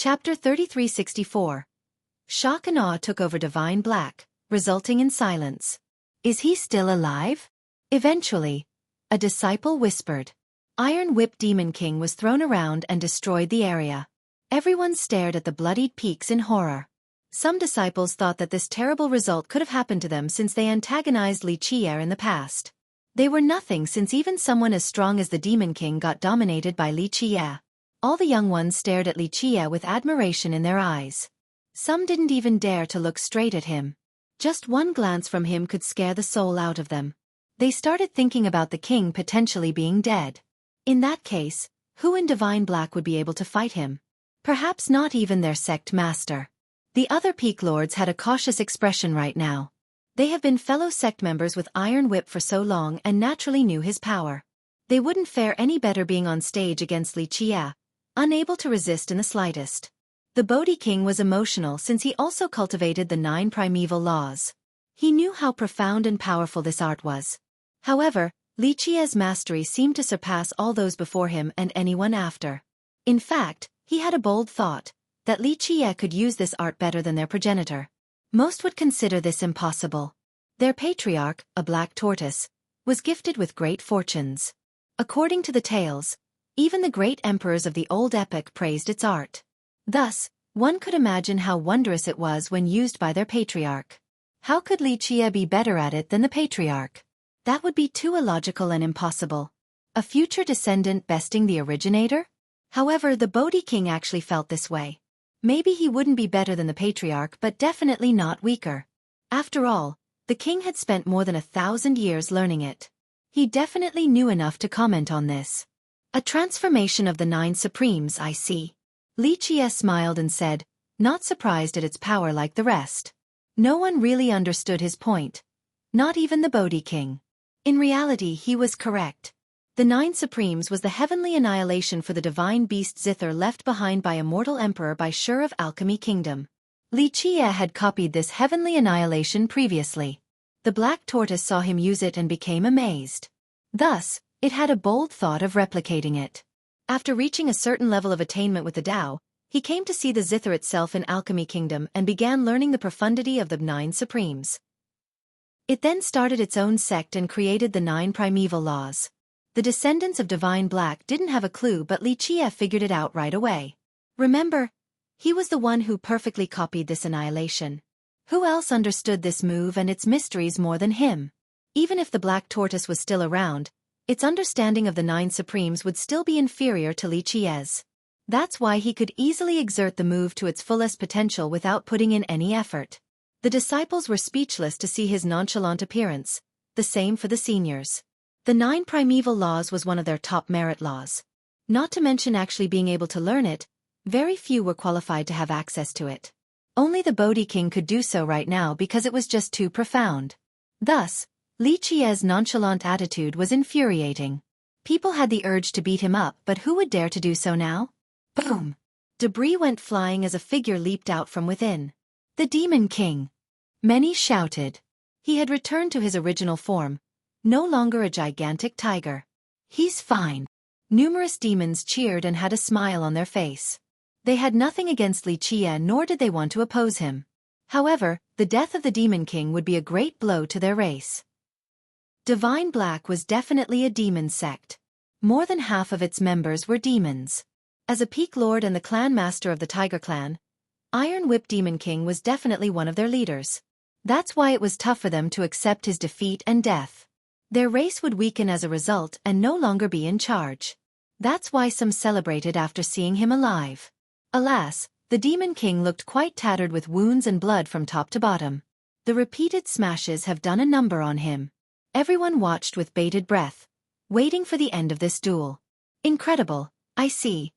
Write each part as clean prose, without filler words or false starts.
Chapter 3364. Shock and awe took over Divine Black, resulting in silence. Is he still alive? Eventually, a disciple whispered. Iron Whip Demon King was thrown around and destroyed the area. Everyone stared at the bloodied peaks in horror. Some disciples thought that this terrible result could have happened to them since they antagonized Xueqi in the past. They were nothing since even someone as strong as the Demon King got dominated by Xueqi. All the young ones stared at Xueqi with admiration in their eyes. Some didn't even dare to look straight at him. Just one glance from him could scare the soul out of them. They started thinking about the king potentially being dead. In that case, who in Divine Black would be able to fight him? Perhaps not even their sect master. The other Peak Lords had a cautious expression right now. They have been fellow sect members with Iron Whip for so long and naturally knew his power. They wouldn't fare any better being on stage against Xueqi, unable to resist in the slightest. The Bodhi King was emotional since he also cultivated the 9 primeval laws. He knew how profound and powerful this art was. However, Xueqi's mastery seemed to surpass all those before him and anyone after. In fact, he had a bold thought, that Xueqi could use this art better than their progenitor. Most would consider this impossible. Their patriarch, a black tortoise, was gifted with great fortunes. According to the tales, even the great emperors of the old epic praised its art. Thus, one could imagine how wondrous it was when used by their patriarch. How could Xueqi be better at it than the patriarch? That would be too illogical and impossible. A future descendant besting the originator? However, the Bodhi King actually felt this way. Maybe he wouldn't be better than the patriarch but definitely not weaker. After all, the king had spent more than 1,000 years learning it. He definitely knew enough to comment on this. A transformation of the 9 Supremes, I see. Xueqi smiled and said, not surprised at its power like the rest. No one really understood his point. Not even the Bodhi King. In reality, he was correct. The 9 Supremes was the heavenly annihilation for the divine beast Zither left behind by a mortal emperor by Shur of Alchemy Kingdom. Xueqi had copied this heavenly annihilation previously. The black tortoise saw him use it and became amazed. Thus, it had a bold thought of replicating it. After reaching a certain level of attainment with the Tao, he came to see the Zither itself in Alchemy Kingdom and began learning the profundity of the 9 Supremes. It then started its own sect and created the 9 primeval laws. The descendants of Divine Black didn't have a clue but Xueqi figured it out right away. Remember, he was the one who perfectly copied this annihilation. Who else understood this move and its mysteries more than him? Even if the black tortoise was still around, its understanding of the 9 Supremes would still be inferior to Xueqi's. That's why he could easily exert the move to its fullest potential without putting in any effort. The disciples were speechless to see his nonchalant appearance, the same for the seniors. The 9 primeval laws was one of their top merit laws. Not to mention actually being able to learn it, very few were qualified to have access to it. Only the Bodhi King could do so right now because it was just too profound. Thus, Xueqi's nonchalant attitude was infuriating. People had the urge to beat him up but who would dare to do so now? Boom! Debris went flying as a figure leaped out from within. The Demon King! Many shouted. He had returned to his original form. No longer a gigantic tiger. He's fine. Numerous demons cheered and had a smile on their face. They had nothing against Xueqi nor did they want to oppose him. However, the death of the Demon King would be a great blow to their race. Divine Black was definitely a demon sect. More than half of its members were demons. As a peak lord and the clan master of the Tiger Clan, Iron Whip Demon King was definitely one of their leaders. That's why it was tough for them to accept his defeat and death. Their race would weaken as a result and no longer be in charge. That's why some celebrated after seeing him alive. Alas, the Demon King looked quite tattered with wounds and blood from top to bottom. The repeated smashes have done a number on him. Everyone watched with bated breath, waiting for the end of this duel. Incredible, I see.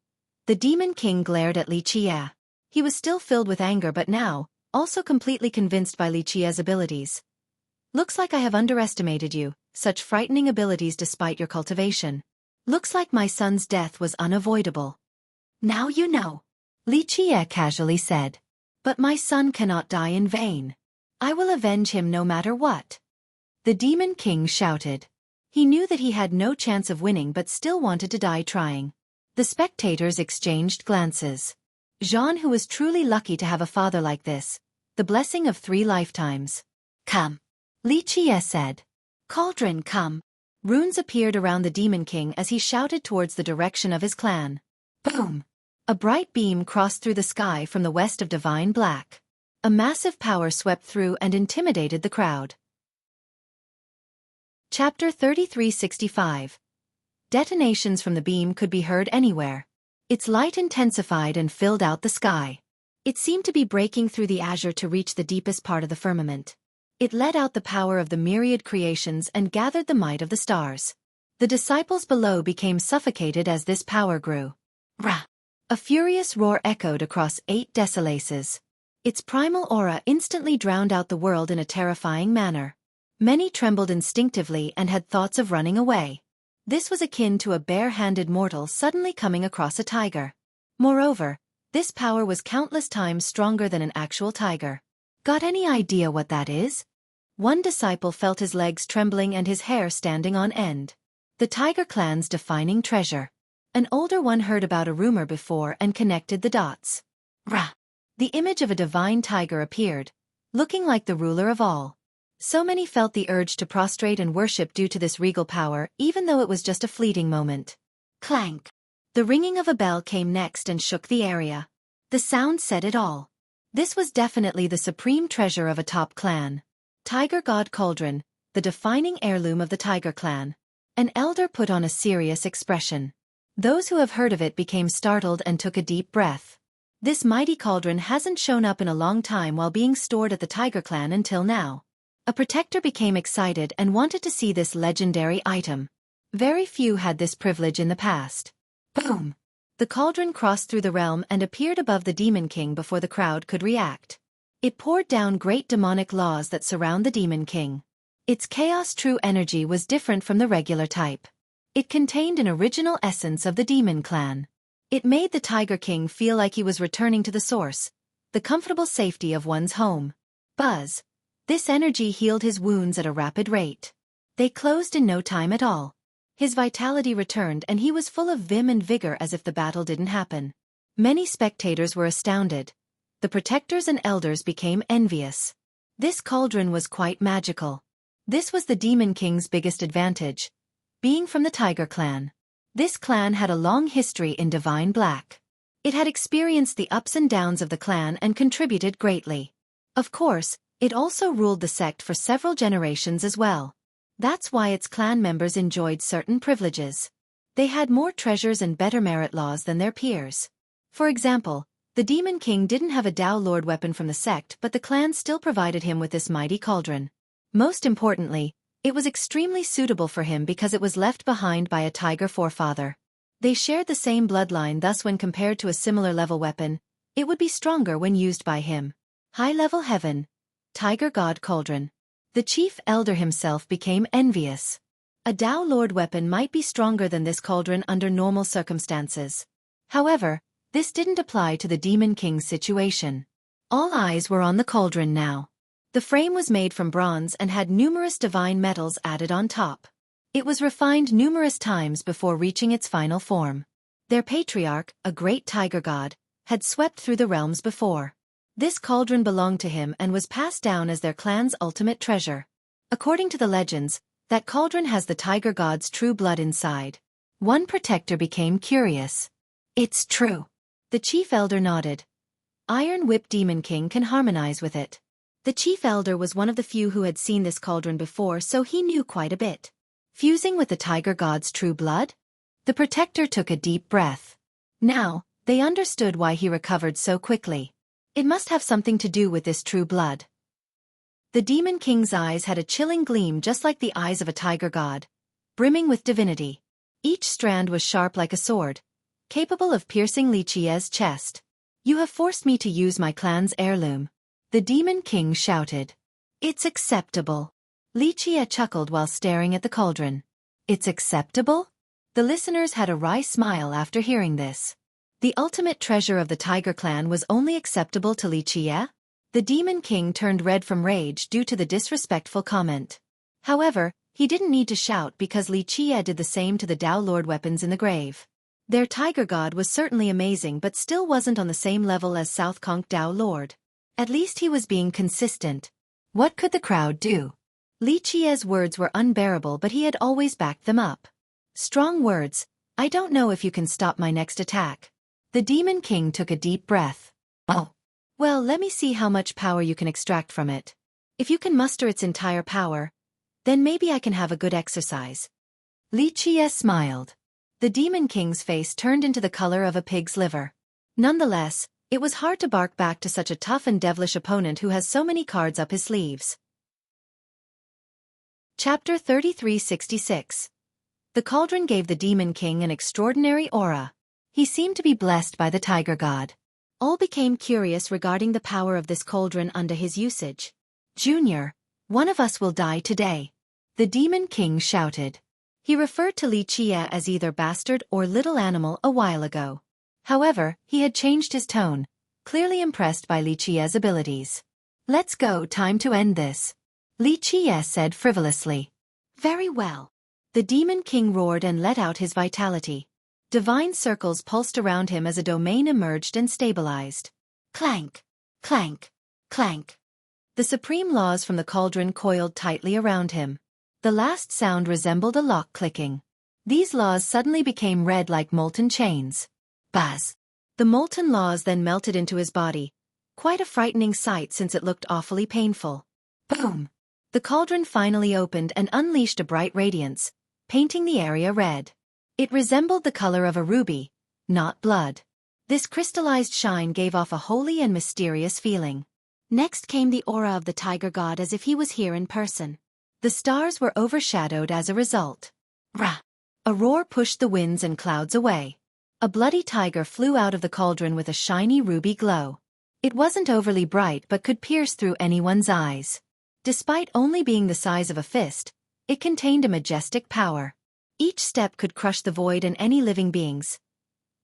The Demon King glared at Xueqi. He was still filled with anger but now, also completely convinced by Xueqi's abilities. Looks like I have underestimated you, such frightening abilities despite your cultivation. Looks like my son's death was unavoidable. Now you know. Xueqi casually said. But my son cannot die in vain. I will avenge him no matter what. The Demon King shouted. He knew that he had no chance of winning but still wanted to die trying. The spectators exchanged glances. Jean, who was truly lucky to have a father like this, the blessing of 3 lifetimes. Come. Li Qie said. Cauldron, come. Runes appeared around the Demon King as he shouted towards the direction of his clan. Boom! A bright beam crossed through the sky from the west of divine black. A massive power swept through and intimidated the crowd. Chapter 3365. Detonations from the beam could be heard anywhere. Its light intensified and filled out the sky. It seemed to be breaking through the azure to reach the deepest part of the firmament. It let out the power of the myriad creations and gathered the might of the stars. The disciples below became suffocated as this power grew. Rah! A furious roar echoed across 8 desolaces. Its primal aura instantly drowned out the world in a terrifying manner. Many trembled instinctively and had thoughts of running away. This was akin to a bare-handed mortal suddenly coming across a tiger. Moreover, this power was countless times stronger than an actual tiger. Got any idea what that is? One disciple felt his legs trembling and his hair standing on end. The Tiger Clan's defining treasure. An older one heard about a rumor before and connected the dots. Rah! The image of a divine tiger appeared, looking like the ruler of all. So many felt the urge to prostrate and worship due to this regal power, even though it was just a fleeting moment. Clank! The ringing of a bell came next and shook the area. The sound said it all. This was definitely the supreme treasure of a top clan. Tiger God Cauldron, the defining heirloom of the Tiger Clan. An elder put on a serious expression. Those who have heard of it became startled and took a deep breath. This mighty cauldron hasn't shown up in a long time while being stored at the Tiger Clan until now. A protector became excited and wanted to see this legendary item. Very few had this privilege in the past. Boom! The cauldron crossed through the realm and appeared above the Demon King before the crowd could react. It poured down great demonic laws that surround the Demon King. Its chaos true energy was different from the regular type. It contained an original essence of the Demon Clan. It made the Tiger King feel like he was returning to the source, the comfortable safety of one's home. Buzz. This energy healed his wounds at a rapid rate. They closed in no time at all. His vitality returned and he was full of vim and vigor as if the battle didn't happen. Many spectators were astounded. The protectors and elders became envious. This cauldron was quite magical. This was the Demon King's biggest advantage, being from the Tiger Clan. This clan had a long history in Divine Black. It had experienced the ups and downs of the clan and contributed greatly. Of course, it also ruled the sect for several generations as well. That's why its clan members enjoyed certain privileges. They had more treasures and better merit laws than their peers. For example, the Demon King didn't have a Tao Lord weapon from the sect, but the clan still provided him with this mighty cauldron. Most importantly, it was extremely suitable for him because it was left behind by a tiger forefather. They shared the same bloodline, thus when compared to a similar level weapon, it would be stronger when used by him. High-level heaven. Tiger God Cauldron. The chief elder himself became envious. A Tao Lord weapon might be stronger than this cauldron under normal circumstances. However, this didn't apply to the Demon King's situation. All eyes were on the cauldron now. The frame was made from bronze and had numerous divine metals added on top. It was refined numerous times before reaching its final form. Their patriarch, a great tiger god, had swept through the realms before. This cauldron belonged to him and was passed down as their clan's ultimate treasure. According to the legends, that cauldron has the tiger god's true blood inside. One protector became curious. It's true. The chief elder nodded. Iron Whip Demon King can harmonize with it. The chief elder was one of the few who had seen this cauldron before, so he knew quite a bit. Fusing with the tiger god's true blood? The protector took a deep breath. Now, they understood why he recovered so quickly. It must have something to do with this true blood. The Demon King's eyes had a chilling gleam just like the eyes of a tiger god, brimming with divinity. Each strand was sharp like a sword, capable of piercing Li Qie's chest. You have forced me to use my clan's heirloom. The Demon King shouted. It's acceptable. Li Qie chuckled while staring at the cauldron. It's acceptable? The listeners had a wry smile after hearing this. The ultimate treasure of the Tiger Clan was only acceptable to Li Qie? The Demon King turned red from rage due to the disrespectful comment. However, he didn't need to shout because Li Qie did the same to the Tao Lord weapons in the grave. Their tiger god was certainly amazing but still wasn't on the same level as South Conch Dao Lord. At least he was being consistent. What could the crowd do? Li Chie's words were unbearable but he had always backed them up. Strong words. I don't know if you can stop my next attack. The Demon King took a deep breath. Oh. Well, let me see how much power you can extract from it. If you can muster its entire power, then maybe I can have a good exercise. Li Chie smiled. The Demon King's face turned into the color of a pig's liver. Nonetheless, it was hard to bark back to such a tough and devilish opponent who has so many cards up his sleeves. Chapter 3366. The cauldron gave the Demon King an extraordinary aura. He seemed to be blessed by the tiger god. All became curious regarding the power of this cauldron under his usage. Junior, one of us will die today. The Demon King shouted. He referred to Li Chie as either bastard or little animal a while ago. However, he had changed his tone, clearly impressed by Li Chie's abilities. Let's go, time to end this. Li Chie said frivolously. Very well. The Demon King roared and let out his vitality. Divine circles pulsed around him as a domain emerged and stabilized. Clank, clank, clank. The supreme laws from the cauldron coiled tightly around him. The last sound resembled a lock clicking. These laws suddenly became red like molten chains. Buzz. The molten laws then melted into his body. Quite a frightening sight since it looked awfully painful. Boom. The cauldron finally opened and unleashed a bright radiance, painting the area red. It resembled the color of a ruby, not blood. This crystallized shine gave off a holy and mysterious feeling. Next came the aura of the tiger god as if he was here in person. The stars were overshadowed as a result. Rah! A roar pushed the winds and clouds away. A bloody tiger flew out of the cauldron with a shiny ruby glow. It wasn't overly bright but could pierce through anyone's eyes. Despite only being the size of a fist, it contained a majestic power. Each step could crush the void in any living beings,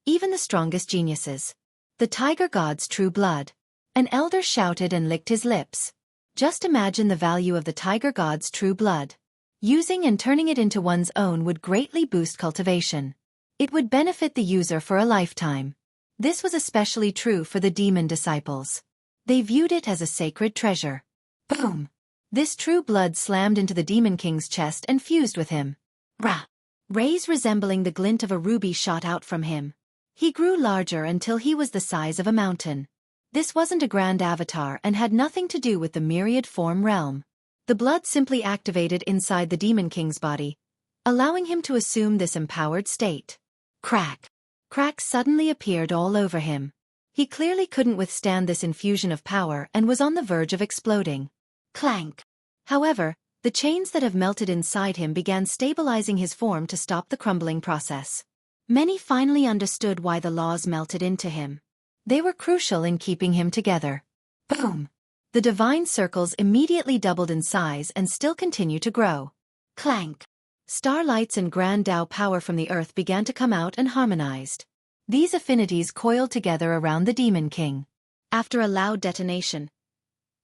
even the strongest geniuses. The tiger god's true blood. An elder shouted and licked his lips. Just imagine the value of the tiger god's true blood. Using and turning it into one's own would greatly boost cultivation. It would benefit the user for a lifetime. This was especially true for the demon disciples. They viewed it as a sacred treasure. Boom! This true blood slammed into the Demon King's chest and fused with him. Rah! Rays resembling the glint of a ruby shot out from him. He grew larger until he was the size of a mountain. This wasn't a grand avatar and had nothing to do with the myriad form realm. The blood simply activated inside the Demon King's body, allowing him to assume this empowered state. Crack! Cracks suddenly appeared all over him. He clearly couldn't withstand this infusion of power and was on the verge of exploding. Clank! However, the chains that have melted inside him began stabilizing his form to stop the crumbling process. Many finally understood why the laws melted into him. They were crucial in keeping him together. Boom! The divine circles immediately doubled in size and still continue to grow. Clank! Starlights and grand Tao power from the earth began to come out and harmonized. These affinities coiled together around the Demon King. After a loud detonation,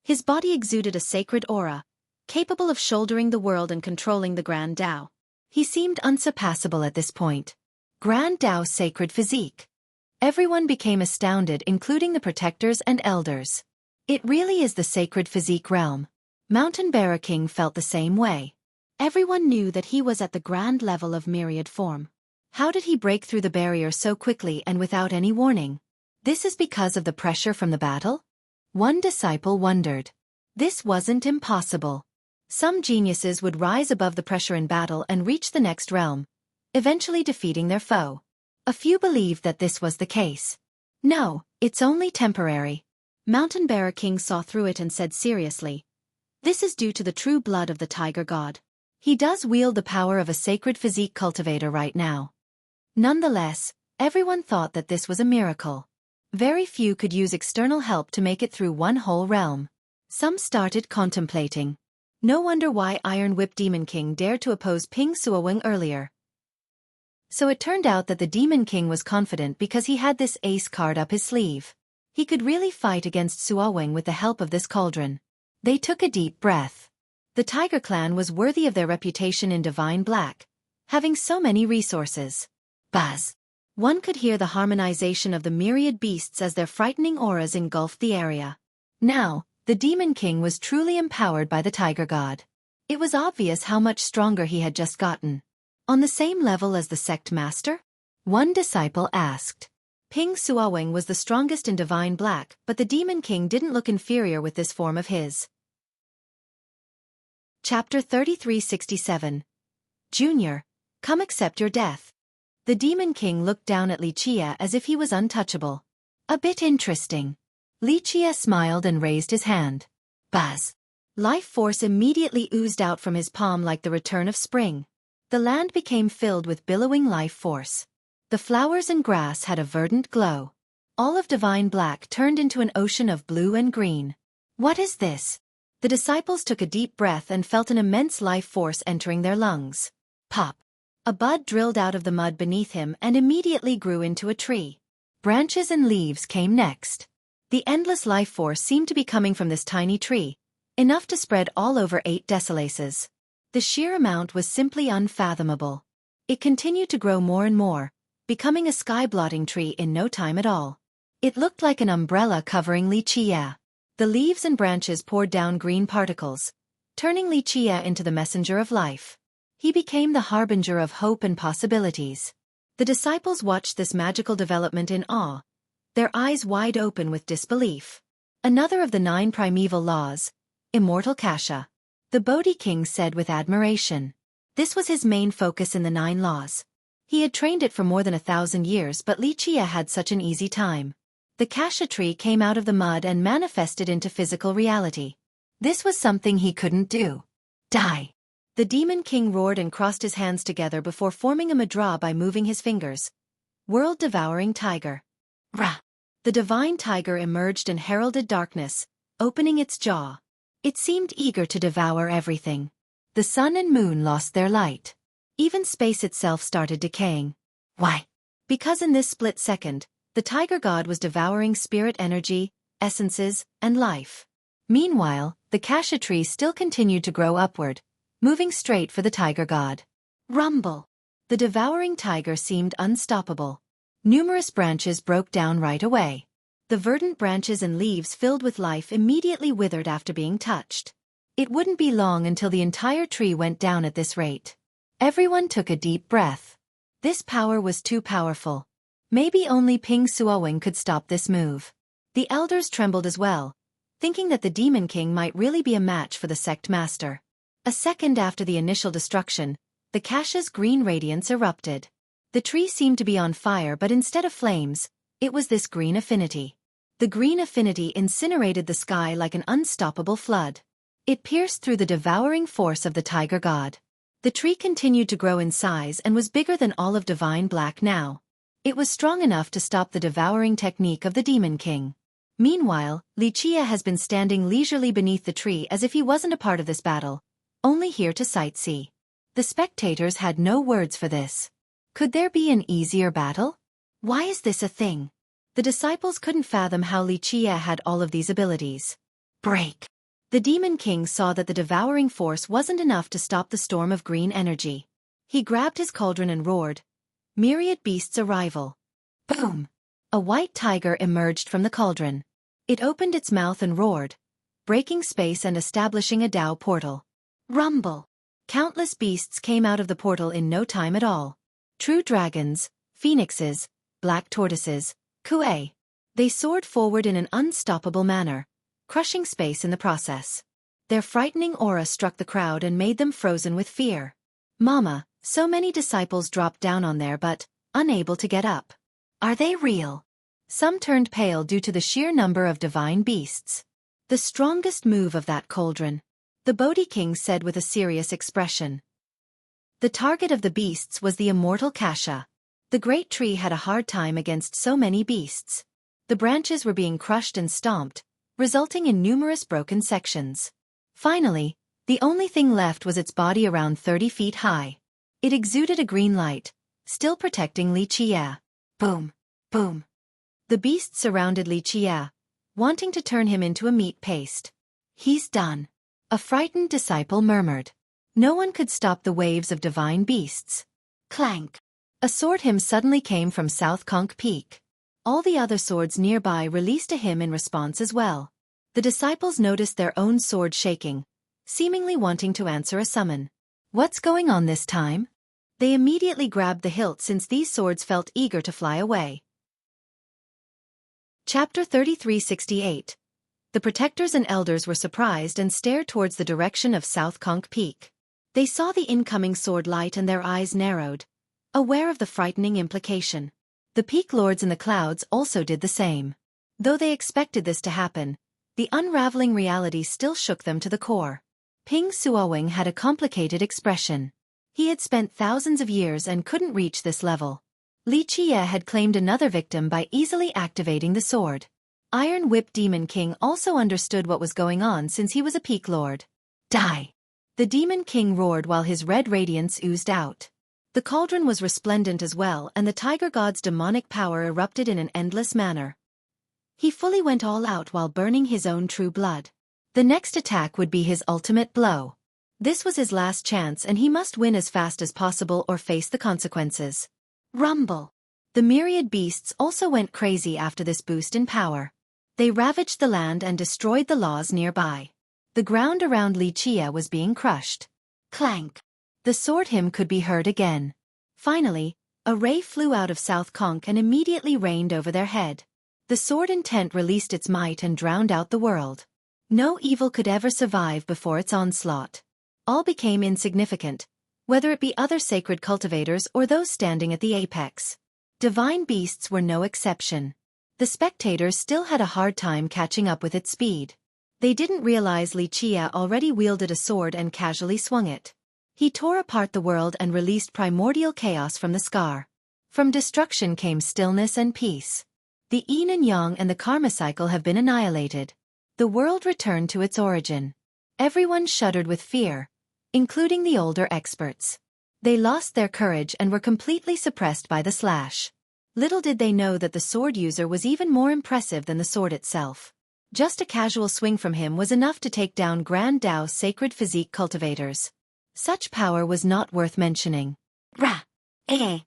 his body exuded a sacred aura, capable of shouldering the world and controlling the grand Tao. He seemed unsurpassable at this point. Grand Tao's sacred physique. Everyone became astounded, including the protectors and elders. It really is the sacred physique realm. Mountain Bearer King felt the same way. Everyone knew that he was at the grand level of myriad form. How did he break through the barrier so quickly and without any warning? This is because of the pressure from the battle? One disciple wondered. This wasn't impossible. Some geniuses would rise above the pressure in battle and reach the next realm, eventually defeating their foe. A few believed that this was the case. No, it's only temporary. Mountain Bearer King saw through it and said seriously, this is due to the true blood of the tiger god. He does wield the power of a sacred physique cultivator right now. Nonetheless, everyone thought that this was a miracle. Very few could use external help to make it through one whole realm. Some started contemplating. No wonder why Iron Whip Demon King dared to oppose Ping Xueqi earlier. So it turned out that the Demon King was confident because he had this ace card up his sleeve. He could really fight against Xueqi with the help of this cauldron. They took a deep breath. The Tiger Clan was worthy of their reputation in Divine Black, having so many resources. Buzz! One could hear the harmonization of the myriad beasts as their frightening auras engulfed the area. Now, the Demon King was truly empowered by the Tiger God. It was obvious how much stronger he had just gotten. On the same level as the sect master? One disciple asked. Ping Xueqi was the strongest in Divine Black, but the Demon King didn't look inferior with this form of his. Chapter 3367. Junior, come accept your death. The Demon King looked down at Li Qie as if he was untouchable. A bit interesting. Li Qie smiled and raised his hand. Buzz. Life force immediately oozed out from his palm like the return of spring. The land became filled with billowing life force. The flowers and grass had a verdant glow. All of Divine Black turned into an ocean of blue and green. What is this? The disciples took a deep breath and felt an immense life force entering their lungs. Pop. A bud drilled out of the mud beneath him and immediately grew into a tree. Branches and leaves came next. The endless life force seemed to be coming from this tiny tree, enough to spread all over 8 decilaces. The sheer amount was simply unfathomable. It continued to grow more and more, becoming a sky-blotting tree in no time at all. It looked like an umbrella covering Li Qie. The leaves and branches poured down green particles, turning Li Qie into the messenger of life. He became the harbinger of hope and possibilities. The disciples watched this magical development in awe, their eyes wide open with disbelief. Another of the 9 primeval laws, immortal Kasha. The Bodhi King said with admiration. This was his main focus in the 9 laws. He had trained it for more than 1,000 years, but Li Qie had such an easy time. The Kasha tree came out of the mud and manifested into physical reality. This was something he couldn't do. Die! The Demon King roared and crossed his hands together before forming a mudra by moving his fingers. World-devouring tiger. Rah! The divine tiger emerged and heralded darkness, opening its jaw. It seemed eager to devour everything. The sun and moon lost their light. Even space itself started decaying. Why? Because in this split second, the tiger god was devouring spirit energy, essences, and life. Meanwhile, the Kasha tree still continued to grow upward, moving straight for the tiger god. Rumble! The devouring tiger seemed unstoppable. Numerous branches broke down right away. The verdant branches and leaves filled with life immediately withered after being touched. It wouldn't be long until the entire tree went down at this rate. Everyone took a deep breath. This power was too powerful. Maybe only Ping Xueqi could stop this move. The elders trembled as well, thinking that the Demon King might really be a match for the sect master. A second after the initial destruction, the Kasha's green radiance erupted. The tree seemed to be on fire, but instead of flames, it was this green affinity. The green affinity incinerated the sky like an unstoppable flood. It pierced through the devouring force of the tiger god. The tree continued to grow in size and was bigger than all of Divine Black now. It was strong enough to stop the devouring technique of the Demon King. Meanwhile, Li Qie has been standing leisurely beneath the tree as if he wasn't a part of this battle, only here to sightsee. The spectators had no words for this. Could there be an easier battle? Why is this a thing? The disciples couldn't fathom how Li Qie had all of these abilities. Break! The Demon King saw that the devouring force wasn't enough to stop the storm of green energy. He grabbed his cauldron and roared. Myriad beasts arrival. Boom! A white tiger emerged from the cauldron. It opened its mouth and roared, breaking space and establishing a Tao portal. Rumble! Countless beasts came out of the portal in no time at all. True dragons, phoenixes, black tortoises, Xueqi. They soared forward in an unstoppable manner, crushing space in the process. Their frightening aura struck the crowd and made them frozen with fear. Mama, so many disciples dropped down on there but, unable to get up. Are they real? Some turned pale due to the sheer number of divine beasts. The strongest move of that cauldron, the Bodhi King said with a serious expression. The target of the beasts was the immortal Kasha. The great tree had a hard time against so many beasts. The branches were being crushed and stomped, resulting in numerous broken sections. Finally, the only thing left was its body around 30 feet high. It exuded a green light, still protecting Li Qie. Boom! Boom! The beasts surrounded Li Qie, wanting to turn him into a meat paste. He's done. A frightened disciple murmured. No one could stop the waves of divine beasts. Clank! A sword hymn suddenly came from South Conch Peak. All the other swords nearby released a hymn in response as well. The disciples noticed their own sword shaking, seemingly wanting to answer a summon. What's going on this time? They immediately grabbed the hilt since these swords felt eager to fly away. Chapter 3368. The protectors and elders were surprised and stared towards the direction of South Conch Peak. They saw the incoming sword light and their eyes narrowed, aware of the frightening implication. The peak lords in the clouds also did the same. Though they expected this to happen, the unraveling reality still shook them to the core. Ping Xueqi had a complicated expression. He had spent thousands of years and couldn't reach this level. Li Qie had claimed another victim by easily activating the sword. Iron Whip Demon King also understood what was going on since he was a peak lord. Die! The Demon King roared while his red radiance oozed out. The cauldron was resplendent as well, and the tiger god's demonic power erupted in an endless manner. He fully went all out while burning his own true blood. The next attack would be his ultimate blow. This was his last chance and he must win as fast as possible or face the consequences. Rumble! The myriad beasts also went crazy after this boost in power. They ravaged the land and destroyed the laws nearby. The ground around Li Qie was being crushed. Clank! The sword hymn could be heard again. Finally, a ray flew out of South Conch and immediately rained over their head. The sword intent released its might and drowned out the world. No evil could ever survive before its onslaught. All became insignificant, whether it be other sacred cultivators or those standing at the apex. Divine beasts were no exception. The spectators still had a hard time catching up with its speed. They didn't realize Li Qie already wielded a sword and casually swung it. He tore apart the world and released primordial chaos from the scar. From destruction came stillness and peace. The yin and yang and the karma cycle have been annihilated. The world returned to its origin. Everyone shuddered with fear, including the older experts. They lost their courage and were completely suppressed by the slash. Little did they know that the sword user was even more impressive than the sword itself. Just a casual swing from him was enough to take down Grand Dao's sacred physique cultivators. Such power was not worth mentioning. Rah! Eh!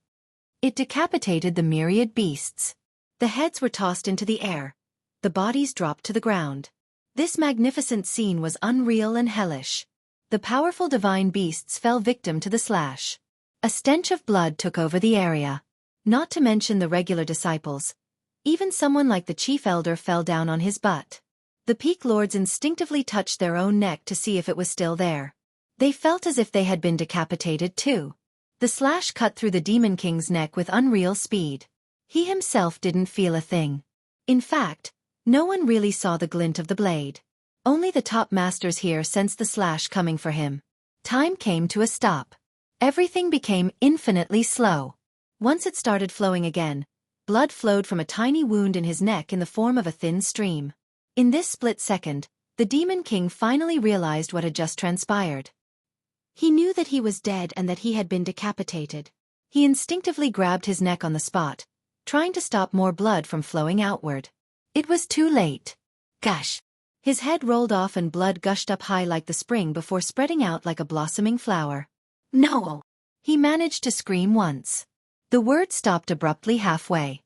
It decapitated the myriad beasts. The heads were tossed into the air. The bodies dropped to the ground. This magnificent scene was unreal and hellish. The powerful divine beasts fell victim to the slash. A stench of blood took over the area. Not to mention the regular disciples. Even someone like the chief elder fell down on his butt. The peak lords instinctively touched their own neck to see if it was still there. They felt as if they had been decapitated too. The slash cut through the Demon King's neck with unreal speed. He himself didn't feel a thing. In fact, no one really saw the glint of the blade. Only the top masters here sensed the slash coming for him. Time came to a stop. Everything became infinitely slow. Once it started flowing again, blood flowed from a tiny wound in his neck in the form of a thin stream. In this split second, the Demon King finally realized what had just transpired. He knew that he was dead and that he had been decapitated. He instinctively grabbed his neck on the spot, trying to stop more blood from flowing outward. It was too late. Gush! His head rolled off and blood gushed up high like the spring before spreading out like a blossoming flower. No! He managed to scream once. The word stopped abruptly halfway.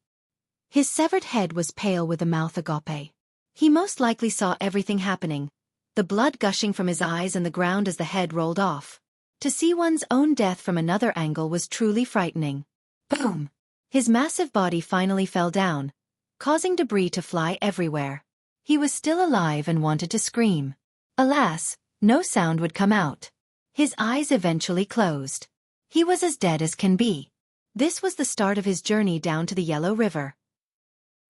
His severed head was pale with a mouth agape. He most likely saw everything happening, the blood gushing from his eyes and the ground as the head rolled off. To see one's own death from another angle was truly frightening. Boom! His massive body finally fell down, causing debris to fly everywhere. He was still alive and wanted to scream. Alas, no sound would come out. His eyes eventually closed. He was as dead as can be. This was the start of his journey down to the Yellow River.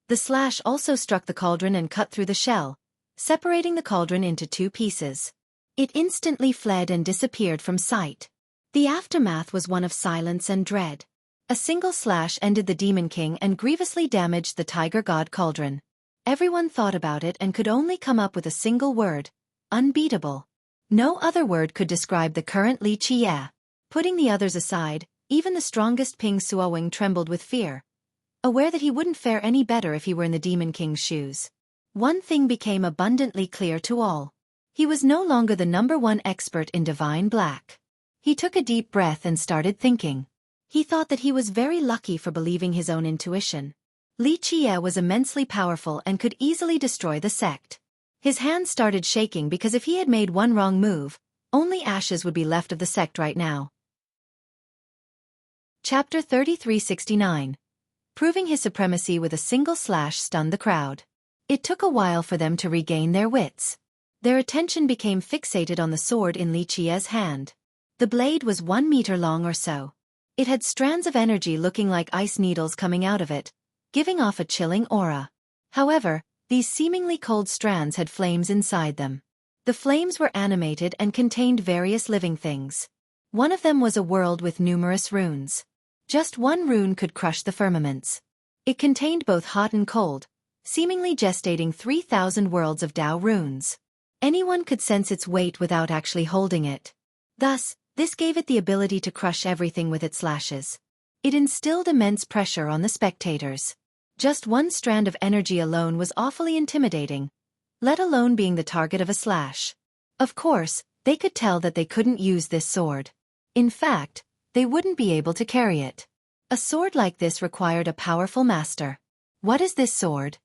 The slash also struck the cauldron and cut through the shell, separating the cauldron into two pieces. It instantly fled and disappeared from sight. The aftermath was one of silence and dread. A single slash ended the Demon King and grievously damaged the Tiger God cauldron. Everyone thought about it and could only come up with a single word: unbeatable. No other word could describe the current Li Qie. Putting the others aside, even the strongest Ping Xueqi trembled with fear, aware that he wouldn't fare any better if he were in the Demon King's shoes. One thing became abundantly clear to all. He was no longer the #1 expert in divine black. He took a deep breath and started thinking. He thought that he was very lucky for believing his own intuition. Li Qie was immensely powerful and could easily destroy the sect. His hands started shaking because if he had made one wrong move, only ashes would be left of the sect right now. Chapter 3369. Proving his supremacy with a single slash stunned the crowd. It took a while for them to regain their wits. Their attention became fixated on the sword in Li Qie's hand. The blade was 1 meter long or so. It had strands of energy looking like ice needles coming out of it, giving off a chilling aura. However, these seemingly cold strands had flames inside them. The flames were animated and contained various living things. One of them was a world with numerous runes. Just one rune could crush the firmaments. It contained both hot and cold, seemingly gestating 3,000 worlds of Tao runes. Anyone could sense its weight without actually holding it. Thus, this gave it the ability to crush everything with its slashes. It instilled immense pressure on the spectators. Just one strand of energy alone was awfully intimidating, let alone being the target of a slash. Of course, they could tell that they couldn't use this sword. In fact, they wouldn't be able to carry it. A sword like this required a powerful master. What is this sword?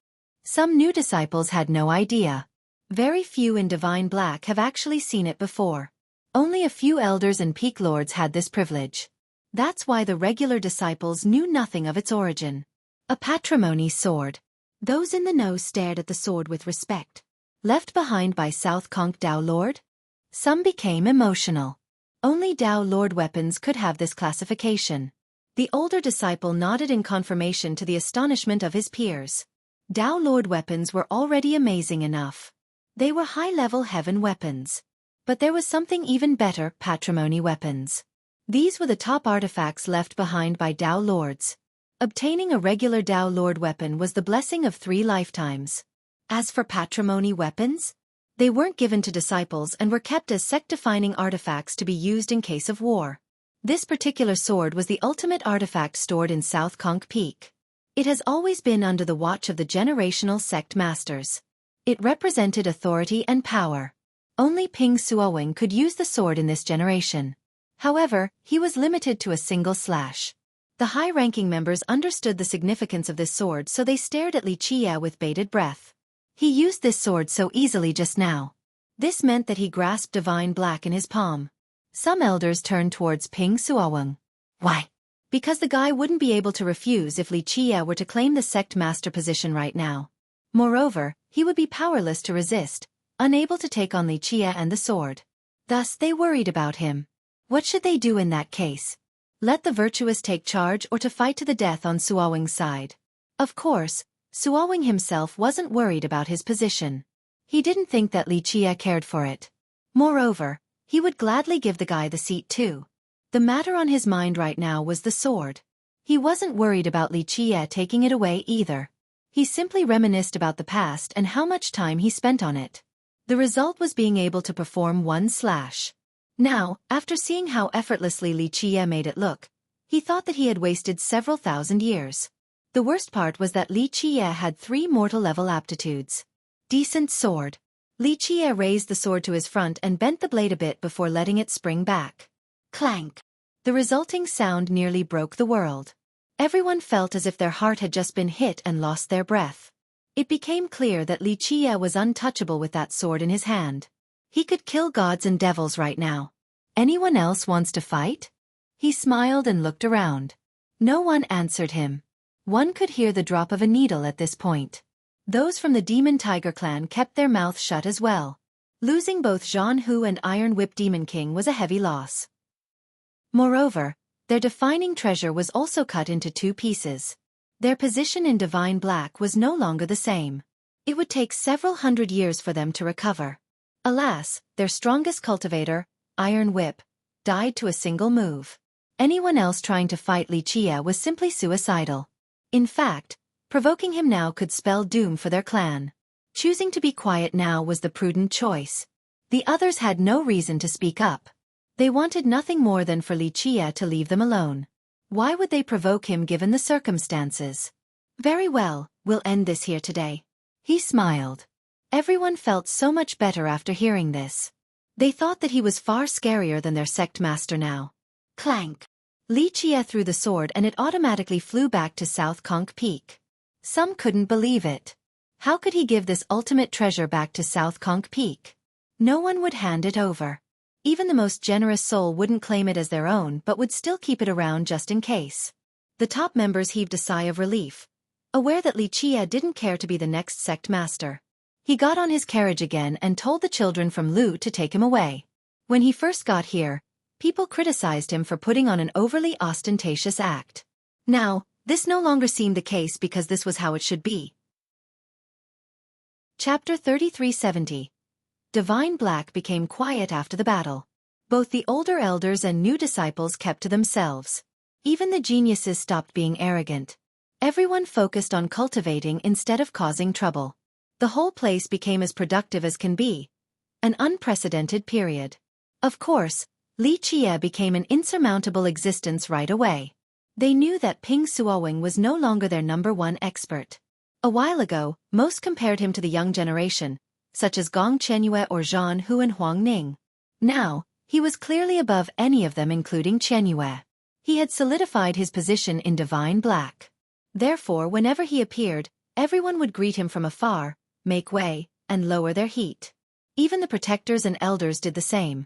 Some new disciples had no idea. Very few in Divine Black have actually seen it before. Only a few elders and peak lords had this privilege. That's why the regular disciples knew nothing of its origin. A patrimony sword. Those in the know stared at the sword with respect. Left behind by South Conch Tao Lord? Some became emotional. Only Tao Lord weapons could have this classification. The older disciple nodded in confirmation to the astonishment of his peers. Tao Lord weapons were already amazing enough. They were high-level heaven weapons. But there was something even better, patrimony weapons. These were the top artifacts left behind by Tao Lords. Obtaining a regular Tao Lord weapon was the blessing of 3 lifetimes. As for patrimony weapons, they weren't given to disciples and were kept as sect-defining artifacts to be used in case of war. This particular sword was the ultimate artifact stored in South Conch Peak. It has always been under the watch of the generational sect masters. It represented authority and power. Only Ping Xueqi could use the sword in this generation. However, he was limited to a single slash. The high-ranking members understood the significance of this sword, so they stared at Li Qie with bated breath. He used this sword so easily just now. This meant that he grasped Divine Black in his palm. Some elders turned towards Ping Xueqi. Why? Because the guy wouldn't be able to refuse if Li Qie were to claim the sect master position right now. Moreover, he would be powerless to resist, unable to take on Li Qie and the sword. Thus they worried about him. What should they do in that case? Let the virtuous take charge or to fight to the death on Xueqi's side? Of course, Xueqi himself wasn't worried about his position. He didn't think that Li Qie cared for it. Moreover, he would gladly give the guy the seat too. The matter on his mind right now was the sword. He wasn't worried about Li Qie taking it away either. He simply reminisced about the past and how much time he spent on it. The result was being able to perform one slash. Now, after seeing how effortlessly Li Qie made it look, he thought that he had wasted several thousand years. The worst part was that Li Qie had 3 mortal-level aptitudes. Decent sword. Li Qie raised the sword to his front and bent the blade a bit before letting it spring back. Clank. The resulting sound nearly broke the world. Everyone felt as if their heart had just been hit and lost their breath. It became clear that Li Qie was untouchable with that sword in his hand. He could kill gods and devils right now. Anyone else wants to fight? He smiled and looked around. No one answered him. One could hear the drop of a needle at this point. Those from the Demon Tiger clan kept their mouths shut as well. Losing both Zhan Hu and Iron Whip Demon King was a heavy loss. Moreover, their defining treasure was also cut into 2 pieces. Their position in Divine Black was no longer the same. It would take several hundred years for them to recover. Alas, their strongest cultivator, Iron Whip, died to a single move. Anyone else trying to fight Li Qie was simply suicidal. In fact, provoking him now could spell doom for their clan. Choosing to be quiet now was the prudent choice. The others had no reason to speak up. They wanted nothing more than for Li Qie to leave them alone. Why would they provoke him given the circumstances? Very well, we'll end this here today. He smiled. Everyone felt so much better after hearing this. They thought that he was far scarier than their sect master now. Clank. Li Jie threw the sword and it automatically flew back to South Conch Peak. Some couldn't believe it. How could he give this ultimate treasure back to South Conch Peak? No one would hand it over. Even the most generous soul wouldn't claim it as their own but would still keep it around just in case. The top members heaved a sigh of relief, aware that Li Jie didn't care to be the next sect master. He got on his carriage again and told the children from Lu to take him away. When he first got here, people criticized him for putting on an overly ostentatious act. Now, this no longer seemed the case because this was how it should be. Chapter 3370. Divine Black became quiet after the battle. Both the older elders and new disciples kept to themselves. Even the geniuses stopped being arrogant. Everyone focused on cultivating instead of causing trouble. The whole place became as productive as can be. An unprecedented period. Of course, Li Jie became an insurmountable existence right away. They knew that Ping Suowing was no longer their #1 expert. A while ago, most compared him to the young generation, such as Gong Qianyue or Zhan Hu and Huang Ning. Now, he was clearly above any of them including Qianyue. He had solidified his position in Divine Black. Therefore, whenever he appeared, everyone would greet him from afar, make way, and lower their heat. Even the protectors and elders did the same,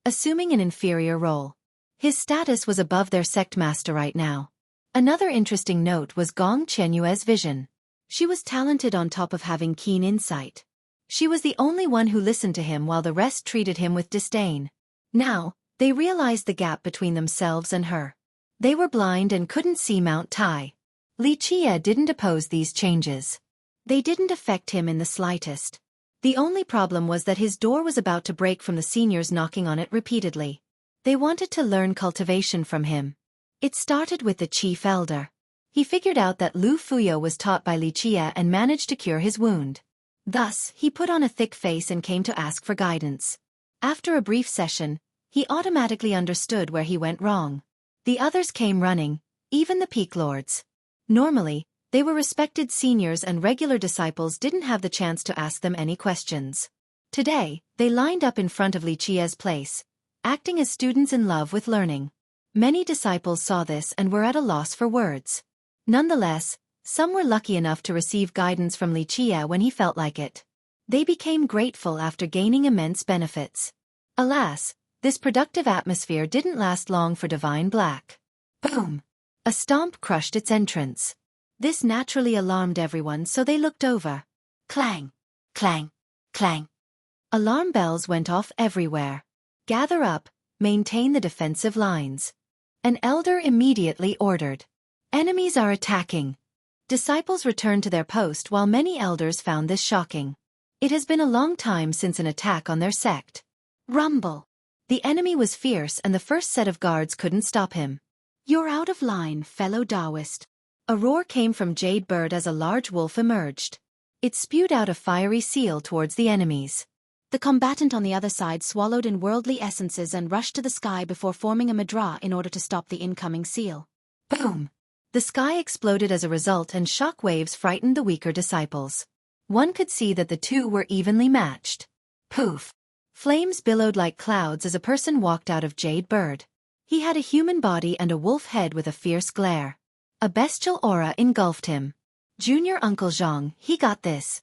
assuming an inferior role. His status was above their sect master right now. Another interesting note was Gong Qianyue's vision. She was talented on top of having keen insight. She was the only one who listened to him while the rest treated him with disdain. Now, they realized the gap between themselves and her. They were blind and couldn't see Mount Tai. Li Jie didn't oppose these changes. They didn't affect him in the slightest. The only problem was that his door was about to break from the seniors knocking on it repeatedly. They wanted to learn cultivation from him. It started with the chief elder. He figured out that Lu Fuyo was taught by Li Jie and managed to cure his wound. Thus, he put on a thick face and came to ask for guidance. After a brief session, he automatically understood where he went wrong. The others came running, even the peak lords. Normally, they were respected seniors and regular disciples didn't have the chance to ask them any questions. Today, they lined up in front of Li Jie's place, acting as students in love with learning. Many disciples saw this and were at a loss for words. Nonetheless, some were lucky enough to receive guidance from Li Jie when he felt like it. They became grateful after gaining immense benefits. Alas, this productive atmosphere didn't last long for Divine Black. Boom! A stomp crushed its entrance. This naturally alarmed everyone, so they looked over. Clang! Clang! Clang! Alarm bells went off everywhere. Gather up, maintain the defensive lines. An elder immediately ordered. Enemies are attacking. Disciples returned to their post while many elders found this shocking. It has been a long time since an attack on their sect. Rumble! The enemy was fierce and the first set of guards couldn't stop him. You're out of line, fellow Taoist. A roar came from Jade Bird as a large wolf emerged. It spewed out a fiery seal towards the enemies. The combatant on the other side swallowed in worldly essences and rushed to the sky before forming a madra in order to stop the incoming seal. Boom! The sky exploded as a result and shock waves frightened the weaker disciples. One could see that the two were evenly matched. Poof! Flames billowed like clouds as a person walked out of Jade Bird. He had a human body and a wolf head with a fierce glare. A bestial aura engulfed him. Junior Uncle Zhang, he got this.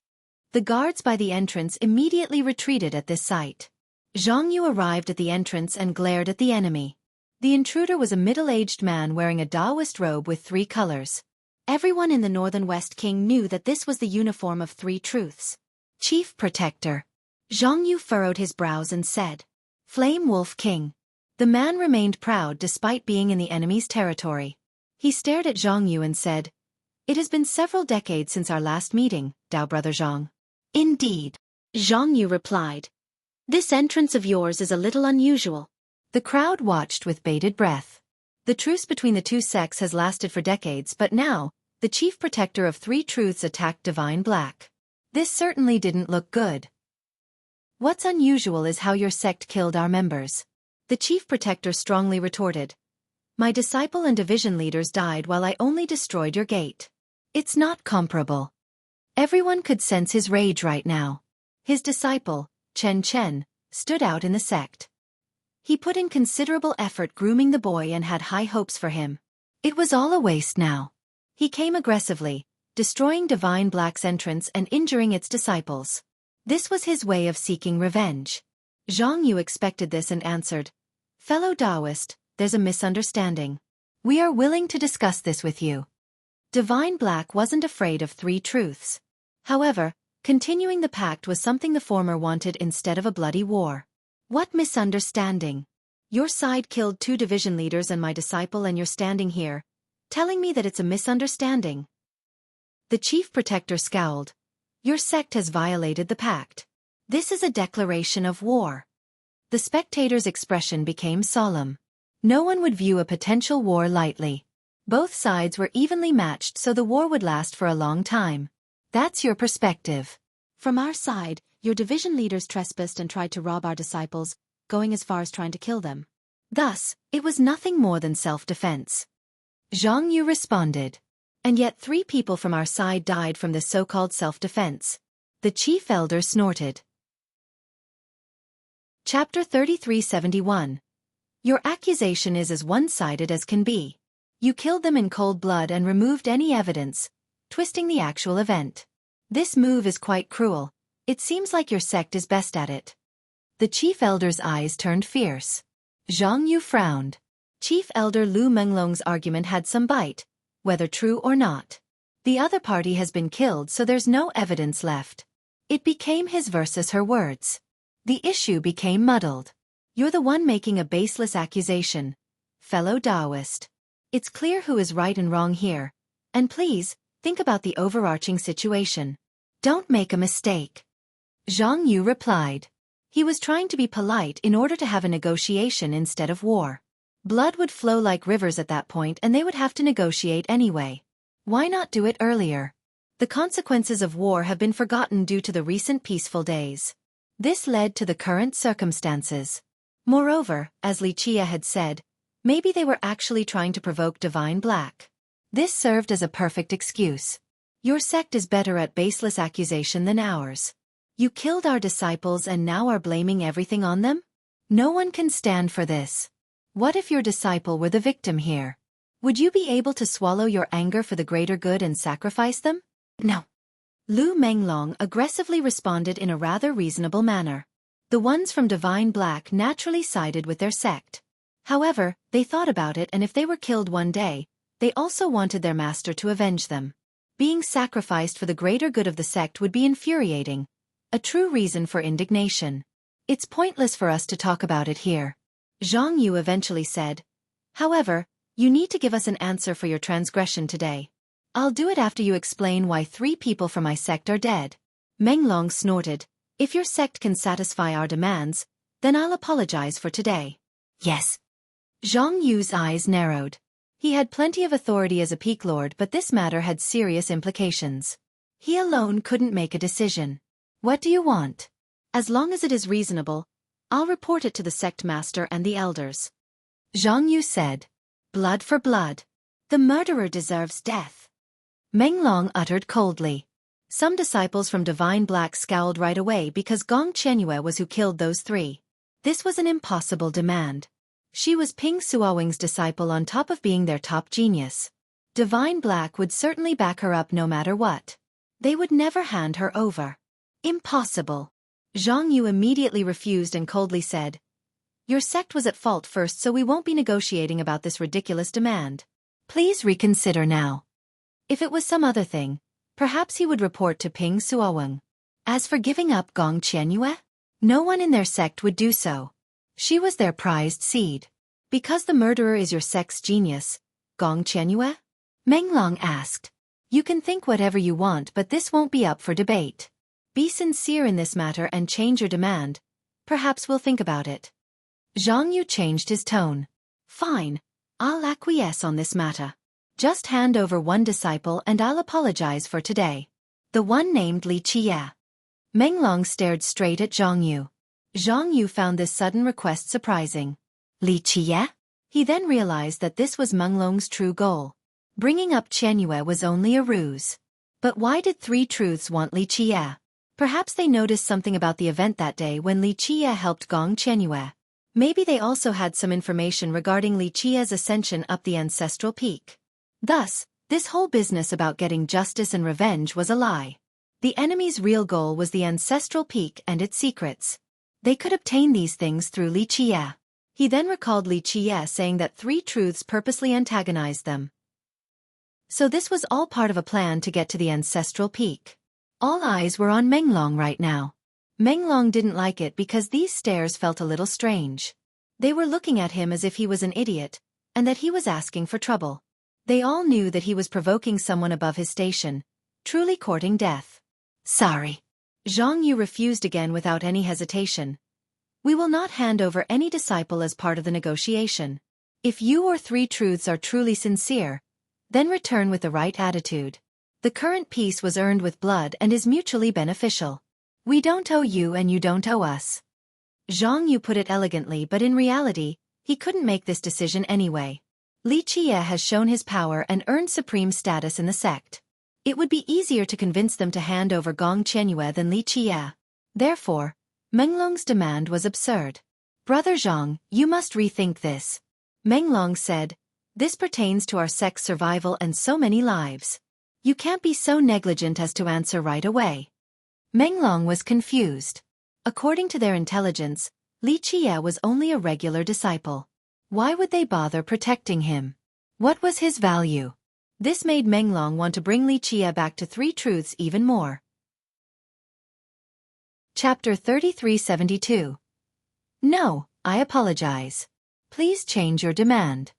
The guards by the entrance immediately retreated at this sight. Zhang Yu arrived at the entrance and glared at the enemy. The intruder was a middle-aged man wearing a Taoist robe with 3 colors. Everyone in the Northern West King knew that this was the uniform of 3 truths. Chief Protector. Zhang Yu furrowed his brows and said, Flame Wolf King. The man remained proud despite being in the enemy's territory. He stared at Zhang Yu and said, It has been several decades since our last meeting, Dao Brother Zhang. Indeed. Zhang Yu replied. This entrance of yours is a little unusual. The crowd watched with bated breath. The truce between the two sects has lasted for decades, but now, the chief protector of 3 truths attacked Divine Black. This certainly didn't look good. What's unusual is how your sect killed our members. The chief protector strongly retorted. My disciple and division leaders died while I only destroyed your gate. It's not comparable. Everyone could sense his rage right now. His disciple, Chen Chen, stood out in the sect. He put in considerable effort grooming the boy and had high hopes for him. It was all a waste now. He came aggressively, destroying Divine Black's entrance and injuring its disciples. This was his way of seeking revenge. Zhang Yu expected this and answered, "Fellow Taoist, there's a misunderstanding. We are willing to discuss this with you." Divine Black wasn't afraid of three truths. However, continuing the pact was something the former wanted instead of a bloody war. What misunderstanding? Your side killed 2 division leaders and my disciple, and you're standing here, telling me that it's a misunderstanding. The chief protector scowled. Your sect has violated the pact. This is a declaration of war. The spectator's expression became solemn. No one would view a potential war lightly. Both sides were evenly matched, so the war would last for a long time. That's your perspective. From our side, your division leaders trespassed and tried to rob our disciples, going as far as trying to kill them. Thus, it was nothing more than self-defense. Zhang Yu responded. And yet 3 people from our side died from this so-called self-defense. The chief elder snorted. Chapter 3371. Your accusation is as one-sided as can be. You killed them in cold blood and removed any evidence, twisting the actual event. This move is quite cruel. It seems like your sect is best at it. The chief elder's eyes turned fierce. Zhang Yu frowned. Chief elder Lu Menglong's argument had some bite, whether true or not. The other party has been killed, so there's no evidence left. It became his versus her words. The issue became muddled. You're the one making a baseless accusation, fellow Taoist. It's clear who is right and wrong here. And please, think about the overarching situation. Don't make a mistake. Zhang Yu replied. He was trying to be polite in order to have a negotiation instead of war. Blood would flow like rivers at that point, and they would have to negotiate anyway. Why not do it earlier? The consequences of war have been forgotten due to the recent peaceful days. This led to the current circumstances. Moreover, as Li Qia had said, maybe they were actually trying to provoke Divine Black. This served as a perfect excuse. Your sect is better at baseless accusation than ours. You killed our disciples and now are blaming everything on them? No one can stand for this. What if your disciple were the victim here? Would you be able to swallow your anger for the greater good and sacrifice them? No. Lu Menglong aggressively responded in a rather reasonable manner. The ones from Divine Black naturally sided with their sect. However, they thought about it, and if they were killed one day, they also wanted their master to avenge them. Being sacrificed for the greater good of the sect would be infuriating. A true reason for indignation. It's pointless for us to talk about it here. Zhang Yu eventually said. However, you need to give us an answer for your transgression today. I'll do it after you explain why 3 people from my sect are dead. Menglong snorted. If your sect can satisfy our demands, then I'll apologize for today. Yes. Zhang Yu's eyes narrowed. He had plenty of authority as a peak lord, but this matter had serious implications. He alone couldn't make a decision. What do you want? As long as it is reasonable, I'll report it to the sect master and the elders. Zhang Yu said. Blood for blood. The murderer deserves death. Menglong uttered coldly. Some disciples from Divine Black scowled right away because Gong Qianyue was who killed those 3. This was an impossible demand. She was Ping Suowing's disciple on top of being their top genius. Divine Black would certainly back her up no matter what. They would never hand her over. Impossible. Zhang Yu immediately refused and coldly said, Your sect was at fault first, so we won't be negotiating about this ridiculous demand. Please reconsider now. If it was some other thing, perhaps he would report to Ping Suowing. As for giving up Gong Qianyue, no one in their sect would do so. She was their prized seed. Because the murderer is your sect's genius, Gong Qianyue? Menglong asked. You can think whatever you want, but this won't be up for debate. Be sincere in this matter and change your demand. Perhaps we'll think about it. Zhang Yu changed his tone. Fine. I'll acquiesce on this matter. Just hand over 1 disciple and I'll apologize for today. The one named Li Qia. Menglong stared straight at Zhang Yu. Zhang Yu found this sudden request surprising. Li Qia? He then realized that this was Menglong's true goal. Bringing up Qianyue was only a ruse. But why did 3 truths want Li Qia? Perhaps they noticed something about the event that day when Li Qia helped Gong Qianyue. Maybe they also had some information regarding Li Qia's ascension up the ancestral peak. Thus, this whole business about getting justice and revenge was a lie. The enemy's real goal was the ancestral peak and its secrets. They could obtain these things through Li Qia. He then recalled Li Qia saying that three truths purposely antagonized them. So this was all part of a plan to get to the ancestral peak. All eyes were on Menglong right now. Menglong didn't like it because these stares felt a little strange. They were looking at him as if he was an idiot, and that he was asking for trouble. They all knew that he was provoking someone above his station, truly courting death. Sorry. Zhang Yu refused again without any hesitation. We will not hand over any disciple as part of the negotiation. If you or three truths are truly sincere, then return with the right attitude. The current peace was earned with blood and is mutually beneficial. We don't owe you and you don't owe us. Zhang Yu put it elegantly, but in reality, he couldn't make this decision anyway. Li Qia has shown his power and earned supreme status in the sect. It would be easier to convince them to hand over Gong Qianyue than Li Qia. Therefore, Menglong's demand was absurd. Brother Zhang, you must rethink this. Menglong said, this pertains to our sect's survival and so many lives. You can't be so negligent as to answer right away. Menglong was confused. According to their intelligence, Li Qia was only a regular disciple. Why would they bother protecting him? What was his value? This made Menglong want to bring Li Qia back to three truths even more. Chapter 3372. No, I apologize. Please change your demand.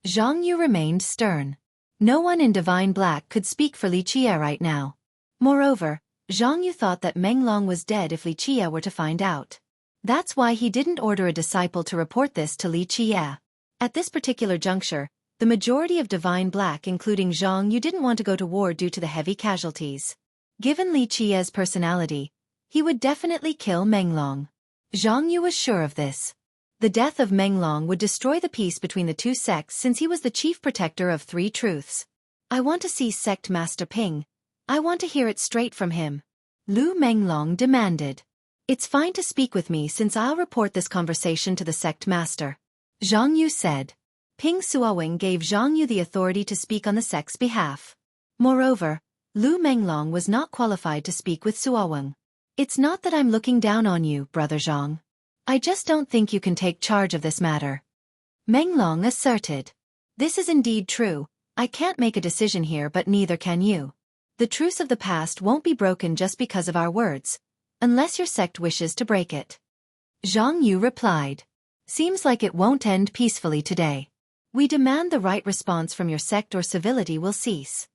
Zhang Yu remained stern. No one in Divine Black could speak for Li Qia right now. Moreover, Zhang Yu thought that Menglong was dead if Li Qia were to find out. That's why he didn't order a disciple to report this to Li Qia. At this particular juncture, the majority of Divine Black including Zhang Yu didn't want to go to war due to the heavy casualties. Given Li Qia's personality, he would definitely kill Menglong. Zhang Yu was sure of this. The death of Menglong would destroy the peace between the two sects since he was the chief protector of three truths. I want to see Sect Master Ping. I want to hear it straight from him. Lu Menglong demanded. It's fine to speak with me since I'll report this conversation to the sect master. Zhang Yu said. Ping Suowing gave Zhang Yu the authority to speak on the sect's behalf. Moreover, Lu Menglong was not qualified to speak with Suowing. It's not that I'm looking down on you, Brother Zhang. I just don't think you can take charge of this matter. Menglong asserted. This is indeed true. I can't make a decision here, but neither can you. The truce of the past won't be broken just because of our words, unless your sect wishes to break it. Zhang Yu replied. Seems like it won't end peacefully today. We demand the right response from your sect or civility will cease.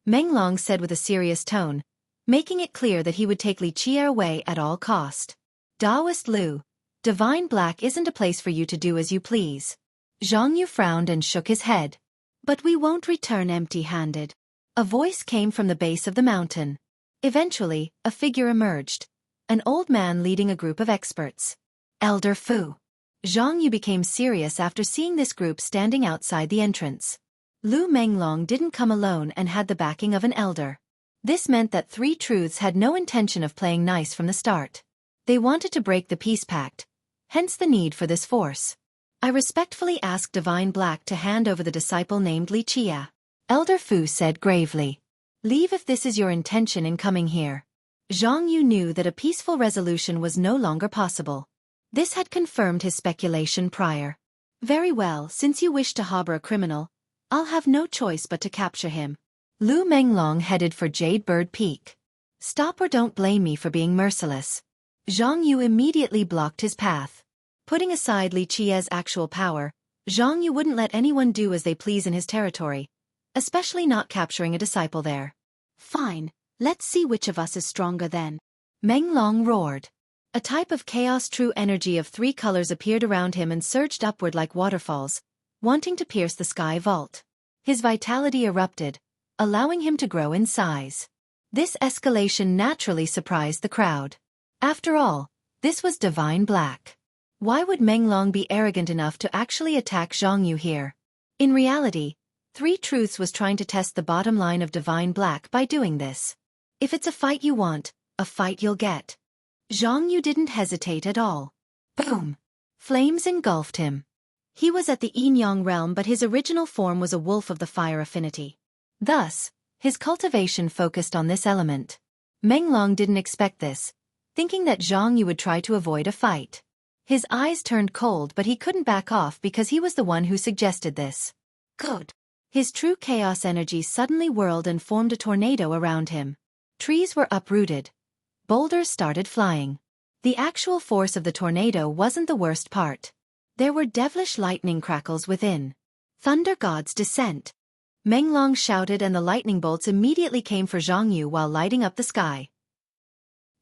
Menglong said with a serious tone, making it clear that he would take Li Qia away at all cost. Taoist Lu, Divine Black isn't a place for you to do as you please. Zhang Yu frowned and shook his head. But we won't return empty-handed. A voice came from the base of the mountain. Eventually, a figure emerged. An old man leading a group of experts. Elder Fu. Zhang Yu became serious after seeing this group standing outside the entrance. Lu Menglong didn't come alone and had the backing of an elder. This meant that three truths had no intention of playing nice from the start. They wanted to break the peace pact, hence the need for this force. I respectfully ask Divine Black to hand over the disciple named Li Qia. Elder Fu said gravely. Leave if this is your intention in coming here. Zhang Yu knew that a peaceful resolution was no longer possible. This had confirmed his speculation prior. Very well, since you wish to harbor a criminal, I'll have no choice but to capture him. Lu Menglong headed for Jadebird Peak. Stop or don't blame me for being merciless. Zhang Yu immediately blocked his path. Putting aside Li Qia's actual power, Zhang Yu wouldn't let anyone do as they please in his territory, especially not capturing a disciple there. Fine, let's see which of us is stronger then. Menglong roared. A type of chaos true energy of three colors appeared around him and surged upward like waterfalls, wanting to pierce the sky vault. His vitality erupted, allowing him to grow in size. This escalation naturally surprised the crowd. After all, this was Divine Black. Why would Menglong be arrogant enough to actually attack Zhang Yu here? In reality, Three Truths was trying to test the bottom line of Divine Black by doing this. If it's a fight you want, a fight you'll get. Zhang Yu didn't hesitate at all. Boom! Flames engulfed him. He was at the yin-yang realm, but his original form was a wolf of the fire affinity. Thus, his cultivation focused on this element. Menglong didn't expect this, thinking that Zhang Yu would try to avoid a fight. His eyes turned cold, but he couldn't back off because he was the one who suggested this. Good. His true chaos energy suddenly whirled and formed a tornado around him. Trees were uprooted. Boulders started flying. The actual force of the tornado wasn't the worst part. There were devilish lightning crackles within. Thunder God's descent. Menglong shouted, and the lightning bolts immediately came for Zhang Yu while lighting up the sky.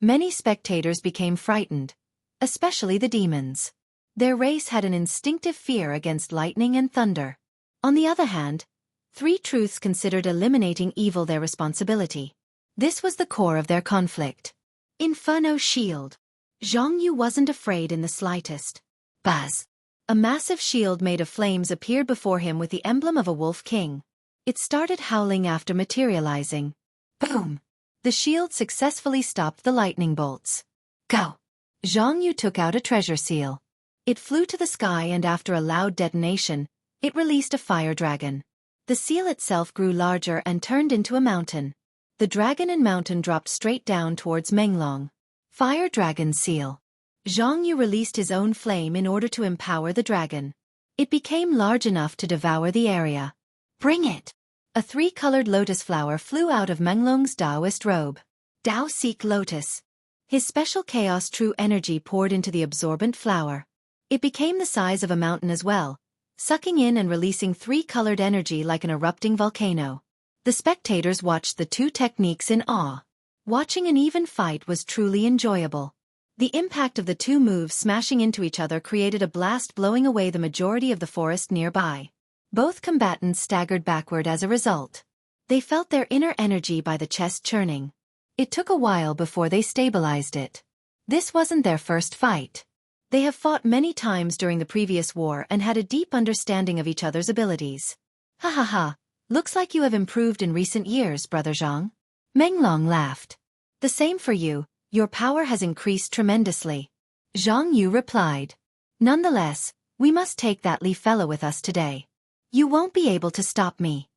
Many spectators became frightened, especially the demons. Their race had an instinctive fear against lightning and thunder. On the other hand, Three Truths considered eliminating evil their responsibility. This was the core of their conflict. Inferno shield. Zhang Yu wasn't afraid in the slightest. Buzz. A massive shield made of flames appeared before him with the emblem of a wolf king. It started howling after materializing. Boom! The shield successfully stopped the lightning bolts. Go! Zhang Yu took out a treasure seal. It flew to the sky, and after a loud detonation, it released a fire dragon. The seal itself grew larger and turned into a mountain. The dragon and mountain dropped straight down towards Menglong. Fire dragon seal. Zhang Yu released his own flame in order to empower the dragon. It became large enough to devour the area. Bring it! A three-colored lotus flower flew out of Menglong's Taoist robe. Tao Seek Lotus. His special chaos true energy poured into the absorbent flower. It became the size of a mountain as well, sucking in and releasing three-colored energy like an erupting volcano. The spectators watched the two techniques in awe. Watching an even fight was truly enjoyable. The impact of the two moves smashing into each other created a blast, blowing away the majority of the forest nearby. Both combatants staggered backward as a result. They felt their inner energy by the chest churning. It took a while before they stabilized it. This wasn't their first fight. They have fought many times during the previous war and had a deep understanding of each other's abilities. Ha ha ha, looks like you have improved in recent years, Brother Zhang. Menglong laughed. The same for you, your power has increased tremendously. Zhang Yu replied. Nonetheless, we must take that Li fellow with us today. You won't be able to stop me.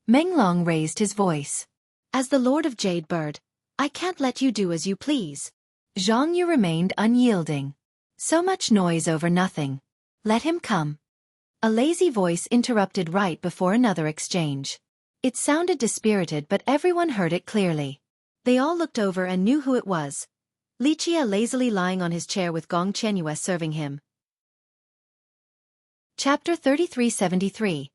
Menglong raised his voice. As the Lord of Jadebird, I can't let you do as you please. Zhang Yu remained unyielding. So much noise over nothing. Let him come. A lazy voice interrupted right before another exchange. It sounded dispirited, but everyone heard it clearly. They all looked over and knew who it was. Li Qie lazily lying on his chair with Gong Qianyue serving him. Chapter 3373.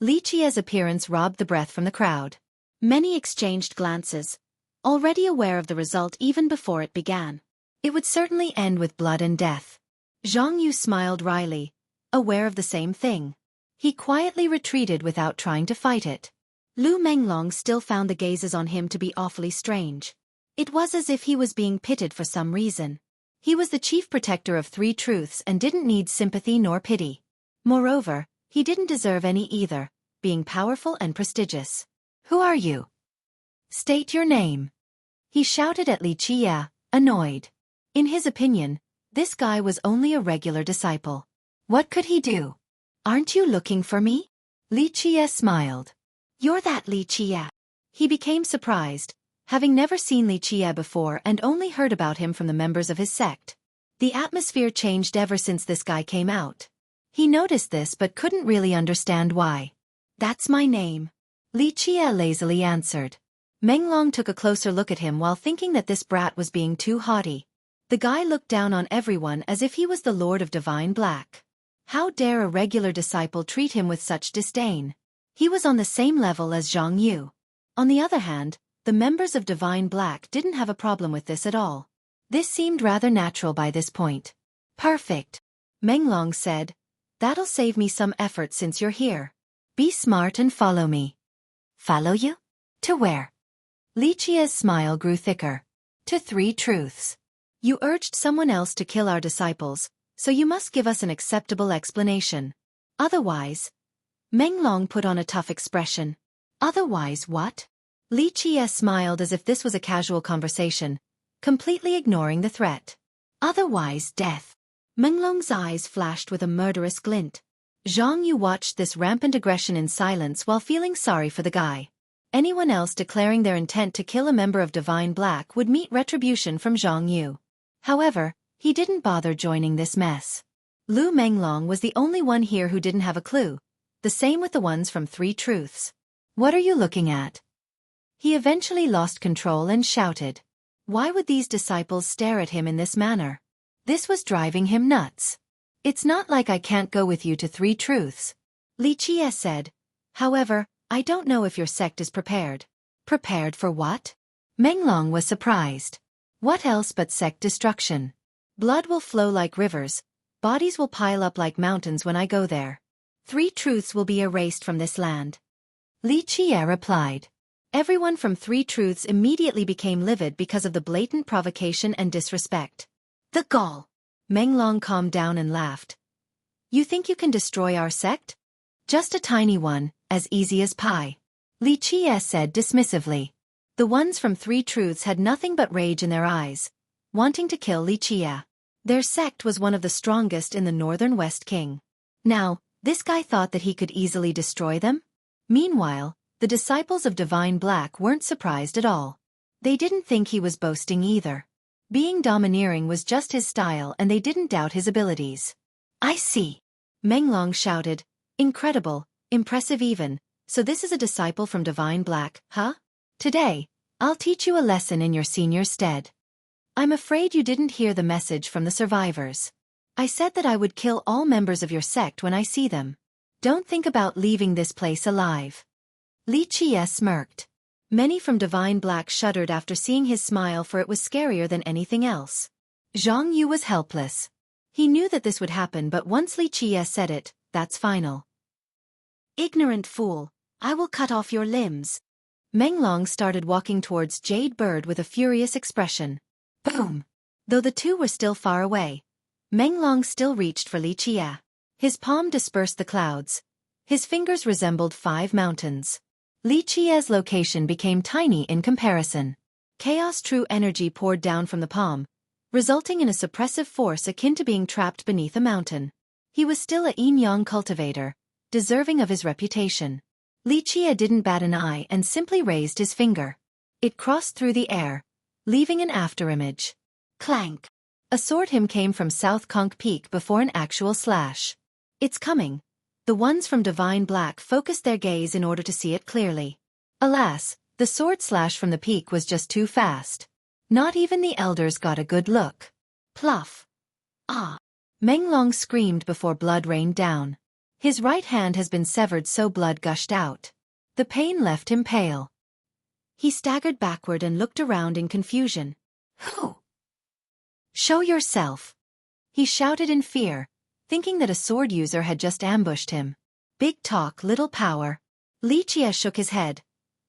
Li Qie's appearance robbed the breath from the crowd. Many exchanged glances, already aware of the result even before it began. It would certainly end with blood and death. Zhang Yu smiled wryly, aware of the same thing. He quietly retreated without trying to fight it. Lu Menglong still found the gazes on him to be awfully strange. It was as if he was being pitted for some reason. He was the chief protector of Three Truths and didn't need sympathy nor pity. Moreover, he didn't deserve any either, being powerful and prestigious. Who are you? State your name. He shouted at Li Qie, annoyed. In his opinion, this guy was only a regular disciple. What could he do? Aren't you looking for me? Li Qie smiled. You're that Li Qie. He became surprised, having never seen Li Qie before and only heard about him from the members of his sect. The atmosphere changed ever since this guy came out. He noticed this but couldn't really understand why. That's my name. Li Qie lazily answered. Menglong took a closer look at him while thinking that this brat was being too haughty. The guy looked down on everyone as if he was the Lord of Divine Black. How dare a regular disciple treat him with such disdain? He was on the same level as Zhang Yu. On the other hand, the members of Divine Black didn't have a problem with this at all. This seemed rather natural by this point. Perfect. Menglong said. That'll save me some effort since you're here. Be smart and follow me. Follow you? To where? Li Qie's smile grew thicker. To Three Truths. You urged someone else to kill our disciples, so you must give us an acceptable explanation. Otherwise... Menglong put on a tough expression. Otherwise what? Li Qie smiled as if this was a casual conversation, completely ignoring the threat. Otherwise death. Menglong's eyes flashed with a murderous glint. Zhang Yu watched this rampant aggression in silence while feeling sorry for the guy. Anyone else declaring their intent to kill a member of Divine Black would meet retribution from Zhang Yu. However, he didn't bother joining this mess. Lu Menglong was the only one here who didn't have a clue. The same with the ones from Three Truths. What are you looking at? He eventually lost control and shouted. Why would these disciples stare at him in this manner? This was driving him nuts. It's not like I can't go with you to Three Truths. Li Qie said. However, I don't know if your sect is prepared. Prepared for what? Menglong was surprised. What else but sect destruction? Blood will flow like rivers. Bodies will pile up like mountains when I go there. Three Truths will be erased from this land. Li Qie replied. Everyone from Three Truths immediately became livid because of the blatant provocation and disrespect. The gall! Menglong calmed down and laughed. You think you can destroy our sect? Just a tiny one, as easy as pie. Li Qie said dismissively. The ones from Three Truths had nothing but rage in their eyes, wanting to kill Li Qie. Their sect was one of the strongest in the northern West King. Now, this guy thought that he could easily destroy them? Meanwhile, the disciples of Divine Black weren't surprised at all. They didn't think he was boasting either. Being domineering was just his style and they didn't doubt his abilities. I see. Menglong shouted. Incredible, impressive even. So this is a disciple from Divine Black, huh? Today, I'll teach you a lesson in your senior's stead. I'm afraid you didn't hear the message from the survivors. I said that I would kill all members of your sect when I see them. Don't think about leaving this place alive. Li Qie smirked. Many from Divine Black shuddered after seeing his smile, for it was scarier than anything else. Zhang Yu was helpless. He knew that this would happen, but once Li Qie said it, that's final. Ignorant fool, I will cut off your limbs. Menglong started walking towards Jade Bird with a furious expression. Boom! Though the two were still far away, Menglong still reached for Li Qie. His palm dispersed the clouds. His fingers resembled 5 mountains. Li Qie's location became tiny in comparison. Chaos true energy poured down from the palm, resulting in a suppressive force akin to being trapped beneath a mountain. He was still a yin-yang cultivator, deserving of his reputation. Li Qie didn't bat an eye and simply raised his finger. It crossed through the air, leaving an afterimage. Clank! A sword hymn came from South Conch Peak before an actual slash. It's coming. The ones from Divine Black focused their gaze in order to see it clearly. Alas, the sword slash from the peak was just too fast. Not even the elders got a good look. Pluff! Ah! Menglong screamed before blood rained down. His right hand has been severed, so blood gushed out. The pain left him pale. He staggered backward and looked around in confusion. Who? Show yourself! He shouted in fear, thinking that a sword user had just ambushed him. Big talk, little power. Li Qie shook his head.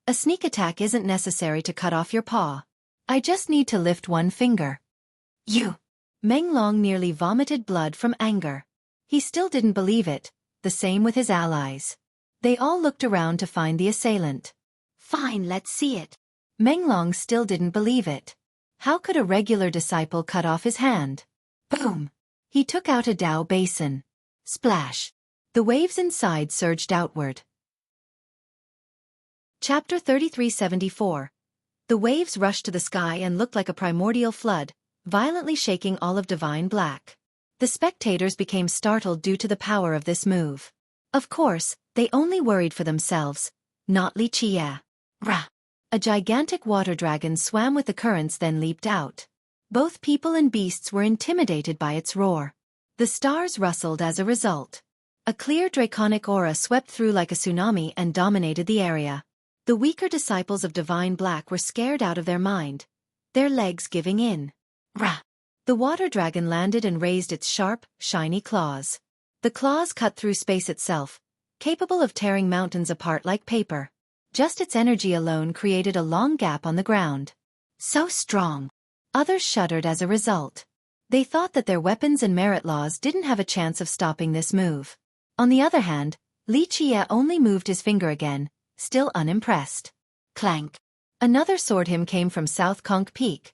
A sneak attack isn't necessary to cut off your paw. I just need to lift one finger. You! Menglong nearly vomited blood from anger. He still didn't believe it, the same with his allies. They all looked around to find the assailant. Fine, let's see it. Menglong still didn't believe it. How could a regular disciple cut off his hand? Boom! He took out a Dao basin. Splash! The waves inside surged outward. Chapter 3374. The waves rushed to the sky and looked like a primordial flood, violently shaking all of Divine Black. The spectators became startled due to the power of this move. Of course, they only worried for themselves, not Li Qie. Rah! A gigantic water dragon swam with the currents, then leaped out. Both people and beasts were intimidated by its roar. The stars rustled as a result. A clear draconic aura swept through like a tsunami and dominated the area. The weaker disciples of Divine Black were scared out of their mind, their legs giving in. Rah! The water dragon landed and raised its sharp, shiny claws. The claws cut through space itself, capable of tearing mountains apart like paper. Just its energy alone created a long gap on the ground. So strong! Others shuddered as a result. They thought that their weapons and merit laws didn't have a chance of stopping this move. On the other hand, Li Qie only moved his finger again, still unimpressed. Clank! Another sword hymn came from South Conch Peak.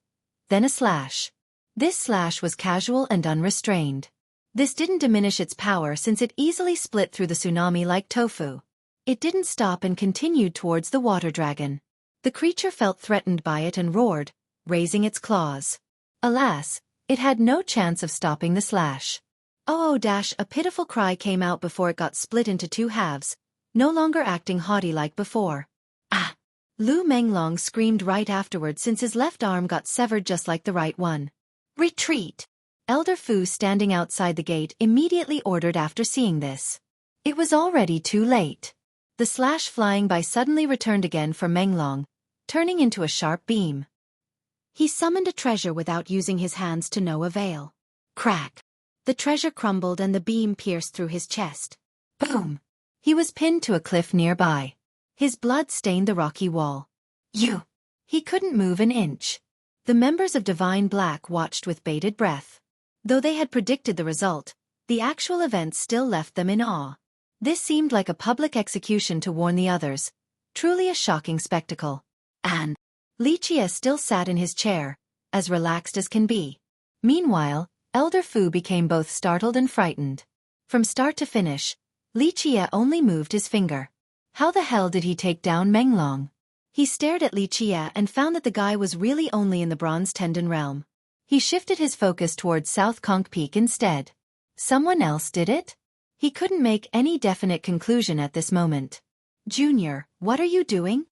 Then a slash. This slash was casual and unrestrained. This didn't diminish its power since it easily split through the tsunami like tofu. It didn't stop and continued towards the water dragon. The creature felt threatened by it and roared, raising its claws. Alas, it had no chance of stopping the slash. Oh, a pitiful cry came out before it got split into two halves, no longer acting haughty like before. Ah! Lu Menglong screamed right afterward since his left arm got severed just like the right one. Retreat! Elder Fu standing outside the gate immediately ordered after seeing this. It was already too late. The slash flying by suddenly returned again for Menglong, turning into a sharp beam. He summoned a treasure without using his hands to no avail. Crack! The treasure crumbled and the beam pierced through his chest. Boom! He was pinned to a cliff nearby. His blood stained the rocky wall. He couldn't move an inch. The members of Divine Black watched with bated breath. Though they had predicted the result, the actual event still left them in awe. This seemed like a public execution to warn the others. Truly a shocking spectacle. And Li Chia still sat in his chair, as relaxed as can be. Meanwhile, Elder Fu became both startled and frightened. From start to finish, Li Chia only moved his finger. How the hell did he take down Menglong? He stared at Li Chia and found that the guy was really only in the Bronze Tendon realm. He shifted his focus towards South Conch Peak instead. Someone else did it? He couldn't make any definite conclusion at this moment. Junior, what are you doing?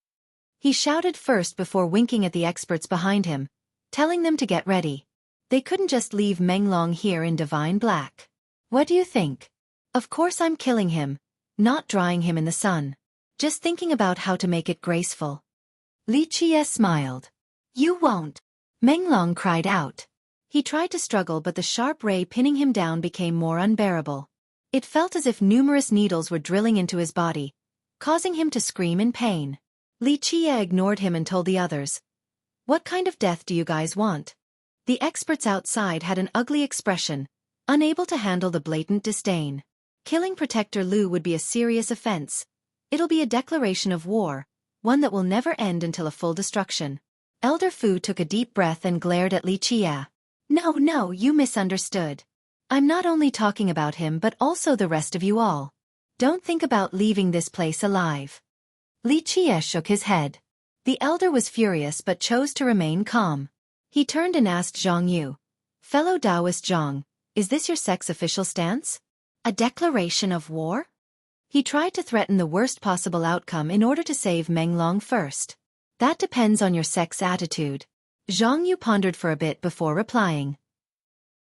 He shouted first before winking at the experts behind him, telling them to get ready. They couldn't just leave Menglong here in Divine Black. What do you think? Of course I'm killing him, not drying him in the sun. Just thinking about how to make it graceful. Li Chia smiled. You won't. Menglong cried out. He tried to struggle but the sharp ray pinning him down became more unbearable. It felt as if numerous needles were drilling into his body, causing him to scream in pain. Li Chia ignored him and told the others, "What kind of death do you guys want?" The experts outside had an ugly expression, unable to handle the blatant disdain. Killing Protector Lu would be a serious offense. It'll be a declaration of war, one that will never end until a full destruction. Elder Fu took a deep breath and glared at Li Chia. No, you misunderstood. I'm not only talking about him but also the rest of you all. Don't think about leaving this place alive. Li Chia shook his head. The elder was furious but chose to remain calm. He turned and asked Zhang Yu, "Fellow Taoist Zhang, is this your sect's official stance? A declaration of war?" He tried to threaten the worst possible outcome in order to save Menglong first. That depends on your sect's attitude. Zhang Yu pondered for a bit before replying.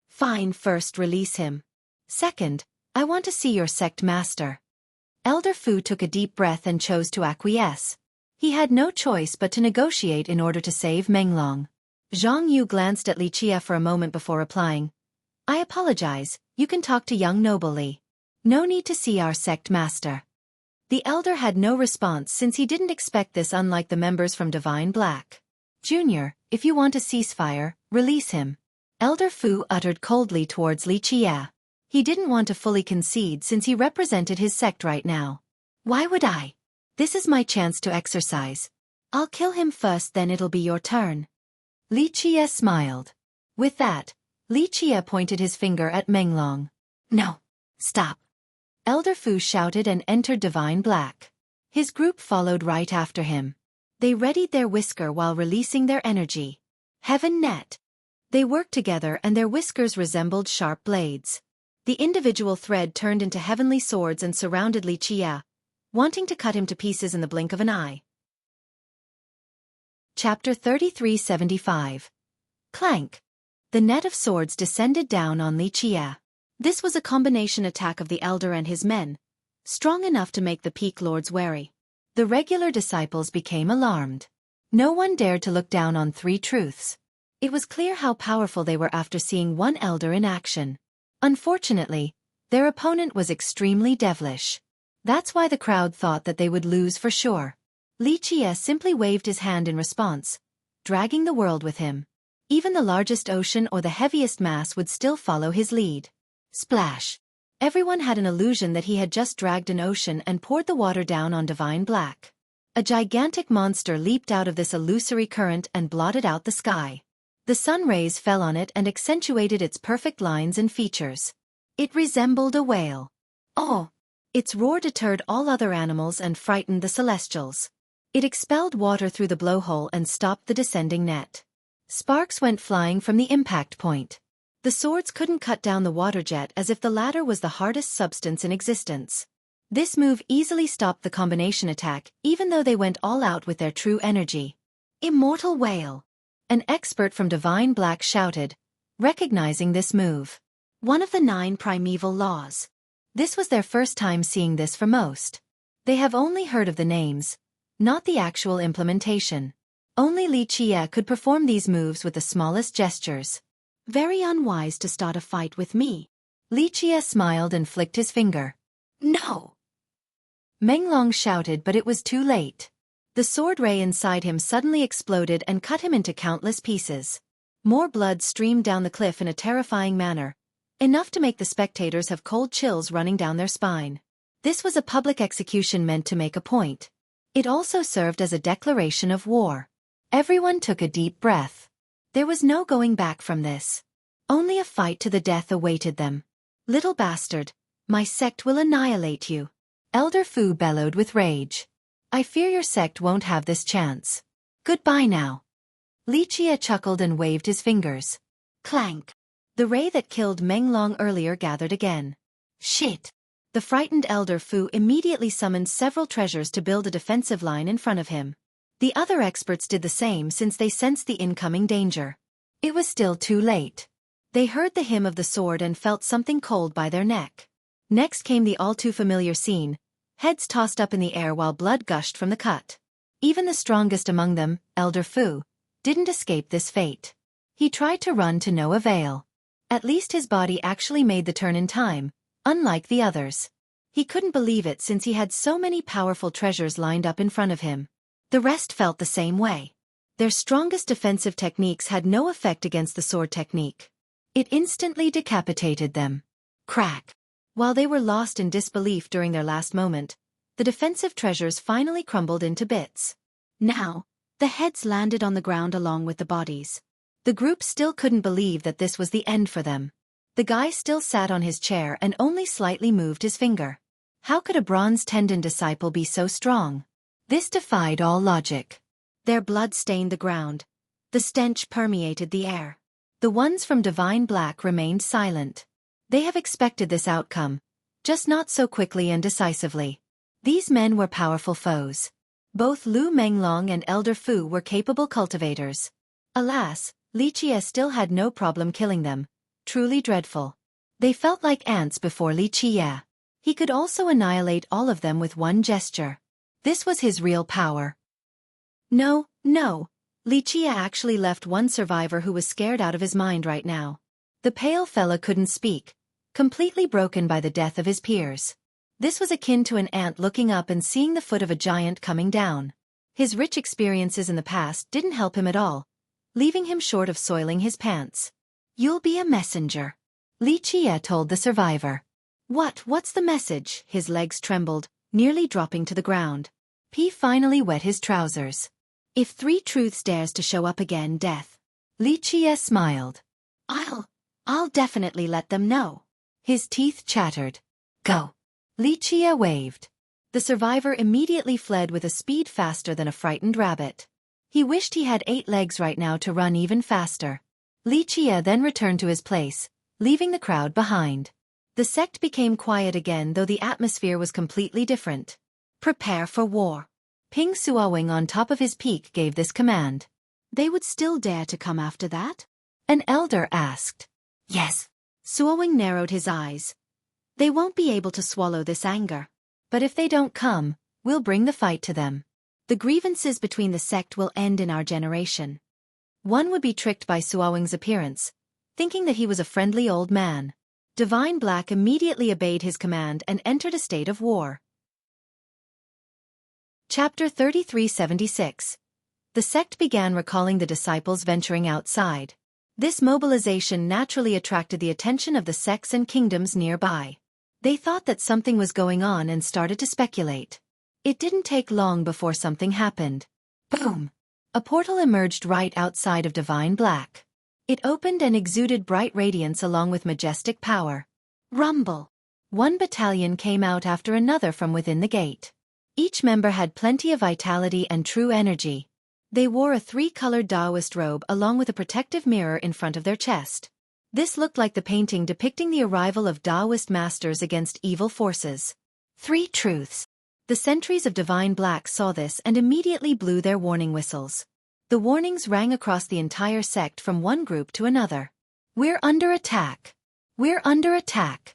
Fine, first release him. Second, I want to see your sect master. Elder Fu took a deep breath and chose to acquiesce. He had no choice but to negotiate in order to save Menglong. Zhang Yu glanced at Li Chia for a moment before replying. I apologize, you can talk to young noble Li. No need to see our sect master. The elder had no response since he didn't expect this, unlike the members from Divine Black. Junior, if you want a ceasefire, release him. Elder Fu uttered coldly towards Li Chia. He didn't want to fully concede since he represented his sect right now. Why would I? This is my chance to exercise. I'll kill him first, then it'll be your turn. Li Chia smiled. With that, Li Chia pointed his finger at Menglong. No. Stop. Elder Fu shouted and entered Divine Black. His group followed right after him. They readied their whisker while releasing their energy. Heaven net. They worked together and their whiskers resembled sharp blades. The individual thread turned into heavenly swords and surrounded Li Chia, wanting to cut him to pieces in the blink of an eye. Chapter 3375. Clank. The net of swords descended down on Li Chia. This was a combination attack of the elder and his men, strong enough to make the peak lords wary. The regular disciples became alarmed. No one dared to look down on Three Truths. It was clear how powerful they were after seeing one elder in action. Unfortunately, their opponent was extremely devilish. That's why the crowd thought that they would lose for sure. Li Chia simply waved his hand in response, dragging the world with him. Even the largest ocean or the heaviest mass would still follow his lead. Splash! Everyone had an illusion that he had just dragged an ocean and poured the water down on Divine Black. A gigantic monster leaped out of this illusory current and blotted out the sky. The sun rays fell on it and accentuated its perfect lines and features. It resembled a whale. Oh! Its roar deterred all other animals and frightened the Celestials. It expelled water through the blowhole and stopped the descending net. Sparks went flying from the impact point. The swords couldn't cut down the water jet as if the latter was the hardest substance in existence. This move easily stopped the combination attack, even though they went all out with their true energy. Immortal Whale! An expert from Divine Black shouted, recognizing this move. One of the 9 primeval laws. This was their first time seeing this for most. They have only heard of the names, not the actual implementation. Only Li Qie could perform these moves with the smallest gestures. Very unwise to start a fight with me. Li Qie smiled and flicked his finger. No! Menglong shouted, but it was too late. The sword ray inside him suddenly exploded and cut him into countless pieces. More blood streamed down the cliff in a terrifying manner, enough to make the spectators have cold chills running down their spine. This was a public execution meant to make a point. It also served as a declaration of war. Everyone took a deep breath. There was no going back from this. Only a fight to the death awaited them. Little bastard, my sect will annihilate you. Elder Fu bellowed with rage. I fear your sect won't have this chance. Goodbye now. Li Qie chuckled and waved his fingers. Clank. The ray that killed Menglong earlier gathered again. Shit. The frightened Elder Fu immediately summoned several treasures to build a defensive line in front of him. The other experts did the same since they sensed the incoming danger. It was still too late. They heard the hymn of the sword and felt something cold by their neck. Next came the all-too-familiar scene, heads tossed up in the air while blood gushed from the cut. Even the strongest among them, Elder Fu, didn't escape this fate. He tried to run to no avail. At least his body actually made the turn in time, unlike the others. He couldn't believe it since he had so many powerful treasures lined up in front of him. The rest felt the same way. Their strongest defensive techniques had no effect against the sword technique. It instantly decapitated them. Crack! While they were lost in disbelief during their last moment, the defensive treasures finally crumbled into bits. Now, the heads landed on the ground along with the bodies. The group still couldn't believe that this was the end for them. The guy still sat on his chair and only slightly moved his finger. How could a bronze tendon disciple be so strong? This defied all logic. Their blood stained the ground. The stench permeated the air. The ones from Divine Black remained silent. They have expected this outcome, just not so quickly and decisively. These men were powerful foes. Both Lu Menglong and Elder Fu were capable cultivators. Alas, Li Qie still had no problem killing them. Truly dreadful. They felt like ants before Li Qie. He could also annihilate all of them with one gesture. This was his real power. No. Li Qie actually left one survivor who was scared out of his mind right now. The pale fella couldn't speak, completely broken by the death of his peers. This was akin to an ant looking up and seeing the foot of a giant coming down. His rich experiences in the past didn't help him at all, leaving him short of soiling his pants. You'll be a messenger, Li Qie told the survivor. What's the message? His legs trembled, nearly dropping to the ground. He finally wet his trousers. If 3 truths dares to show up again, death. Li Qie smiled. I'll definitely let them know. His teeth chattered. Go. Li Qie waved. The survivor immediately fled with a speed faster than a frightened rabbit. He wished he had 8 legs right now to run even faster. Li Qie then returned to his place, leaving the crowd behind. The sect became quiet again, though the atmosphere was completely different. Prepare for war. Ping Xueqi on top of his peak gave this command. They would still dare to come after that? An elder asked. Yes. Xueqi narrowed his eyes. They won't be able to swallow this anger. But if they don't come, we'll bring the fight to them. The grievances between the sect will end in our generation. One would be tricked by Xueqi's appearance, thinking that he was a friendly old man. Divine Black immediately obeyed his command and entered a state of war. Chapter 3376. The sect began recalling the disciples venturing outside. This mobilization naturally attracted the attention of the sects and kingdoms nearby. They thought that something was going on and started to speculate. It didn't take long before something happened. Boom! A portal emerged right outside of Divine Black. It opened and exuded bright radiance along with majestic power. Rumble. One battalion came out after another from within the gate. Each member had plenty of vitality and true energy. They wore a three-colored Taoist robe along with a protective mirror in front of their chest. This looked like the painting depicting the arrival of Taoist masters against evil forces. 3 truths. The sentries of Divine Black saw this and immediately blew their warning whistles. The warnings rang across the entire sect from one group to another. We're under attack. We're under attack.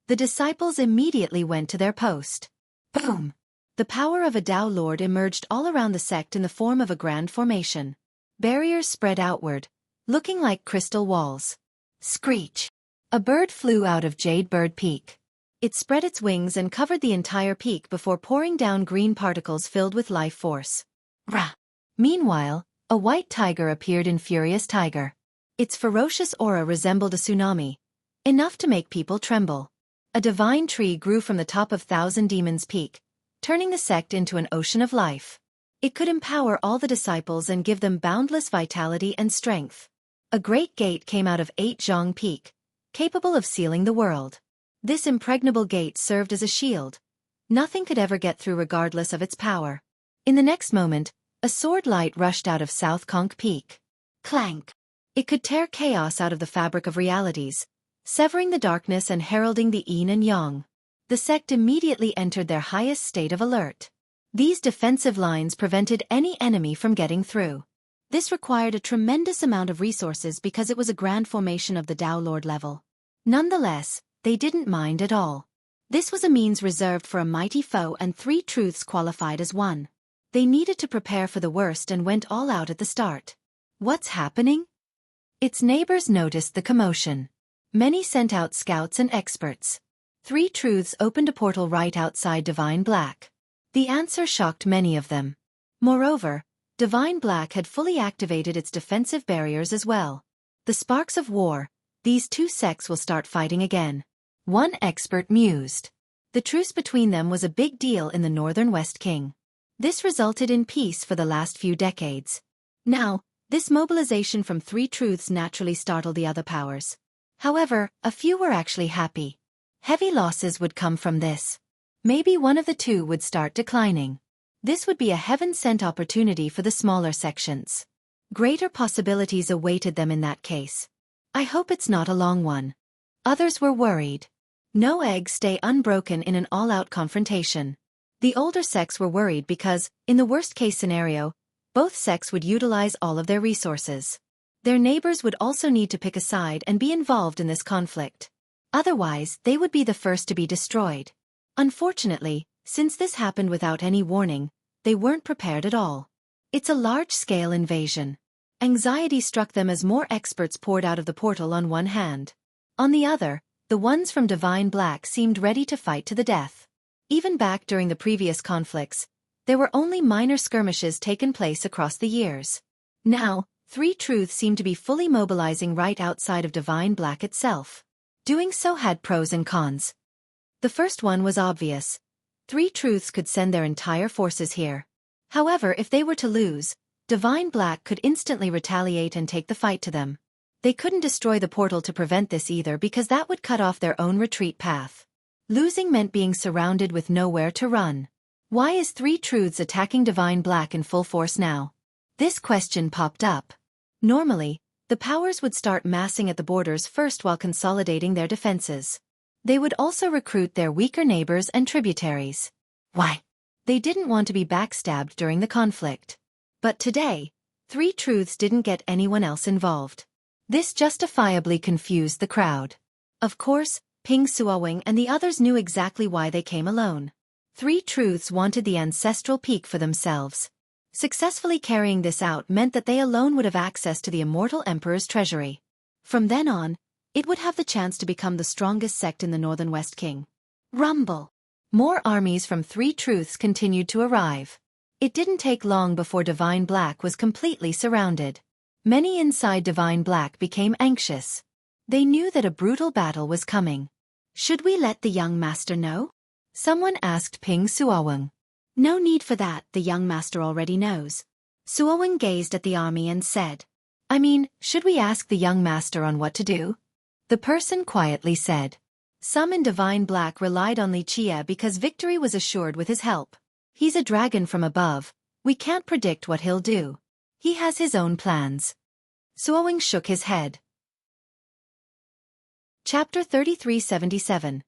The disciples immediately went to their post. Boom! The power of a Tao Lord emerged all around the sect in the form of a grand formation. Barriers spread outward, looking like crystal walls. Screech! A bird flew out of Jade Bird Peak. It spread its wings and covered the entire peak before pouring down green particles filled with life force. Rah! Meanwhile, a white tiger appeared in Furious Tiger. Its ferocious aura resembled a tsunami, enough to make people tremble. A divine tree grew from the top of Thousand Demons Peak, turning the sect into an ocean of life. It could empower all the disciples and give them boundless vitality and strength. A great gate came out of 8 Zhang Peak, capable of sealing the world. This impregnable gate served as a shield. Nothing could ever get through regardless of its power. In the next moment, a sword light rushed out of South Conch Peak. Clank! It could tear chaos out of the fabric of realities, severing the darkness and heralding the yin and yang. The sect immediately entered their highest state of alert. These defensive lines prevented any enemy from getting through. This required a tremendous amount of resources because it was a grand formation of the Tao Lord level. Nonetheless, they didn't mind at all. This was a means reserved for a mighty foe, and 3 truths qualified as one. They needed to prepare for the worst and went all out at the start. What's happening? Its neighbors noticed the commotion. Many sent out scouts and experts. 3 truths opened a portal right outside Divine Black. The answer shocked many of them. Moreover, Divine Black had fully activated its defensive barriers as well. The sparks of war, these 2 sects will start fighting again. One expert mused. The truce between them was a big deal in the northern West King. This resulted in peace for the last few decades. Now, this mobilization from 3 truths naturally startled the other powers. However, a few were actually happy. Heavy losses would come from this. Maybe one of the 2 would start declining. This would be a heaven-sent opportunity for the smaller sections. Greater possibilities awaited them in that case. I hope it's not a long one. Others were worried. No eggs stay unbroken in an all-out confrontation. The older sects were worried because, in the worst-case scenario, both sects would utilize all of their resources. Their neighbors would also need to pick a side and be involved in this conflict. Otherwise, they would be the first to be destroyed. Unfortunately, since this happened without any warning, they weren't prepared at all. It's a large-scale invasion. Anxiety struck them as more experts poured out of the portal on one hand. On the other, the ones from Divine Black seemed ready to fight to the death. Even back during the previous conflicts, there were only minor skirmishes taken place across the years. Now, 3 truths seemed to be fully mobilizing right outside of Divine Black itself. Doing so had pros and cons. The first one was obvious. 3 truths could send their entire forces here. However, if they were to lose, Divine Black could instantly retaliate and take the fight to them. They couldn't destroy the portal to prevent this either because that would cut off their own retreat path. Losing meant being surrounded with nowhere to run. Why is 3 truths attacking Divine Black in full force now? This question popped up. Normally, the powers would start massing at the borders first while consolidating their defenses. They would also recruit their weaker neighbors and tributaries. Why? They didn't want to be backstabbed during the conflict. But today, 3 truths didn't get anyone else involved. This justifiably confused the crowd. Of course, Ping Suowing and the others knew exactly why they came alone. 3 truths wanted the ancestral peak for themselves. Successfully carrying this out meant that they alone would have access to the immortal emperor's treasury. From then on, it would have the chance to become the strongest sect in the Northern West King. Rumble! More armies from 3 truths continued to arrive. It didn't take long before Divine Black was completely surrounded. Many inside Divine Black became anxious. They knew that a brutal battle was coming. Should we let the young master know? Someone asked Ping Suowing. No need for that, the young master already knows. Suowing gazed at the army and said. I mean, should we ask the young master on what to do? The person quietly said. Some in Divine Black relied on Li Chia because victory was assured with his help. He's a dragon from above. We can't predict what he'll do. He has his own plans. Xueqi shook his head. Chapter 3377.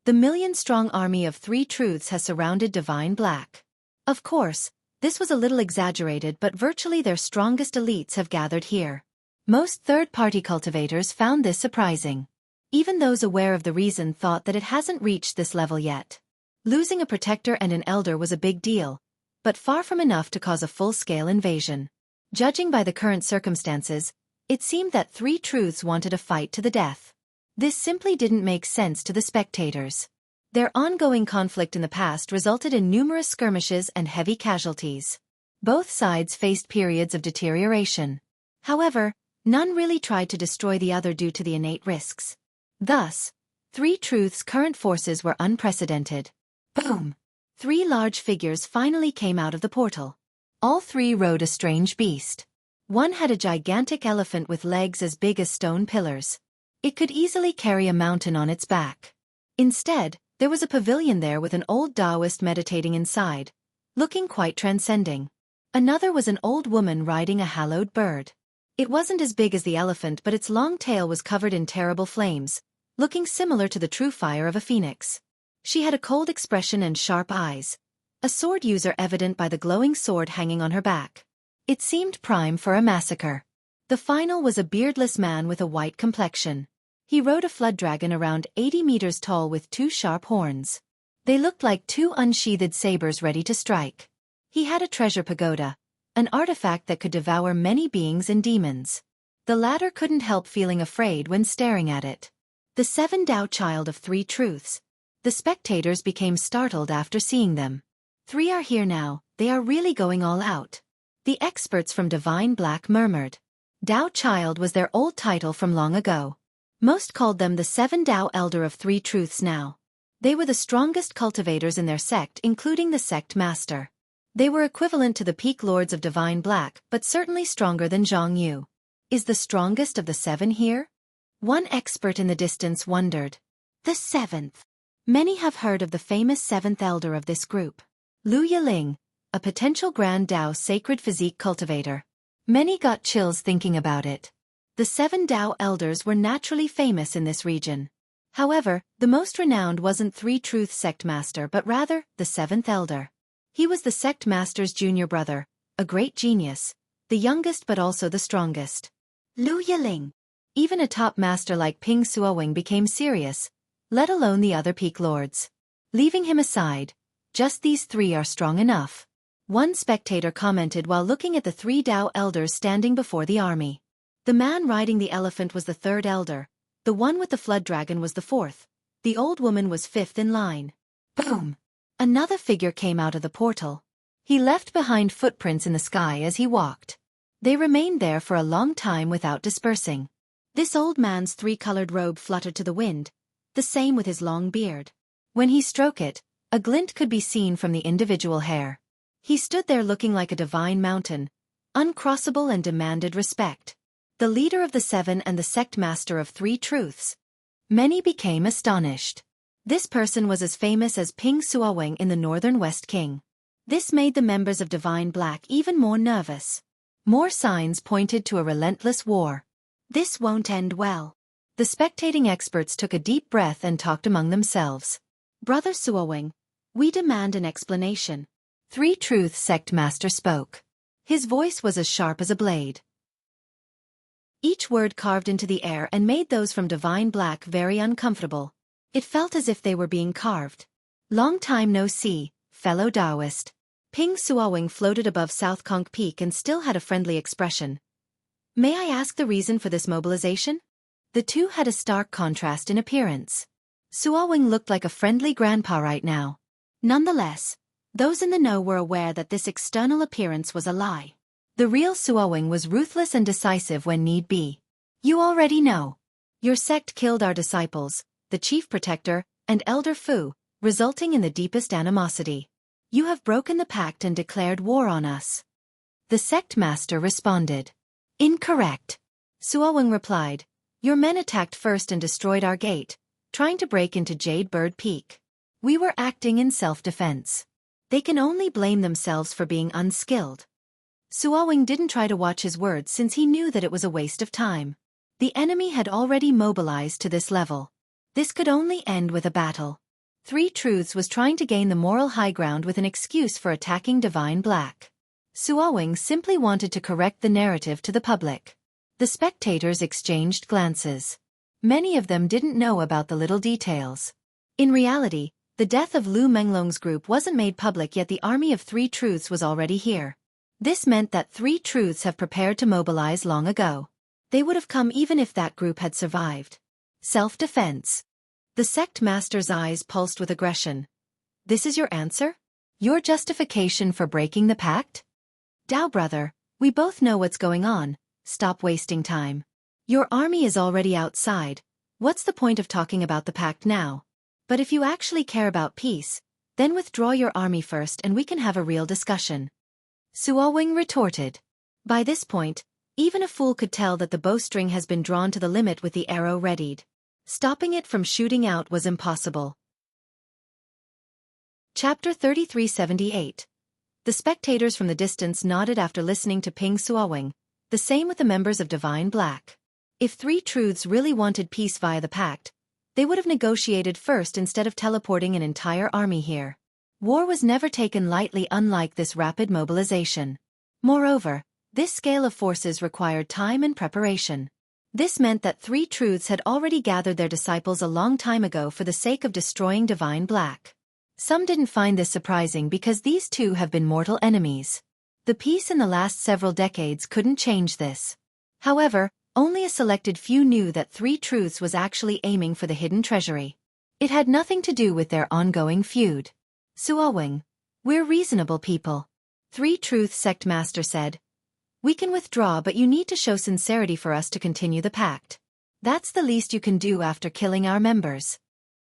The million-strong army of Three Truths has surrounded Divine Black. Of course, this was a little exaggerated, but virtually their strongest elites have gathered here. Most third-party cultivators found this surprising. Even those aware of the reason thought that it hasn't reached this level yet. Losing a protector and an elder was a big deal, but far from enough to cause a full-scale invasion. Judging by the current circumstances, it seemed that Three Truths wanted a fight to the death. This simply didn't make sense to the spectators. Their ongoing conflict in the past resulted in numerous skirmishes and heavy casualties. Both sides faced periods of deterioration. However, none really tried to destroy the other due to the innate risks. Thus, Three Truths' current forces were unprecedented. Boom! 3 large figures finally came out of the portal. All 3 rode a strange beast. One had a gigantic elephant with legs as big as stone pillars. It could easily carry a mountain on its back. Instead, there was a pavilion there with an old Taoist meditating inside, looking quite transcending. Another was an old woman riding a hallowed bird. It wasn't as big as the elephant, but its long tail was covered in terrible flames, looking similar to the true fire of a phoenix. She had a cold expression and sharp eyes, a sword user evident by the glowing sword hanging on her back. It seemed prime for a massacre. The final was a beardless man with a white complexion. He rode a flood dragon around 80 meters tall with 2 sharp horns. They looked like 2 unsheathed sabers ready to strike. He had a treasure pagoda, an artifact that could devour many beings and demons. The latter couldn't help feeling afraid when staring at it. The 7 Tao child of Three Truths. The spectators became startled after seeing them. 3 are here now, they are really going all out. The experts from Divine Black murmured. Tao Child was their old title from long ago. Most called them the 7 Tao Elder of Three Truths now. They were the strongest cultivators in their sect, including the sect master. They were equivalent to the peak lords of Divine Black, but certainly stronger than Zhang Yu. Is the strongest of the 7 here? One expert in the distance wondered. The 7th. Many have heard of the famous 7th elder of this group. Lu Yiling, a potential Grand Tao sacred physique cultivator. Many got chills thinking about it. The 7 Tao elders were naturally famous in this region. However, the most renowned wasn't Three Truth sect master but rather the 7th elder. He was the sect master's junior brother, a great genius, the youngest but also the strongest. Lu Yiling. Even a top master like Ping Xueqi became serious, let alone the other peak lords. Leaving him aside, just these 3 are strong enough. One spectator commented while looking at the 3 Tao elders standing before the army. The man riding the elephant was the 3rd elder, the one with the flood dragon was the 4th, the old woman was 5th in line. Boom! Another figure came out of the portal. He left behind footprints in the sky as he walked. They remained there for a long time without dispersing. This old man's 3-colored robe fluttered to the wind, the same with his long beard. When he stroked it, a glint could be seen from the individual hair. He stood there looking like a divine mountain, uncrossable, and demanded respect. The leader of the 7 and the sect master of Three Truths. Many became astonished. This person was as famous as Ping Xueqi in the Northern West King. This made the members of Divine Black even more nervous. More signs pointed to a relentless war. This won't end well. The spectating experts took a deep breath and talked among themselves. Brother Xueqi, we demand an explanation. Three Truth sect master spoke. His voice was as sharp as a blade. Each word carved into the air and made those from Divine Black very uncomfortable. It felt as if they were being carved. Long time no see, fellow Taoist. Ping Xueqi floated above South Conch Peak and still had a friendly expression. May I ask the reason for this mobilization? The two had a stark contrast in appearance. Xueqi looked like a friendly grandpa right now. Nonetheless, those in the know were aware that this external appearance was a lie. The real Xueqi was ruthless and decisive when need be. You already know. Your sect killed our disciples, the chief protector, and Elder Fu, resulting in the deepest animosity. You have broken the pact and declared war on us. The sect master responded. Incorrect. Xueqi replied. Your men attacked first and destroyed our gate, trying to break into Jade Bird Peak. We were acting in self-defense. They can only blame themselves for being unskilled. Xueqi didn't try to watch his words since he knew that it was a waste of time. The enemy had already mobilized to this level. This could only end with a battle. Three Truths was trying to gain the moral high ground with an excuse for attacking Divine Black. Xueqi simply wanted to correct the narrative to the public. The spectators exchanged glances. Many of them didn't know about the little details. In reality, the death of Lu Menglong's group wasn't made public yet the army of Three Truths was already here. This meant that Three Truths have prepared to mobilize long ago. They would have come even if that group had survived. Self-defense. The sect master's eyes pulsed with aggression. This is your answer? Your justification for breaking the pact? Dao brother, we both know what's going on, stop wasting time. Your army is already outside, what's the point of talking about the pact now? But if you actually care about peace, then withdraw your army first and we can have a real discussion. Xueqi retorted. By this point, even a fool could tell that the bowstring has been drawn to the limit with the arrow readied. Stopping it from shooting out was impossible. Chapter 3378. The spectators from the distance nodded after listening to Ping Xueqi, the same with the members of Divine Black. If Three Truths really wanted peace via the pact, they would have negotiated first instead of teleporting an entire army here. War was never taken lightly, unlike this rapid mobilization. Moreover, this scale of forces required time and preparation. This meant that Three Truths had already gathered their disciples a long time ago for the sake of destroying Divine Black. Some didn't find this surprising because these two have been mortal enemies. The peace in the last several decades couldn't change this. However, only a selected few knew that Three Truths was actually aiming for the hidden treasury. It had nothing to do with their ongoing feud. Xueqi, we're reasonable people. Three Truths sect master said. We can withdraw, but you need to show sincerity for us to continue the pact. That's the least you can do after killing our members.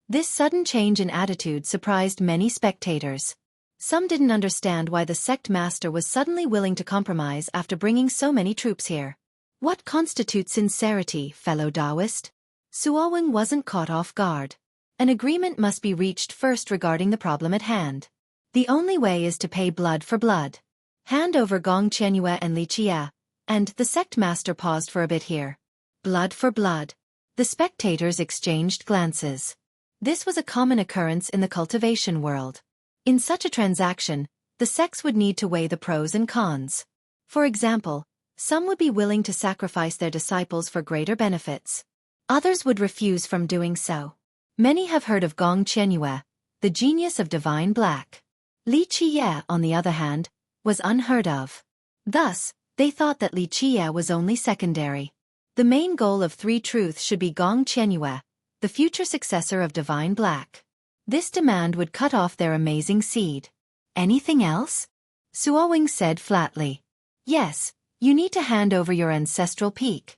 This sudden change in attitude surprised many spectators. Some didn't understand why the sect master was suddenly willing to compromise after bringing so many troops here. What constitutes sincerity, fellow Taoist? Xueqi wasn't caught off guard. An agreement must be reached first regarding the problem at hand. The only way is to pay blood for blood. Hand over Gong Qianyue and Li Qia, and the sect master paused for a bit here. Blood for blood. The spectators exchanged glances. This was a common occurrence in the cultivation world. In such a transaction, the sects would need to weigh the pros and cons. For example, some would be willing to sacrifice their disciples for greater benefits. Others would refuse from doing so. Many have heard of Gong Qianyue, the genius of Divine Black. Li Qia, on the other hand, was unheard of. Thus, they thought that Li Qia was only secondary. The main goal of Three Truths should be Gong Qianyue, the future successor of Divine Black. This demand would cut off their amazing seed. Anything else? Xueqi said flatly. Yes, you need to hand over your ancestral peak.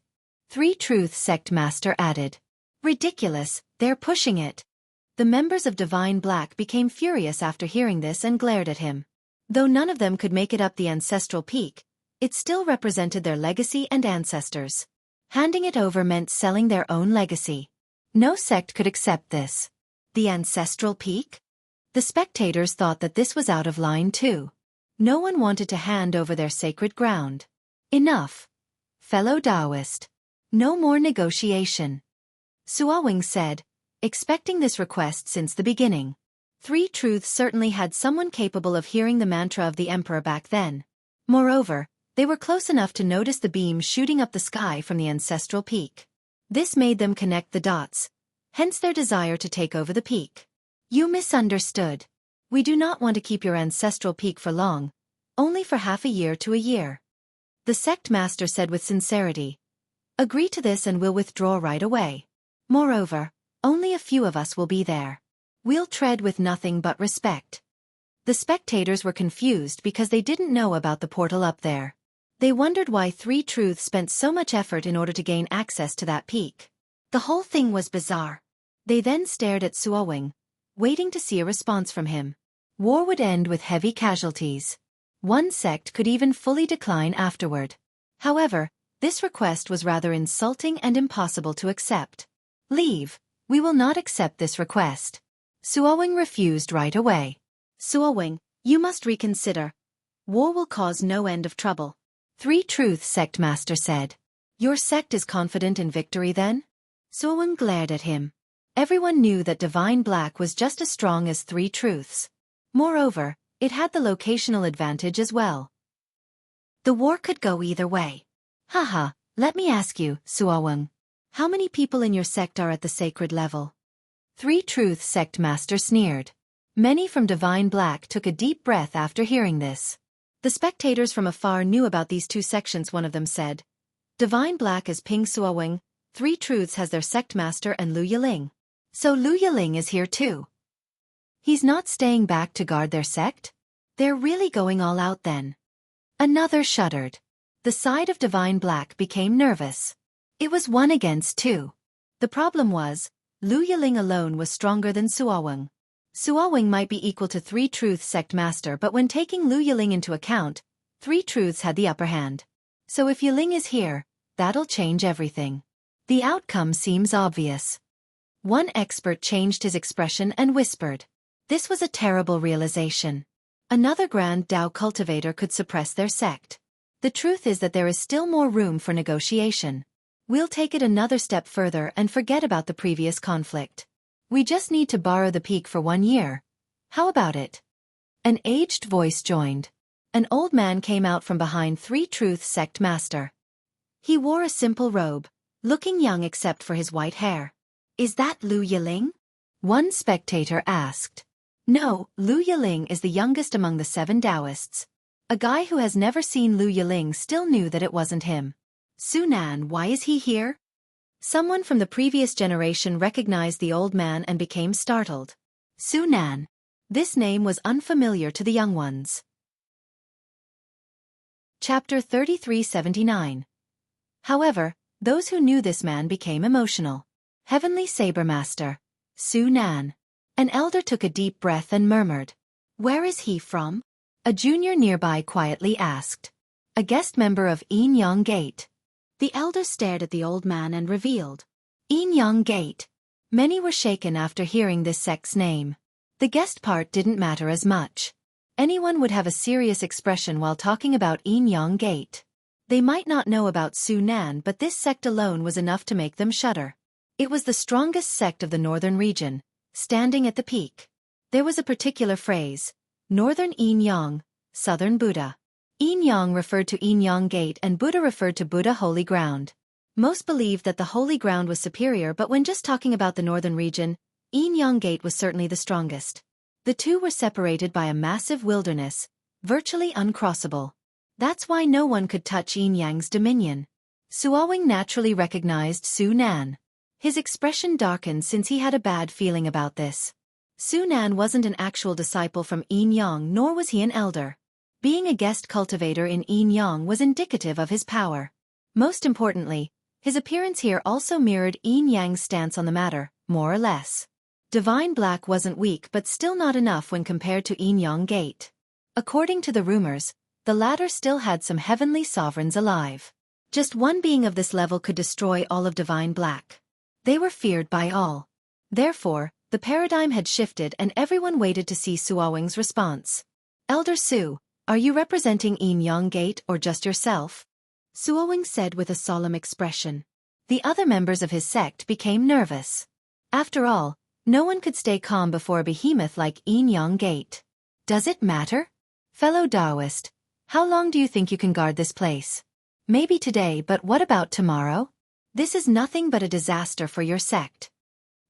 Three Truths sect master added. Ridiculous, they're pushing it. The members of Divine Black became furious after hearing this and glared at him. Though none of them could make it up the ancestral peak, it still represented their legacy and ancestors. Handing it over meant selling their own legacy. No sect could accept this. The ancestral peak? The spectators thought that this was out of line too. No one wanted to hand over their sacred ground. Enough. Fellow Taoist. No more negotiation. Xueqi said, expecting this request since the beginning. Three Truths certainly had someone capable of hearing the mantra of the emperor back then. Moreover, they were close enough to notice the beam shooting up the sky from the ancestral peak. This made them connect the dots, hence their desire to take over the peak. You misunderstood. We do not want to keep your ancestral peak for long, only for half a year to a year. The sect master said with sincerity. Agree to this and we'll withdraw right away. Moreover, only a few of us will be there. We'll tread with nothing but respect. The spectators were confused because they didn't know about the portal up there. They wondered why Three Truths spent so much effort in order to gain access to that peak. The whole thing was bizarre. They then stared at Xueqi, waiting to see a response from him. War would end with heavy casualties. One sect could even fully decline afterward. However, this request was rather insulting and impossible to accept. Leave. We will not accept this request. Xueqi refused right away. Xueqi, you must reconsider. War will cause no end of trouble. Three Truths Sect Master said. Your sect is confident in victory then? Xueqi glared at him. Everyone knew that Divine Black was just as strong as Three Truths. Moreover, it had the locational advantage as well. The war could go either way. Haha, let me ask you, Xueqi. How many people in your sect are at the sacred level? Three Truths Sect Master sneered. Many from Divine Black took a deep breath after hearing this. The spectators from afar knew about these two sections. One of them said, Divine Black is Ping Xueqi, Three Truths has their sect master and Lu Yiling. So Lu Yiling is here too. He's not staying back to guard their sect? They're really going all out then. Another shuddered. The side of Divine Black became nervous. It was 1 against 2. The problem was, Lu Yiling alone was stronger than Xueqi. Xueqi might be equal to Three Truths Sect Master, but when taking Lu Yiling into account, Three Truths had the upper hand. So if Yiling is here, that'll change everything. The outcome seems obvious. One expert changed his expression and whispered. This was a terrible realization. Another Grand Dao cultivator could suppress their sect. The truth is that there is still more room for negotiation. We'll take it another step further and forget about the previous conflict. We just need to borrow the peak for 1 year. How about it? An aged voice joined. An old man came out from behind Three Truths Sect Master. He wore a simple robe, looking young except for his white hair. Is that Lu Yiling? One spectator asked. No, Lu Yiling is the youngest among the 7 Taoists. A guy who has never seen Lu Yiling still knew that it wasn't him. Sunan, why is he here? Someone from the previous generation recognized the old man and became startled. Sunan. This name was unfamiliar to the young ones. Chapter 3379. However, those who knew this man became emotional. Heavenly Saber Master. Sunan. An elder took a deep breath and murmured. Where is he from? A junior nearby quietly asked. A guest member of Yin Yang Gate. The elder stared at the old man and revealed. Yin Yang Gate. Many were shaken after hearing this sect's name. The guest part didn't matter as much. Anyone would have a serious expression while talking about Yin Yang Gate. They might not know about Sunan, but this sect alone was enough to make them shudder. It was the strongest sect of the northern region, standing at the peak. There was a particular phrase, Northern Yin Yang, Southern Buddha. Yin Yang referred to Yin Yang Gate and Buddha referred to Buddha Holy Ground. Most believed that the Holy Ground was superior, but when just talking about the northern region, Yin Yang Gate was certainly the strongest. The two were separated by a massive wilderness, virtually uncrossable. That's why no one could touch Yin Yang's dominion. Xueqi naturally recognized Sunan. His expression darkened since he had a bad feeling about this. Sunan wasn't an actual disciple from Yin Yang, nor was he an elder. Being a guest cultivator in Yin Yang was indicative of his power. Most importantly, his appearance here also mirrored Yin Yang's stance on the matter, more or less. Divine Black wasn't weak but still not enough when compared to Yin Yang Gate. According to the rumors, the latter still had some heavenly sovereigns alive. Just one being of this level could destroy all of Divine Black. They were feared by all. Therefore, the paradigm had shifted and everyone waited to see Xueqi's response. Elder Su, are you representing Yin Yang Gate or just yourself? Xueqi said with a solemn expression. The other members of his sect became nervous. After all, no one could stay calm before a behemoth like Yin Yang Gate. Does it matter? Fellow Taoist, how long do you think you can guard this place? Maybe today, but what about tomorrow? This is nothing but a disaster for your sect.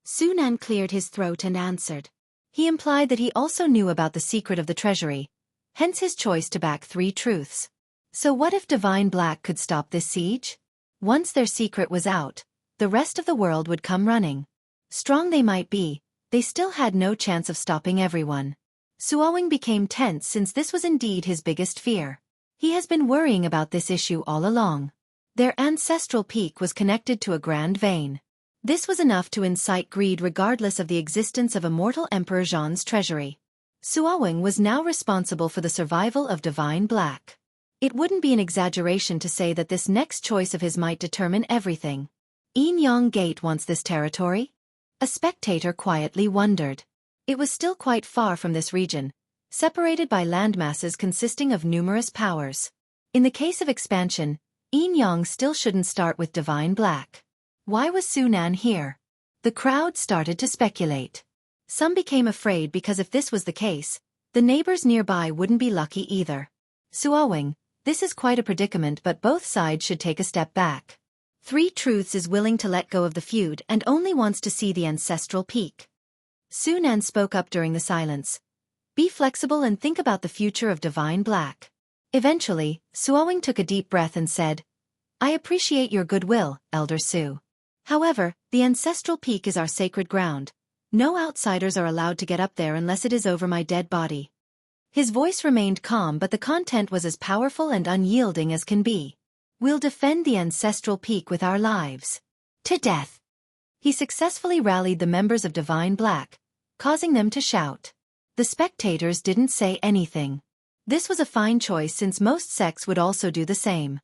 Sunan cleared his throat and answered. He implied that he also knew about the secret of the treasury, hence his choice to back Three Truths. So what if Divine Black could stop this siege? Once their secret was out, the rest of the world would come running. Strong they might be, they still had no chance of stopping everyone. Xueqi became tense since this was indeed his biggest fear. He has been worrying about this issue all along. Their ancestral peak was connected to a grand vein. This was enough to incite greed regardless of the existence of immortal Emperor Zhan's treasury. Xueqi was now responsible for the survival of Divine Black. It wouldn't be an exaggeration to say that this next choice of his might determine everything. Yin Yang Gate wants this territory? A spectator quietly wondered. It was still quite far from this region, separated by landmasses consisting of numerous powers. In the case of expansion, Yin Yang still shouldn't start with Divine Black. Why was Sunan here? The crowd started to speculate. Some became afraid because if this was the case, the neighbors nearby wouldn't be lucky either. Xueqi, this is quite a predicament, but both sides should take a step back. Three Truths is willing to let go of the feud and only wants to see the ancestral peak. Sunan spoke up during the silence. Be flexible and think about the future of Divine Black. Eventually, Xueqi took a deep breath and said, I appreciate your goodwill, Elder Su. However, the ancestral peak is our sacred ground. No outsiders are allowed to get up there unless it is over my dead body. His voice remained calm, but the content was as powerful and unyielding as can be. We'll defend the ancestral peak with our lives. To death. He successfully rallied the members of Divine Black, causing them to shout. The spectators didn't say anything. This was a fine choice since most sects would also do the same.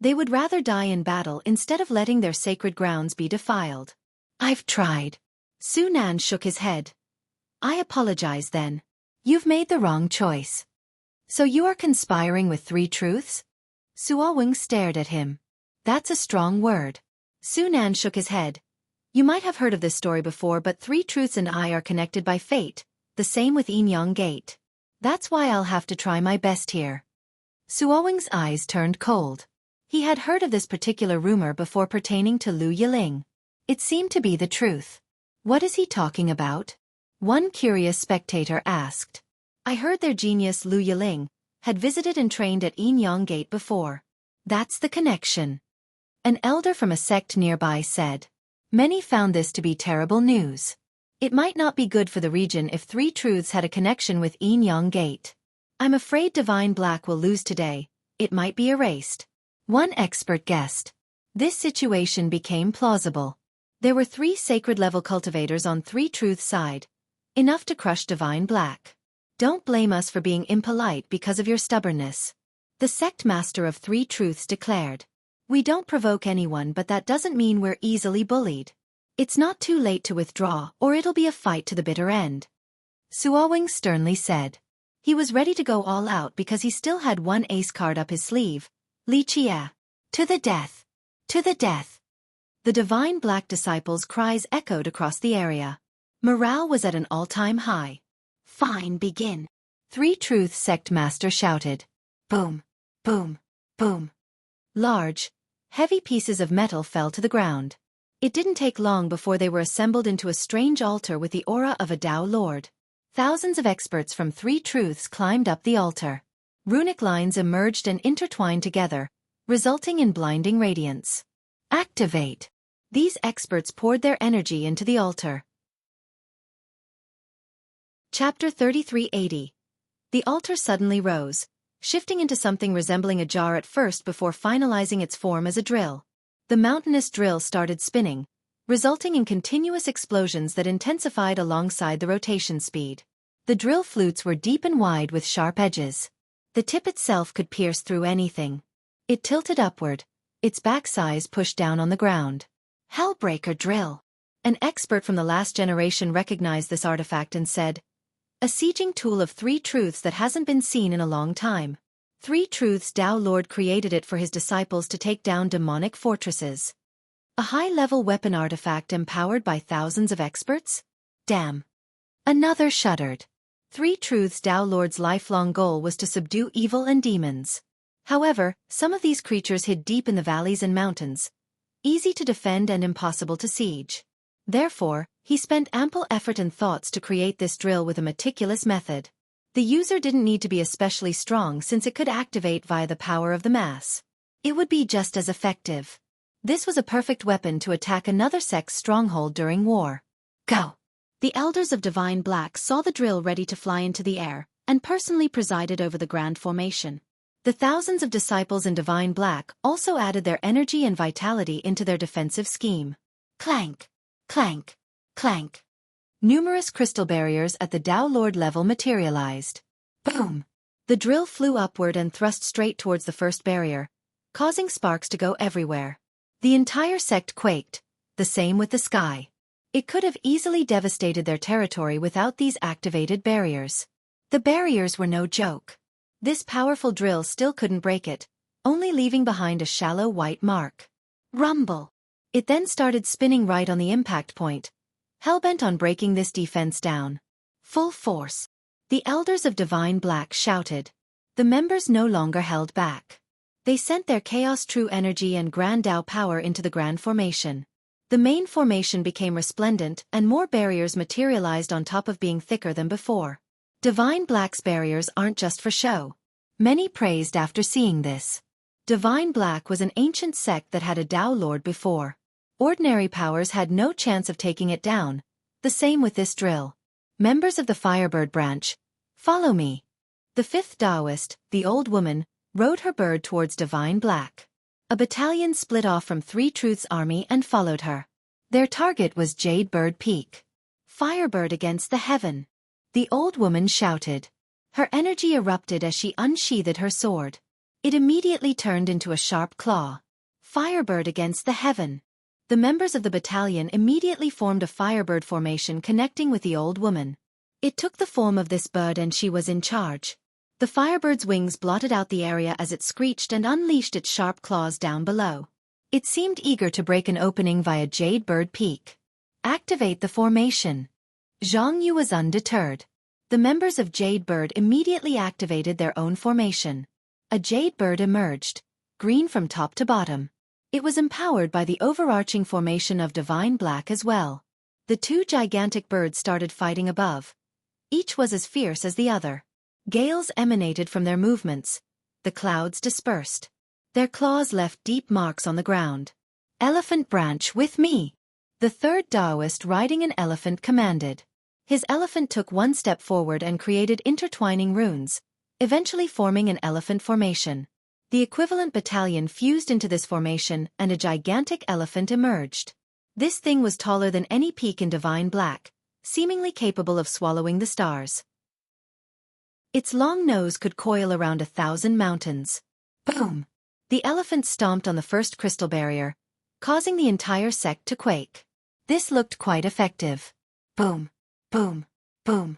They would rather die in battle instead of letting their sacred grounds be defiled. I've tried. Sunan shook his head. I apologize then. You've made the wrong choice. So you are conspiring with Three Truths? Xueqi stared at him. That's a strong word. Sunan shook his head. You might have heard of this story before, but Three Truths and I are connected by fate, the same with Yin Yang Gate. That's why I'll have to try my best here. Xueqi's eyes turned cold. He had heard of this particular rumor before pertaining to Lu Yiling. It seemed to be the truth. What is he talking about? One curious spectator asked. I heard their genius Lu Yiling had visited and trained at Yin Yang Gate before. That's the connection. An elder from a sect nearby said. Many found this to be terrible news. It might not be good for the region if Three Truths had a connection with Yin Yang Gate. I'm afraid Divine Black will lose today. It might be erased. One expert guessed. This situation became plausible. There were 3 sacred-level cultivators on Three Truths' side. Enough to crush Divine Black. Don't blame us for being impolite because of your stubbornness. The sect master of Three Truths declared. We don't provoke anyone, but that doesn't mean we're easily bullied. It's not too late to withdraw, or it'll be a fight to the bitter end. Xueqi sternly said. He was ready to go all out because he still had one ace card up his sleeve. Li Chia. To the death. To the death. The Divine Black disciples' cries echoed across the area. Morale was at an all-time high. Fine, begin. Three Truths sect master shouted. Boom, boom, boom. Large, heavy pieces of metal fell to the ground. It didn't take long before they were assembled into a strange altar with the aura of a Tao Lord. Thousands of experts from Three Truths climbed up the altar. Runic lines emerged and intertwined together, resulting in blinding radiance. Activate. These experts poured their energy into the altar. Chapter 3380. The altar suddenly rose, shifting into something resembling a jar at first before finalizing its form as a drill. The mountainous drill started spinning, resulting in continuous explosions that intensified alongside the rotation speed. The drill flutes were deep and wide with sharp edges. The tip itself could pierce through anything. It tilted upward, its back size pushed down on the ground. Hellbreaker drill. An expert from the last generation recognized this artifact and said, a sieging tool of Three Truths that hasn't been seen in a long time. Three Truths Tao Lord created it for his disciples to take down demonic fortresses. A high-level weapon artifact empowered by thousands of experts? Damn. Another shuddered. Three Truths Tao Lord's lifelong goal was to subdue evil and demons. However, some of these creatures hid deep in the valleys and mountains, easy to defend and impossible to siege. Therefore, he spent ample effort and thoughts to create this drill with a meticulous method. The user didn't need to be especially strong since it could activate via the power of the mass. It would be just as effective. This was a perfect weapon to attack another sect's stronghold during war. Go! The elders of Divine Black saw the drill ready to fly into the air, and personally presided over the grand formation. The thousands of disciples in Divine Black also added their energy and vitality into their defensive scheme. Clank! Clank! Clank! Numerous crystal barriers at the Tao Lord level materialized. Boom! The drill flew upward and thrust straight towards the first barrier, causing sparks to go everywhere. The entire sect quaked, the same with the sky. It could have easily devastated their territory without these activated barriers. The barriers were no joke. This powerful drill still couldn't break it, only leaving behind a shallow white mark. Rumble! It then started spinning right on the impact point, hell-bent on breaking this defense down. Full force. The elders of Divine Black shouted. The members no longer held back. They sent their chaos true energy and grand Tao power into the grand formation. The main formation became resplendent and more barriers materialized on top of being thicker than before. Divine Black's barriers aren't just for show. Many praised after seeing this. Divine Black was an ancient sect that had a Tao Lord before. Ordinary powers had no chance of taking it down. The same with this drill. Members of the Firebird branch, follow me. The fifth Taoist, the old woman, rode her bird towards Divine Black. A battalion split off from Three Truths' army and followed her. Their target was Jade Bird Peak. Firebird against the heaven. The old woman shouted. Her energy erupted as she unsheathed her sword. It immediately turned into a sharp claw. Firebird against the heaven. The members of the battalion immediately formed a Firebird formation connecting with the old woman. It took the form of this bird and she was in charge. The Firebird's wings blotted out the area as it screeched and unleashed its sharp claws down below. It seemed eager to break an opening via Jade Bird Peak. Activate the formation. Zhang Yu was undeterred. The members of Jade Bird immediately activated their own formation. A Jade Bird emerged, green from top to bottom. It was empowered by the overarching formation of Divine Black as well. The two gigantic birds started fighting above. Each was as fierce as the other. Gales emanated from their movements. The clouds dispersed. Their claws left deep marks on the ground. Elephant branch with me. The third Taoist riding an elephant commanded. His elephant took one step forward and created intertwining runes, eventually forming an elephant formation. The equivalent battalion fused into this formation and a gigantic elephant emerged. This thing was taller than any peak in Divine Black, seemingly capable of swallowing the stars. Its long nose could coil around 1,000 mountains. Boom! The elephant stomped on the first crystal barrier, causing the entire sect to quake. This looked quite effective. Boom! Boom! Boom!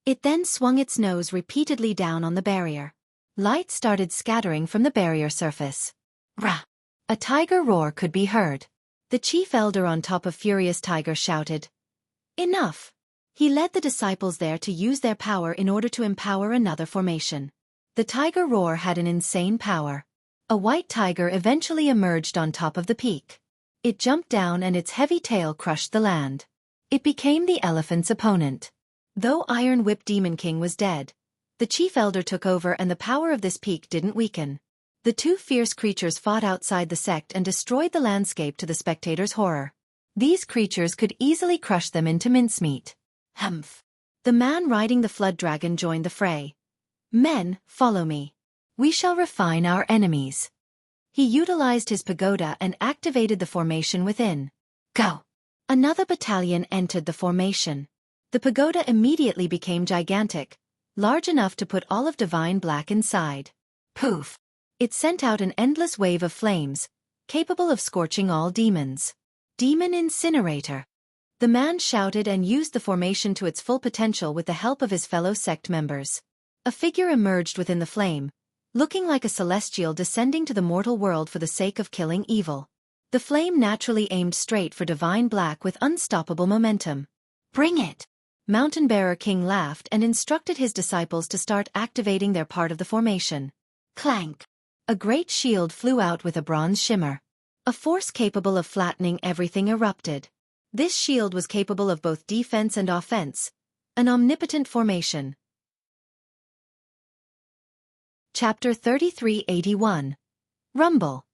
It then swung its nose repeatedly down on the barrier. Light started scattering from the barrier surface. Rah! A tiger roar could be heard. The chief elder on top of Furious Tiger shouted, "Enough!" He led the disciples there to use their power in order to empower another formation. The tiger roar had an insane power. A white tiger eventually emerged on top of the peak. It jumped down and its heavy tail crushed the land. It became the elephant's opponent. Though Iron Whip Demon King was dead, the chief elder took over and the power of this peak didn't weaken. The two fierce creatures fought outside the sect and destroyed the landscape to the spectators' horror. These creatures could easily crush them into mincemeat. Humph! The man riding the flood dragon joined the fray. Men, follow me. We shall refine our enemies. He utilized his pagoda and activated the formation within. Go! Another battalion entered the formation. The pagoda immediately became gigantic, large enough to put all of Divine Black inside. Poof! It sent out an endless wave of flames, capable of scorching all demons. Demon Incinerator! The man shouted and used the formation to its full potential with the help of his fellow sect members. A figure emerged within the flame, looking like a celestial descending to the mortal world for the sake of killing evil. The flame naturally aimed straight for Divine Black with unstoppable momentum. Bring it! Mountain Bearer King laughed and instructed his disciples to start activating their part of the formation. Clank! A great shield flew out with a bronze shimmer. A force capable of flattening everything erupted. This shield was capable of both defense and offense, an omnipotent formation. Chapter 3381. Rumble.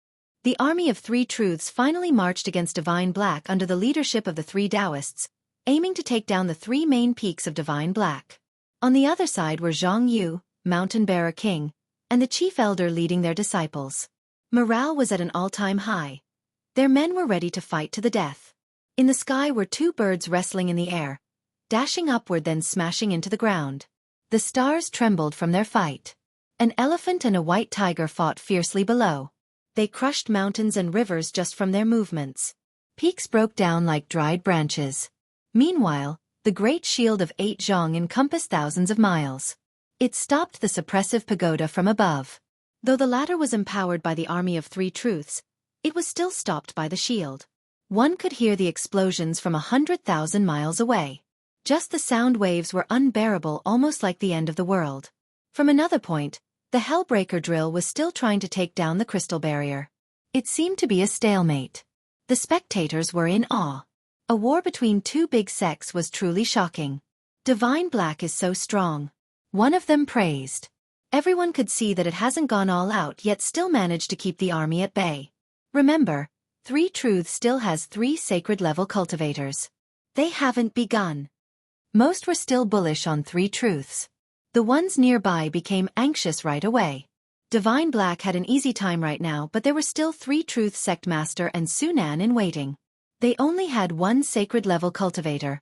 The army of Three Truths finally marched against Divine Black under the leadership of the three Taoists, aiming to take down the three main peaks of Divine Black. On the other side were Zhang Yu, Mountain Bearer King, and the chief elder leading their disciples. Morale was at an all-time high. Their men were ready to fight to the death. In the sky were two birds wrestling in the air, dashing upward then smashing into the ground. The stars trembled from their fight. An elephant and a white tiger fought fiercely below. They crushed mountains and rivers just from their movements. Peaks broke down like dried branches. Meanwhile, the great shield of 8 Zhong encompassed thousands of miles. It stopped the suppressive pagoda from above. Though the latter was empowered by the army of 3 truths, it was still stopped by the shield. One could hear the explosions from 100,000 miles away. Just the sound waves were unbearable, almost like the end of the world. From another point, the Hellbreaker drill was still trying to take down the crystal barrier. It seemed to be a stalemate. The spectators were in awe. A war between 2 big sects was truly shocking. Divine Black is so strong. One of them praised. Everyone could see that it hasn't gone all out yet, still managed to keep the army at bay. Remember, 3 Truths still has 3 sacred level cultivators. They haven't begun. Most were still bullish on 3 Truths. The ones nearby became anxious right away. Divine Black had an easy time right now, but there were still 3 Truth Sect Master and Sunan in waiting. They only had 1 sacred level cultivator,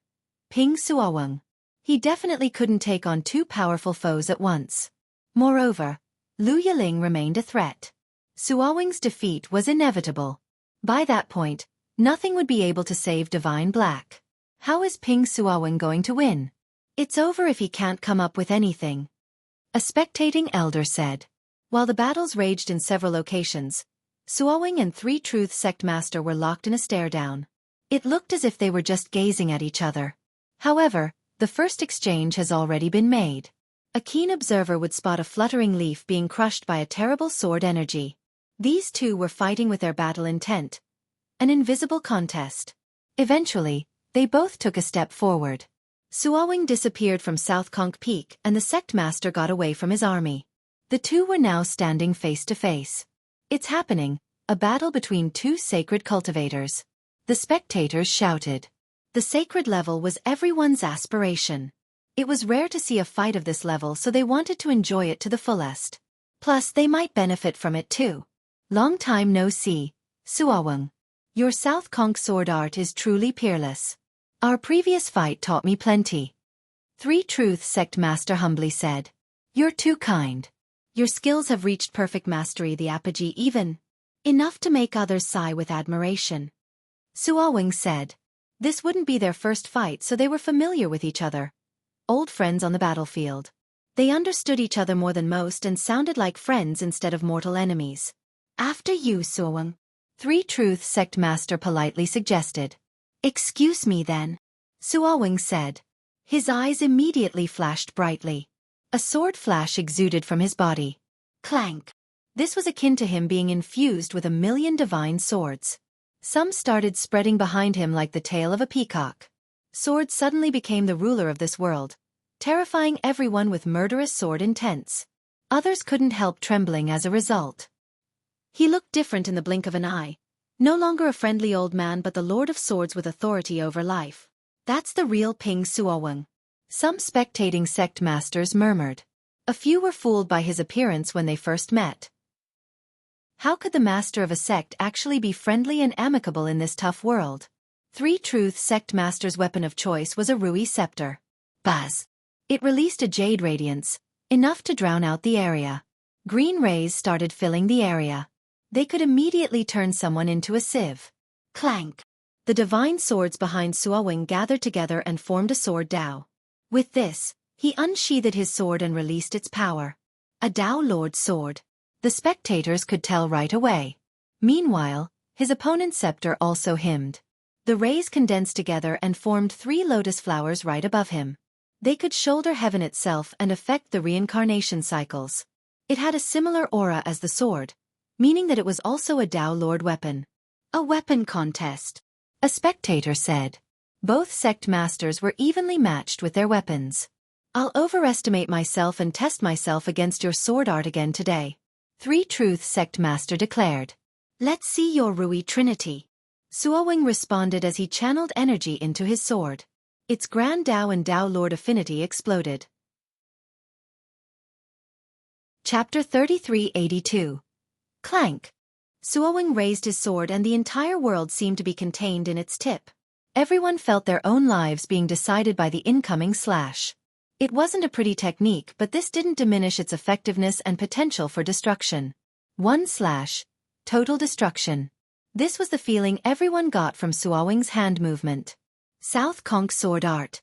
Ping Suaweng. He definitely couldn't take on 2 powerful foes at once. Moreover, Lu Yiling remained a threat. Suaweng's defeat was inevitable. By that point, nothing would be able to save Divine Black. How is Ping Suaweng going to win? It's over if he can't come up with anything. A spectating elder said. While the battles raged in several locations, Suaweng and 3 Truth Sect Master were locked in a stare-down. It looked as if they were just gazing at each other. However, the first exchange has already been made. A keen observer would spot a fluttering leaf being crushed by a terrible sword energy. These 2 were fighting with their battle intent. An invisible contest. Eventually, they both took a step forward. Suaweng disappeared from South Conch Peak and the Sect Master got away from his army. The 2 were now standing face to face. It's happening, a battle between 2 sacred cultivators. The spectators shouted. The sacred level was everyone's aspiration. It was rare to see a fight of this level, so they wanted to enjoy it to the fullest. Plus, they might benefit from it too. Long time no see, Suaweng. Your South Conch sword art is truly peerless. Our previous fight taught me plenty. 3 Truth Sect Master humbly said. You're too kind. Your skills have reached perfect mastery, the apogee even. Enough to make others sigh with admiration. Suaweng said. This wouldn't be their first fight, so they were familiar with each other. Old friends on the battlefield. They understood each other more than most and sounded like friends instead of mortal enemies. After you, Suaweng. 3 Truth Sect Master politely suggested. Excuse me then. Suaweng said. His eyes immediately flashed brightly. A sword flash exuded from his body. Clank. This was akin to him being infused with 1,000,000 divine swords. Some started spreading behind him like the tail of a peacock. Sword suddenly became the ruler of this world, terrifying everyone with murderous sword intents. Others couldn't help trembling as a result. He looked different in the blink of an eye. No longer a friendly old man but the Lord of Swords with authority over life. That's the real Ping Suaweng. Some spectating sect masters murmured. A few were fooled by his appearance when they first met. How could the master of a sect actually be friendly and amicable in this tough world? 3 Truth Sect Master's weapon of choice was a Rui scepter. Buzz. It released a jade radiance, enough to drown out the area. Green rays started filling the area. They could immediately turn someone into a sieve. Clank. The divine swords behind Suaweng gathered together and formed a sword Dao. With this, he unsheathed his sword and released its power. A Dao Lord sword. The spectators could tell right away. Meanwhile, his opponent's scepter also hymned. The rays condensed together and formed 3 lotus flowers right above him. They could shoulder heaven itself and affect the reincarnation cycles. It had a similar aura as the sword, meaning that it was also a Dao Lord weapon. A weapon contest. A spectator said. Both sect masters were evenly matched with their weapons. I'll overestimate myself and test myself against your sword art again today. 3 Truth Sect Master declared. Let's see your Rui Trinity. Suaweng responded as he channeled energy into his sword. Its Grand Dao and Dao Lord affinity exploded. Chapter 3382. Clank. Suaweng raised his sword and the entire world seemed to be contained in its tip. Everyone felt their own lives being decided by the incoming slash. It wasn't a pretty technique, but this didn't diminish its effectiveness and potential for destruction. One slash. Total destruction. This was the feeling everyone got from Suaweng's hand movement. South Conch sword art.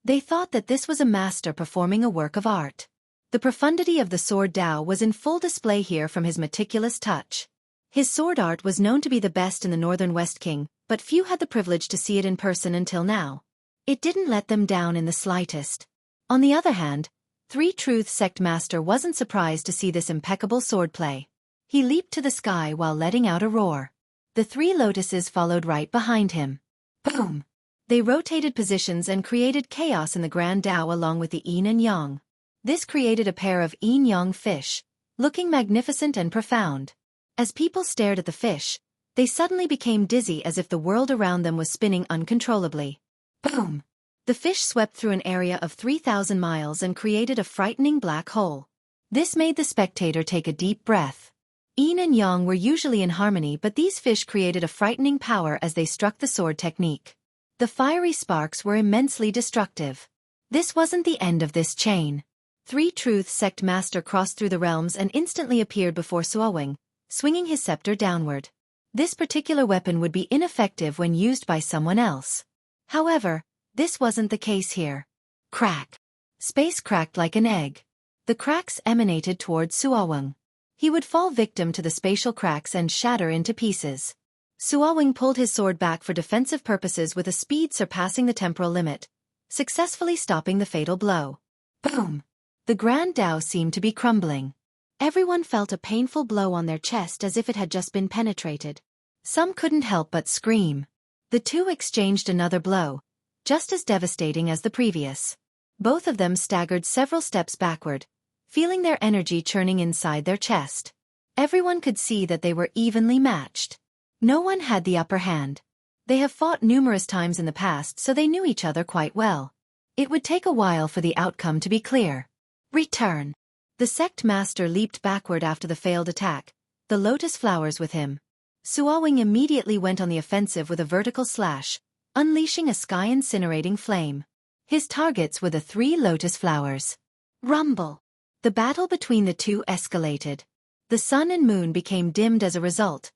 They thought that this was a master performing a work of art. The profundity of the sword Dao was in full display here from his meticulous touch. His sword art was known to be the best in the northern West King, but few had the privilege to see it in person until now. It didn't let them down in the slightest. On the other hand, Three Truth Sect Master wasn't surprised to see this impeccable swordplay. He leaped to the sky while letting out a roar. The three lotuses followed right behind him. Boom! They rotated positions and created chaos in the Grand Dao along with the yin and yang. This created a pair of yin-yang fish, looking magnificent and profound. As people stared at the fish, they suddenly became dizzy as if the world around them was spinning uncontrollably. Boom! The fish swept through an area of 3,000 miles and created a frightening black hole. This made the spectator take a deep breath. Yin and yang were usually in harmony, but these fish created a frightening power as they struck the sword technique. The fiery sparks were immensely destructive. This wasn't the end of this chain. Three Truth Sect Master crossed through the realms and instantly appeared before Xueqi, swinging his scepter downward. This particular weapon would be ineffective when used by someone else. However, this wasn't the case here. Crack! Space cracked like an egg. The cracks emanated towards Xueqi. He would fall victim to the spatial cracks and shatter into pieces. Xueqi pulled his sword back for defensive purposes with a speed surpassing the temporal limit, successfully stopping the fatal blow. Boom! The Grand Dao seemed to be crumbling. Everyone felt a painful blow on their chest as if it had just been penetrated. Some couldn't help but scream. The two exchanged another blow, just as devastating as the previous. Both of them staggered several steps backward, feeling their energy churning inside their chest. Everyone could see that they were evenly matched. No one had the upper hand. They have fought numerous times in the past, so they knew each other quite well. It would take a while for the outcome to be clear. Return! The sect master leaped backward after the failed attack, the lotus flowers with him. Xueqi immediately went on the offensive with a vertical slash, unleashing a sky-incinerating flame. His targets were the three lotus flowers. Rumble! The battle between the two escalated. The sun and moon became dimmed as a result.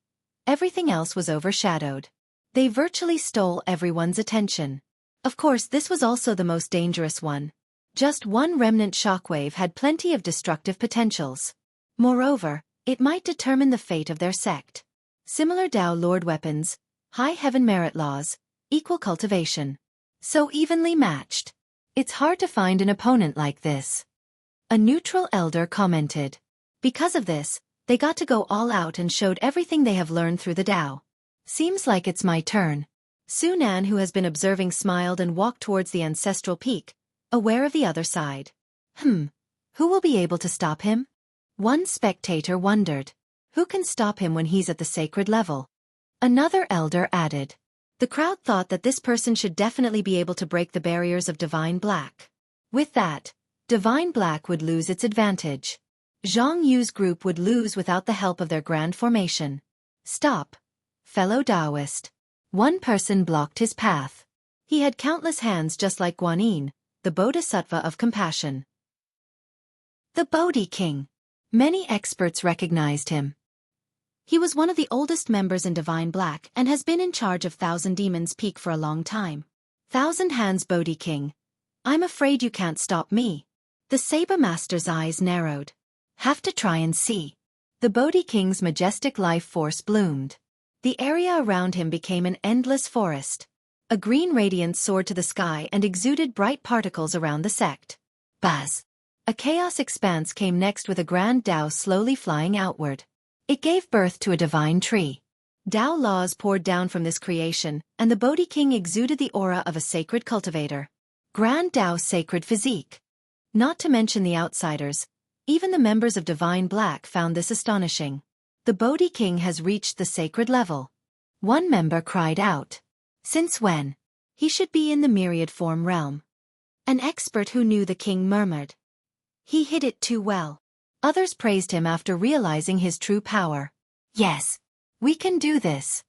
Everything else was overshadowed. They virtually stole everyone's attention. Of course, this was also the most dangerous one. Just one remnant shockwave had plenty of destructive potentials. Moreover, it might determine the fate of their sect. Similar Dao Lord weapons, high heaven merit laws, equal cultivation. So evenly matched. It's hard to find an opponent like this. A neutral elder commented. Because of this, they got to go all out and showed everything they have learned through the Dao. Seems like it's my turn. Sunan, who has been observing, smiled and walked towards the ancestral peak, aware of the other side. Who will be able to stop him? One spectator wondered. Who can stop him when he's at the sacred level? Another elder added. The crowd thought that this person should definitely be able to break the barriers of Divine Black. With that, Divine Black would lose its advantage. Zhang Yu's group would lose without the help of their grand formation. Stop, fellow Taoist. One person blocked his path. He had countless hands just like Guanyin, the Bodhisattva of compassion. The Bodhi King. Many experts recognized him. He was one of the oldest members in Divine Black and has been in charge of Thousand Demons Peak for a long time. Thousand Hands Bodhi King. I'm afraid you can't stop me. The Saber Master's eyes narrowed. Have to try and see. The Bodhi King's majestic life force bloomed. The area around him became an endless forest. A green radiance soared to the sky and exuded bright particles around the sect. Buzz! A chaos expanse came next with a grand Dao slowly flying outward. It gave birth to a divine tree. Dao laws poured down from this creation, and the Bodhi King exuded the aura of a sacred cultivator. Grand Dao sacred physique. Not to mention the outsiders, even the members of Divine Black found this astonishing. The Bodhi King has reached the sacred level. One member cried out. Since when? He should be in the myriad form realm. An expert who knew the king murmured. He hid it too well. Others praised him after realizing his true power. Yes, we can do this.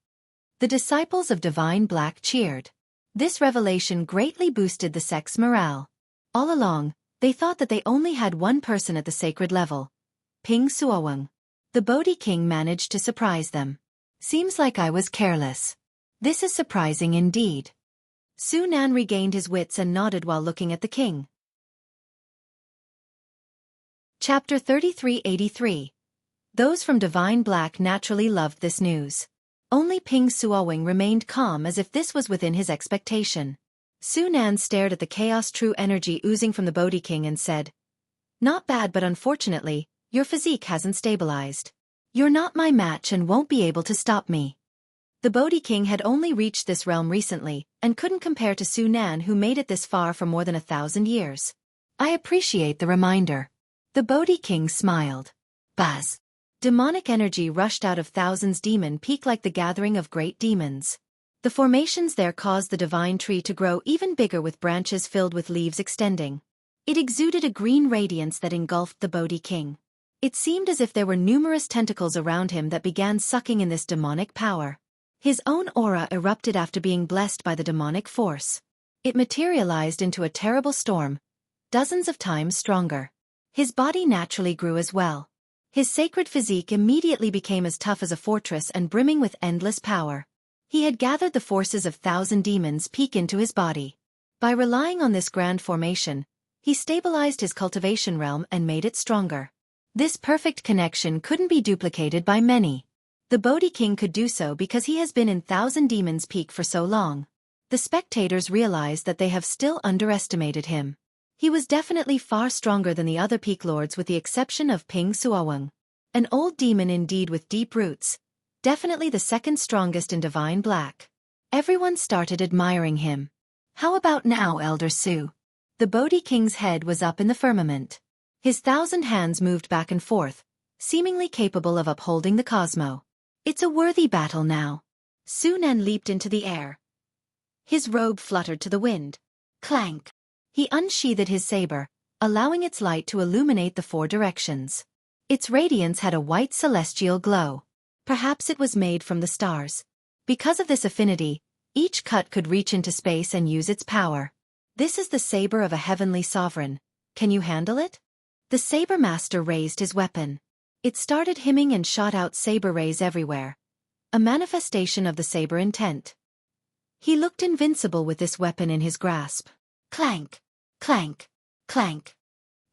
The disciples of Divine Black cheered. This revelation greatly boosted the sect's morale. All along, they thought that they only had one person at the sacred level. Ping Xueqi. The Bodhi King managed to surprise them. Seems like I was careless. This is surprising indeed. Nan regained his wits and nodded while looking at the king. Chapter 3383. Those from Divine Black naturally loved this news. Only Ping Xueqi remained calm as if this was within his expectation. Nan stared at the chaos true energy oozing from the Bodhi King and said, "Not bad, but unfortunately, your physique hasn't stabilized. You're not my match and won't be able to stop me." The Bodhi King had only reached this realm recently, and couldn't compare to Nan, who made it this far for more than 1,000 years. "I appreciate the reminder." The Bodhi King smiled. Buzz. Demonic energy rushed out of Thousands Demon Peak like the gathering of great demons. The formations there caused the divine tree to grow even bigger with branches filled with leaves extending. It exuded a green radiance that engulfed the Bodhi King. It seemed as if there were numerous tentacles around him that began sucking in this demonic power. His own aura erupted after being blessed by the demonic force. It materialized into a terrible storm, dozens of times stronger. His body naturally grew as well. His sacred physique immediately became as tough as a fortress and brimming with endless power. He had gathered the forces of 1,000 demons Peak into his body. By relying on this grand formation, he stabilized his cultivation realm and made it stronger. This perfect connection couldn't be duplicated by many. The Bodhi King could do so because he has been in 1,000 Demons Peak for so long. The spectators realized that they have still underestimated him. He was definitely far stronger than the other Peak Lords with the exception of Ping Xueqi. An old demon indeed with deep roots, definitely the second strongest in Divine Black. Everyone started admiring him. "How about now, Elder Su?" The Bodhi King's head was up in the firmament. His 1,000 hands moved back and forth, seemingly capable of upholding the cosmos. "It's a worthy battle now." Nan leaped into the air. His robe fluttered to the wind. Clank! He unsheathed his saber, allowing its light to illuminate the 4 directions. Its radiance had a white celestial glow. Perhaps it was made from the stars. Because of this affinity, each cut could reach into space and use its power. "This is the saber of a heavenly sovereign. Can you handle it?" The saber master raised his weapon. It started hymning and shot out saber rays everywhere. A manifestation of the saber intent. He looked invincible with this weapon in his grasp. Clank! Clank! Clank!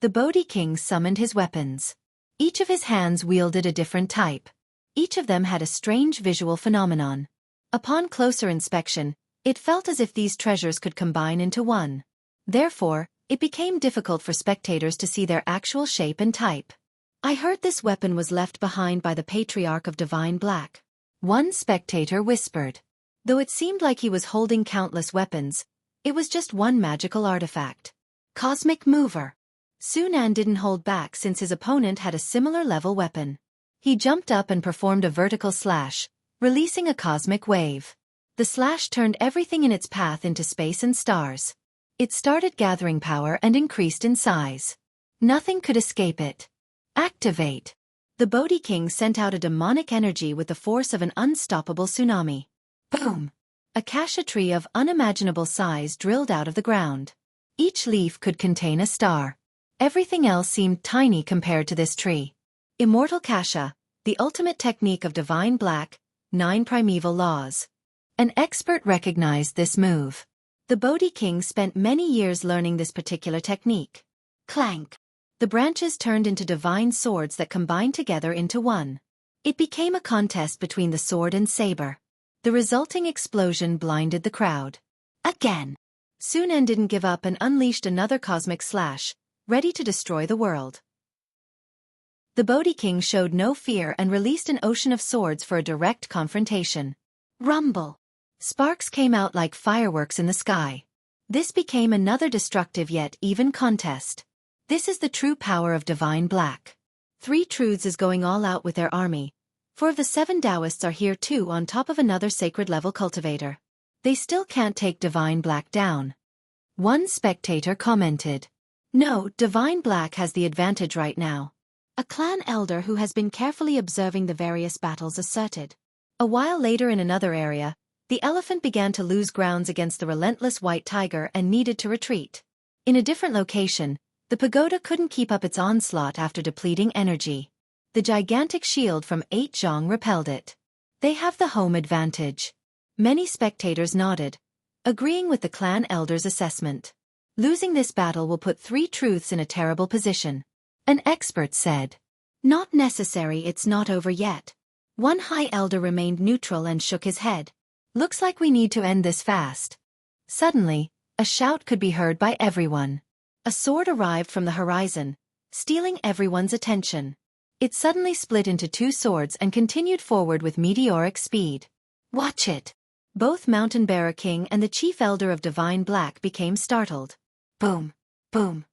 The Bodhi King summoned his weapons. Each of his hands wielded a different type. Each of them had a strange visual phenomenon. Upon closer inspection, it felt as if these treasures could combine into one. Therefore, it became difficult for spectators to see their actual shape and type. "I heard this weapon was left behind by the Patriarch of Divine Black," one spectator whispered. Though it seemed like he was holding countless weapons, it was just one magical artifact. Cosmic Mover. Nan didn't hold back since his opponent had a similar level weapon. He jumped up and performed a vertical slash, releasing a cosmic wave. The slash turned everything in its path into space and stars. It started gathering power and increased in size. Nothing could escape it. Activate. The Bodhi King sent out a demonic energy with the force of an unstoppable tsunami. Boom! A cassia tree of unimaginable size drilled out of the ground. Each leaf could contain a star. Everything else seemed tiny compared to this tree. Immortal Cassia, the ultimate technique of Divine Black, 9 primeval laws. An expert recognized this move. The Bodhi King spent many years learning this particular technique. Clank! The branches turned into divine swords that combined together into one. It became a contest between the sword and saber. The resulting explosion blinded the crowd. Again! Nan didn't give up and unleashed another cosmic slash, ready to destroy the world. The Bodhi King showed no fear and released an ocean of swords for a direct confrontation. Rumble! Sparks came out like fireworks in the sky. This became another destructive yet even contest. This is the true power of Divine Black. 3 Truths is going all out with their army. 4 of the 7 Taoists are here too on top of another sacred level cultivator. They still can't take Divine Black down. One spectator commented. "No, Divine Black has the advantage right now." A clan elder who has been carefully observing the various battles asserted. A while later in another area, the elephant began to lose grounds against the relentless white tiger and needed to retreat. In a different location, the pagoda couldn't keep up its onslaught after depleting energy. The gigantic shield from 8 Zhang repelled it. They have the home advantage. Many spectators nodded, agreeing with the clan elder's assessment. Losing this battle will put Three Truths in a terrible position. An expert said. Not necessary, it's not over yet. One high elder remained neutral and shook his head. Looks like we need to end this fast. Suddenly, a shout could be heard by everyone. A sword arrived from the horizon, stealing everyone's attention. It suddenly split into two swords and continued forward with meteoric speed. Watch it! Both Mountain Bearer King and the Chief Elder of Divine Black became startled. Boom! Boom!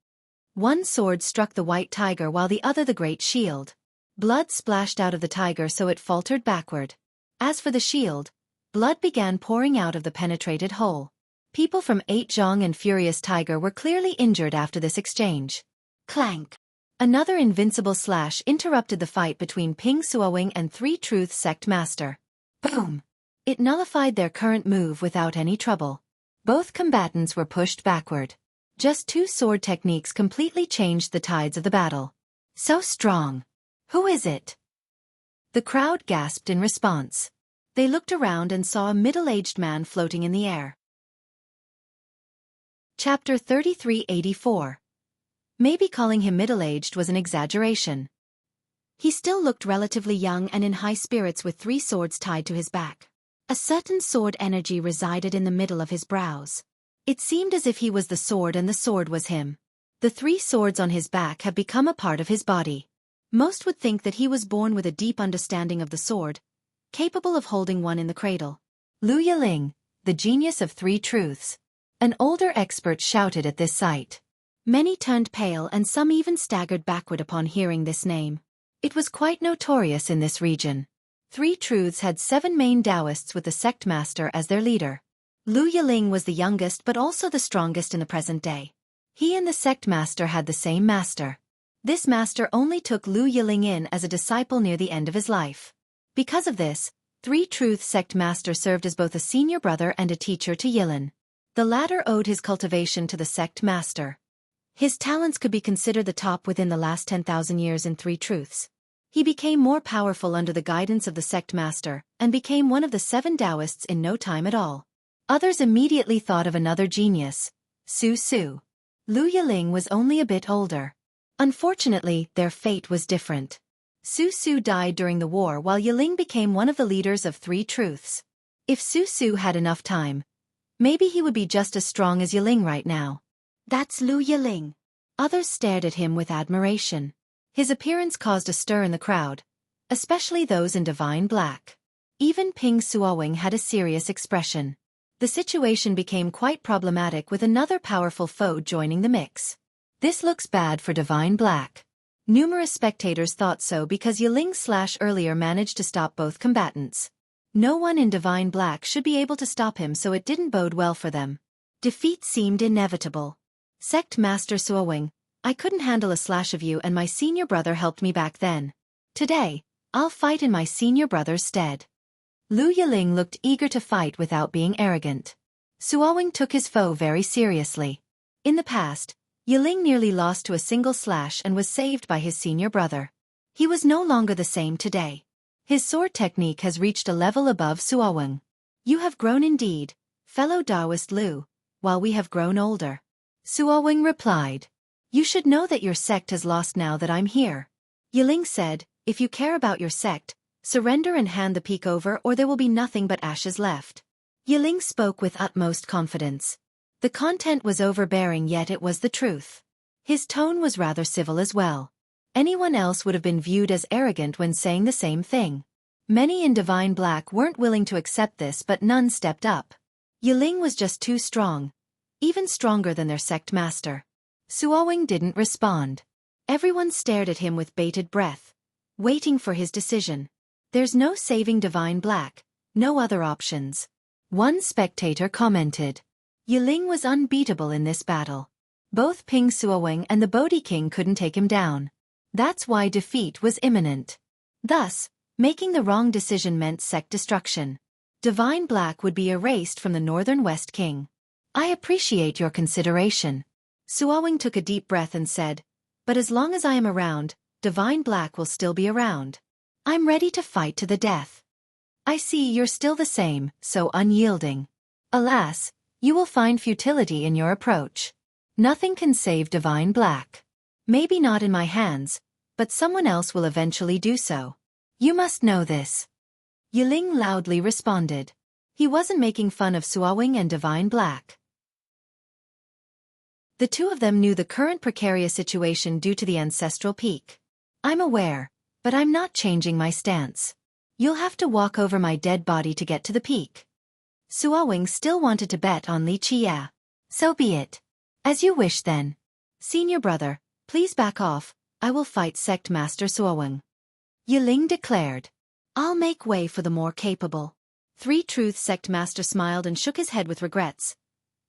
One sword struck the white tiger while the other the great shield. Blood splashed out of the tiger so it faltered backward. As for the shield, blood began pouring out of the penetrated hole. People from 8 Zhong and Furious Tiger were clearly injured after this exchange. Clank! Another invincible slash interrupted the fight between Ping Suowing and Three Truths Sect Master. Boom! It nullified their current move without any trouble. Both combatants were pushed backward. Just two sword techniques completely changed the tides of the battle. So strong! Who is it? The crowd gasped in response. They looked around and saw a middle-aged man floating in the air. Chapter 3384. Maybe calling him middle-aged was an exaggeration. He still looked relatively young and in high spirits with 3 swords tied to his back. A certain sword energy resided in the middle of his brows. It seemed as if he was the sword and the sword was him. The 3 swords on his back have become a part of his body. Most would think that he was born with a deep understanding of the sword, capable of holding one in the cradle. Lu Yiling, the genius of Three Truths. An older expert shouted at this sight. Many turned pale and some even staggered backward upon hearing this name. It was quite notorious in this region. Three Truths had 7 main Taoists with the sect master as their leader. Lu Yiling was the youngest but also the strongest in the present day. He and the sect master had the same master. This master only took Lu Yiling in as a disciple near the end of his life. Because of this, Three Truths sect master served as both a senior brother and a teacher to Yiling. The latter owed his cultivation to the sect master. His talents could be considered the top within the last 10,000 years in Three Truths. He became more powerful under the guidance of the sect master and became one of the 7 Taoists in no time at all. Others immediately thought of another genius, Su Su. Lu Yiling was only a bit older. Unfortunately, their fate was different. Su Su died during the war while Yiling became one of the leaders of Three Truths. If Su Su had enough time, maybe he would be just as strong as Yiling right now. That's Lu Yiling. Others stared at him with admiration. His appearance caused a stir in the crowd, especially those in Divine Black. Even Ping Suowing had a serious expression. The situation became quite problematic with another powerful foe joining the mix. This looks bad for Divine Black. Numerous spectators thought so because Yiling earlier managed to stop both combatants. No one in Divine Black should be able to stop him, so it didn't bode well for them. Defeat seemed inevitable. Sect Master Suowing, I couldn't handle a slash of you and my senior brother helped me back then. Today, I'll fight in my senior brother's stead. Lu Yiling looked eager to fight without being arrogant. Suowing took his foe very seriously. In the past, Yiling nearly lost to a single slash and was saved by his senior brother. He was no longer the same today. His sword technique has reached a level above Suowing. You have grown indeed, fellow Taoist Lu, while we have grown older. Suowing replied. You should know that your sect has lost now that I'm here. Yiling said, if you care about your sect, surrender and hand the peak over or there will be nothing but ashes left. Yiling spoke with utmost confidence. The content was overbearing, yet it was the truth. His tone was rather civil as well. Anyone else would have been viewed as arrogant when saying the same thing. Many in Divine Black weren't willing to accept this, but none stepped up. Yiling was just too strong, even stronger than their sect master. Suowing didn't respond. Everyone stared at him with bated breath, waiting for his decision. There's no saving Divine Black, no other options. One spectator commented. Yiling was unbeatable in this battle. Both Ping Suowing and the Bodhi King couldn't take him down. That's why defeat was imminent. Thus, making the wrong decision meant sect destruction. Divine Black would be erased from the Northern West King. I appreciate your consideration. Suowing took a deep breath and said, but as long as I am around, Divine Black will still be around. I'm ready to fight to the death. I see you're still the same, so unyielding. Alas, You will find futility in your approach. Nothing can save Divine Black. Maybe not in my hands, but someone else will eventually do so. You must know this. Yiling loudly responded. He wasn't making fun of Xueqi and Divine Black. The two of them knew the current precarious situation due to the ancestral peak. I'm aware, but I'm not changing my stance. You'll have to walk over my dead body to get to the peak. Xueqi still wanted to bet on Li Qia. So be it. As you wish then. Senior brother, please back off, I will fight Sect Master Xueqi. Yiling declared. I'll make way for the more capable. Three Truth Sect Master smiled and shook his head with regrets.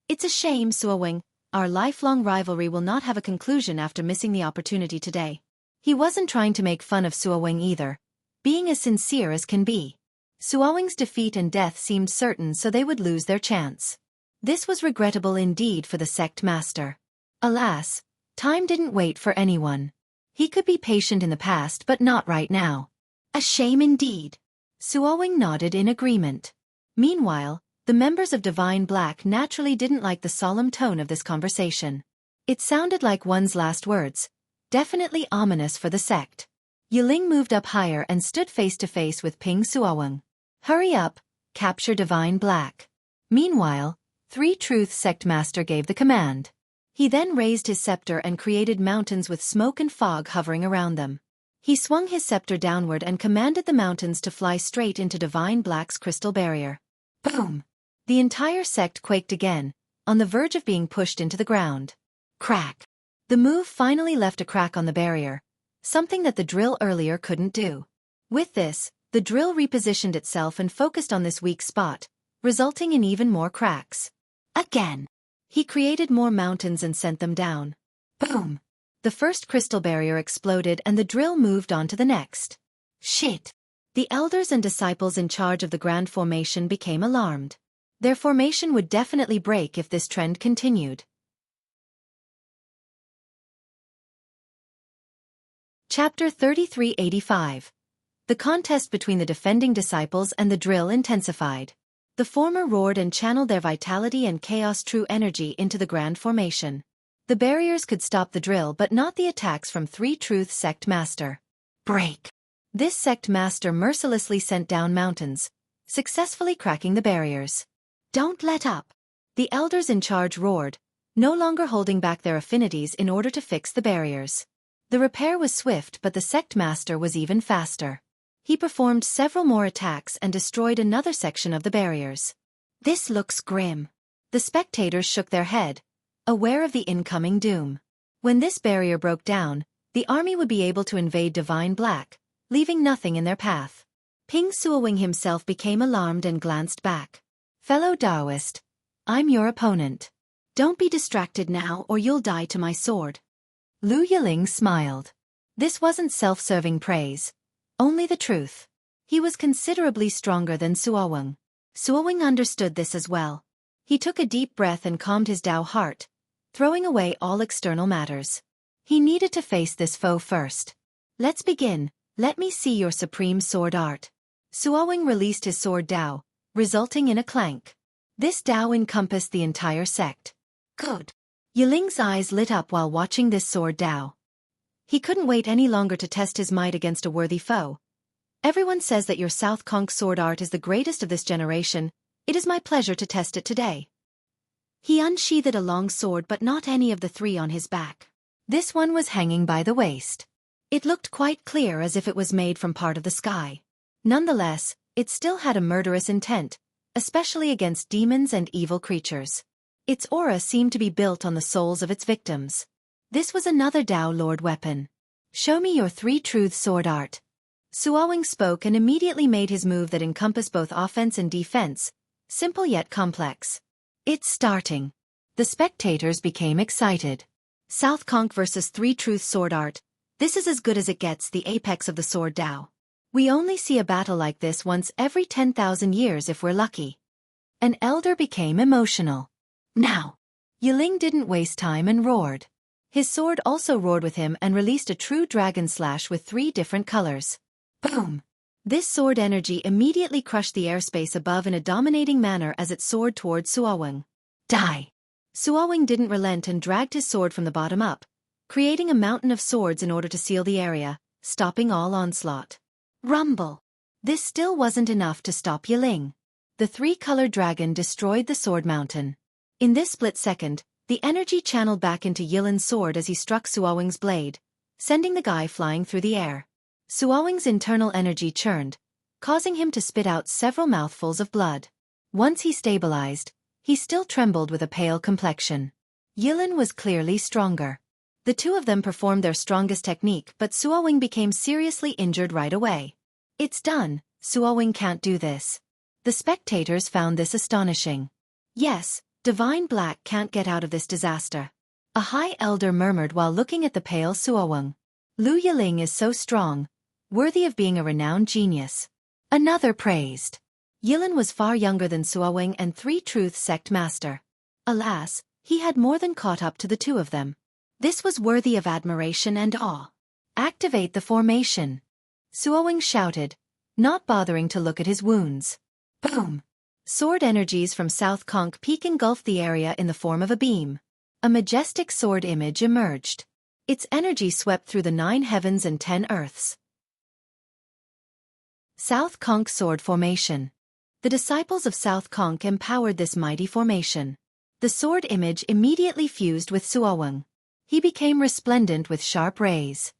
It's a shame, Xueqi, our lifelong rivalry will not have a conclusion after missing the opportunity today. He wasn't trying to make fun of Xueqi either, being as sincere as can be. Xueqi's defeat and death seemed certain, so they would lose their chance. This was regrettable indeed for the Sect Master. Alas, time didn't wait for anyone. He could be patient in the past but not right now. A shame indeed. Xueqi nodded in agreement. Meanwhile, the members of Divine Black naturally didn't like the solemn tone of this conversation. It sounded like one's last words, definitely ominous for the sect. Yiling moved up higher and stood face to face with Ping Xueqi. Hurry up, capture Divine Black. Meanwhile, Three Truth Sect Master gave the command. He then raised his scepter and created mountains with smoke and fog hovering around them. He swung his scepter downward and commanded the mountains to fly straight into Divine Black's crystal barrier. Boom! The entire sect quaked again, on the verge of being pushed into the ground. Crack! The move finally left a crack on the barrier, something that the drill earlier couldn't do. With this, the drill repositioned itself and focused on this weak spot, resulting in even more cracks. Again! He created more mountains and sent them down. Boom! The first crystal barrier exploded and the drill moved on to the next. Shit! The elders and disciples in charge of the Grand Formation became alarmed. Their formation would definitely break if this trend continued. Chapter 3385. The contest between the defending disciples and the drill intensified. The former roared and channeled their vitality and chaos true energy into the Grand Formation. The barriers could stop the drill but not the attacks from Three Truth Sect Master. Break! This Sect Master mercilessly sent down mountains, successfully cracking the barriers. Don't let up! The elders in charge roared, no longer holding back their affinities in order to fix the barriers. The repair was swift but the Sect Master was even faster. He performed several more attacks and destroyed another section of the barriers. This looks grim. The spectators shook their head, aware of the incoming doom. When this barrier broke down, the army would be able to invade Divine Black, leaving nothing in their path. Ping Xueqi himself became alarmed and glanced back. Fellow Taoist, I'm your opponent. Don't be distracted now or you'll die to my sword. Lu Yiling smiled. This wasn't self-serving praise, only the truth. He was considerably stronger than Xueqi. Xueqi understood this as well. He took a deep breath and calmed his Tao heart, throwing away all external matters. He needed to face this foe first. Let's begin, let me see your supreme sword art. Xueqi released his sword Tao, resulting in a clank. This Tao encompassed the entire sect. Good. Yiling's eyes lit up while watching this sword Tao. He couldn't wait any longer to test his might against a worthy foe. Everyone says that your South Conch sword art is the greatest of this generation. It is my pleasure to test it today. He unsheathed a long sword but not any of the three on his back. This one was hanging by the waist. It looked quite clear as if it was made from part of the sky. Nonetheless, it still had a murderous intent, especially against demons and evil creatures. Its aura seemed to be built on the souls of its victims. This was another Tao Lord weapon. Show me your Three Truths sword art. Xueqi spoke and immediately made his move that encompassed both offense and defense, simple yet complex. It's starting. The spectators became excited. South Conch versus Three Truths sword art. This is as good as it gets, the apex of the sword Tao. We only see a battle like this once every 10,000 years if we're lucky. An elder became emotional. Now! Yiling didn't waste time and roared. His sword also roared with him and released a true dragon slash with 3 different colors. Boom! This sword energy immediately crushed the airspace above in a dominating manner as it soared towards Xueqi. Die! Xueqi didn't relent and dragged his sword from the bottom up, creating a mountain of swords in order to seal the area, stopping all onslaught. Rumble! This still wasn't enough to stop Yiling. The three-colored dragon destroyed the sword mountain. In this split second, the energy channeled back into Yiling's sword as he struck Xueqi's blade, sending the guy flying through the air. Xueqi's internal energy churned, causing him to spit out several mouthfuls of blood. Once he stabilized, he still trembled with a pale complexion. Yiling was clearly stronger. The two of them performed their strongest technique, but Xueqi became seriously injured right away. It's done, Xueqi can't do this. The spectators found this astonishing. Yes, Divine Black can't get out of this disaster. A high elder murmured while looking at the pale Xueqi. Lu Yiling is so strong, worthy of being a renowned genius. Another praised. Yiling was far younger than Xueqi and Three Truth Sect Master. Alas, he had more than caught up to the two of them. This was worthy of admiration and awe. Activate the formation. Xueqi shouted, not bothering to look at his wounds. Boom! Sword energies from South Conch Peak engulfed the area in the form of a beam. A majestic sword image emerged. Its energy swept through the 9 heavens and 10 earths. South Conch Sword Formation. The disciples of South Conch empowered this mighty formation. The sword image immediately fused with Xueqi. He became resplendent with sharp rays.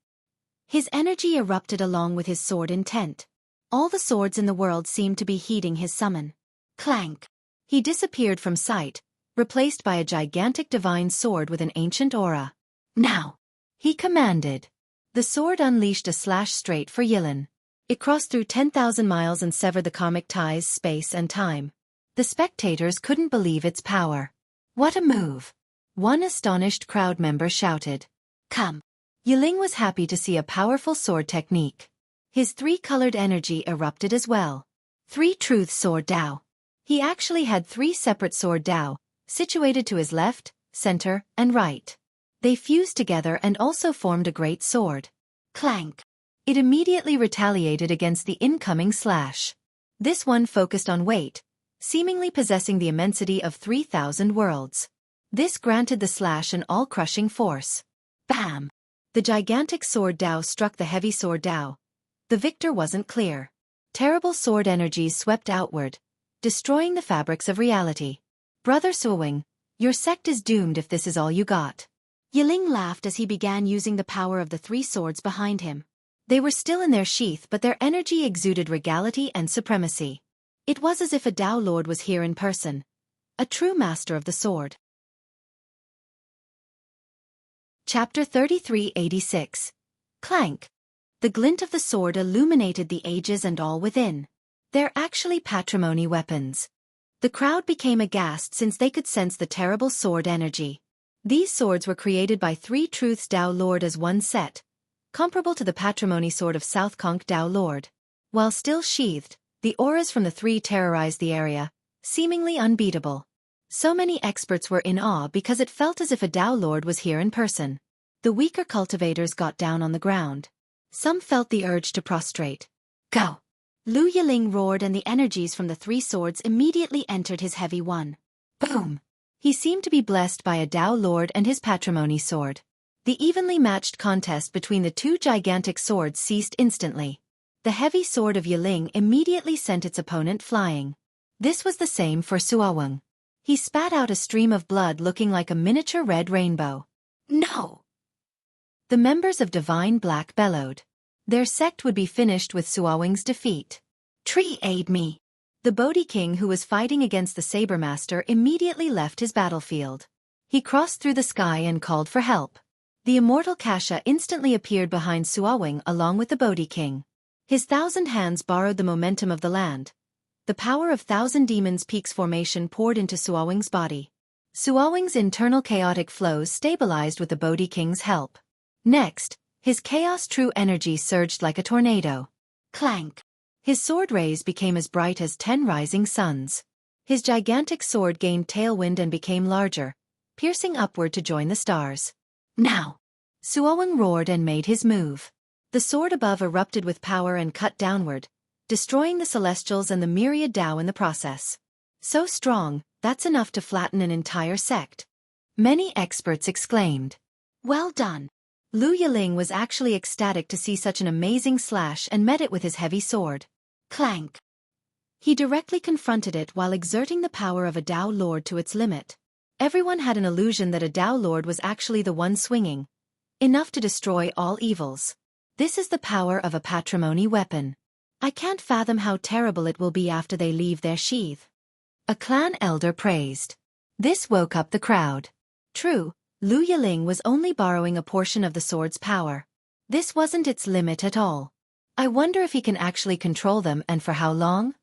His energy erupted along with his sword intent. All the swords in the world seemed to be heeding his summon. Clank! He disappeared from sight, replaced by a gigantic divine sword with an ancient aura. Now! He commanded. The sword unleashed a slash straight for Yiling. It crossed through 10,000 miles and severed the karmic ties, space and time. The spectators couldn't believe its power. What a move! One astonished crowd member shouted. Come! Yiling was happy to see a powerful sword technique. His three-colored energy erupted as well. Three Truth Sword Dao. He actually had 3 separate sword Dao, situated to his left, center, and right. They fused together and also formed a great sword. Clank! It immediately retaliated against the incoming slash. This one focused on weight, seemingly possessing the immensity of 3,000 worlds. This granted the slash an all-crushing force. Bam! The gigantic sword Dao struck the heavy sword Dao. The victor wasn't clear. Terrible sword energies swept outward, destroying the fabrics of reality. Brother Xueqi, your sect is doomed if this is all you got. Yiling laughed as he began using the power of the 3 swords behind him. They were still in their sheath, but their energy exuded regality and supremacy. It was as if a Dao Lord was here in person, a true master of the sword. Chapter 3386. Clank. The glint of the sword illuminated the ages and all within. They're actually patrimony weapons. The crowd became aghast since they could sense the terrible sword energy. These swords were created by 3 Truths Dao Lord as one set, comparable to the patrimony sword of South Conch Dao Lord. While still sheathed, the auras from the 3 terrorized the area, seemingly unbeatable. So many experts were in awe because it felt as if a Dao Lord was here in person. The weaker cultivators got down on the ground. Some felt the urge to prostrate. Go! Lu Yiling roared and the energies from the 3 swords immediately entered his heavy one. Boom! He seemed to be blessed by a Dao Lord and his patrimony sword. The evenly matched contest between the 2 gigantic swords ceased instantly. The heavy sword of Yiling immediately sent its opponent flying. This was the same for Xueqi. He spat out a stream of blood looking like a miniature red rainbow. No! The members of Divine Black bellowed. Their sect would be finished with Xueqi's defeat. Tree aid me! The Bodhi King who was fighting against the Saber Master immediately left his battlefield. He crossed through the sky and called for help. The immortal Kasha instantly appeared behind Xueqi along with the Bodhi King. His 1,000 hands borrowed the momentum of the land. The power of 1,000 Demons Peaks formation poured into Xueqi's body. Xueqi's internal chaotic flows stabilized with the Bodhi King's help. Next, his chaos true energy surged like a tornado. Clank! His sword rays became as bright as 10 rising suns. His gigantic sword gained tailwind and became larger, piercing upward to join the stars. Now! Xueqi roared and made his move. The sword above erupted with power and cut downward, destroying the celestials and the myriad Dao in the process. So strong, That's enough to flatten an entire sect. Many experts exclaimed. Well done. Lu Yiling was actually ecstatic to see such an amazing slash and met it with his heavy sword. Clank. He directly confronted it while exerting the power of a Tao Lord to its limit. Everyone had an illusion that a Tao Lord was actually the one swinging, enough to destroy all evils. This is the power of a patrimony weapon. I can't fathom how terrible it will be after they leave their sheath. A clan elder praised. This woke up the crowd. True, Lu Yiling was only borrowing a portion of the sword's power. This wasn't its limit at all. I wonder if he can actually control them and for how long?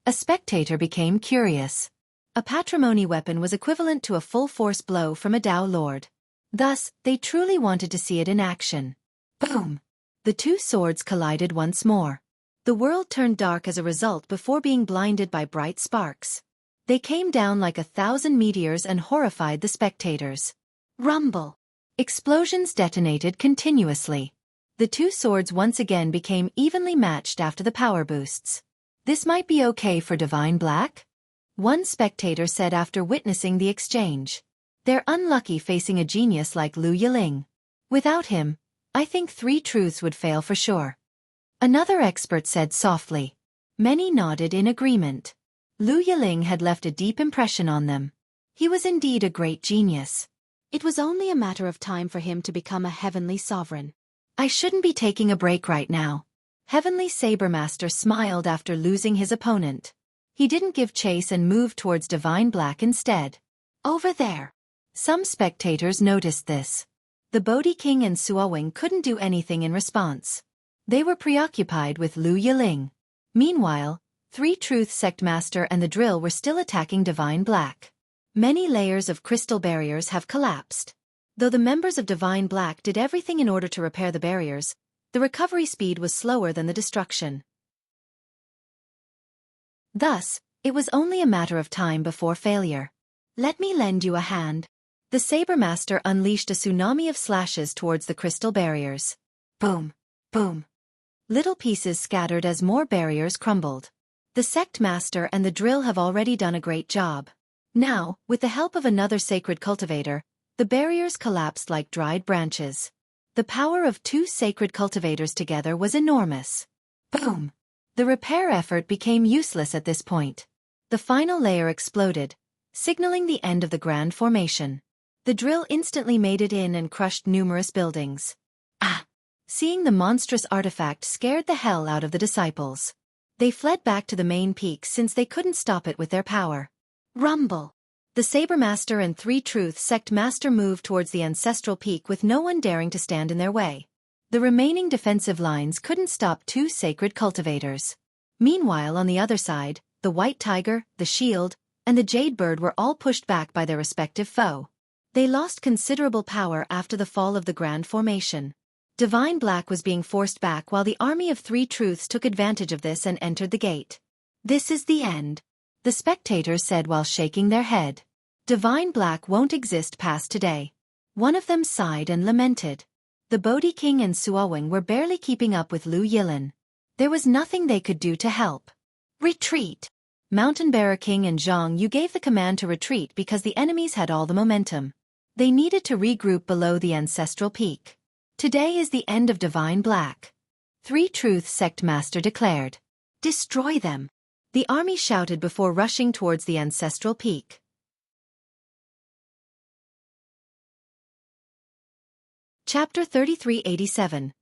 A spectator became curious. A patrimony weapon was equivalent to a full-force blow from a Tao Lord. Thus, they truly wanted to see it in action. Boom! The two swords collided once more. The world turned dark as a result before being blinded by bright sparks. They came down like 1,000 meteors and horrified the spectators. Rumble! Explosions detonated continuously. The two swords once again became evenly matched after the power boosts. This might be okay for Divine Black? One spectator said after witnessing the exchange. They're unlucky facing a genius like Lu Yiling. Without him, I think Three Truths would fail for sure. Another expert said softly. Many nodded in agreement. Lu Yiling had left a deep impression on them. He was indeed a great genius. It was only a matter of time for him to become a heavenly sovereign. I shouldn't be taking a break right now. Heavenly Sabermaster smiled after losing his opponent. He didn't give chase and moved towards Divine Black instead. Over there. Some spectators noticed this. The Bodhi King and Xueqi couldn't do anything in response. They were preoccupied with Lu Yiling. Meanwhile, Three Truth Sect Master and the Drill were still attacking Divine Black. Many layers of crystal barriers have collapsed. Though the members of Divine Black did everything in order to repair the barriers, the recovery speed was slower than the destruction. Thus, it was only a matter of time before failure. Let me lend you a hand. The Sabermaster unleashed a tsunami of slashes towards the crystal barriers. Boom! Boom! Little pieces scattered as more barriers crumbled. The Sect Master and the Drill have already done a great job. Now, with the help of another sacred cultivator, the barriers collapsed like dried branches. The power of two sacred cultivators together was enormous. Boom! The repair effort became useless at this point. The final layer exploded, signaling the end of the grand formation. The Drill instantly made it in and crushed numerous buildings. Ah! Seeing the monstrous artifact scared the hell out of the disciples. They fled back to the main peak since they couldn't stop it with their power. Rumble! The Sabermaster and Three Truth Sect Master moved towards the ancestral peak with no one daring to stand in their way. The remaining defensive lines couldn't stop two sacred cultivators. Meanwhile, on the other side, the White Tiger, the Shield, and the Jade Bird were all pushed back by their respective foe. They lost considerable power after the fall of the Grand Formation. Divine Black was being forced back while the army of Three Truths took advantage of this and entered the gate. This is the end, the spectators said while shaking their head. Divine Black won't exist past today. One of them sighed and lamented. The Bodhi King and Xueqi were barely keeping up with Lu Yiling. There was nothing they could do to help. Retreat! Mountain Bearer King and Zhang Yu gave the command to retreat because the enemies had all the momentum. They needed to regroup below the ancestral peak. Today is the end of Divine Black. Three Truth Sect Master declared. Destroy them! The army shouted before rushing towards the ancestral peak. Chapter 3387.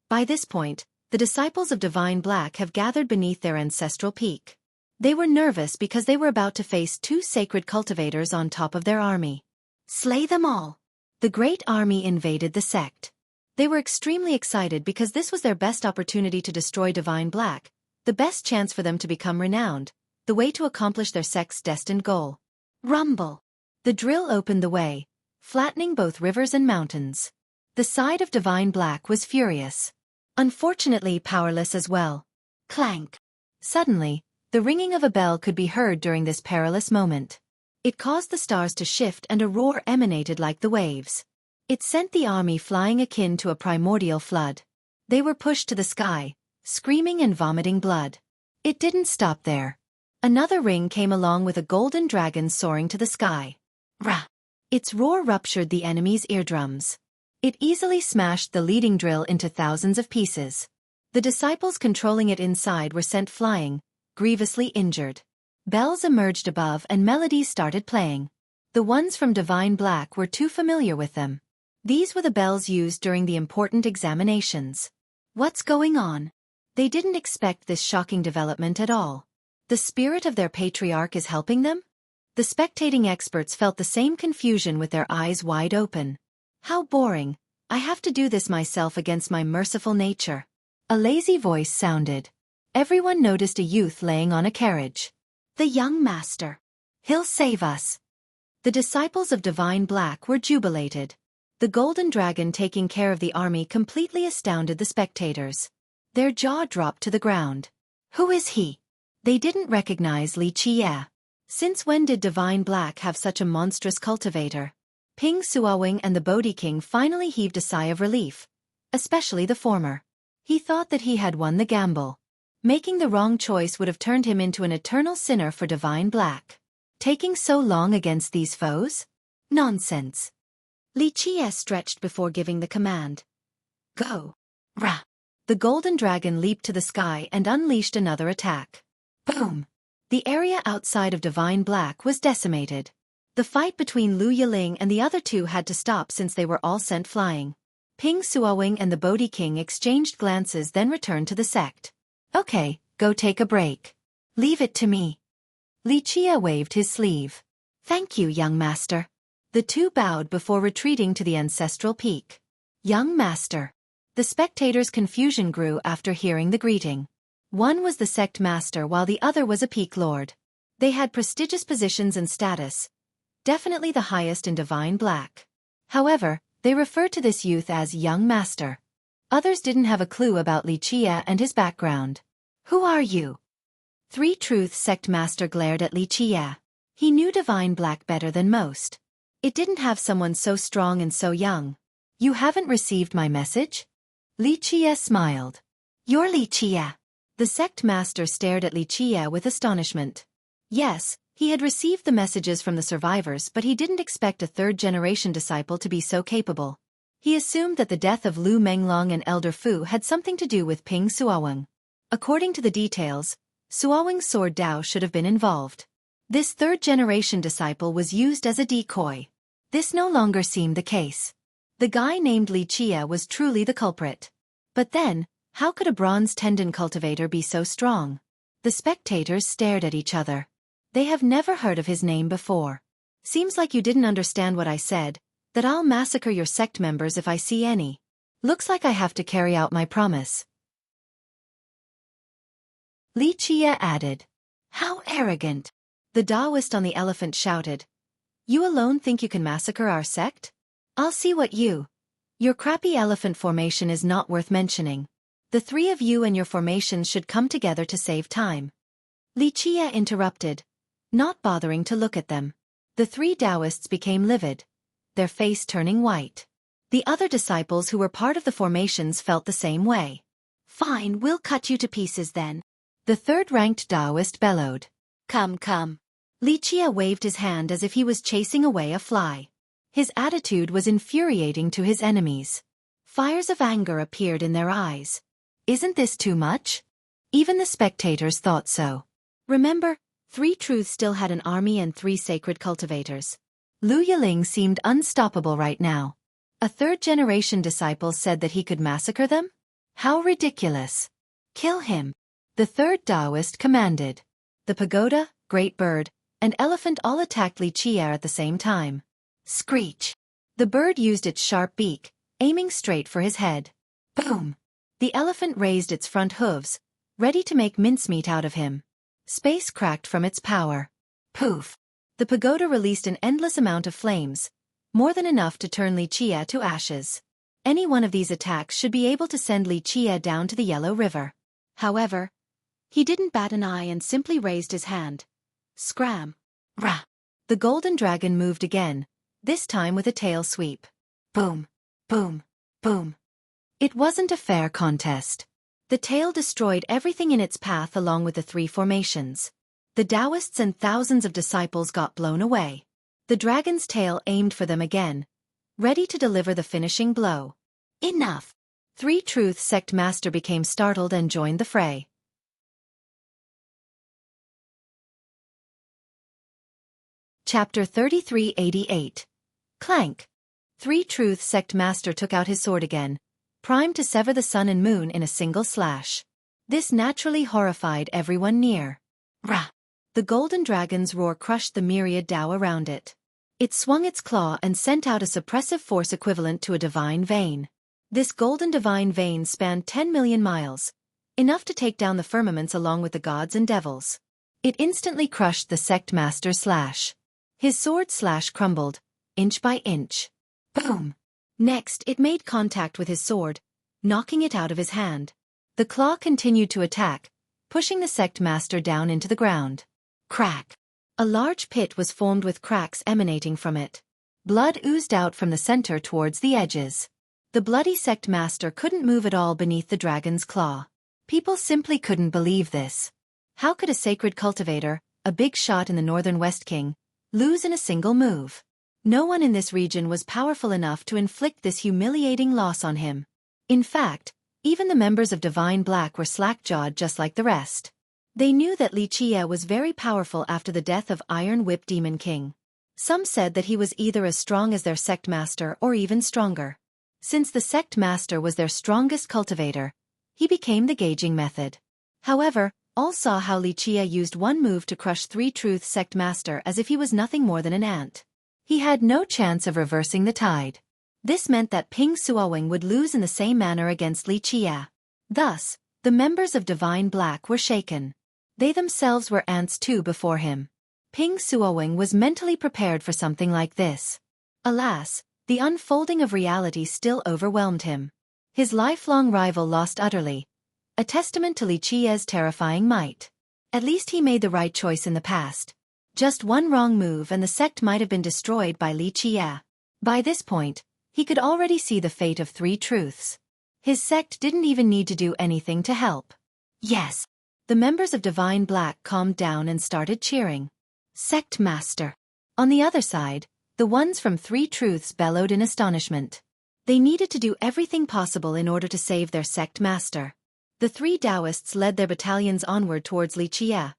By this point, the disciples of Divine Black have gathered beneath their ancestral peak. They were nervous because they were about to face two sacred cultivators on top of their army. Slay them all! The great army invaded the sect. They were extremely excited because this was their best opportunity to destroy Divine Black, the best chance for them to become renowned, the way to accomplish their sect's destined goal. Rumble! The Drill opened the way, flattening both rivers and mountains. The side of Divine Black was furious. Unfortunately powerless as well. Clank! Suddenly, the ringing of a bell could be heard during this perilous moment. It caused the stars to shift and a roar emanated like the waves. It sent the army flying akin to a primordial flood. They were pushed to the sky, screaming and vomiting blood. It didn't stop there. Another ring came along with a golden dragon soaring to the sky. Rah! Its roar ruptured the enemy's eardrums. It easily smashed the leading drill into thousands of pieces. The disciples controlling it inside were sent flying, grievously injured. Bells emerged above and melodies started playing. The ones from Divine Black were too familiar with them. These were the bells used during the important examinations. What's going on? They didn't expect this shocking development at all. The spirit of their patriarch is helping them? The spectating experts felt the same confusion with their eyes wide open. How boring. I have to do this myself against my merciful nature. A lazy voice sounded. Everyone noticed a youth laying on a carriage. The young master. He'll save us. The disciples of Divine Black were jubilated. The golden dragon taking care of the army completely astounded the spectators. Their jaw dropped to the ground. Who is he? They didn't recognize Xueqi. Since when did Divine Black have such a monstrous cultivator? Ping Xueqi and the Bodhi King finally heaved a sigh of relief, especially the former. He thought that he had won the gamble. Making the wrong choice would have turned him into an eternal sinner for Divine Black. Taking so long against these foes? Nonsense. Xueqi stretched before giving the command. Go. Rah! The golden dragon leaped to the sky and unleashed another attack. Boom! The area outside of Divine Black was decimated. The fight between Lu Yiling and the other two had to stop since they were all sent flying. Ping Xueqi and the Bodhi King exchanged glances then returned to the sect. Okay, go take a break. Leave it to me. Xueqi waved his sleeve. Thank you, young master. The two bowed before retreating to the ancestral peak. Young master. The spectators' confusion grew after hearing the greeting. One was the sect master while the other was a peak lord. They had prestigious positions and status. Definitely the highest in Divine Black. However, they referred to this youth as young master. Others didn't have a clue about Xueqi and his background. Who are you? Three Truth sect master glared at Xueqi. He knew Divine Black better than most. It didn't have someone so strong and so young. You haven't received my message? Xueqi smiled. You're Xueqi. The sect master stared at Xueqi with astonishment. Yes, he had received the messages from the survivors, but he didn't expect a third-generation disciple to be so capable. He assumed that the death of Lu Menglong and Elder Fu had something to do with Ping Xueqi. According to the details, Xueqi's sword Dao should have been involved. This third-generation disciple was used as a decoy. This no longer seemed the case. The guy named Xueqi was truly the culprit. But then, how could a bronze tendon cultivator be so strong? The spectators stared at each other. They have never heard of his name before. Seems like you didn't understand what I said, that I'll massacre your sect members if I see any. Looks like I have to carry out my promise. Xueqi added. How arrogant! The Taoist on the elephant shouted. You alone think you can massacre our sect? I'll see what you. Your crappy elephant formation is not worth mentioning. The three of you and your formations should come together to save time. Xueqi interrupted, not bothering to look at them. The three Taoists became livid, their face turning white. The other disciples who were part of the formations felt the same way. Fine, we'll cut you to pieces then. The third-ranked Taoist bellowed. Come, come. Xueqi waved his hand as if he was chasing away a fly. His attitude was infuriating to his enemies. Fires of anger appeared in their eyes. Isn't this too much? Even the spectators thought so. Remember, Three Truths still had an army and 3 sacred cultivators. Lu Yiling seemed unstoppable right now. A third-generation disciple said that he could massacre them? How ridiculous. Kill him. The third Taoist commanded. The pagoda, great bird, and elephant all attacked Xueqi at the same time. Screech! The bird used its sharp beak, aiming straight for his head. Boom! The elephant raised its front hooves, ready to make mincemeat out of him. Space cracked from its power. Poof! The pagoda released an endless amount of flames, more than enough to turn Xueqi to ashes. Any one of these attacks should be able to send Xueqi down to the Yellow River. However, he didn't bat an eye and simply raised his hand. Scram! Rah! The golden dragon moved again, this time with a tail sweep. Boom! Boom! Boom! It wasn't a fair contest. The tail destroyed everything in its path along with the 3 formations. The Taoists and thousands of disciples got blown away. The dragon's tail aimed for them again, ready to deliver the finishing blow. Enough! Three Truth Sect Master became startled and joined the fray. Chapter 3388. Clank. Three Truth Sect Master took out his sword again, primed to sever the sun and moon in a single slash. This naturally horrified everyone near. Rah! The golden dragon's roar crushed the myriad Tao around it. It swung its claw and sent out a suppressive force equivalent to a divine vein. This golden divine vein spanned 10 million miles, enough to take down the firmaments along with the gods and devils. It instantly crushed the sect master's slash. His sword slash crumbled, inch by inch. Boom! Next, it made contact with his sword, knocking it out of his hand. The claw continued to attack, pushing the sect master down into the ground. Crack! A large pit was formed with cracks emanating from it. Blood oozed out from the center towards the edges. The bloody sect master couldn't move at all beneath the dragon's claw. People simply couldn't believe this. How could a sacred cultivator, a big shot in the northern West King, lose in a single move? No one in this region was powerful enough to inflict this humiliating loss on him. In fact, even the members of Divine Black were slack-jawed just like the rest. They knew that Li Qie was very powerful after the death of Iron Whip Demon King. Some said that he was either as strong as their sect master or even stronger. Since the sect master was their strongest cultivator, he became the gauging method. However, all saw how Li Qie used one move to crush Three Truth Sect Master as if he was nothing more than an ant. He had no chance of reversing the tide. This meant that Ping Suowing would lose in the same manner against Li Qie. Thus, the members of Divine Black were shaken. They themselves were ants too before him. Ping Suowing was mentally prepared for something like this. Alas, the unfolding of reality still overwhelmed him. His lifelong rival lost utterly, a testament to Li Qie's terrifying might. At least he made the right choice in the past. Just one wrong move and the sect might have been destroyed by Li Qie. By this point, he could already see the fate of Three Truths. His sect didn't even need to do anything to help. Yes. The members of Divine Black calmed down and started cheering. Sect Master. On the other side, the ones from Three Truths bellowed in astonishment. They needed to do everything possible in order to save their sect master. The three Taoists led their battalions onward towards Li Qie,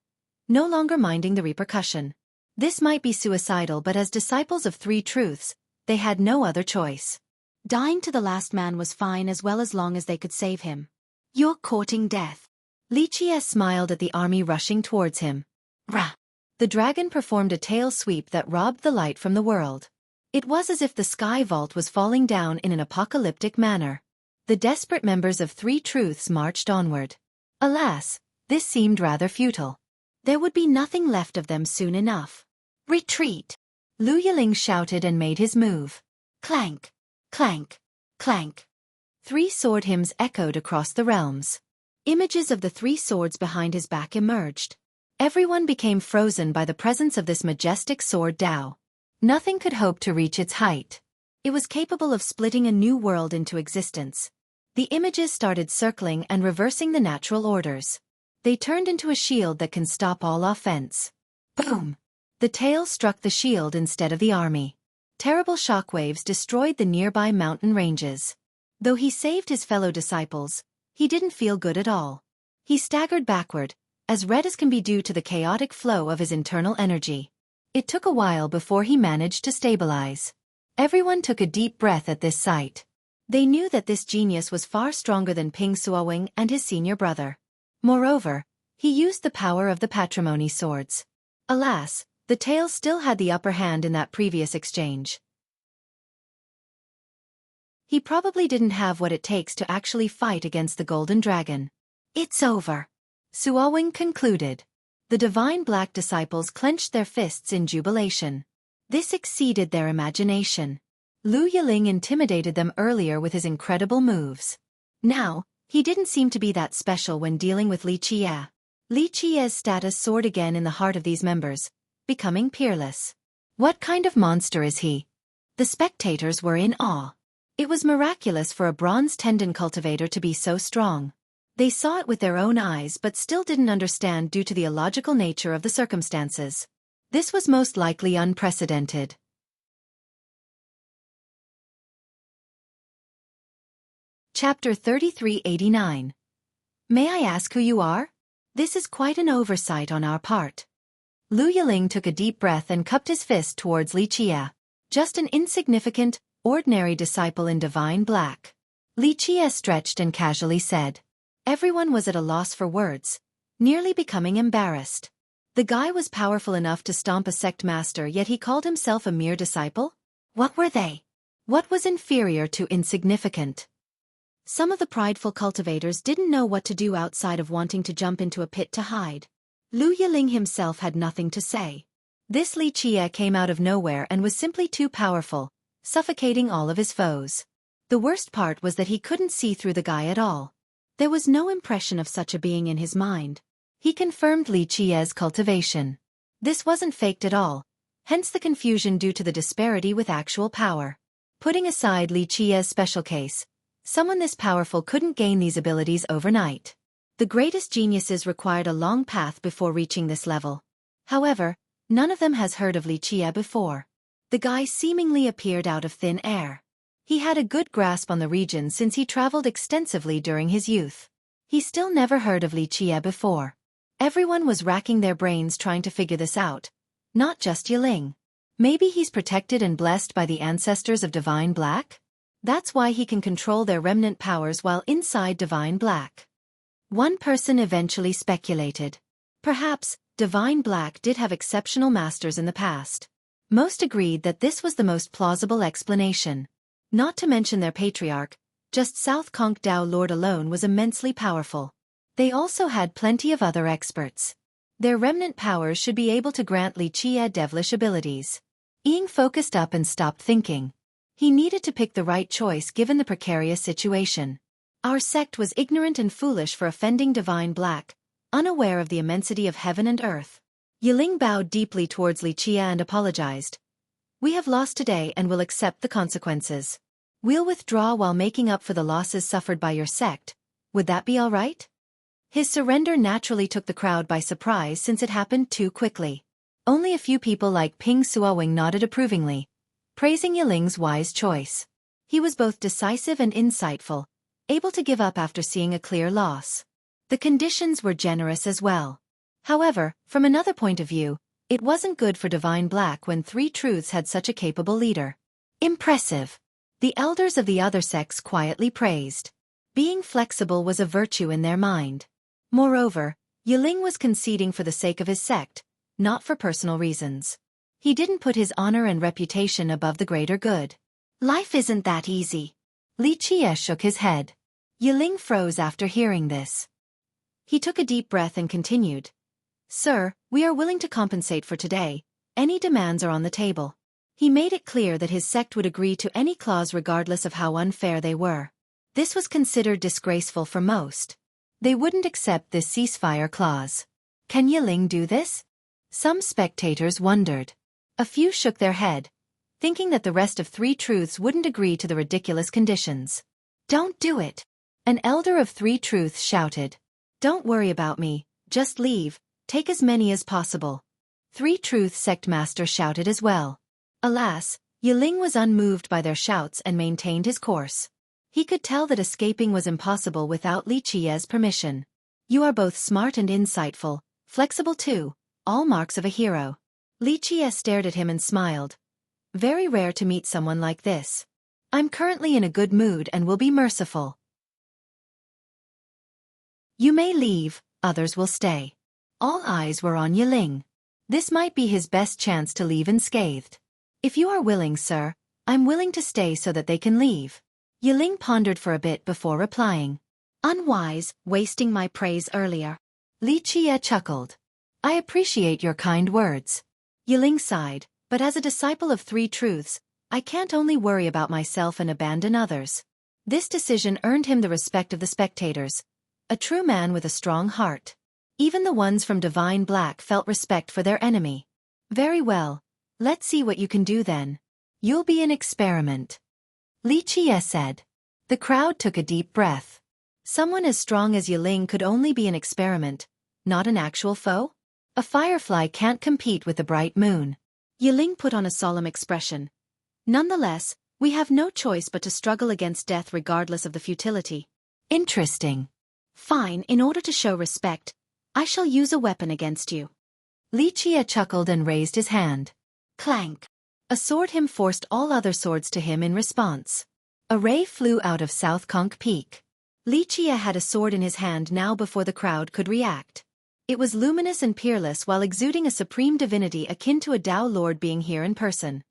no longer minding the repercussion. This might be suicidal, but as disciples of Three Truths, they had no other choice. Dying to the last man was fine as long as they could save him. You're courting death. Li Qie smiled at the army rushing towards him. Rah! The dragon performed a tail sweep that robbed the light from the world. It was as if the sky vault was falling down in an apocalyptic manner. The desperate members of Three Truths marched onward. Alas, this seemed rather futile. There would be nothing left of them soon enough. Retreat! Lu Yiling shouted and made his move. Clank! Clank! Clank! Three sword hymns echoed across the realms. Images of the three swords behind his back emerged. Everyone became frozen by the presence of this majestic sword Tao. Nothing could hope to reach its height. It was capable of splitting a new world into existence. The images started circling and reversing the natural orders. They turned into a shield that can stop all offense. Boom! The tail struck the shield instead of the army. Terrible shockwaves destroyed the nearby mountain ranges. Though he saved his fellow disciples, he didn't feel good at all. He staggered backward, as red as can be due to the chaotic flow of his internal energy. It took a while before he managed to stabilize. Everyone took a deep breath at this sight. They knew that this genius was far stronger than Ping Suowing and his senior brother. Moreover, he used the power of the patrimony swords. Alas, the tail still had the upper hand in that previous exchange. He probably didn't have what it takes to actually fight against the Golden Dragon. It's over. Suowing concluded. The Divine Black disciples clenched their fists in jubilation. This exceeded their imagination. Lu Yiling intimidated them earlier with his incredible moves. Now, he didn't seem to be that special when dealing with Li Qie. Li Qie's status soared again in the heart of these members, becoming peerless. What kind of monster is he? The spectators were in awe. It was miraculous for a bronze tendon cultivator to be so strong. They saw it with their own eyes but still didn't understand due to the illogical nature of the circumstances. This was most likely unprecedented. Chapter 3389. May I ask who you are? This is quite an oversight on our part. Lu Yiling took a deep breath and cupped his fist towards Li Qie. Just an insignificant, ordinary disciple in divine black. Li Qie stretched and casually said. Everyone was at a loss for words, nearly becoming embarrassed. The guy was powerful enough to stomp a sect master, yet he called himself a mere disciple? What were they? What was inferior to insignificant? Some of the prideful cultivators didn't know what to do outside of wanting to jump into a pit to hide. Lu Yiling himself had nothing to say. This Li Qie came out of nowhere and was simply too powerful, suffocating all of his foes. The worst part was that he couldn't see through the guy at all. There was no impression of such a being in his mind. He confirmed Li Qie's cultivation. This wasn't faked at all, hence the confusion due to the disparity with actual power. Putting aside Li Qie's special case, someone this powerful couldn't gain these abilities overnight. The greatest geniuses required a long path before reaching this level. However, none of them has heard of Li Qie before. The guy seemingly appeared out of thin air. He had a good grasp on the region since he traveled extensively during his youth. He still never heard of Li Qie before. Everyone was racking their brains trying to figure this out, not just Yiling. Maybe he's protected and blessed by the ancestors of Divine Black? That's why he can control their remnant powers while inside Divine Black. One person eventually speculated. Perhaps, Divine Black did have exceptional masters in the past. Most agreed that this was the most plausible explanation. Not to mention their patriarch, just South Conch Dao Lord alone was immensely powerful. They also had plenty of other experts. Their remnant powers should be able to grant Li Qie devilish abilities. Ying focused up and stopped thinking. He needed to pick the right choice given the precarious situation. Our sect was ignorant and foolish for offending Divine Black, unaware of the immensity of heaven and earth. Yiling bowed deeply towards Li Qie and apologized. We have lost today and will accept the consequences. We'll withdraw while making up for the losses suffered by your sect. Would that be all right? His surrender naturally took the crowd by surprise since it happened too quickly. Only a few people like Ping Suowing nodded approvingly, praising Yiling's wise choice. He was both decisive and insightful, able to give up after seeing a clear loss. The conditions were generous as well. However, from another point of view, it wasn't good for Divine Black when Three Truths had such a capable leader. Impressive. The elders of the other sects quietly praised. Being flexible was a virtue in their mind. Moreover, Yiling was conceding for the sake of his sect, not for personal reasons. He didn't put his honor and reputation above the greater good. Life isn't that easy. Li Qie shook his head. Yiling froze after hearing this. He took a deep breath and continued. Sir, we are willing to compensate for today. Any demands are on the table. He made it clear that his sect would agree to any clause regardless of how unfair they were. This was considered disgraceful for most. They wouldn't accept this ceasefire clause. Can Yiling do this? Some spectators wondered. A few shook their head, thinking that the rest of Three Truths wouldn't agree to the ridiculous conditions. Don't do it. An elder of Three Truths shouted. Don't worry about me, just leave, take as many as possible. Three Truths sect master shouted as well. Alas, Yiling was unmoved by their shouts and maintained his course. He could tell that escaping was impossible without Li Qie's permission. You are both smart and insightful, flexible too, all marks of a hero. Li Qie stared at him and smiled. Very rare to meet someone like this. I'm currently in a good mood and will be merciful. You may leave, others will stay. All eyes were on Yiling. This might be his best chance to leave unscathed. If you are willing, sir, I'm willing to stay so that they can leave. Yiling pondered for a bit before replying. Unwise, wasting my praise earlier. Li Qie chuckled. I appreciate your kind words. Yiling sighed, but as a disciple of Three Truths, I can't only worry about myself and abandon others. This decision earned him the respect of the spectators. A true man with a strong heart. Even the ones from Divine Black felt respect for their enemy. Very well. Let's see what you can do then. You'll be an experiment. Li Qie said. The crowd took a deep breath. Someone as strong as Yiling could only be an experiment, not an actual foe? A firefly can't compete with the bright moon. Yiling put on a solemn expression. Nonetheless, we have no choice but to struggle against death regardless of the futility. Interesting. Fine, in order to show respect, I shall use a weapon against you. Li Qie chuckled and raised his hand. Clank. A sword hymn forced all other swords to him in response. A ray flew out of South Conch Peak. Li Qie had a sword in his hand now before the crowd could react. It was luminous and peerless while exuding a supreme divinity akin to a Tao Lord being here in person.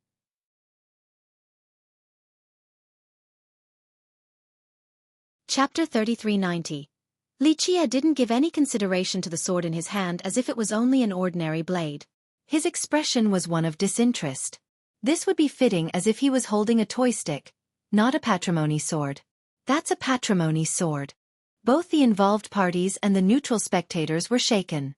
Chapter 3390. Li Qie didn't give any consideration to the sword in his hand as if it was only an ordinary blade. His expression was one of disinterest. This would be fitting as if he was holding a toy stick, not a patrimony sword. That's a patrimony sword. Both the involved parties and the neutral spectators were shaken.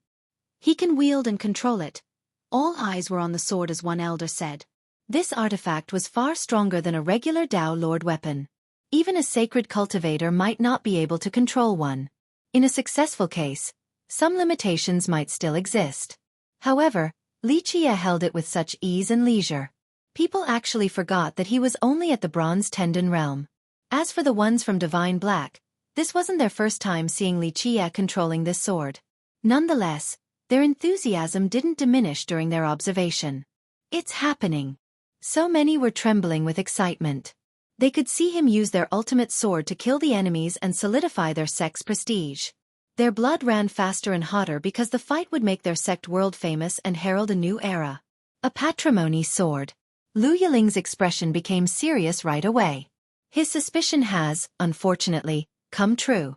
He can wield and control it. All eyes were on the sword as one elder said. This artifact was far stronger than a regular Tao Lord weapon. Even a sacred cultivator might not be able to control one. In a successful case, some limitations might still exist. However, Li Qie held it with such ease and leisure. People actually forgot that he was only at the Bronze Tendon realm. As for the ones from Divine Black, this wasn't their first time seeing Li Qie controlling this sword. Nonetheless, their enthusiasm didn't diminish during their observation. It's happening. So many were trembling with excitement. They could see him use their ultimate sword to kill the enemies and solidify their sect's prestige. Their blood ran faster and hotter because the fight would make their sect world-famous and herald a new era. A patrimony sword. Lu Yiling's expression became serious right away. His suspicion has, unfortunately, come true.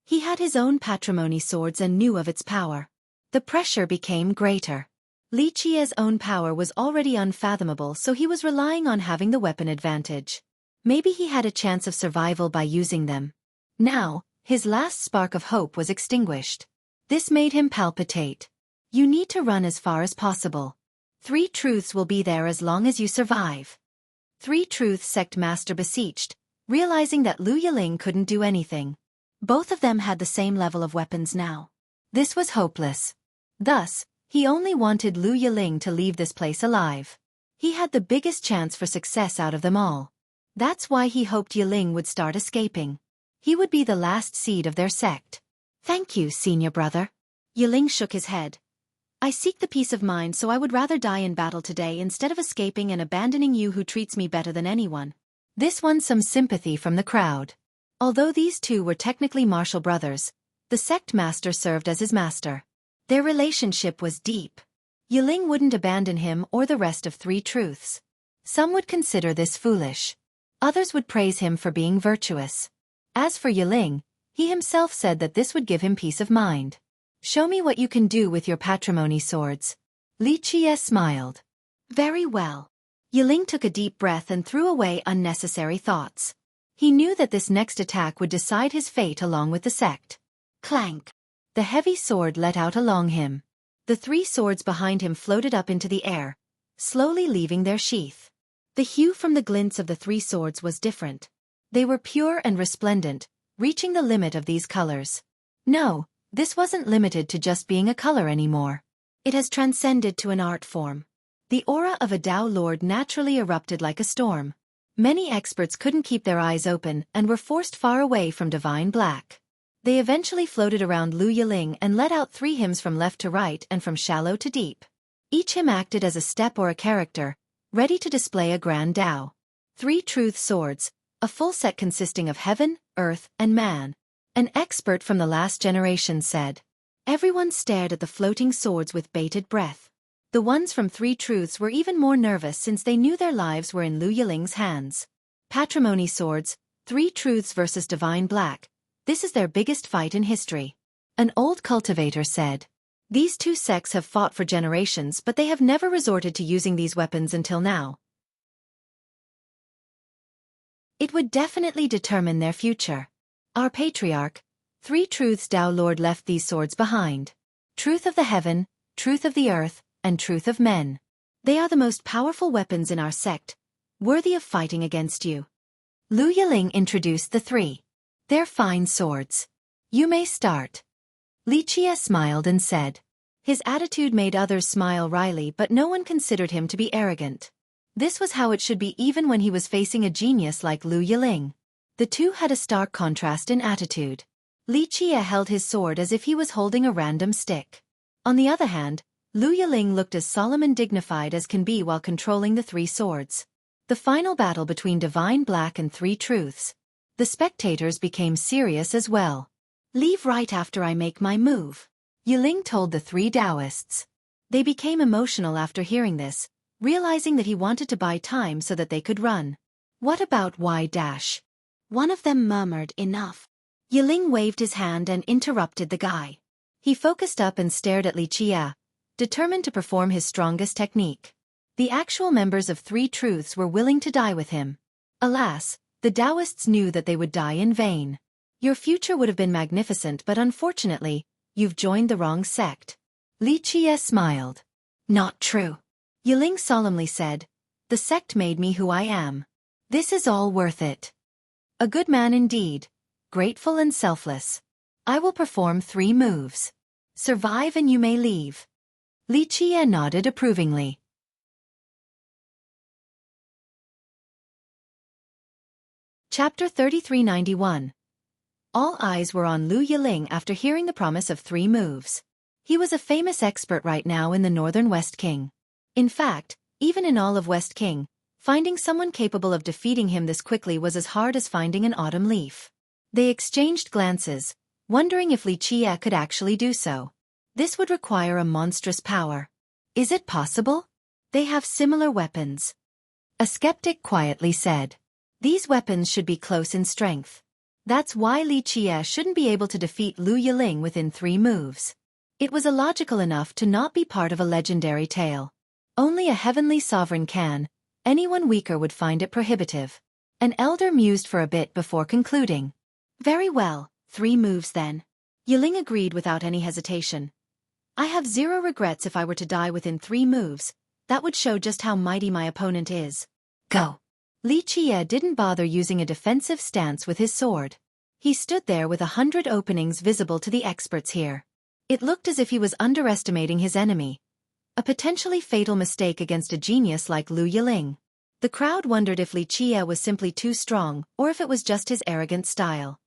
He had his own patrimony swords and knew of its power. The pressure became greater. Li Qie's own power was already unfathomable, so he was relying on having the weapon advantage. Maybe he had a chance of survival by using them. Now, his last spark of hope was extinguished. This made him palpitate. You need to run as far as possible. 3 truths will be there as long as you survive. 3 truths sect master beseeched, realizing that Lu Yiling couldn't do anything. Both of them had the same level of weapons now. This was hopeless. Thus, he only wanted Lu Yiling to leave this place alive. He had the biggest chance for success out of them all. That's why he hoped Yiling would start escaping. He would be the last seed of their sect. Thank you, senior brother. Yiling shook his head. I seek the peace of mind, so I would rather die in battle today instead of escaping and abandoning you who treats me better than anyone. This won some sympathy from the crowd. Although these two were technically martial brothers, the sect master served as his master. Their relationship was deep. Yiling wouldn't abandon him or the rest of 3 truths. Some would consider this foolish. Others would praise him for being virtuous. As for Yiling, he himself said that this would give him peace of mind. Show me what you can do with your patrimony swords. Li Qie smiled. Very well. Yiling took a deep breath and threw away unnecessary thoughts. He knew that this next attack would decide his fate along with the sect. Clank. The heavy sword let out along him. The 3 swords behind him floated up into the air, slowly leaving their sheath. The hue from the glints of the 3 swords was different. They were pure and resplendent, reaching the limit of these colors. No, this wasn't limited to just being a color anymore. It has transcended to an art form. The aura of a Tao Lord naturally erupted like a storm. Many experts couldn't keep their eyes open and were forced far away from Divine Black. They eventually floated around Lu Yiling and let out 3 hymns from left to right and from shallow to deep. Each hymn acted as a step or a character, ready to display a grand Tao. 3 truth swords, a full set consisting of heaven, earth, and man. An expert from the last generation said. Everyone stared at the floating swords with bated breath. The ones from 3 truths were even more nervous since they knew their lives were in Lu Yiling's hands. Patrimony swords, 3 truths versus Divine Black. This is their biggest fight in history. An old cultivator said. These 2 sects have fought for generations, but they have never resorted to using these weapons until now. It would definitely determine their future. Our patriarch, 3 truths Tao Lord left these swords behind. Truth of the heaven, truth of the earth, and truth of men. They are the most powerful weapons in our sect, worthy of fighting against you. Lu Yiling introduced the 3. They're fine swords. You may start. Li Jie smiled and said. His attitude made others smile wryly, but no one considered him to be arrogant. This was how it should be even when he was facing a genius like Lu Yiling. The two had a stark contrast in attitude. Li Jie held his sword as if he was holding a random stick. On the other hand, Lu Yiling looked as solemn and dignified as can be while controlling the three swords. The final battle between Divine Black and Three Truths. The spectators became serious as well. Leave right after I make my move, Yiling told the three Taoists. They became emotional after hearing this, realizing that he wanted to buy time so that they could run. What about Y-? One of them murmured, enough. Yiling waved his hand and interrupted the guy. He focused up and stared at Li Jie, determined to perform his strongest technique. The actual members of Three Truths were willing to die with him. Alas, the Taoists knew that they would die in vain. Your future would have been magnificent, but unfortunately, you've joined the wrong sect. Li Jie smiled. Not true. Yiling solemnly said, the sect made me who I am. This is all worth it. A good man indeed, grateful and selfless. I will perform 3 moves. Survive and you may leave. Li Jie nodded approvingly. Chapter 3391. All eyes were on Lu Yiling after hearing the promise of 3 moves. He was a famous expert right now in the northern West King. In fact, even in all of West King, finding someone capable of defeating him this quickly was as hard as finding an autumn leaf. They exchanged glances, wondering if Li Jie could actually do so. This would require a monstrous power. Is it possible? They have similar weapons. A skeptic quietly said. These weapons should be close in strength. That's why Li Jie shouldn't be able to defeat Lu Yiling within 3 moves. It was illogical enough to not be part of a legendary tale. Only a heavenly sovereign can. Anyone weaker would find it prohibitive. An elder mused for a bit before concluding. Very well, 3 moves then. Yiling agreed without any hesitation. I have 0 regrets if I were to die within 3 moves. That would show just how mighty my opponent is. Go. Li Jie didn't bother using a defensive stance with his sword. He stood there with 100 openings visible to the experts here. It looked as if he was underestimating his enemy. A potentially fatal mistake against a genius like Lu Yiling. The crowd wondered if Li Jie was simply too strong or if it was just his arrogant style.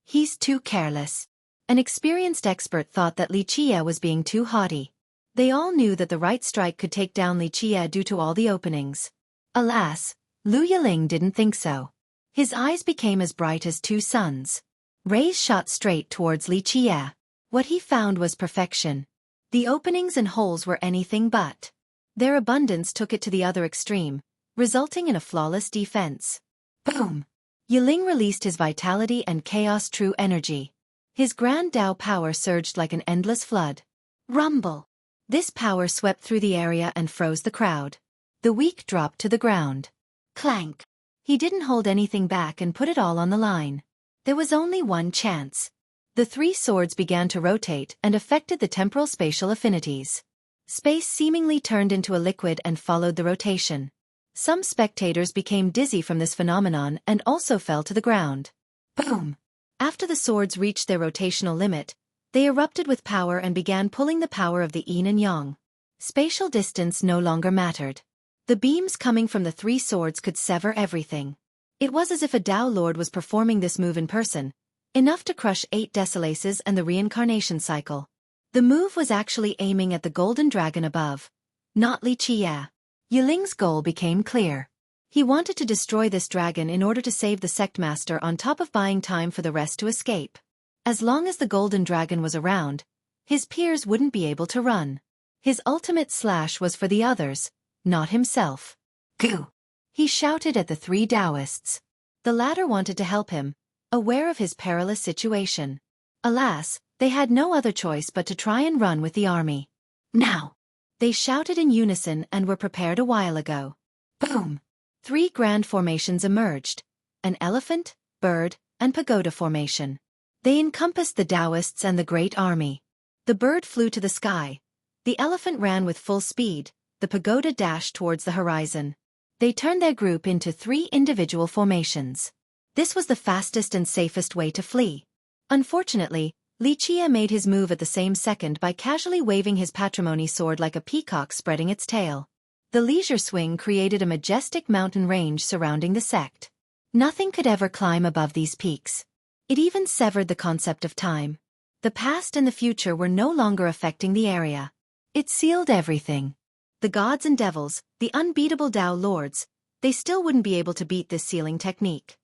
He's too careless. An experienced expert thought that Li Jie was being too haughty. They all knew that the right strike could take down Li Jie due to all the openings. Alas, Lu Yiling didn't think so. His eyes became as bright as 2 suns. Rays shot straight towards Li Jie. What he found was perfection. The openings and holes were anything but. Their abundance took it to the other extreme, resulting in a flawless defense. Boom! Yiling released his vitality and chaos true energy. His grand Tao power surged like an endless flood. Rumble! This power swept through the area and froze the crowd. The weak dropped to the ground. Clank! He didn't hold anything back and put it all on the line. There was only one chance. The 3 swords began to rotate and affected the temporal spatial affinities. Space seemingly turned into a liquid and followed the rotation. Some spectators became dizzy from this phenomenon and also fell to the ground. Boom! After the swords reached their rotational limit, they erupted with power and began pulling the power of the yin and yang. Spatial distance no longer mattered. The beams coming from the 3 swords could sever everything. It was as if a Tao Lord was performing this move in person, enough to crush 8 Desolaces and the reincarnation cycle. The move was actually aiming at the golden dragon above, not Li Jie. Yiling's goal became clear. He wanted to destroy this dragon in order to save the sect master on top of buying time for the rest to escape. As long as the golden dragon was around, his peers wouldn't be able to run. His ultimate slash was for the others, not himself. Goo! He shouted at the 3 Taoists. The latter wanted to help him, aware of his perilous situation. Alas, they had no other choice but to try and run with the army. Now! They shouted in unison and were prepared a while ago. Boom! 3 grand formations emerged. An elephant, bird, and pagoda formation. They encompassed the Taoists and the great army. The bird flew to the sky. The elephant ran with full speed. The pagoda dashed towards the horizon. They turned their group into 3 individual formations. This was the fastest and safest way to flee. Unfortunately, Li Qie made his move at the same second by casually waving his patrimony sword like a peacock spreading its tail. The leisure swing created a majestic mountain range surrounding the sect. Nothing could ever climb above these peaks. It even severed the concept of time. The past and the future were no longer affecting the area. It sealed everything. The gods and devils, the unbeatable Tao lords, they still wouldn't be able to beat this sealing technique.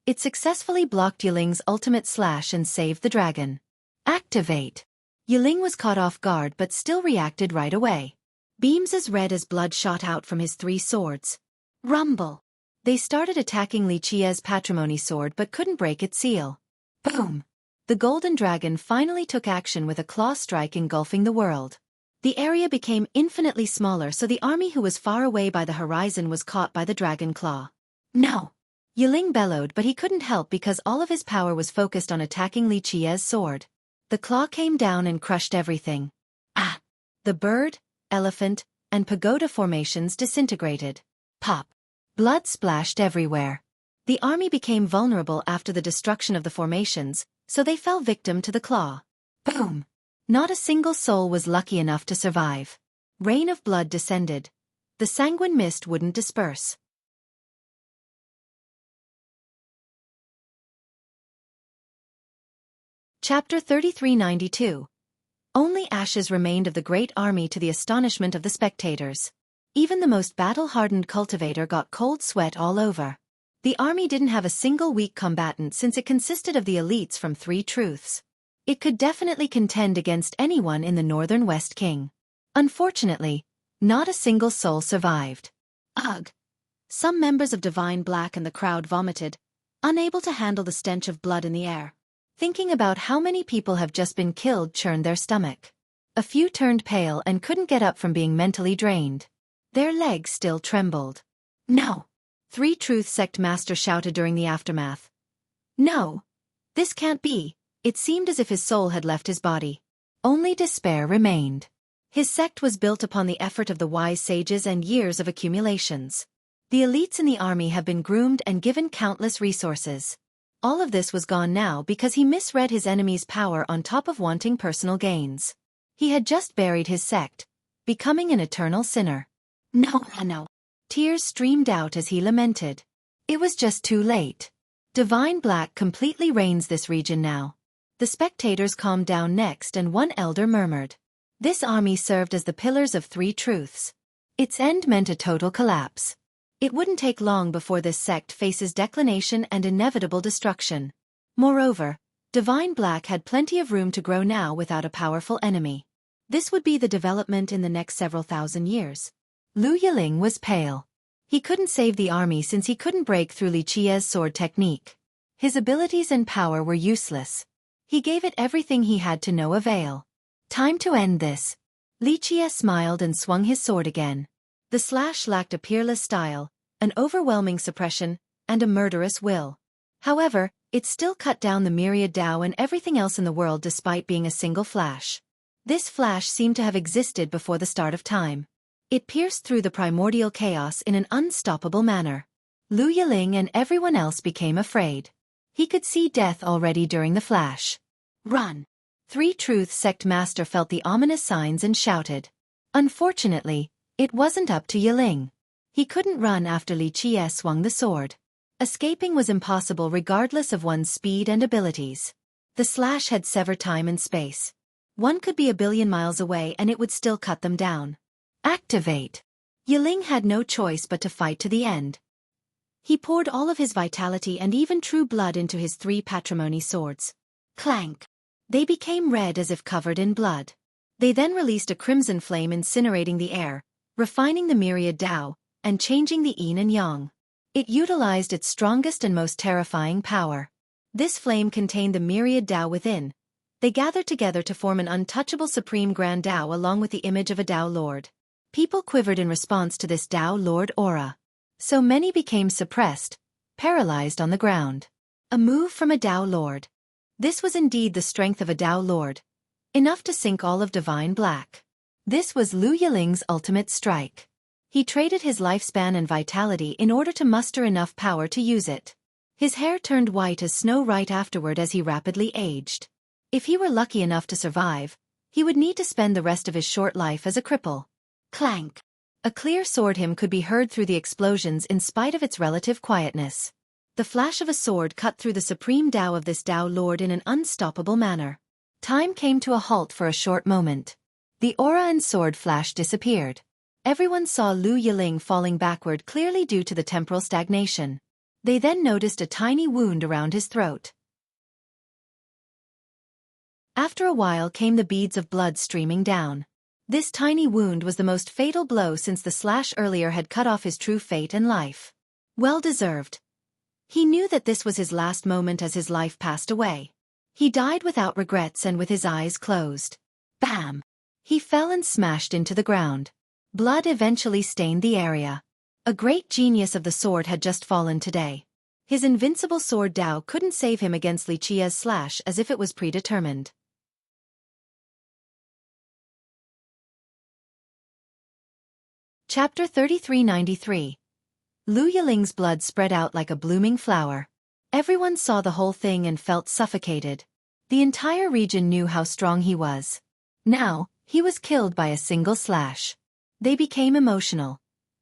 It successfully blocked Yiling's ultimate slash and saved the dragon. Activate. Yiling was caught off guard but still reacted right away. Beams as red as blood shot out from his 3 swords. Rumble. They started attacking Li Qie's patrimony sword but couldn't break its seal. Boom. The golden dragon finally took action with a claw strike engulfing the world. The area became infinitely smaller so the army who was far away by the horizon was caught by the dragon claw. No! Yiling bellowed but he couldn't help because all of his power was focused on attacking Li Qie's sword. The claw came down and crushed everything. Ah! The bird, elephant, and pagoda formations disintegrated. Pop! Blood splashed everywhere. The army became vulnerable after the destruction of the formations, so they fell victim to the claw. Boom! Not a single soul was lucky enough to survive. Rain of blood descended. The sanguine mist wouldn't disperse. Chapter 3392. Only ashes remained of the great army to the astonishment of the spectators. Even the most battle-hardened cultivator got cold sweat all over. The army didn't have a single weak combatant since it consisted of the elites from 3 truths. It could definitely contend against anyone in the northern West King. Unfortunately, not a single soul survived. Ugh! Some members of Divine Black and the crowd vomited, unable to handle the stench of blood in the air. Thinking about how many people have just been killed churned their stomach. A few turned pale and couldn't get up from being mentally drained. Their legs still trembled. No! 3 Truth Sect Master shouted during the aftermath. No! This can't be. It seemed as if his soul had left his body. Only despair remained. His sect was built upon the effort of the wise sages and years of accumulations. The elites in the army have been groomed and given countless resources. All of this was gone now because he misread his enemy's power on top of wanting personal gains. He had just buried his sect, becoming an eternal sinner. No. Tears streamed out as he lamented. It was just too late. Divine Black completely reigns this region now. The spectators calmed down next and one elder murmured. This army served as the pillars of 3 truths. Its end meant a total collapse. It wouldn't take long before this sect faces declination and inevitable destruction. Moreover, Divine Black had plenty of room to grow now without a powerful enemy. This would be the development in the next several thousand years. Lu Yiling was pale. He couldn't save the army since he couldn't break through Li Qie's sword technique. His abilities and power were useless. He gave it everything he had to no avail. Time to end this. Li Qie smiled and swung his sword again. The slash lacked a peerless style, an overwhelming suppression, and a murderous will. However, it still cut down the myriad Tao and everything else in the world despite being a single flash. This flash seemed to have existed before the start of time. It pierced through the primordial chaos in an unstoppable manner. Lu Yiling and everyone else became afraid. He could see death already during the flash. Run! 3 Truth Sect Master felt the ominous signs and shouted. Unfortunately, it wasn't up to Yiling. He couldn't run after Li Qie swung the sword. Escaping was impossible regardless of one's speed and abilities. The slash had severed time and space. One could be a billion miles away and it would still cut them down. Activate! Yiling had no choice but to fight to the end. He poured all of his vitality and even true blood into his 3 patrimony swords. Clank! They became red as if covered in blood. They then released a crimson flame incinerating the air, refining the myriad Tao, and changing the yin and yang. It utilized its strongest and most terrifying power. This flame contained the myriad Tao within. They gathered together to form an untouchable supreme grand Tao along with the image of a Tao Lord. People quivered in response to this Tao Lord aura. So many became suppressed, paralyzed on the ground. A move from a Tao Lord. This was indeed the strength of a Tao Lord. Enough to sink all of Divine Black. This was Lu Yiling's ultimate strike. He traded his lifespan and vitality in order to muster enough power to use it. His hair turned white as snow right afterward as he rapidly aged. If he were lucky enough to survive, he would need to spend the rest of his short life as a cripple. Clank! A clear sword hymn could be heard through the explosions in spite of its relative quietness. The flash of a sword cut through the supreme Tao of this Tao Lord in an unstoppable manner. Time came to a halt for a short moment. The aura and sword flash disappeared. Everyone saw Lu Yiling falling backward, clearly due to the temporal stagnation. They then noticed a tiny wound around his throat. After a while came the beads of blood streaming down. This tiny wound was the most fatal blow since the slash earlier had cut off his true fate and life. Well deserved. He knew that this was his last moment as his life passed away. He died without regrets and with his eyes closed. Bam! He fell and smashed into the ground. Blood eventually stained the area. A great genius of the sword had just fallen today. His invincible sword Tao couldn't save him against Li Qia's slash as if it was predetermined. Chapter 3393. Lu Yiling's blood spread out like a blooming flower. Everyone saw the whole thing and felt suffocated. The entire region knew how strong he was. Now, he was killed by a single slash. They became emotional.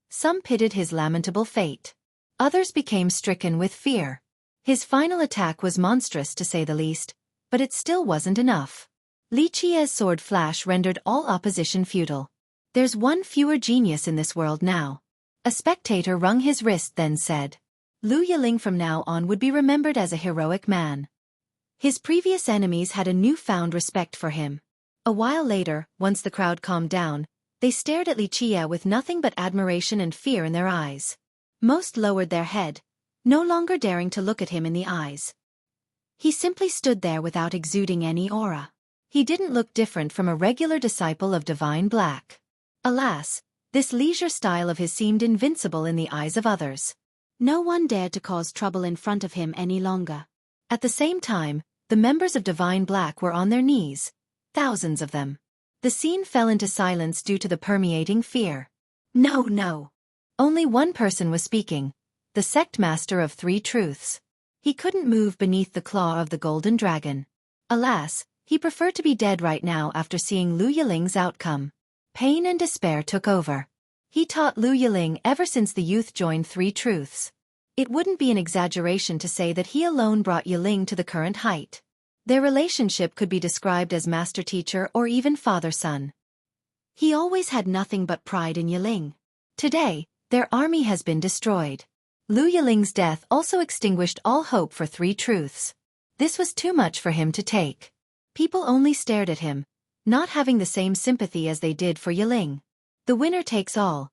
Some pitied his lamentable fate. Others became stricken with fear. His final attack was monstrous to say the least, but it still wasn't enough. Li Qia's sword flash rendered all opposition futile. There's one fewer genius in this world now. A spectator wrung his wrist then said. Lu Yiling from now on would be remembered as a heroic man. His previous enemies had a newfound respect for him. A while later, once the crowd calmed down, they stared at Li Qia with nothing but admiration and fear in their eyes. Most lowered their head, no longer daring to look at him in the eyes. He simply stood there without exuding any aura. He didn't look different from a regular disciple of Divine Black. Alas, this leisure style of his seemed invincible in the eyes of others. No one dared to cause trouble in front of him any longer. At the same time, the members of Divine Black were on their knees, thousands of them. The scene fell into silence due to the permeating fear. No. Only one person was speaking, the sect master of Three Truths. He couldn't move beneath the claw of the golden dragon. Alas, he preferred to be dead right now after seeing Lu Yiling's outcome. Pain and despair took over. He taught Lu Yiling ever since the youth joined Three Truths. It wouldn't be an exaggeration to say that he alone brought Yiling to the current height. Their relationship could be described as master-teacher or even father-son. He always had nothing but pride in Yiling. Today, their army has been destroyed. Lu Yiling's death also extinguished all hope for Three Truths. This was too much for him to take. People only stared at him, not having the same sympathy as they did for Yiling. The winner takes all.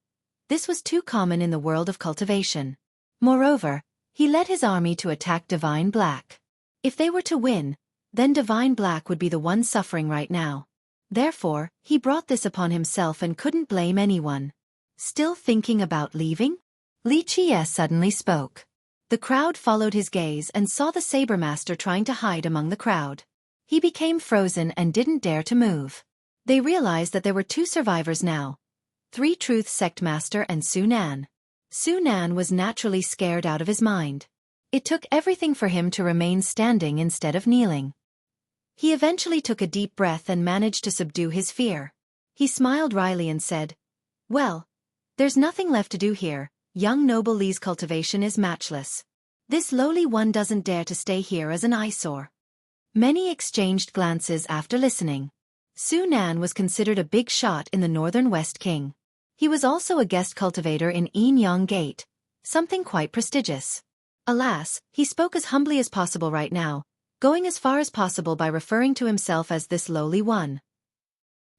This was too common in the world of cultivation. Moreover, he led his army to attack Divine Black. If they were to win, then Divine Black would be the one suffering right now. Therefore, he brought this upon himself and couldn't blame anyone. Still thinking about leaving? Li Qia suddenly spoke. The crowd followed his gaze and saw the Saber Master trying to hide among the crowd. He became frozen and didn't dare to move. They realized that there were two survivors now. Three Truths Sect Master and Su Nan. Su Nan was naturally scared out of his mind. It took everything for him to remain standing instead of kneeling. He eventually took a deep breath and managed to subdue his fear. He smiled wryly and said, "Well, there's nothing left to do here. Young noble Li's cultivation is matchless. This lowly one doesn't dare to stay here as an eyesore." Many exchanged glances after listening. Su Nan was considered a big shot in the Northern West King. He was also a guest cultivator in Yinyang Gate, something quite prestigious. Alas, he spoke as humbly as possible right now, going as far as possible by referring to himself as this lowly one.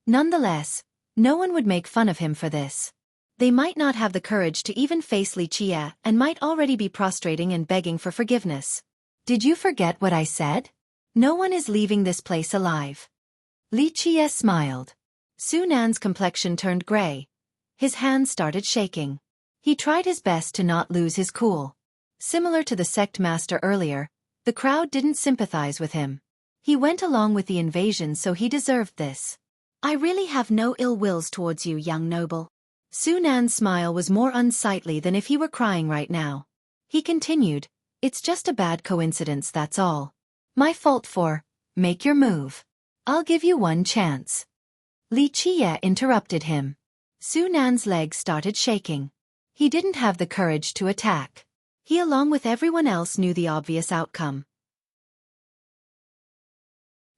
Nonetheless, no one would make fun of him for this. They might not have the courage to even face Li Qia and might already be prostrating and begging for forgiveness. "Did you forget what I said? No one is leaving this place alive." Li Qia smiled. Su Nan's complexion turned gray. His hands started shaking. He tried his best to not lose his cool. Similar to the sect master earlier, the crowd didn't sympathize with him. He went along with the invasion, so he deserved this. "I really have no ill wills towards you, young noble." Sunan's smile was more unsightly than if he were crying right now. He continued, "It's just a bad coincidence, that's all. My fault make your move. I'll give you one chance." Li Qiye interrupted him. Sunan's legs started shaking. He didn't have the courage to attack. He along with everyone else knew the obvious outcome.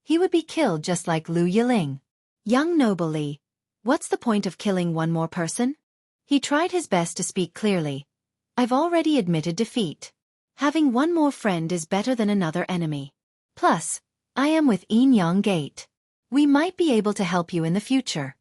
He would be killed just like Lu Yiling. "Young noble Li, what's the point of killing one more person?" He tried his best to speak clearly. "I've already admitted defeat. Having one more friend is better than another enemy. Plus, I am with Enyang Gate. We might be able to help you in the future."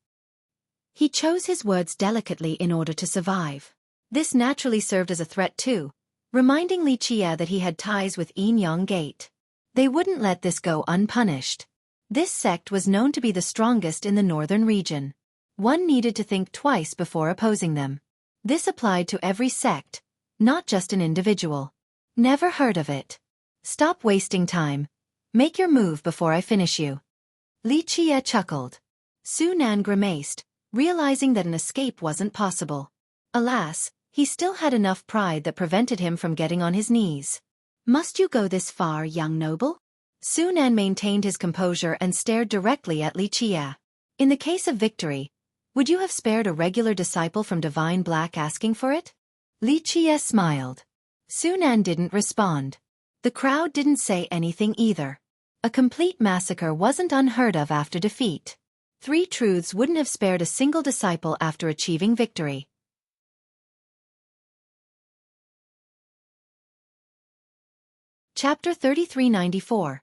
He chose his words delicately in order to survive. This naturally served as a threat too, reminding Li Qiye that he had ties with Enyang Gate. They wouldn't let this go unpunished. This sect was known to be the strongest in the northern region. One needed to think twice before opposing them. This applied to every sect, not just an individual. "Never heard of it. Stop wasting time. Make your move before I finish you." Li Qiye chuckled. Sunan grimaced, realizing that an escape wasn't possible. Alas, he still had enough pride that prevented him from getting on his knees. "Must you go this far, young noble?" Sunan maintained his composure and stared directly at Li Qiye. "In the case of victory, would you have spared a regular disciple from Divine Black asking for it?" Li Qiye smiled. Sunan didn't respond. The crowd didn't say anything either. A complete massacre wasn't unheard of after defeat. 3 truths wouldn't have spared a single disciple after achieving victory. Chapter 3394.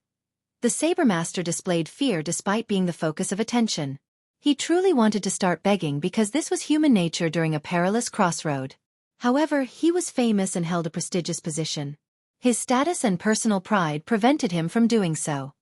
The Sabermaster displayed fear despite being the focus of attention. He truly wanted to start begging because this was human nature during a perilous crossroad. However, he was famous and held a prestigious position. His status and personal pride prevented him from doing so.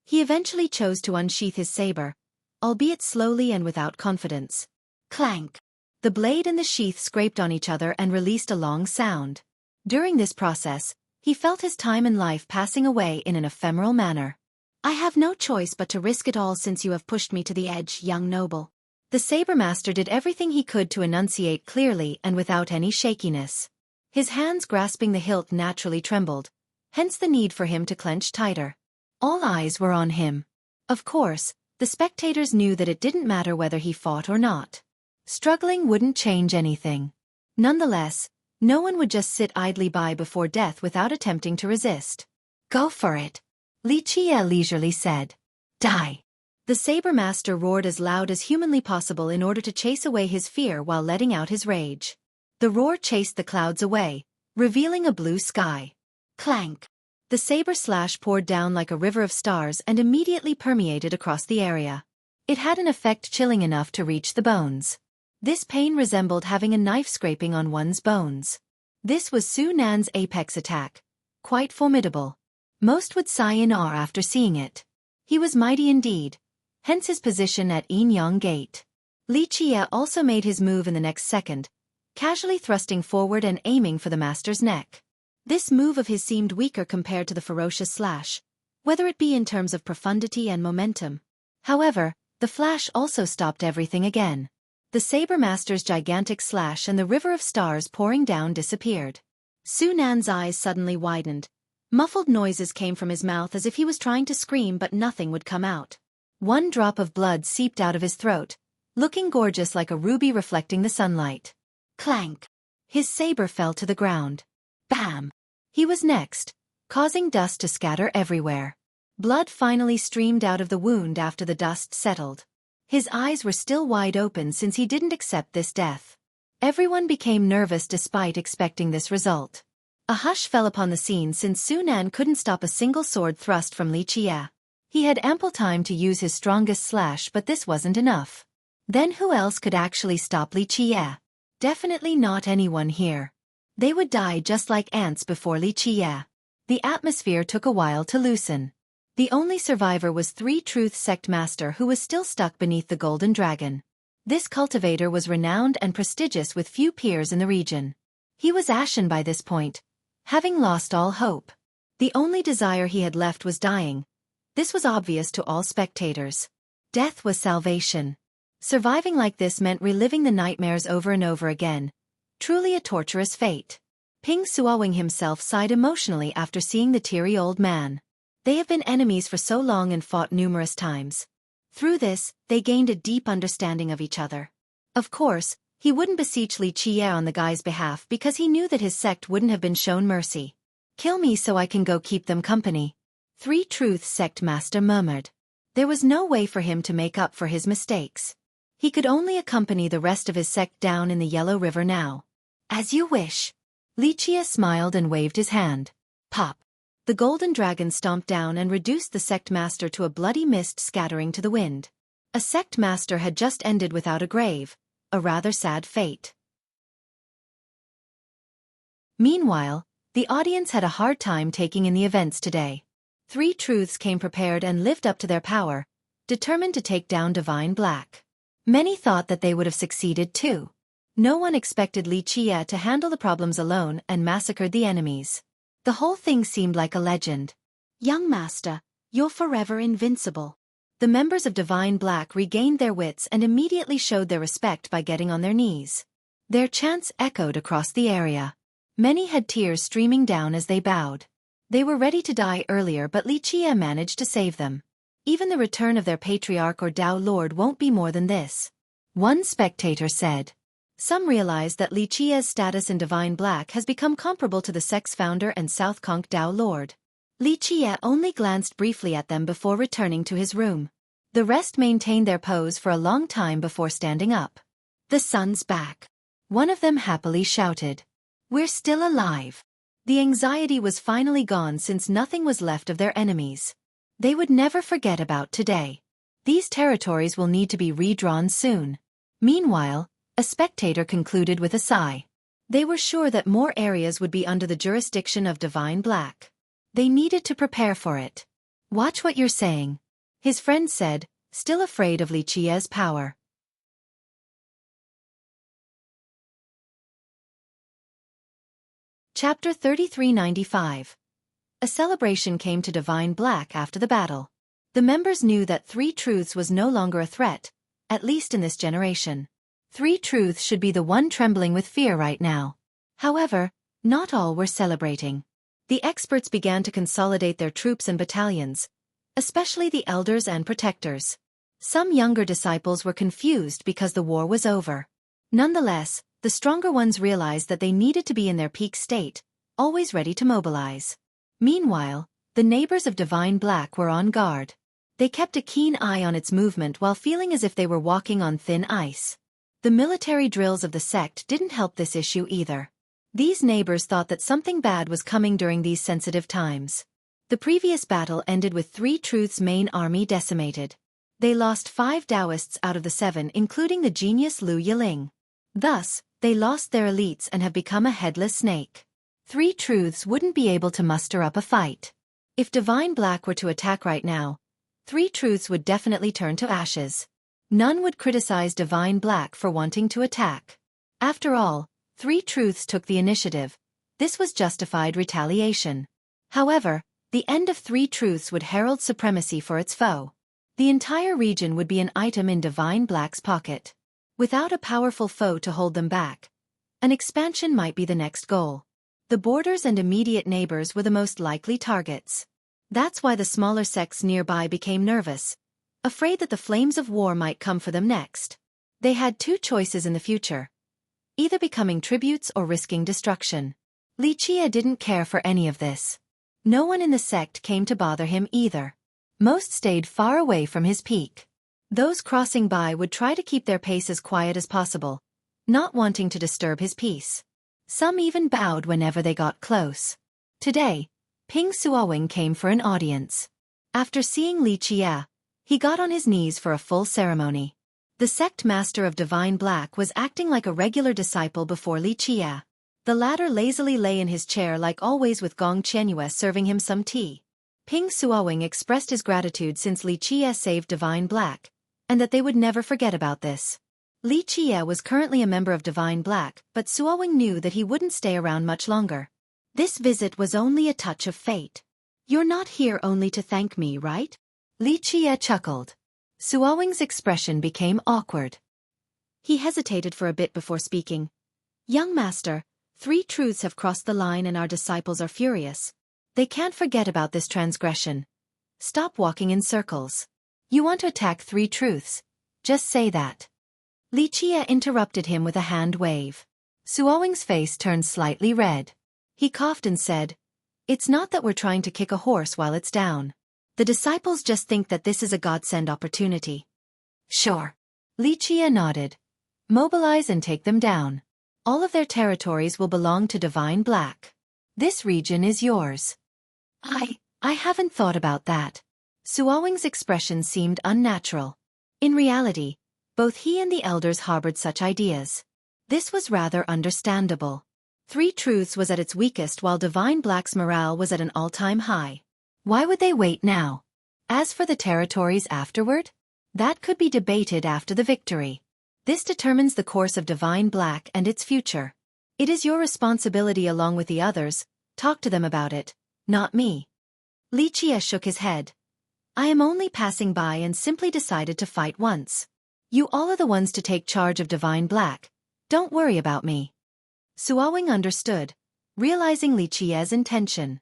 He eventually chose to unsheath his saber, albeit slowly and without confidence. Clank! The blade and the sheath scraped on each other and released a long sound. During this process, he felt his time and life passing away in an ephemeral manner. "I have no choice but to risk it all since you have pushed me to the edge, young noble." The Sabermaster did everything he could to enunciate clearly and without any shakiness. His hands grasping the hilt naturally trembled, hence the need for him to clench tighter. All eyes were on him. Of course, the spectators knew that it didn't matter whether he fought or not. Struggling wouldn't change anything. Nonetheless, no one would just sit idly by before death without attempting to resist. "Go for it," Li Qiye leisurely said. "Die." The Sabermaster roared as loud as humanly possible in order to chase away his fear while letting out his rage. The roar chased the clouds away, revealing a blue sky. Clank! The saber slash poured down like a river of stars and immediately permeated across the area. It had an effect chilling enough to reach the bones. This pain resembled having a knife scraping on one's bones. This was Sunan's apex attack, quite formidable. Most would sigh in awe after seeing it. He was mighty indeed, hence his position at Enyang Gate. Li Qiye also made his move in the next second, casually thrusting forward and aiming for the master's neck. This move of his seemed weaker compared to the ferocious slash, whether it be in terms of profundity and momentum. However, the flash also stopped everything again. The Sabermaster's gigantic slash and the river of stars pouring down disappeared. Sunan's eyes suddenly widened. Muffled noises came from his mouth as if he was trying to scream but nothing would come out. One drop of blood seeped out of his throat, looking gorgeous like a ruby reflecting the sunlight. Clank! His saber fell to the ground. Bam! He was next, causing dust to scatter everywhere. Blood finally streamed out of the wound after the dust settled. His eyes were still wide open since he didn't accept this death. Everyone became nervous despite expecting this result. A hush fell upon the scene since Sunan couldn't stop a single sword thrust from Li Qiye. He had ample time to use his strongest slash, but this wasn't enough. Then who else could actually stop Li Qiye? Definitely not anyone here. They would die just like ants before Li Qiye. The atmosphere took a while to loosen. The only survivor was 3 Truth Sect Master who was still stuck beneath the Golden Dragon. This cultivator was renowned and prestigious with few peers in the region. He was ashen by this point, having lost all hope. The only desire he had left was dying. This was obvious to all spectators. Death was salvation. Surviving like this meant reliving the nightmares over and over again. Truly a torturous fate. Ping Suowing himself sighed emotionally after seeing the teary old man. They have been enemies for so long and fought numerous times. Through this, they gained a deep understanding of each other. Of course, he wouldn't beseech Li Qiye on the guy's behalf because he knew that his sect wouldn't have been shown mercy. Kill me so I can go keep them company. Three Truths sect master murmured. There was no way for him to make up for his mistakes. He could only accompany the rest of his sect down in the Yellow River now. As you wish. Li Qiye smiled and waved his hand. Pop. The golden dragon stomped down and reduced the sect master to a bloody mist scattering to the wind. A sect master had just ended without a grave, a rather sad fate. Meanwhile, the audience had a hard time taking in the events today. Three Truths came prepared and lived up to their power, determined to take down Divine Black. Many thought that they would have succeeded too. No one expected Li Qiye to handle the problems alone and massacred the enemies. The whole thing seemed like a legend. Young master, you're forever invincible. The members of Divine Black regained their wits and immediately showed their respect by getting on their knees. Their chants echoed across the area. Many had tears streaming down as they bowed. They were ready to die earlier, but Li Qiye managed to save them. Even the return of their patriarch or Tao Lord won't be more than this. One spectator said. Some realized that Li Qiye's status in Divine Black has become comparable to the sect's founder and South Conk Tao Lord. Li Qiye only glanced briefly at them before returning to his room. The rest maintained their pose for a long time before standing up. The sun's back. One of them happily shouted. We're still alive. The anxiety was finally gone since nothing was left of their enemies. They would never forget about today. These territories will need to be redrawn soon. Meanwhile, a spectator concluded with a sigh. They were sure that more areas would be under the jurisdiction of Divine Black. They needed to prepare for it. Watch what you're saying, his friend said, still afraid of Li Qiye's power. Chapter 3395. A celebration came to Divine Black after the battle. The members knew that Three Truths was no longer a threat, at least in this generation. Three Truths should be the one trembling with fear right now. However, not all were celebrating. The experts began to consolidate their troops and battalions, especially the elders and protectors. Some younger disciples were confused because the war was over. Nonetheless, the stronger ones realized that they needed to be in their peak state, always ready to mobilize. Meanwhile, the neighbors of Divine Black were on guard. They kept a keen eye on its movement while feeling as if they were walking on thin ice. The military drills of the sect didn't help this issue either. These neighbors thought that something bad was coming during these sensitive times. The previous battle ended with Three Truths' main army decimated. They lost 5 Taoists out of the 7, including the genius Lu Yiling. Thus, they lost their elites and have become a headless snake. Three Truths wouldn't be able to muster up a fight. If Divine Black were to attack right now, Three Truths would definitely turn to ashes. None would criticize Divine Black for wanting to attack. After all, Three Truths took the initiative. This was justified retaliation. However, the end of Three Truths would herald supremacy for its foe. The entire region would be an item in Divine Black's pocket. Without a powerful foe to hold them back, an expansion might be the next goal. The borders and immediate neighbors were the most likely targets. That's why the smaller sects nearby became nervous, afraid that the flames of war might come for them next. They had 2 choices in the future. Either becoming tributes or risking destruction. Li Qiye didn't care for any of this. No one in the sect came to bother him either. Most stayed far away from his peak. Those crossing by would try to keep their pace as quiet as possible, not wanting to disturb his peace. Some even bowed whenever they got close. Today, Ping Suowing came for an audience. After seeing Li Qiye, he got on his knees for a full ceremony. The sect master of Divine Black was acting like a regular disciple before Li Qiye. The latter lazily lay in his chair like always with Gong Qianyue serving him some tea. Ping Suowing expressed his gratitude since Li Qiye saved Divine Black, and that they would never forget about this. Li Qiye was currently a member of Divine Black, but Suowing knew that he wouldn't stay around much longer. This visit was only a touch of fate. You're not here only to thank me, right? Li Qiye chuckled. Xueqing's expression became awkward. He hesitated for a bit before speaking. Young master, 3 truths have crossed the line and our disciples are furious. They can't forget about this transgression. Stop walking in circles. You want to attack 3 truths. Just say that. Li Qie interrupted him with a hand wave. Xueqing's face turned slightly red. He coughed and said, "It's not that we're trying to kick a horse while it's down. The disciples just think that this is a godsend opportunity." Sure. Li Qie nodded. Mobilize and take them down. All of their territories will belong to Divine Black. This region is yours. I haven't thought about that. Xueqing's expression seemed unnatural. In reality, both he and the elders harbored such ideas. This was rather understandable. 3 Truths was at its weakest while Divine Black's morale was at an all-time high. Why would they wait now? As for the territories afterward, that could be debated after the victory. This determines the course of Divine Black and its future. It is your responsibility along with the others. Talk to them about it, not me. Li Qie shook his head. I am only passing by and simply decided to fight once. You all are the ones to take charge of Divine Black. Don't worry about me. Xueqing understood, realizing Li Qie's intention.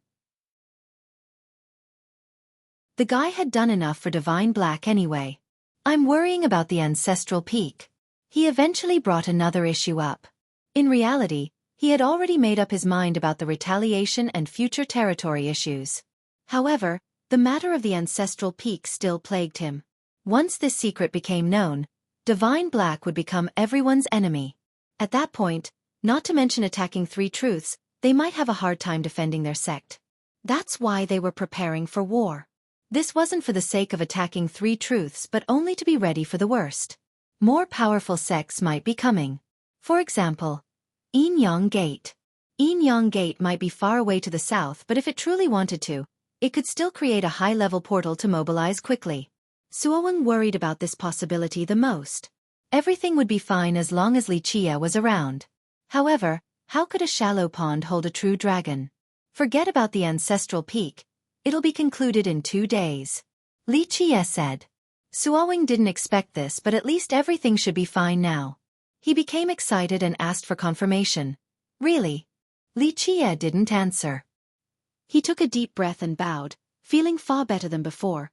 The guy had done enough for Divine Black anyway. I'm worrying about the ancestral peak. He eventually brought another issue up. In reality, he had already made up his mind about the retaliation and future territory issues. However, the matter of the ancestral peak still plagued him. Once this secret became known, Divine Black would become everyone's enemy. At that point, not to mention attacking 3 Truths, they might have a hard time defending their sect. That's why they were preparing for war. This wasn't for the sake of attacking 3 Truths but only to be ready for the worst. More powerful sects might be coming. For example, Enyang Gate. Enyang Gate might be far away to the south, but if it truly wanted to, it could still create a high-level portal to mobilize quickly. Xueqing worried about this possibility the most. Everything would be fine as long as Li Qie was around. However, how could a shallow pond hold a true dragon? Forget about the ancestral peak. It'll be concluded in 2 days. Li Qie said. Xueqing didn't expect this, but at least everything should be fine now. He became excited and asked for confirmation. Really? Li Qie didn't answer. He took a deep breath and bowed, feeling far better than before.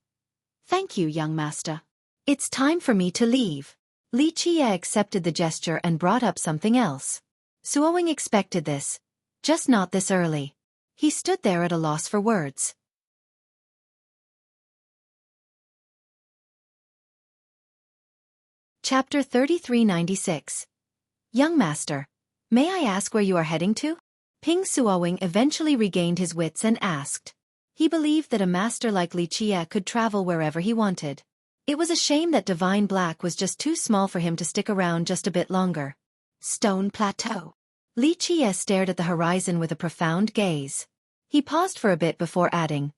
Thank you, young master. It's time for me to leave. Li Qie accepted the gesture and brought up something else. Xueqing expected this, just not this early. He stood there at a loss for words. Chapter 3396. Young master, may I ask where you are heading to? Ping Xueqing eventually regained his wits and asked. He believed that a master like Li Qie could travel wherever he wanted. It was a shame that Divine Black was just too small for him to stick around just a bit longer. Stone Plateau. Li Qie stared at the horizon with a profound gaze. He paused for a bit before adding,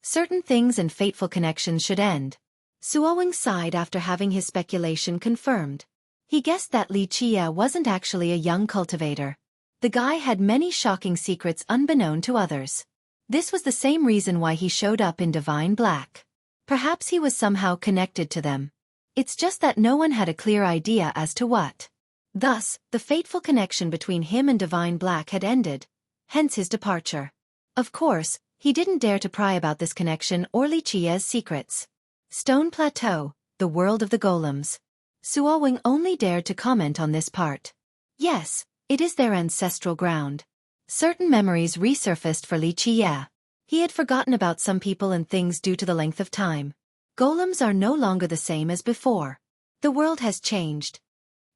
certain things and fateful connections should end. Xueqing sighed after having his speculation confirmed. He guessed that Li Qie wasn't actually a young cultivator. The guy had many shocking secrets unbeknown to others. This was the same reason why he showed up in Divine Black. Perhaps he was somehow connected to them. It's just that no one had a clear idea as to what. Thus, the fateful connection between him and Divine Black had ended, hence his departure. Of course, he didn't dare to pry about this connection or Li Qie's secrets. Stone Plateau, the world of the golems. Xueqing only dared to comment on this part. Yes, it is their ancestral ground. Certain memories resurfaced for Li Qie. He had forgotten about some people and things due to the length of time. Golems are no longer the same as before. The world has changed.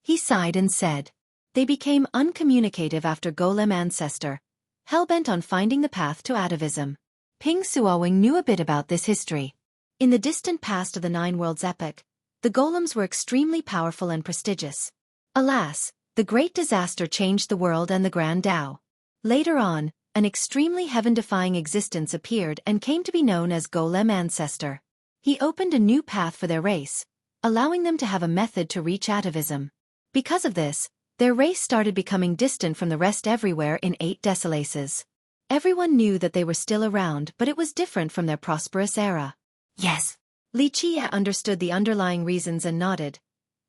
He sighed and said. They became uncommunicative after Golem Ancestor, hell-bent on finding the path to atavism. Ping Xueqing knew a bit about this history. In the distant past of the Nine Worlds epoch, the golems were extremely powerful and prestigious. Alas, the great disaster changed the world and the Grand Tao. Later on, an extremely heaven-defying existence appeared and came to be known as Golem Ancestor. He opened a new path for their race, allowing them to have a method to reach atavism. Because of this, their race started becoming distant from the rest everywhere in 8 Desolaces. Everyone knew that they were still around, but it was different from their prosperous era. Yes, Li Qie understood the underlying reasons and nodded.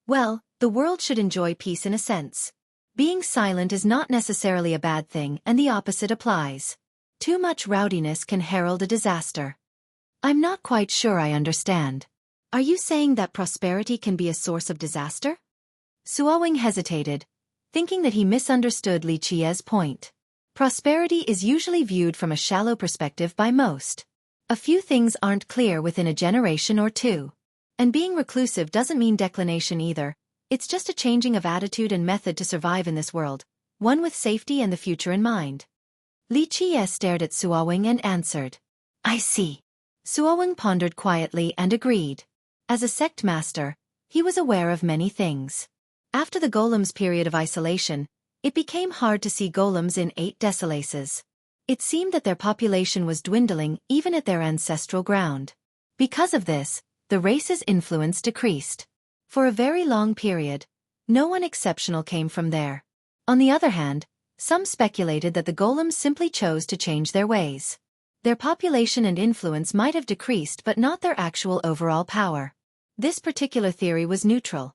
Well, the world should enjoy peace in a sense. Being silent is not necessarily a bad thing, and the opposite applies. Too much rowdiness can herald a disaster. I'm not quite sure I understand. Are you saying that prosperity can be a source of disaster? Xueqi hesitated, thinking that he misunderstood Li Qie's point. Prosperity is usually viewed from a shallow perspective by most. A few things aren't clear within a generation or two. And being reclusive doesn't mean declination either. It's just a changing of attitude and method to survive in this world, one with safety and the future in mind. Li Qie stared at Xueqi and answered. I see. Xueqi pondered quietly and agreed. As a sect master, he was aware of many things. After the golems' period of isolation, it became hard to see golems in 8 decimalaces. It seemed that their population was dwindling even at their ancestral ground. Because of this, the race's influence decreased. For a very long period, no one exceptional came from there. On the other hand, some speculated that the golems simply chose to change their ways. Their population and influence might have decreased but not their actual overall power. This particular theory was neutral.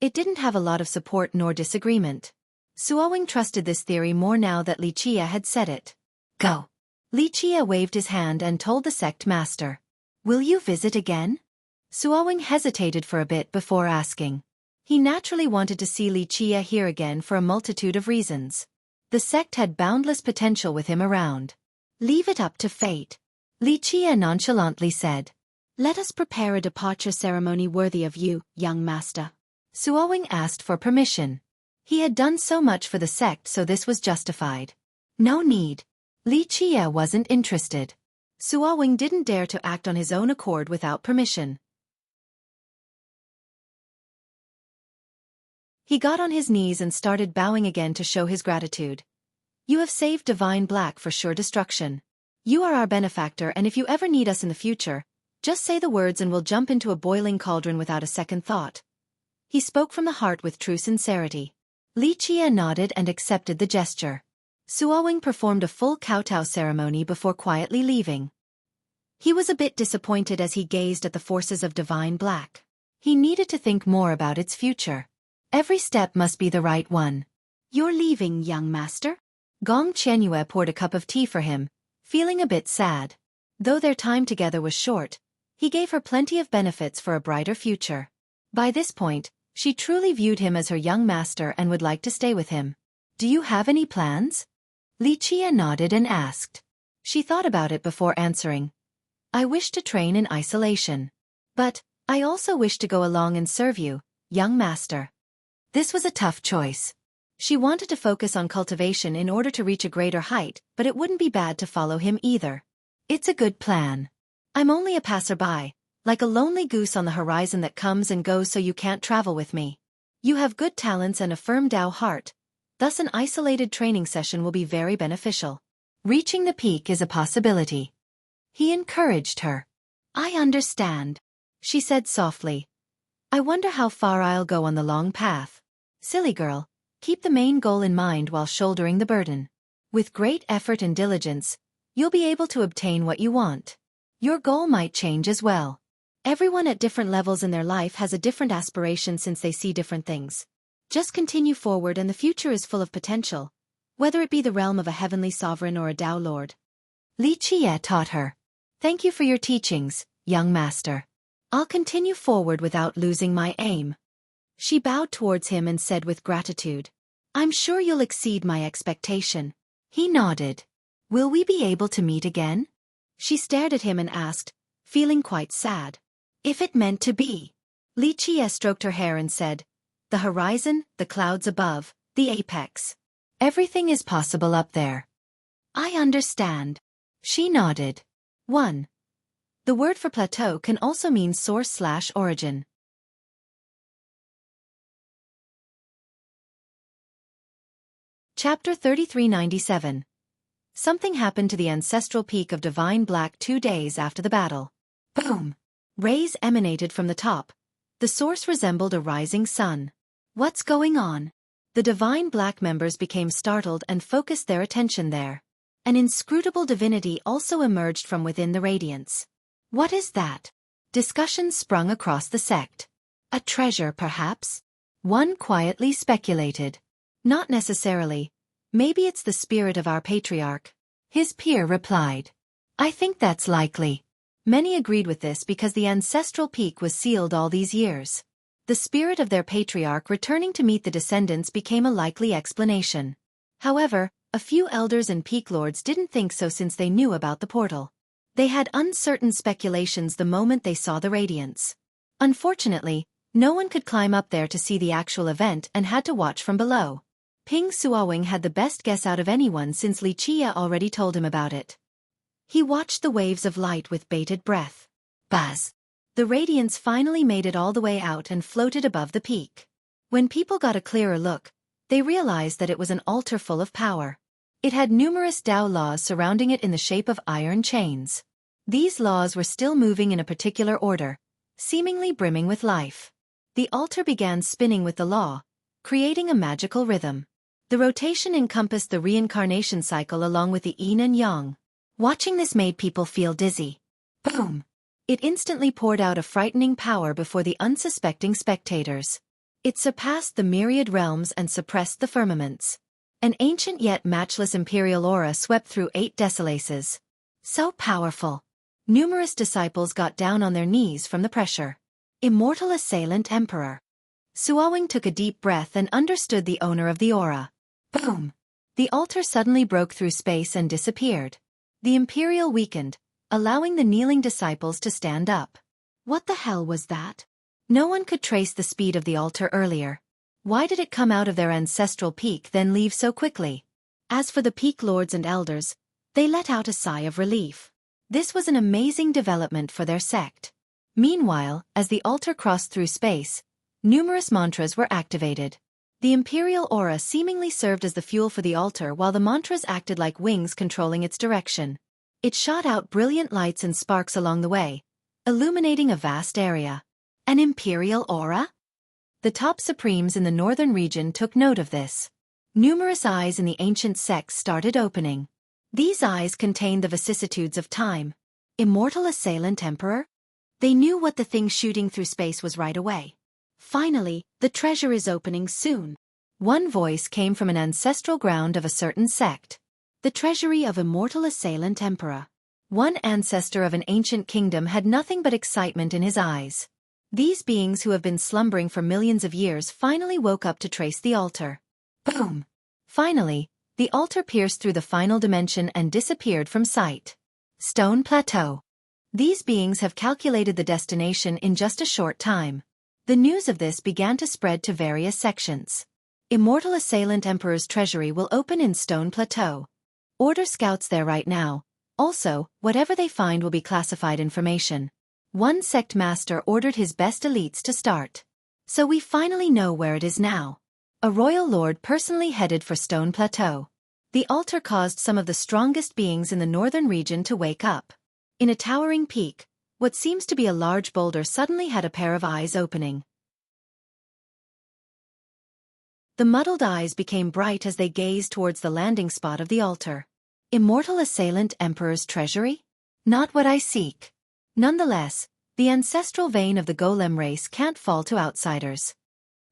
It didn't have a lot of support nor disagreement. Xueqi trusted this theory more now that Li Qie had said it. Go. Li Qie waved his hand and told the sect master. Will you visit again? Xueqi hesitated for a bit before asking. He naturally wanted to see Li Qie here again for a multitude of reasons. The sect had boundless potential with him around. Leave it up to fate. Li Qie nonchalantly said. Let us prepare a departure ceremony worthy of you, young master. Xueqi asked for permission. He had done so much for the sect, so this was justified. No need. Li Qie wasn't interested. Xueqi didn't dare to act on his own accord without permission. He got on his knees and started bowing again to show his gratitude. You have saved Divine Black for sure destruction. You are our benefactor, and if you ever need us in the future, just say the words and we'll jump into a boiling cauldron without a second thought. He spoke from the heart with true sincerity. Li Qie nodded and accepted the gesture. Xueqi performed a full kowtow ceremony before quietly leaving. He was a bit disappointed as he gazed at the forces of Divine Black. He needed to think more about its future. Every step must be the right one. You're leaving, young master? Gong Qianyue poured a cup of tea for him, feeling a bit sad. Though their time together was short, he gave her plenty of benefits for a brighter future. By this point, she truly viewed him as her young master and would like to stay with him. Do you have any plans? Li Qie nodded and asked. She thought about it before answering. I wish to train in isolation. But, I also wish to go along and serve you, young master. This was a tough choice. She wanted to focus on cultivation in order to reach a greater height, but it wouldn't be bad to follow him either. It's a good plan. I'm only a passerby, like a lonely goose on the horizon that comes and goes, so you can't travel with me. You have good talents and a firm Dao heart, thus an isolated training session will be very beneficial. Reaching the peak is a possibility. He encouraged her. I understand, she said softly. I wonder how far I'll go on the long path. Silly girl, keep the main goal in mind while shouldering the burden. With great effort and diligence, you'll be able to obtain what you want. Your goal might change as well. Everyone at different levels in their life has a different aspiration since they see different things. Just continue forward and the future is full of potential, whether it be the realm of a heavenly sovereign or a Dao lord. Li Qie taught her. Thank you for your teachings, young master. I'll continue forward without losing my aim. She bowed towards him and said with gratitude. I'm sure you'll exceed my expectation. He nodded. Will we be able to meet again? She stared at him and asked, feeling quite sad. If it meant to be. Li Qie stroked her hair and said, the horizon, the clouds above, the apex. Everything is possible up there. I understand. She nodded. 1. The word for plateau can also mean source/origin. Chapter 3397. Something happened to the ancestral peak of Divine Black 2 days after the battle. Boom! Rays emanated from the top. The source resembled a rising sun. What's going on? The Divine Black members became startled and focused their attention there. An inscrutable divinity also emerged from within the radiance. What is that? Discussions sprung across the sect. A treasure, perhaps? One quietly speculated. Not necessarily. Maybe it's the spirit of our patriarch. His peer replied. I think that's likely. Many agreed with this because the ancestral peak was sealed all these years. The spirit of their patriarch returning to meet the descendants became a likely explanation. However, a few elders and peak lords didn't think so since they knew about the portal. They had uncertain speculations the moment they saw the radiance. Unfortunately, no one could climb up there to see the actual event and had to watch from below. Ping Xueqi had the best guess out of anyone since Li Qia already told him about it. He watched the waves of light with bated breath. Buzz! The radiance finally made it all the way out and floated above the peak. When people got a clearer look, they realized that it was an altar full of power. It had numerous Tao laws surrounding it in the shape of iron chains. These laws were still moving in a particular order, seemingly brimming with life. The altar began spinning with the law, creating a magical rhythm. The rotation encompassed the reincarnation cycle along with the yin and yang. Watching this made people feel dizzy. Boom! It instantly poured out a frightening power before the unsuspecting spectators. It surpassed the myriad realms and suppressed the firmaments. An ancient yet matchless imperial aura swept through 8 decimalaces. So powerful. Numerous disciples got down on their knees from the pressure. Immortal assailant emperor. Xueqi took a deep breath and understood the owner of the aura. Boom! The altar suddenly broke through space and disappeared. The imperial weakened, allowing the kneeling disciples to stand up. What the hell was that? No one could trace the speed of the altar earlier. Why did it come out of their ancestral peak then leave so quickly? As for the peak lords and elders, they let out a sigh of relief. This was an amazing development for their sect. Meanwhile, as the altar crossed through space, numerous mantras were activated. The imperial aura seemingly served as the fuel for the altar while the mantras acted like wings controlling its direction. It shot out brilliant lights and sparks along the way, illuminating a vast area. An imperial aura? The top supremes in the northern region took note of this. Numerous eyes in the ancient sects started opening. These eyes contained the vicissitudes of time. Immortal assailant emperor? They knew what the thing shooting through space was right away. Finally, the treasure is opening soon. One voice came from an ancestral ground of a certain sect. The treasury of immortal assailant emperor. One ancestor of an ancient kingdom had nothing but excitement in his eyes. These beings who have been slumbering for millions of years finally woke up to trace the altar. Boom! Finally, the altar pierced through the final dimension and disappeared from sight. Stone Plateau. These beings have calculated the destination in just a short time. The news of this began to spread to various sections. Immortal Assailant Emperor's treasury will open in Stone Plateau. Order scouts there right now. Also, whatever they find will be classified information. One sect master ordered his best elites to start. So we finally know where it is now. A royal lord personally headed for Stone Plateau. The altar caused some of the strongest beings in the northern region to wake up. In a towering peak, what seems to be a large boulder suddenly had a pair of eyes opening. The muddled eyes became bright as they gazed towards the landing spot of the altar. Immortal Assailant Emperor's treasury? Not what I seek. Nonetheless, the ancestral vein of the golem race can't fall to outsiders.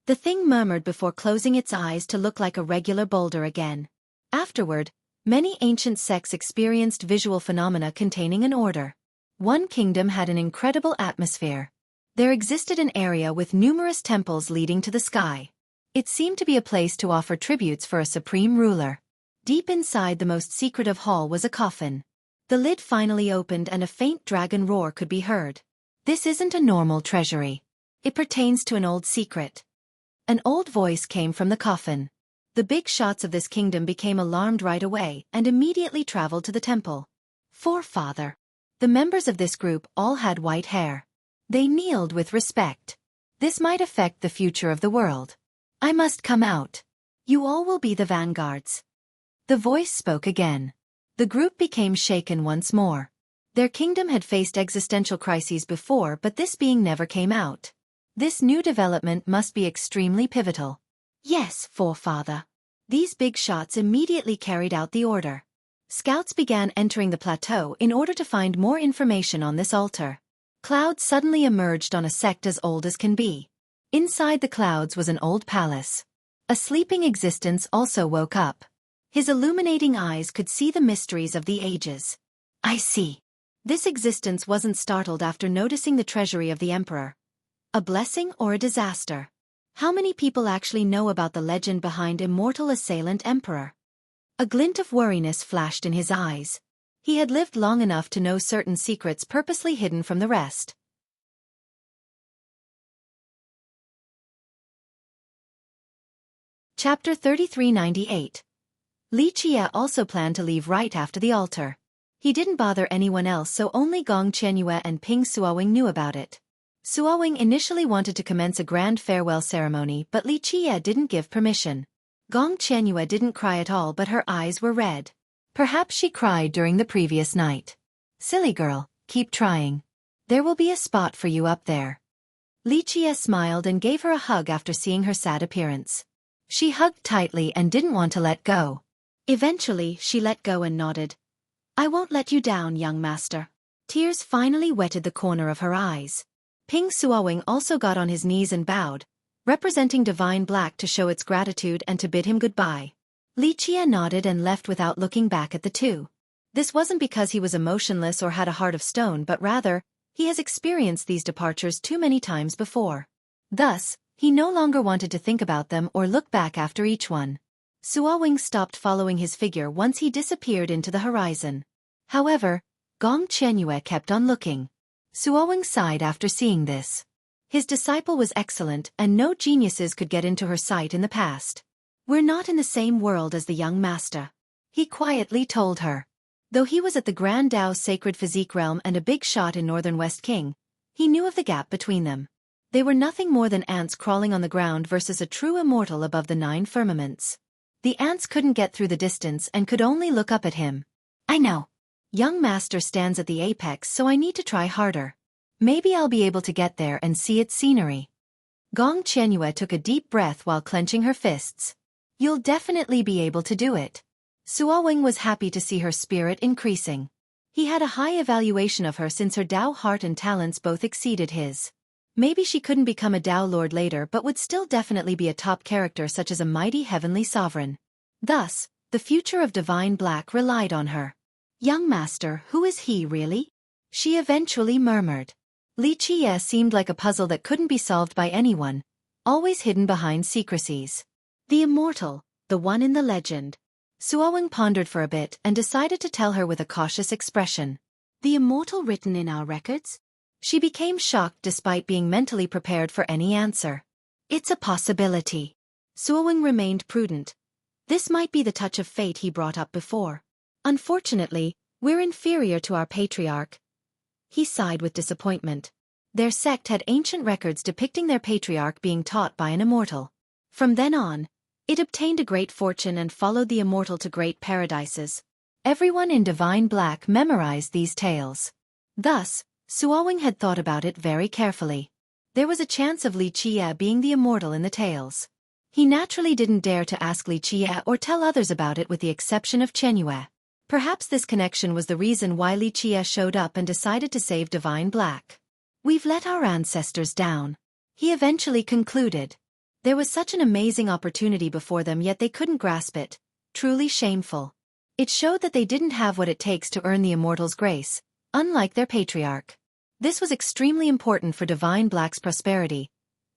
The thing murmured before closing its eyes to look like a regular boulder again. Afterward, many ancient sects experienced visual phenomena containing an order. One kingdom had an incredible atmosphere. There existed an area with numerous temples leading to the sky. It seemed to be a place to offer tributes for a supreme ruler. Deep inside the most secretive hall was a coffin. The lid finally opened and a faint dragon roar could be heard. This isn't a normal treasury. It pertains to an old secret. An old voice came from the coffin. The big shots of this kingdom became alarmed right away and immediately traveled to the temple. Forefather. The members of this group all had white hair. They kneeled with respect. This might affect the future of the world. I must come out. You all will be the vanguards. The voice spoke again. The group became shaken once more. Their kingdom had faced existential crises before, but this being never came out. This new development must be extremely pivotal. Yes, forefather. These big shots immediately carried out the order. Scouts began entering the plateau in order to find more information on this altar. Clouds suddenly emerged on a sect as old as can be. Inside the clouds was an old palace. A sleeping existence also woke up. His illuminating eyes could see the mysteries of the ages. I see. This existence wasn't startled after noticing the treasury of the emperor. A blessing or a disaster? How many people actually know about the legend behind immortal assailant emperor? A glint of worriness flashed in his eyes. He had lived long enough to know certain secrets purposely hidden from the rest. Chapter 3398. Li Qie also planned to leave right after the altar. He didn't bother anyone else, so only Gong Qianyue and Ping Suowing knew about it. Suowing initially wanted to commence a grand farewell ceremony, but Li Qie didn't give permission. Gong Qianyue didn't cry at all, but her eyes were red. Perhaps she cried during the previous night. Silly girl, keep trying. There will be a spot for you up there. Li Qie smiled and gave her a hug after seeing her sad appearance. She hugged tightly and didn't want to let go. Eventually, she let go and nodded. I won't let you down, young master. Tears finally wetted the corner of her eyes. Ping Suowing also got on his knees and bowed, representing divine black to show its gratitude and to bid him goodbye. Li Qie nodded and left without looking back at the two. This wasn't because he was emotionless or had a heart of stone, but rather, he has experienced these departures too many times before. Thus, he no longer wanted to think about them or look back after each one. Suowing stopped following his figure once he disappeared into the horizon. However, Gong Qianyue kept on looking. Suowing sighed after seeing this. His disciple was excellent and no geniuses could get into her sight in the past. We're not in the same world as the young master, he quietly told her. Though he was at the Grand Dao Sacred Physique Realm and a big shot in Northern West King, he knew of the gap between them. They were nothing more than ants crawling on the ground versus a true immortal above the 9 firmaments. The ants couldn't get through the distance and could only look up at him. I know. Young master stands at the apex, so I need to try harder. Maybe I'll be able to get there and see its scenery. Gong Qianyue took a deep breath while clenching her fists. You'll definitely be able to do it. Suowing was happy to see her spirit increasing. He had a high evaluation of her since her Dao heart and talents both exceeded his. Maybe she couldn't become a Dao Lord later but would still definitely be a top character such as a mighty heavenly sovereign. Thus, the future of Divine Black relied on her. Young master, who is he really? She eventually murmured. Li Qie seemed like a puzzle that couldn't be solved by anyone, always hidden behind secrecies. The immortal, the one in the legend. Suowing pondered for a bit and decided to tell her with a cautious expression. The immortal written in our records? She became shocked despite being mentally prepared for any answer. It's a possibility. Suowing remained prudent. This might be the touch of fate he brought up before. Unfortunately, we're inferior to our patriarch. He sighed with disappointment. Their sect had ancient records depicting their patriarch being taught by an immortal. From then on, it obtained a great fortune and followed the immortal to great paradises. Everyone in Divine Black memorized these tales. Thus, Suowing had thought about it very carefully. There was a chance of Li Qie being the immortal in the tales. He naturally didn't dare to ask Li Qie or tell others about it with the exception of Qianyue. Perhaps this connection was the reason why Li Qie showed up and decided to save Divine Black. We've let our ancestors down, he eventually concluded. There was such an amazing opportunity before them, yet they couldn't grasp it. Truly shameful. It showed that they didn't have what it takes to earn the immortal's grace, unlike their patriarch. This was extremely important for Divine Black's prosperity.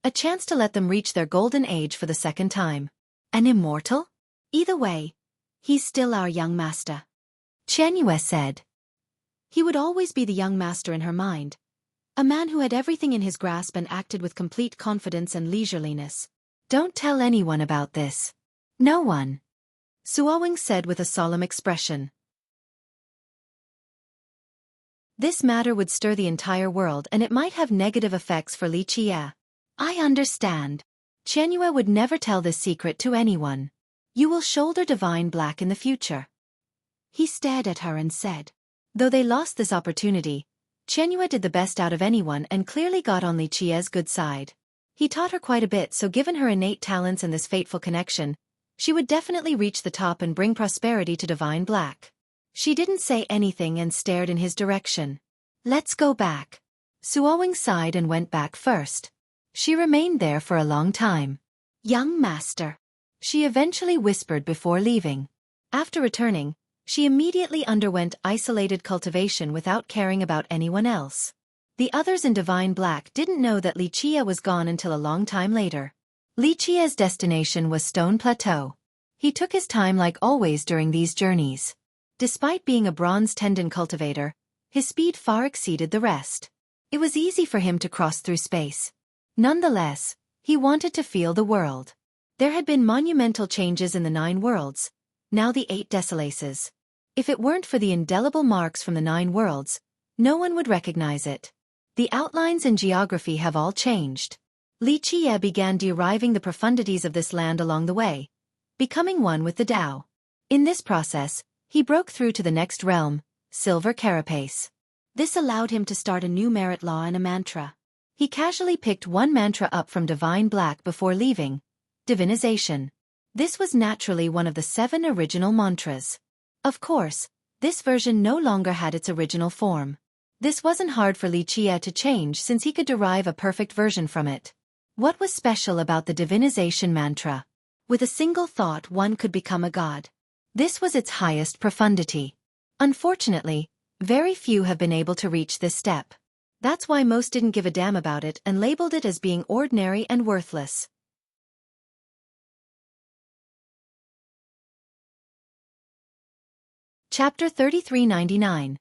A chance to let them reach their golden age for the second time. An immortal? Either way, he's still our young master. Qianyue said. He would always be the young master in her mind. A man who had everything in his grasp and acted with complete confidence and leisureliness. Don't tell anyone about this. No one. Suowing said with a solemn expression. This matter would stir the entire world and it might have negative effects for Li Qie. I understand. Qianyue would never tell this secret to anyone. You will shoulder Divine Black in the future. He stared at her and said. Though they lost this opportunity, Qianyue did the best out of anyone and clearly got on Li Qie's good side. He taught her quite a bit, so given her innate talents and this fateful connection, she would definitely reach the top and bring prosperity to Divine Black. She didn't say anything and stared in his direction. Let's go back. Xueqi sighed and went back first. She remained there for a long time. "Young master," she eventually whispered before leaving. After returning, she immediately underwent isolated cultivation without caring about anyone else. The others in Divine Black didn't know that Xueqi was gone until a long time later. Xueqi's destination was Stone Plateau. He took his time like always during these journeys. Despite being a bronze tendon cultivator, his speed far exceeded the rest. It was easy for him to cross through space. Nonetheless, he wanted to feel the world. There had been monumental changes in the 9 worlds, now the 8 desolaces. If it weren't for the indelible marks from the 9 worlds, no one would recognize it. The outlines and geography have all changed. Xueqi began deriving the profundities of this land along the way, becoming one with the Tao. In this process, he broke through to the next realm, Silver Carapace. This allowed him to start a new merit law and a mantra. He casually picked one mantra up from Divine Black before leaving, Divinization. This was naturally one of the 7 original mantras. Of course, this version no longer had its original form. This wasn't hard for Xueqi to change since he could derive a perfect version from it. What was special about the divinization mantra? With a single thought one could become a god. This was its highest profundity. Unfortunately, very few have been able to reach this step. That's why most didn't give a damn about it and labeled it as being ordinary and worthless. Chapter 3399.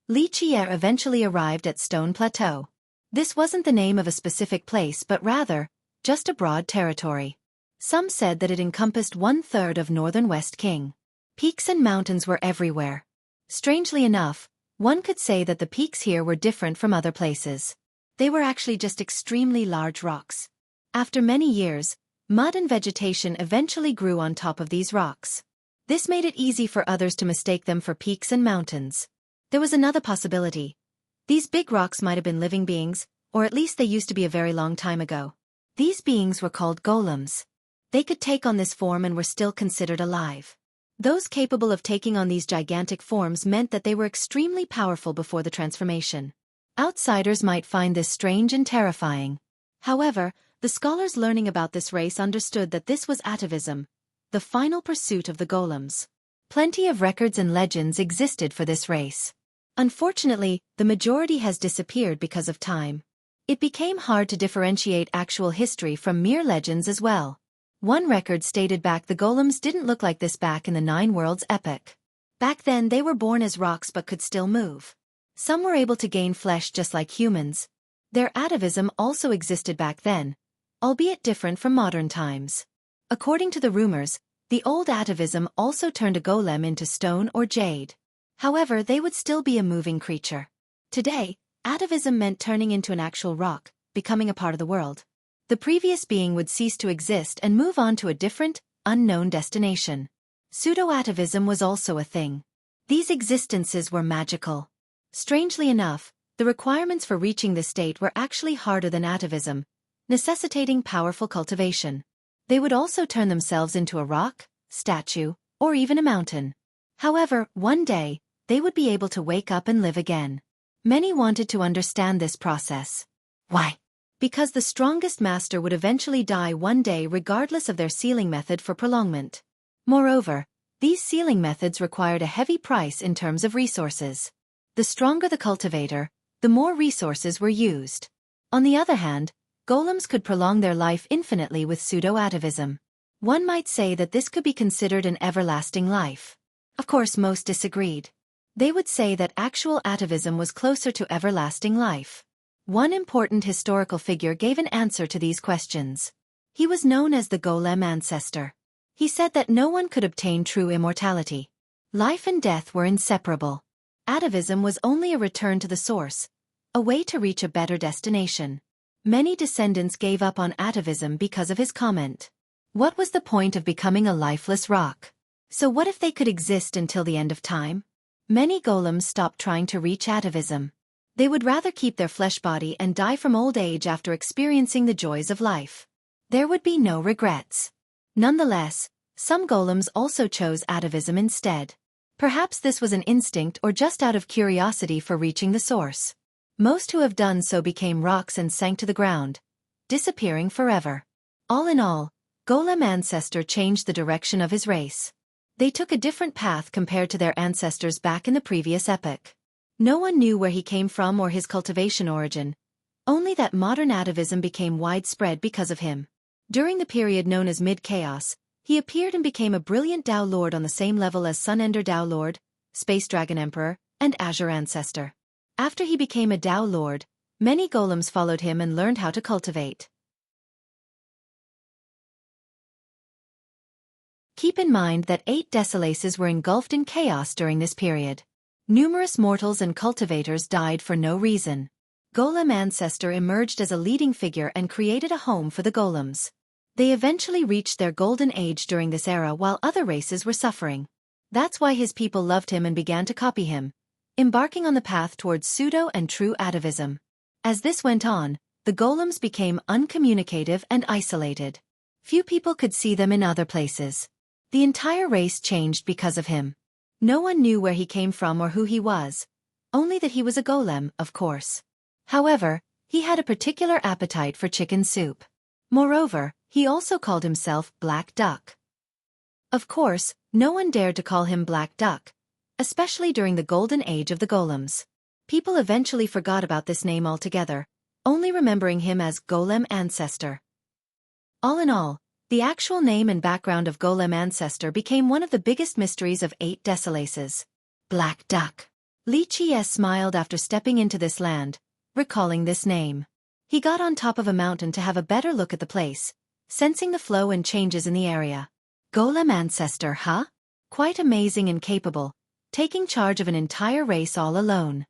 Xueqi eventually arrived at Stone Plateau. This wasn't the name of a specific place but rather, just a broad territory. Some said that it encompassed 1/3 of northern West King. Peaks and mountains were everywhere. Strangely enough, one could say that the peaks here were different from other places. They were actually just extremely large rocks. After many years, mud and vegetation eventually grew on top of these rocks. This made it easy for others to mistake them for peaks and mountains. There was another possibility. These big rocks might have been living beings, or at least they used to be a very long time ago. These beings were called golems. They could take on this form and were still considered alive. Those capable of taking on these gigantic forms meant that they were extremely powerful before the transformation. Outsiders might find this strange and terrifying. However, the scholars learning about this race understood that this was atavism, the final pursuit of the golems. Plenty of records and legends existed for this race. Unfortunately, the majority has disappeared because of time. It became hard to differentiate actual history from mere legends as well. One record stated back the golems didn't look like this back in the 9 Worlds epoch. Back then they were born as rocks but could still move. Some were able to gain flesh just like humans. Their atavism also existed back then, albeit different from modern times. According to the rumors, the old atavism also turned a golem into stone or jade. However, they would still be a moving creature. Today, atavism meant turning into an actual rock, becoming a part of the world. The previous being would cease to exist and move on to a different, unknown destination. Pseudo-atavism was also a thing. These existences were magical. Strangely enough, the requirements for reaching this state were actually harder than atavism, necessitating powerful cultivation. They would also turn themselves into a rock, statue, or even a mountain. However, one day, they would be able to wake up and live again. Many wanted to understand this process. Why? Because the strongest master would eventually die one day regardless of their sealing method for prolongment. Moreover, these sealing methods required a heavy price in terms of resources. The stronger the cultivator, the more resources were used. On the other hand, golems could prolong their life infinitely with pseudo-atavism. One might say that this could be considered an everlasting life. Of course, most disagreed. They would say that actual atavism was closer to everlasting life. One important historical figure gave an answer to these questions. He was known as the Golem Ancestor. He said that no one could obtain true immortality. Life and death were inseparable. Atavism was only a return to the source, a way to reach a better destination. Many descendants gave up on atavism because of his comment. What was the point of becoming a lifeless rock? So what if they could exist until the end of time? Many golems stopped trying to reach atavism. They would rather keep their flesh body and die from old age after experiencing the joys of life. There would be no regrets. Nonetheless, some golems also chose atavism instead. Perhaps this was an instinct or just out of curiosity for reaching the source. Most who have done so became rocks and sank to the ground, disappearing forever. All in all, Golem Ancestor changed the direction of his race. They took a different path compared to their ancestors back in the previous epoch. No one knew where he came from or his cultivation origin, only that modern atavism became widespread because of him. During the period known as Mid-Chaos, he appeared and became a brilliant Tao Lord on the same level as Sunender Tao Lord, Space Dragon Emperor, and Azure Ancestor. After he became a Tao Lord, many golems followed him and learned how to cultivate. Keep in mind that 8 Desolaces were engulfed in chaos during this period. Numerous mortals and cultivators died for no reason. Golem Ancestor emerged as a leading figure and created a home for the golems. They eventually reached their golden age during this era while other races were suffering. That's why his people loved him and began to copy him, embarking on the path towards pseudo and true atavism. As this went on, the golems became uncommunicative and isolated. Few people could see them in other places. The entire race changed because of him. No one knew where he came from or who he was, only that he was a golem, of course. However, he had a particular appetite for chicken soup. Moreover, he also called himself Black Duck. Of course, no one dared to call him Black Duck, especially during the golden age of the golems. People eventually forgot about this name altogether, only remembering him as Golem Ancestor. All in all, the actual name and background of Golem Ancestor became one of the biggest mysteries of 8 Desolaces. Black Duck. Li Qie smiled after stepping into this land, recalling this name. He got on top of a mountain to have a better look at the place, sensing the flow and changes in the area. Golem Ancestor, huh? Quite amazing and capable, taking charge of an entire race all alone.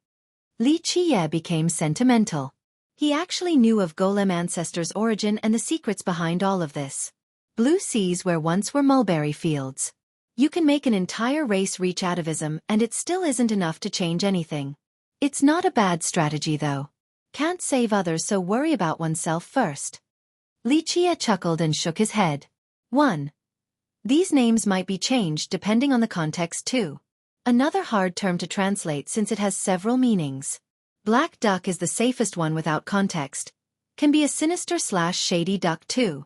Li Qie became sentimental. He actually knew of Golem Ancestor's origin and the secrets behind all of this. Blue seas where once were mulberry fields. You can make an entire race reach atavism and it still isn't enough to change anything. It's not a bad strategy though. Can't save others, so worry about oneself first. Li Qie chuckled and shook his head. 1. These names might be changed depending on the context too. Another hard term to translate since it has several meanings. Black Duck is the safest one without context. Can be a sinister/shady duck too.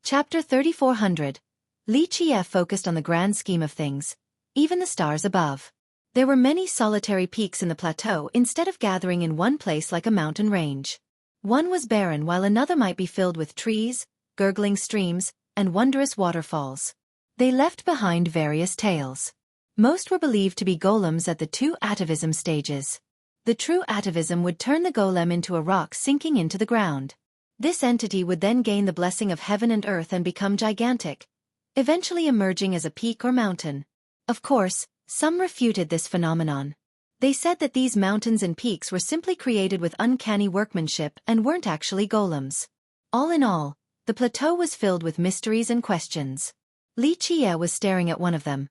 Chapter 3400. Li Qie focused on the grand scheme of things, even the stars above. There were many solitary peaks in the plateau instead of gathering in one place like a mountain range. One was barren while another might be filled with trees, gurgling streams, and wondrous waterfalls. They left behind various tales. Most were believed to be golems at the 2 atavism stages. The true atavism would turn the golem into a rock sinking into the ground. This entity would then gain the blessing of heaven and earth and become gigantic, eventually emerging as a peak or mountain. Of course, some refuted this phenomenon. They said that these mountains and peaks were simply created with uncanny workmanship and weren't actually golems. All in all, the plateau was filled with mysteries and questions. Li Qie was staring at one of them,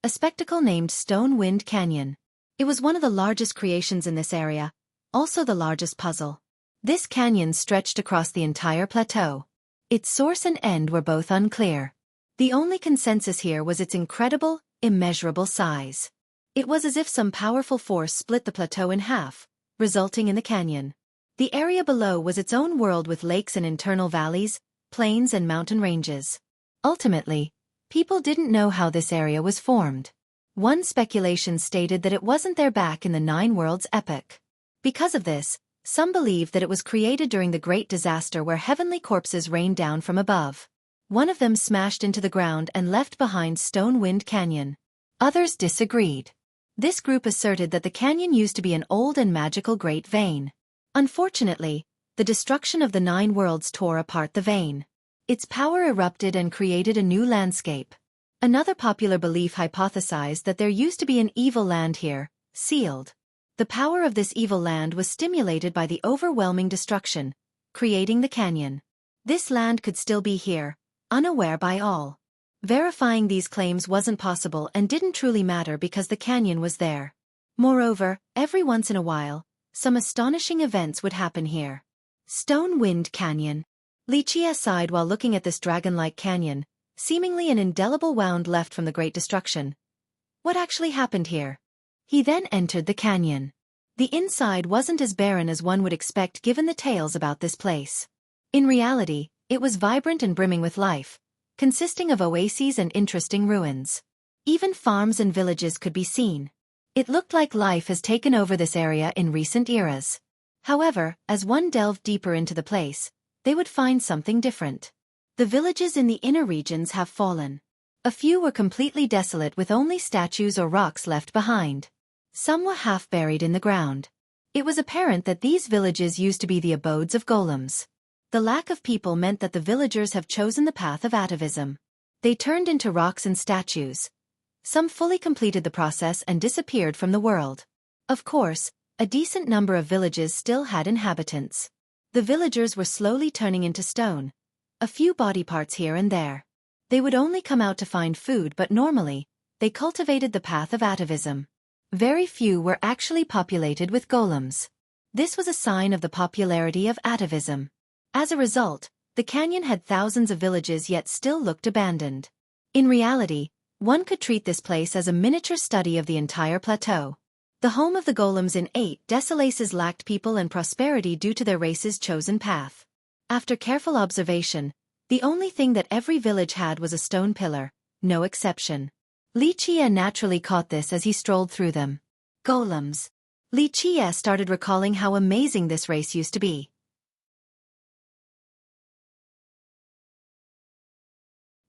a spectacle named Stone Wind Canyon. It was one of the largest creations in this area, also the largest puzzle. This canyon stretched across the entire plateau. Its source and end were both unclear. The only consensus here was its incredible, immeasurable size. It was as if some powerful force split the plateau in half, resulting in the canyon. The area below was its own world with lakes and internal valleys, plains and mountain ranges. Ultimately, people didn't know how this area was formed. One speculation stated that it wasn't there back in the 9 Worlds epoch. Because of this, some believe that it was created during the Great Disaster where heavenly corpses rained down from above. One of them smashed into the ground and left behind Stone Wind Canyon. Others disagreed. This group asserted that the canyon used to be an old and magical great vein. Unfortunately, the destruction of the 9 Worlds tore apart the vein. Its power erupted and created a new landscape. Another popular belief hypothesized that there used to be an evil land here, sealed. The power of this evil land was stimulated by the overwhelming destruction, creating the canyon. This land could still be here, unaware by all. Verifying these claims wasn't possible and didn't truly matter because the canyon was there. Moreover, every once in a while, some astonishing events would happen here. Stone Wind Canyon. Li Qie sighed while looking at this dragon-like canyon, seemingly an indelible wound left from the Great Destruction, What actually happened here? He then entered the canyon. The inside wasn't as barren as one would expect given the tales about this place. In reality, it was vibrant and brimming with life, consisting of oases and interesting ruins. Even farms and villages could be seen. It looked like life has taken over this area in recent eras. However, as one delved deeper into the place, they would find something different. The villages in the inner regions have fallen. A few were completely desolate with only statues or rocks left behind. Some were half buried in the ground. It was apparent that these villages used to be the abodes of golems. The lack of people meant that the villagers have chosen the path of atavism. They turned into rocks and statues. Some fully completed the process and disappeared from the world. Of course, a decent number of villages still had inhabitants. The villagers were slowly turning into stone. A few body parts here and there. They would only come out to find food, but normally, they cultivated the path of atavism. Very few were actually populated with golems. This was a sign of the popularity of atavism. As a result, the canyon had thousands of villages yet still looked abandoned. In reality, one could treat this place as a miniature study of the entire plateau. The home of the golems in 8 Desolaces lacked people and prosperity due to their race's chosen path. After careful observation, the only thing that every village had was a stone pillar, no exception. Xueqi naturally caught this as he strolled through them. Golems. Xueqi started recalling how amazing this race used to be.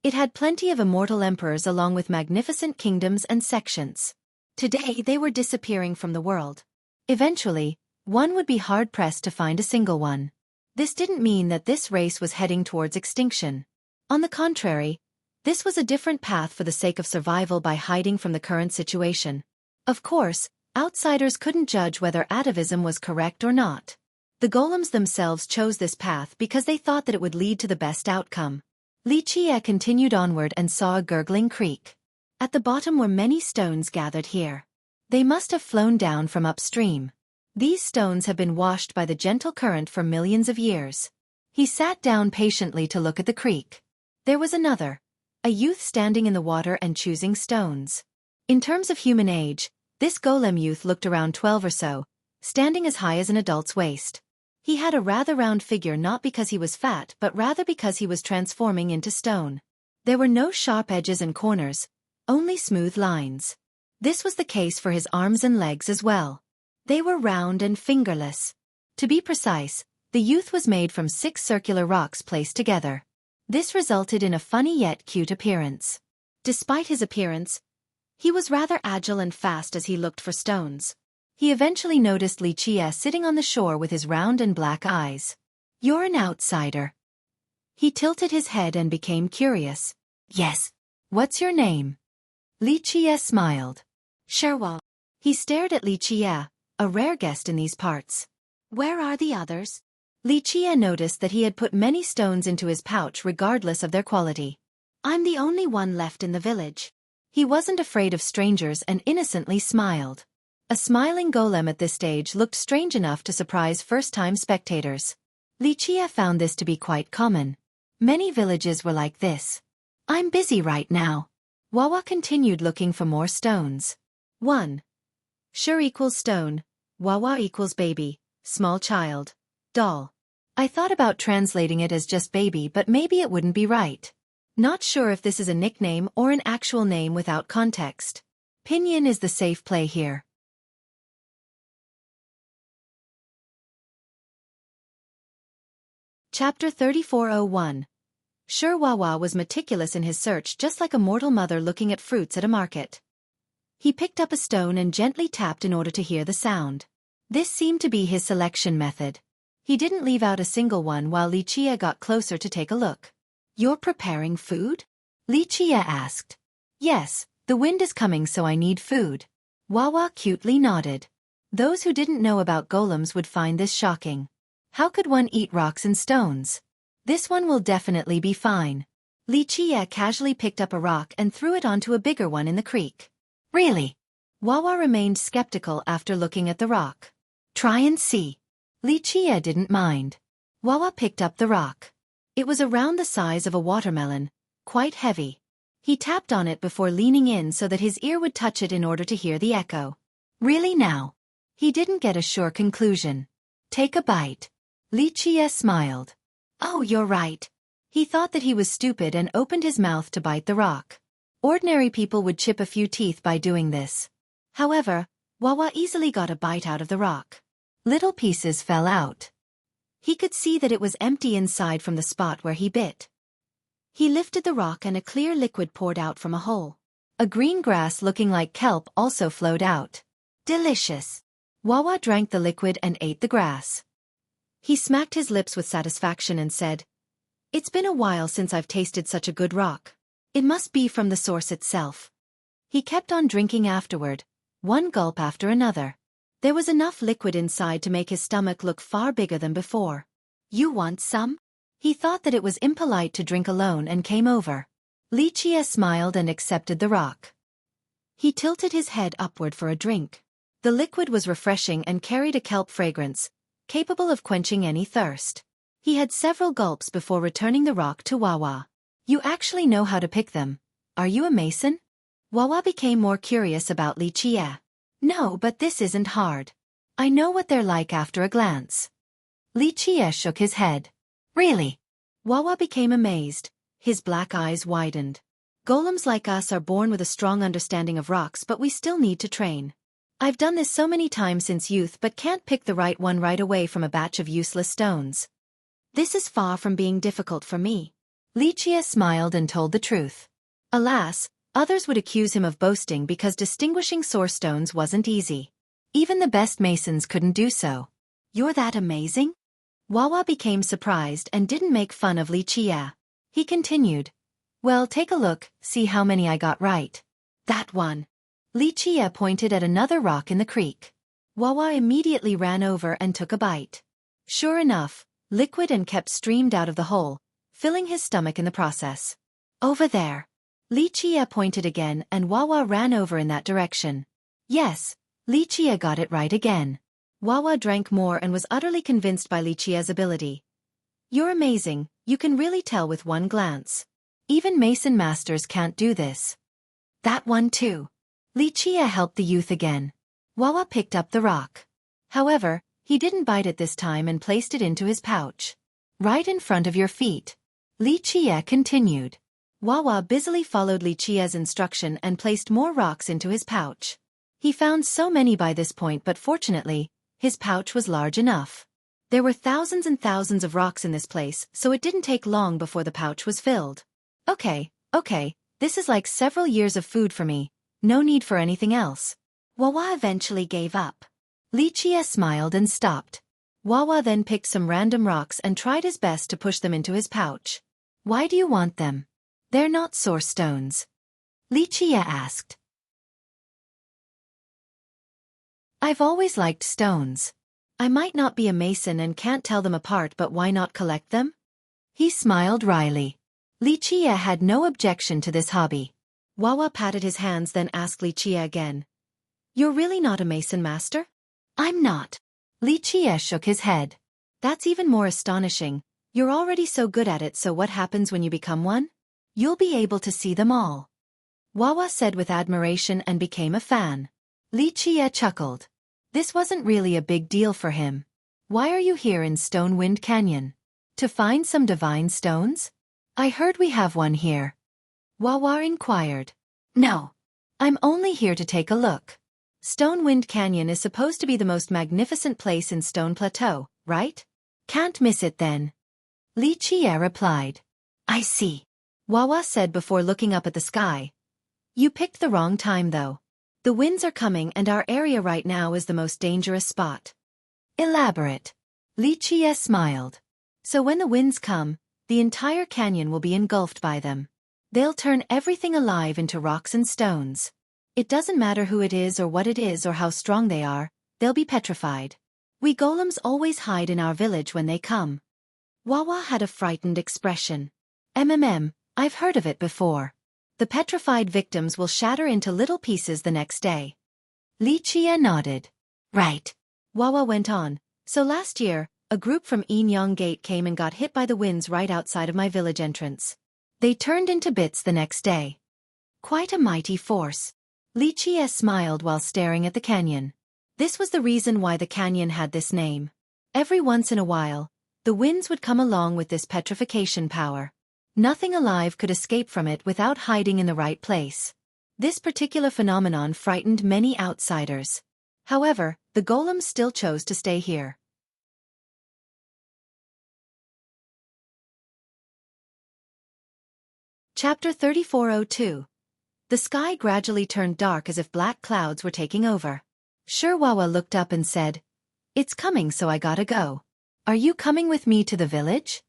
It had plenty of immortal emperors along with magnificent kingdoms and sections. Today they were disappearing from the world. Eventually, one would be hard-pressed to find a single one. This didn't mean that this race was heading towards extinction. On the contrary, this was a different path for the sake of survival by hiding from the current situation. Of course, outsiders couldn't judge whether atavism was correct or not. The golems themselves chose this path because they thought that it would lead to the best outcome. Xueqi continued onward and saw a gurgling creek. At the bottom were many stones gathered here. They must have flown down from upstream. These stones have been washed by the gentle current for millions of years. He sat down patiently to look at the creek. There was another. A youth standing in the water and choosing stones. In terms of human age, this golem youth looked around 12 or so, standing as high as an adult's waist. He had a rather round figure not because he was fat but rather because he was transforming into stone. There were no sharp edges and corners, only smooth lines. This was the case for his arms and legs as well. They were round and fingerless. To be precise, the youth was made from 6 circular rocks placed together. This resulted in a funny yet cute appearance. Despite his appearance, he was rather agile and fast as he looked for stones. He eventually noticed Xueqi sitting on the shore with his round and black eyes. "You're an outsider." He tilted his head and became curious. "Yes. What's your name?" Xueqi smiled. "Xueqi." He stared at Xueqi, a rare guest in these parts. "Where are the others?" Xueqi noticed that he had put many stones into his pouch regardless of their quality. "I'm the only one left in the village." He wasn't afraid of strangers and innocently smiled. A smiling golem at this stage looked strange enough to surprise first-time spectators. Xueqi found this to be quite common. Many villages were like this. "I'm busy right now." Wawa continued looking for more stones. 1. Sure equals stone, Wawa equals baby, small child, doll. I thought about translating it as just baby, but maybe it wouldn't be right. Not sure if this is a nickname or an actual name without context. Pinyin is the safe play here. Chapter 3401. Sure, Wawa was meticulous in his search, just like a mortal mother looking at fruits at a market. He picked up a stone and gently tapped in order to hear the sound. This seemed to be his selection method. He didn't leave out a single one while Xueqi got closer to take a look. "You're preparing food?" Xueqi asked. "Yes, the wind is coming so I need food." Wawa cutely nodded. Those who didn't know about golems would find this shocking. How could one eat rocks and stones? This one will definitely be fine. Xueqi casually picked up a rock and threw it onto a bigger one in the creek. "Really?" Wawa remained skeptical after looking at the rock. "Try and see." Xueqi didn't mind. Wawa picked up the rock. It was around the size of a watermelon, quite heavy. He tapped on it before leaning in so that his ear would touch it in order to hear the echo. Really now? He didn't get a sure conclusion. Take a bite. Li Qie smiled. Oh, you're right. He thought that he was stupid and opened his mouth to bite the rock. Ordinary people would chip a few teeth by doing this. However, Wawa easily got a bite out of the rock. Little pieces fell out. He could see that it was empty inside from the spot where he bit. He lifted the rock and a clear liquid poured out from a hole. A green grass looking like kelp also flowed out. Delicious. Wawa drank the liquid and ate the grass. He smacked his lips with satisfaction and said, "It's been a while since I've tasted such a good rock. It must be from the source itself." He kept on drinking afterward, one gulp after another. There was enough liquid inside to make his stomach look far bigger than before. You want some? He thought that it was impolite to drink alone and came over. Li Qie smiled and accepted the rock. He tilted his head upward for a drink. The liquid was refreshing and carried a kelp fragrance, capable of quenching any thirst. He had several gulps before returning the rock to Wawa. You actually know how to pick them. Are you a mason? Wawa became more curious about Li Qie. No, but this isn't hard. I know what they're like after a glance. Li Qie shook his head. Really? Wawa became amazed. His black eyes widened. Golems like us are born with a strong understanding of rocks, but we still need to train. I've done this so many times since youth but can't pick the right one right away from a batch of useless stones. This is far from being difficult for me. Li Qie smiled and told the truth. Alas, others would accuse him of boasting because distinguishing source stones wasn't easy. Even the best masons couldn't do so. You're that amazing? Wawa became surprised and didn't make fun of Li Qie. He continued. Well, take a look, see how many I got right. That one. Li Qie pointed at another rock in the creek. Wawa immediately ran over and took a bite. Sure enough, liquid and kelp streamed out of the hole, filling his stomach in the process. Over there. Li Qie pointed again and Wawa ran over in that direction. Yes, Li Qie got it right again. Wawa drank more and was utterly convinced by Li Qie's ability. You're amazing, you can really tell with one glance. Even mason masters can't do this. That one too. Li Qie helped the youth again. Wawa picked up the rock. However, he didn't bite it this time and placed it into his pouch. Right in front of your feet. Li Qie continued. Wawa busily followed Li Qie's instruction and placed more rocks into his pouch. He found so many by this point, but fortunately, his pouch was large enough. There were thousands and thousands of rocks in this place, so it didn't take long before the pouch was filled. Okay, this is like several years of food for me. No need for anything else. Wawa eventually gave up. Li Qie smiled and stopped. Wawa then picked some random rocks and tried his best to push them into his pouch. Why do you want them? They're not source stones. Li Qie asked. I've always liked stones. I might not be a mason and can't tell them apart, but why not collect them? He smiled wryly. Li Qie had no objection to this hobby. Wawa patted his hands then asked Li Qie again. You're really not a mason master? I'm not. Li Qie shook his head. That's even more astonishing. You're already so good at it, so what happens when you become one? You'll be able to see them all. Wawa said with admiration and became a fan. Li Qie chuckled. This wasn't really a big deal for him. Why are you here in Stone Wind Canyon? To find some divine stones? I heard we have one here. Wawa inquired. No. I'm only here to take a look. Stone Wind Canyon is supposed to be the most magnificent place in Stone Plateau, right? Can't miss it then. Li Qie replied. I see. Wawa said before looking up at the sky. You picked the wrong time though. The winds are coming and our area right now is the most dangerous spot. Elaborate. Li Qie smiled. So when the winds come, the entire canyon will be engulfed by them. They'll turn everything alive into rocks and stones. It doesn't matter who it is or what it is or how strong they are, they'll be petrified. We golems always hide in our village when they come. Wawa had a frightened expression. I've heard of it before. The petrified victims will shatter into little pieces the next day. Li Qie nodded. Right. Wawa went on. So last year, a group from Enyang Gate came and got hit by the winds right outside of my village entrance. They turned into bits the next day. Quite a mighty force. Xueqi smiled while staring at the canyon. This was the reason why the canyon had this name. Every once in a while, the winds would come along with this petrification power. Nothing alive could escape from it without hiding in the right place. This particular phenomenon frightened many outsiders. However, the golems still chose to stay here. Chapter 3402. The sky gradually turned dark as if black clouds were taking over. Xueqi looked up and said, "It's coming, so I gotta go. Are you coming with me to the village?"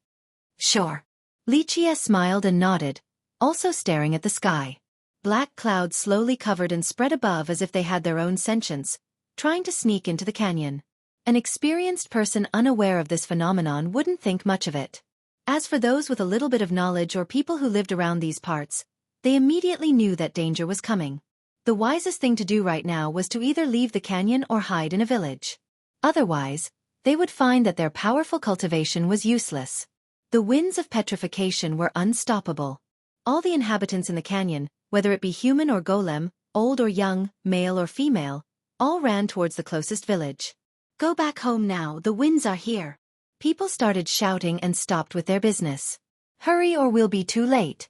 "Sure." Xueqi smiled and nodded, also staring at the sky. Black clouds slowly covered and spread above as if they had their own sentience, trying to sneak into the canyon. An experienced person unaware of this phenomenon wouldn't think much of it. As for those with a little bit of knowledge or people who lived around these parts, they immediately knew that danger was coming. The wisest thing to do right now was to either leave the canyon or hide in a village. Otherwise, they would find that their powerful cultivation was useless. The winds of petrification were unstoppable. All the inhabitants in the canyon, whether it be human or golem, old or young, male or female, all ran towards the closest village. "Go back home now, the winds are here." People started shouting and stopped with their business. "Hurry or we'll be too late."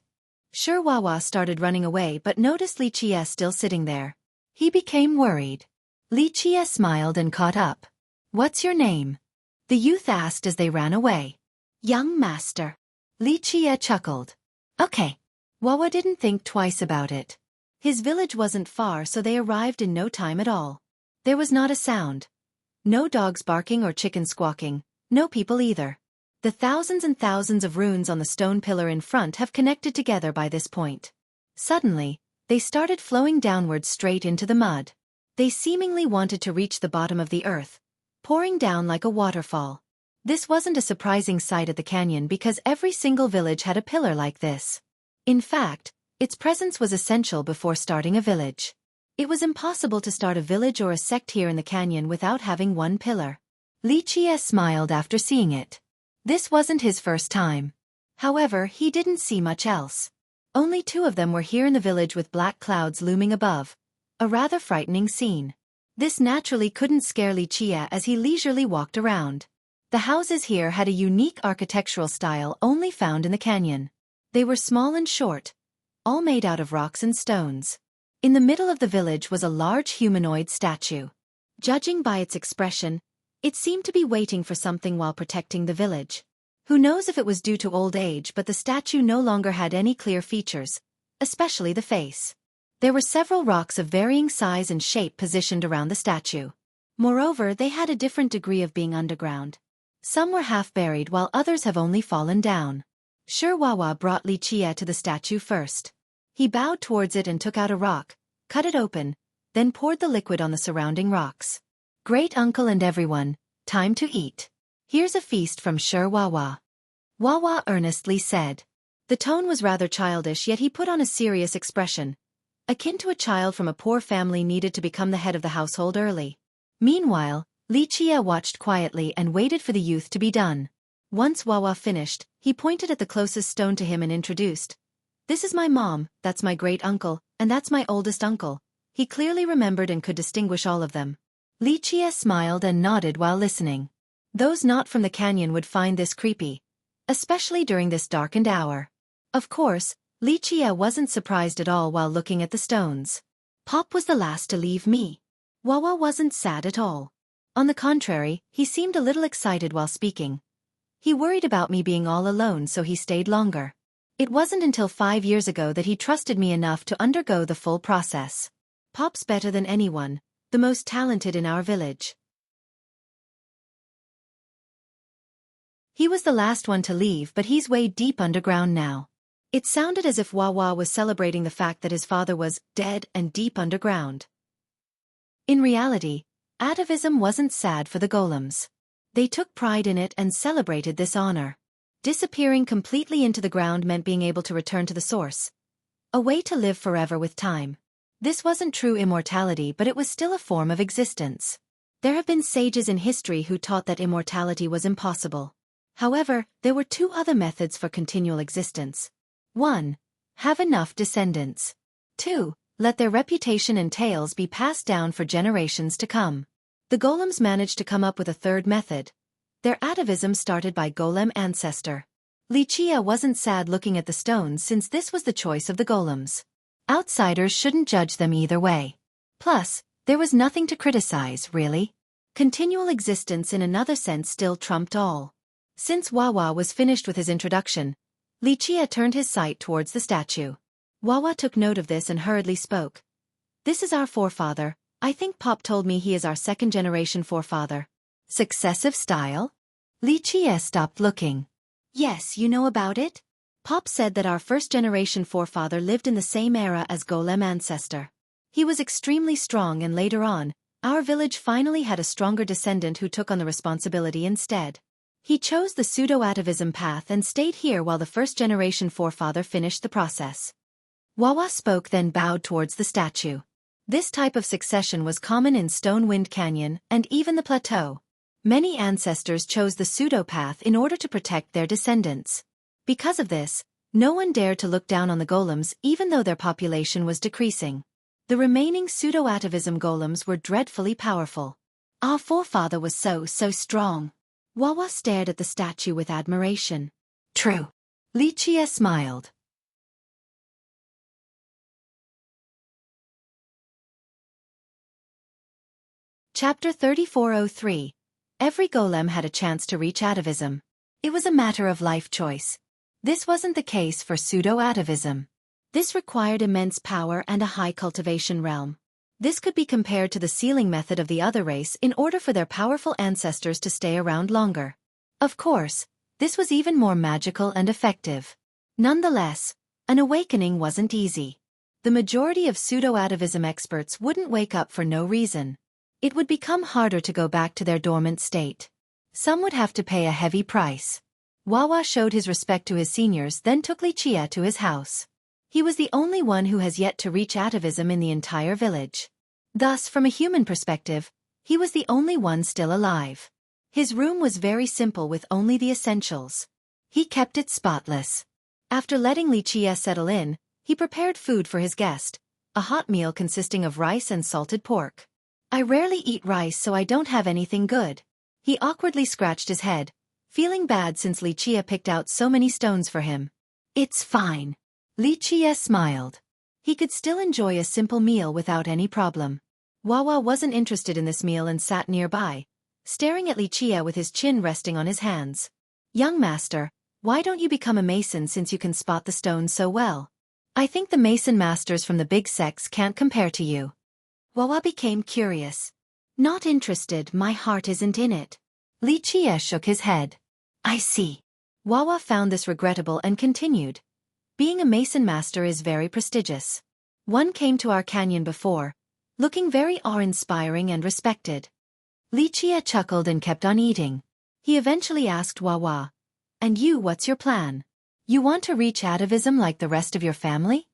Xueqi started running away but noticed Xueqi still sitting there. He became worried. Xueqi smiled and caught up. "What's your name?" the youth asked as they ran away. "Young master." Xueqi chuckled. "Okay." Xueqi didn't think twice about it. His village wasn't far, so they arrived in no time at all. There was not a sound. No dogs barking or chickens squawking. No people either. The thousands and thousands of runes on the stone pillar in front have connected together by this point. Suddenly, they started flowing downward straight into the mud. They seemingly wanted to reach the bottom of the earth, pouring down like a waterfall. This wasn't a surprising sight at the canyon because every single village had a pillar like this. In fact, its presence was essential before starting a village. It was impossible to start a village or a sect here in the canyon without having one pillar. Xueqi smiled after seeing it. This wasn't his first time. However, he didn't see much else. Only two of them were here in the village with black clouds looming above. A rather frightening scene. This naturally couldn't scare Xueqi as he leisurely walked around. The houses here had a unique architectural style only found in the canyon. They were small and short, all made out of rocks and stones. In the middle of the village was a large humanoid statue. Judging by its expression, it seemed to be waiting for something while protecting the village. Who knows if it was due to old age, but the statue no longer had any clear features, especially the face. There were several rocks of varying size and shape positioned around the statue. Moreover, they had a different degree of being underground. Some were half buried while others have only fallen down. Xueqi brought Xueqi to the statue first. He bowed towards it and took out a rock, cut it open, then poured the liquid on the surrounding rocks. "Great uncle and everyone, time to eat. Here's a feast from Xueqi." Wawa earnestly said. The tone was rather childish, yet he put on a serious expression. Akin to a child from a poor family needed to become the head of the household early. Meanwhile, Xueqi watched quietly and waited for the youth to be done. Once Wawa finished, he pointed at the closest stone to him and introduced. "This is my mom, that's my great uncle, and that's my oldest uncle." He clearly remembered and could distinguish all of them. Xueqi smiled and nodded while listening. Those not from the canyon would find this creepy, especially during this darkened hour. Of course, Xueqi wasn't surprised at all while looking at the stones. Pop was the last to leave me. Wawa wasn't sad at all. On the contrary, he seemed a little excited while speaking. He worried about me being all alone, so he stayed longer. It wasn't until 5 years ago that he trusted me enough to undergo the full process. Pop's better than anyone, the most talented in our village. He was the last one to leave, but he's way deep underground now. It sounded as if Wawa was celebrating the fact that his father was dead and deep underground. In reality, atavism wasn't sad for the golems. They took pride in it and celebrated this honor. Disappearing completely into the ground meant being able to return to the source. A way to live forever with time. This wasn't true immortality, but it was still a form of existence. There have been sages in history who taught that immortality was impossible. However, there were two other methods for continual existence. 1. Have enough descendants. 2. Let their reputation and tales be passed down for generations to come. The golems managed to come up with a third method. Their atavism started by golem ancestor. Lichia wasn't sad looking at the stones since this was the choice of the golems. Outsiders shouldn't judge them either way. Plus, there was nothing to criticize, really. Continual existence in another sense still trumped all. Since Wawa was finished with his introduction, Lichia turned his sight towards the statue. Wawa took note of this and hurriedly spoke. This is our forefather. I think Pop told me he is our second-generation forefather. Successive style? Lichia stopped looking. Yes, you know about it? Pop said that our first-generation forefather lived in the same era as golem ancestor. He was extremely strong and later on, our village finally had a stronger descendant who took on the responsibility instead. He chose the pseudo-atavism path and stayed here while the first-generation forefather finished the process. Wawa spoke then bowed towards the statue. This type of succession was common in Stonewind Canyon and even the plateau. Many ancestors chose the pseudo-path in order to protect their descendants. Because of this, no one dared to look down on the golems even though their population was decreasing. The remaining pseudo-atavism golems were dreadfully powerful. Our forefather was so strong. Wawa stared at the statue with admiration. True. Lichia smiled. Chapter 3403. Every golem had a chance to reach atavism. It was a matter of life choice. This wasn't the case for pseudo-atavism. This required immense power and a high cultivation realm. This could be compared to the sealing method of the other race in order for their powerful ancestors to stay around longer. Of course, this was even more magical and effective. Nonetheless, an awakening wasn't easy. The majority of pseudo-atavism experts wouldn't wake up for no reason. It would become harder to go back to their dormant state. Some would have to pay a heavy price. Wawa showed his respect to his seniors then took Lichia to his house. He was the only one who has yet to reach atavism in the entire village. Thus, from a human perspective, he was the only one still alive. His room was very simple with only the essentials. He kept it spotless. After letting Lichia settle in, he prepared food for his guest, a hot meal consisting of rice and salted pork. I rarely eat rice so I don't have anything good. He awkwardly scratched his head, feeling bad since Lichia picked out so many stones for him. It's fine. Lichia smiled. He could still enjoy a simple meal without any problem. Wawa wasn't interested in this meal and sat nearby, staring at Lichia with his chin resting on his hands. Young master, why don't you become a mason since you can spot the stones so well? I think the mason masters from the big sects can't compare to you. Wawa became curious. Not interested, my heart isn't in it. Lichia shook his head. I see. Wawa found this regrettable and continued. Being a mason master is very prestigious. One came to our canyon before, looking very awe-inspiring and respected. Lichia chuckled and kept on eating. He eventually asked Wawa, and you, what's your plan? You want to reach atavism like the rest of your family?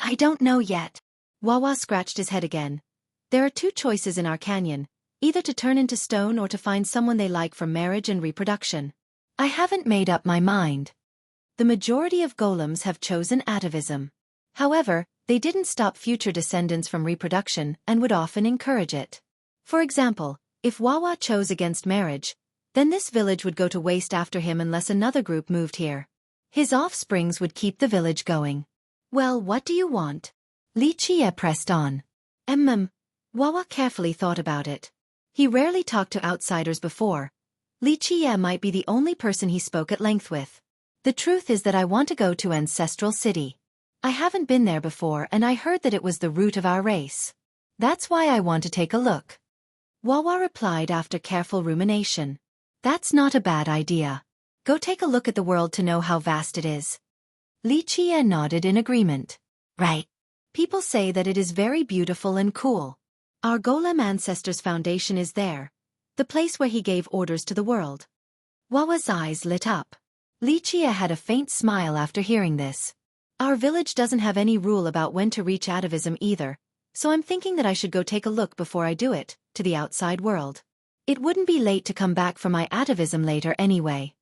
I don't know yet. Wawa scratched his head again. There are two choices in our canyon, either to turn into stone or to find someone they like for marriage and reproduction. I haven't made up my mind. The majority of golems have chosen atavism. However, they didn't stop future descendants from reproduction and would often encourage it. For example, if Wawa chose against marriage, then this village would go to waste after him unless another group moved here. His offsprings would keep the village going. Well, what do you want? Lichia pressed on. Wawa carefully thought about it. He rarely talked to outsiders before. Lichia might be the only person he spoke at length with. The truth is that I want to go to Ancestral City. I haven't been there before and I heard that it was the root of our race. That's why I want to take a look. Wawa replied after careful rumination. That's not a bad idea. Go take a look at the world to know how vast it is. Lichia nodded in agreement. Right. People say that it is very beautiful and cool. Our golem ancestor's foundation is there, the place where he gave orders to the world. Wawa's eyes lit up. Lichia had a faint smile after hearing this. Our village doesn't have any rule about when to reach atavism either, so I'm thinking that I should go take a look before I do it, to the outside world. It wouldn't be late to come back for my atavism later anyway.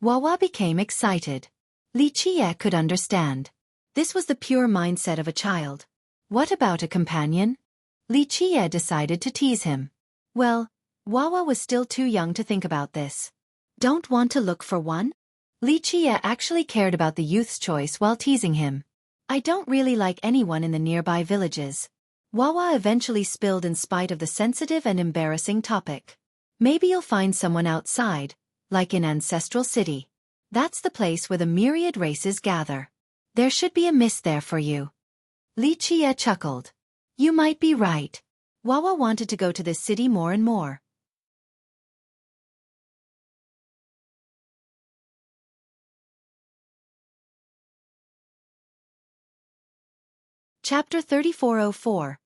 Wawa became excited. Lichia could understand. This was the pure mindset of a child. What about a companion? Li Qie decided to tease him. Well, Wawa was still too young to think about this. Don't want to look for one? Li Qie actually cared about the youth's choice while teasing him. I don't really like anyone in the nearby villages. Wawa eventually spilled in spite of the sensitive and embarrassing topic. Maybe you'll find someone outside, like in Ancestral City. That's the place where the myriad races gather. There should be a miss there for you. Li Qie chuckled. You might be right. Wawa wanted to go to this city more and more. Chapter 3404.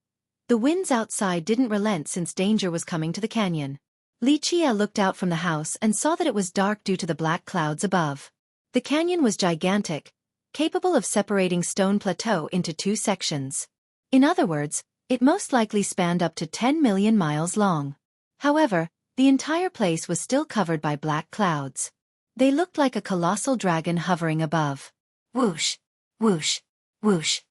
The winds outside didn't relent since danger was coming to the canyon. Li Qie looked out from the house and saw that it was dark due to the black clouds above. The canyon was gigantic, capable of separating Stone Plateau into two sections. In other words, it most likely spanned up to 10 million miles long. However, the entire place was still covered by black clouds. They looked like a colossal dragon hovering above. Whoosh, whoosh, whoosh.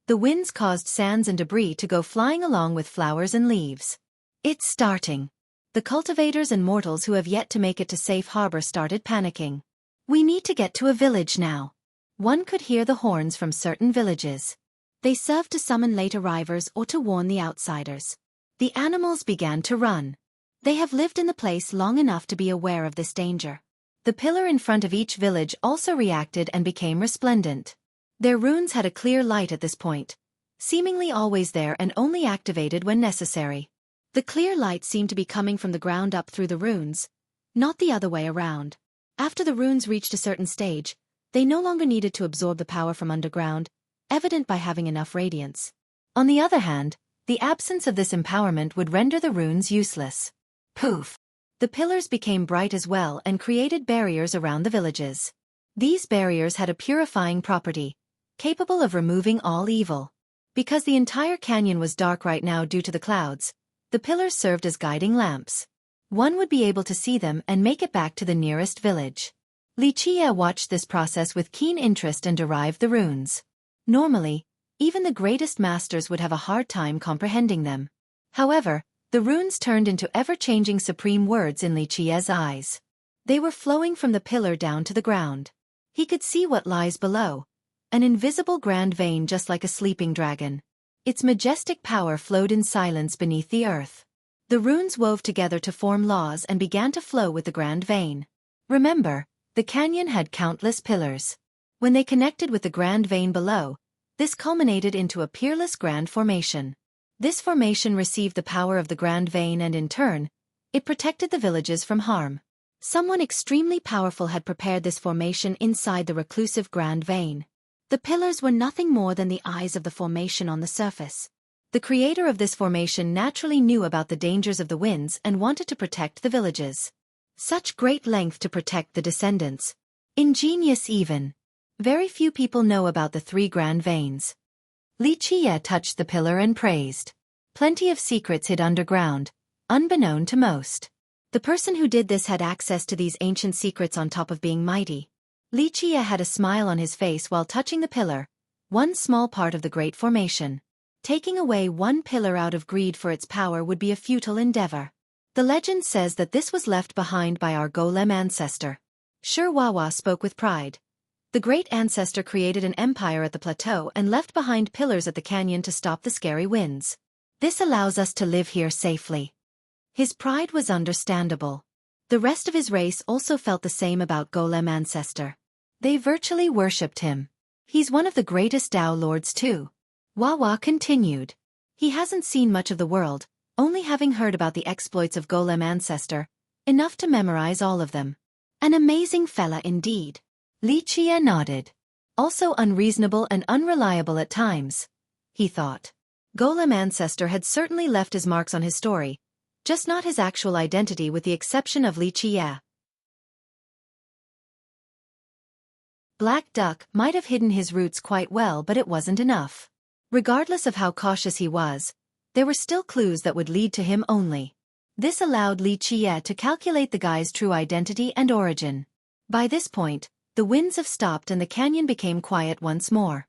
The winds caused sands and debris to go flying along with flowers and leaves. It's starting. The cultivators and mortals who have yet to make it to safe harbor started panicking. We need to get to a village now. One could hear the horns from certain villages. They served to summon late arrivers or to warn the outsiders. The animals began to run. They have lived in the place long enough to be aware of this danger. The pillar in front of each village also reacted and became resplendent. Their runes had a clear light at this point, seemingly always there and only activated when necessary. The clear light seemed to be coming from the ground up through the runes, not the other way around. After the runes reached a certain stage, they no longer needed to absorb the power from underground, evident by having enough radiance. On the other hand, the absence of this empowerment would render the runes useless. Poof! The pillars became bright as well and created barriers around the villages. These barriers had a purifying property, capable of removing all evil. Because the entire canyon was dark right now due to the clouds, the pillars served as guiding lamps. One would be able to see them and make it back to the nearest village. Li Qie watched this process with keen interest and derived the runes. Normally, even the greatest masters would have a hard time comprehending them. However, the runes turned into ever-changing supreme words in Li Qie's eyes. They were flowing from the pillar down to the ground. He could see what lies below. An invisible grand vein just like a sleeping dragon. Its majestic power flowed in silence beneath the earth. The runes wove together to form laws and began to flow with the grand vein. Remember, the canyon had countless pillars. When they connected with the grand vein below, this culminated into a peerless grand formation. This formation received the power of the grand vein and in turn, it protected the villages from harm. Someone extremely powerful had prepared this formation inside the reclusive grand vein. The pillars were nothing more than the eyes of the formation on the surface. The creator of this formation naturally knew about the dangers of the winds and wanted to protect the villages. Such great length to protect the descendants. Ingenious even. Very few people know about the three grand veins. Li Qie touched the pillar and praised. Plenty of secrets hid underground, unbeknown to most. The person who did this had access to these ancient secrets on top of being mighty. Li Qie had a smile on his face while touching the pillar, one small part of the great formation. Taking away one pillar out of greed for its power would be a futile endeavor. The legend says that this was left behind by our golem ancestor. Wawa spoke with pride. The great ancestor created an empire at the plateau and left behind pillars at the canyon to stop the scary winds. This allows us to live here safely. His pride was understandable. The rest of his race also felt the same about golem ancestor. They virtually worshipped him. He's one of the greatest Dao lords too. Wawa continued. He hasn't seen much of the world, only having heard about the exploits of golem ancestor, enough to memorize all of them. An amazing fella indeed. Li Qie nodded. Also unreasonable and unreliable at times, he thought. Golem ancestor had certainly left his marks on his story, just not his actual identity with the exception of Li Qie. Black Duck might have hidden his roots quite well, but it wasn't enough. Regardless of how cautious he was, there were still clues that would lead to him only. This allowed Li Qie to calculate the guy's true identity and origin. By this point, the winds have stopped and the canyon became quiet once more.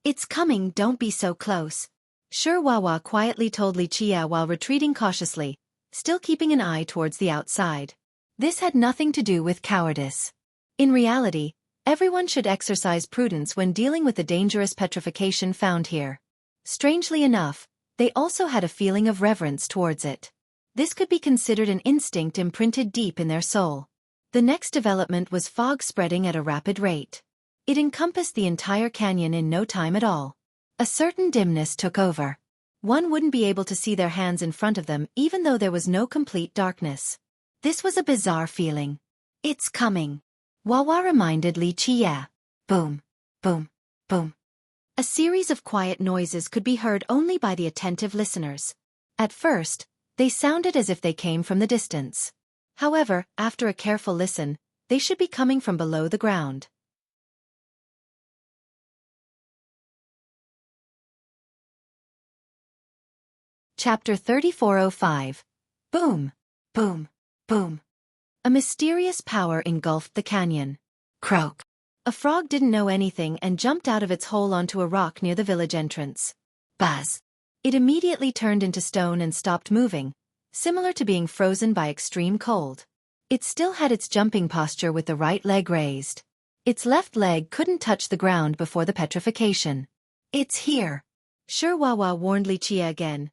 It's coming, don't be so close. Xueqi quietly told Li Qia while retreating cautiously, still keeping an eye towards the outside. This had nothing to do with cowardice. In reality, everyone should exercise prudence when dealing with the dangerous petrification found here. Strangely enough, they also had a feeling of reverence towards it. This could be considered an instinct imprinted deep in their soul. The next development was fog spreading at a rapid rate. It encompassed the entire canyon in no time at all. A certain dimness took over. One wouldn't be able to see their hands in front of them even though there was no complete darkness. This was a bizarre feeling. It's coming. Wawa reminded Li Qia. Boom, boom, boom. A series of quiet noises could be heard only by the attentive listeners. At first, they sounded as if they came from the distance. However, after a careful listen, they should be coming from below the ground. Chapter 3405. Boom, boom, boom. A mysterious power engulfed the canyon. Croak. A frog didn't know anything and jumped out of its hole onto a rock near the village entrance. Buzz. It immediately turned into stone and stopped moving, similar to being frozen by extreme cold. It still had its jumping posture with the right leg raised. Its left leg couldn't touch the ground before the petrification. It's here. Xueqi warned Li Qia again.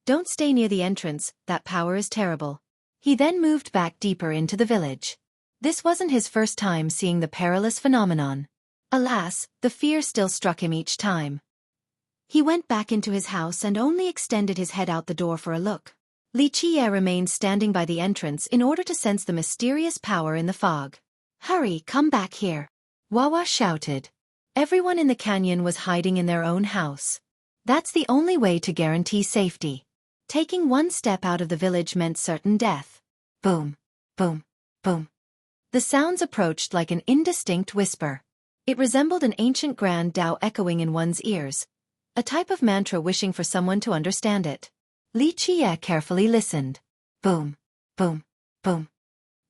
Don't stay near the entrance, that power is terrible. He then moved back deeper into the village. This wasn't his first time seeing the perilous phenomenon. Alas, the fear still struck him each time. He went back into his house and only extended his head out the door for a look. Li Qia remained standing by the entrance in order to sense the mysterious power in the fog. Hurry, come back here. Wawa shouted. Everyone in the canyon was hiding in their own house. That's the only way to guarantee safety. Taking one step out of the village meant certain death. Boom, boom, boom. The sounds approached like an indistinct whisper. It resembled an ancient grand Tao echoing in one's ears, a type of mantra wishing for someone to understand it. Li Qia carefully listened. Boom, boom, boom.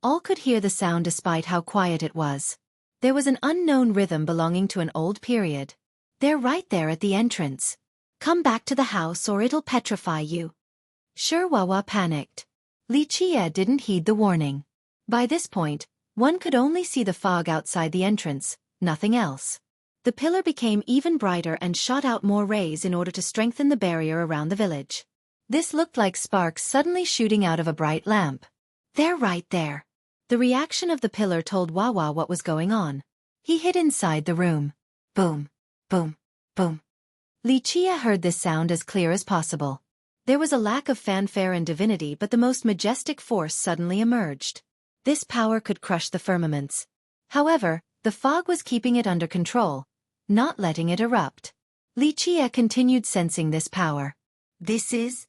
All could hear the sound despite how quiet it was. There was an unknown rhythm belonging to an old period. They're right there at the entrance. Come back to the house or it'll petrify you. Xueqi panicked. Li Qia didn't heed the warning. By this point, one could only see the fog outside the entrance, nothing else. The pillar became even brighter and shot out more rays in order to strengthen the barrier around the village. This looked like sparks suddenly shooting out of a bright lamp. They're right there. The reaction of the pillar told Wawa what was going on. He hid inside the room. Boom, boom, boom. Li Qia heard this sound as clear as possible. There was a lack of fanfare and divinity, but the most majestic force suddenly emerged. This power could crush the firmaments. However, the fog was keeping it under control, not letting it erupt. Li Qia continued sensing this power. This is?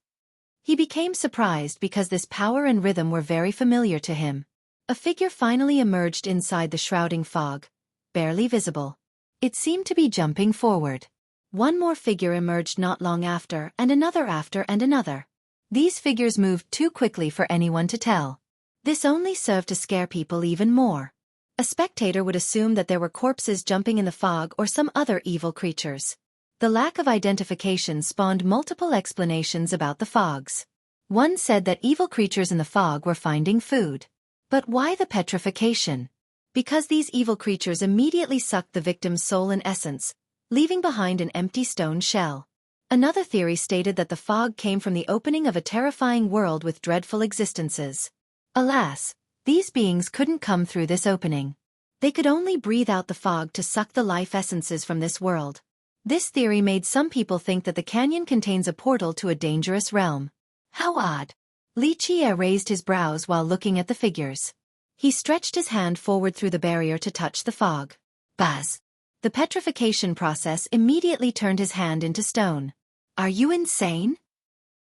He became surprised because this power and rhythm were very familiar to him. A figure finally emerged inside the shrouding fog, barely visible. It seemed to be jumping forward. One more figure emerged not long after, and another after, and another. These figures moved too quickly for anyone to tell. This only served to scare people even more. A spectator would assume that there were corpses jumping in the fog or some other evil creatures. The lack of identification spawned multiple explanations about the fogs. One said that evil creatures in the fog were finding food. But why the petrification? Because these evil creatures immediately sucked the victim's soul and essence, leaving behind an empty stone shell. Another theory stated that the fog came from the opening of a terrifying world with dreadful existences. Alas, these beings couldn't come through this opening. They could only breathe out the fog to suck the life essences from this world. This theory made some people think that the canyon contains a portal to a dangerous realm. How odd. Li Qia raised his brows while looking at the figures. He stretched his hand forward through the barrier to touch the fog. Buzz. The petrification process immediately turned his hand into stone. Are you insane?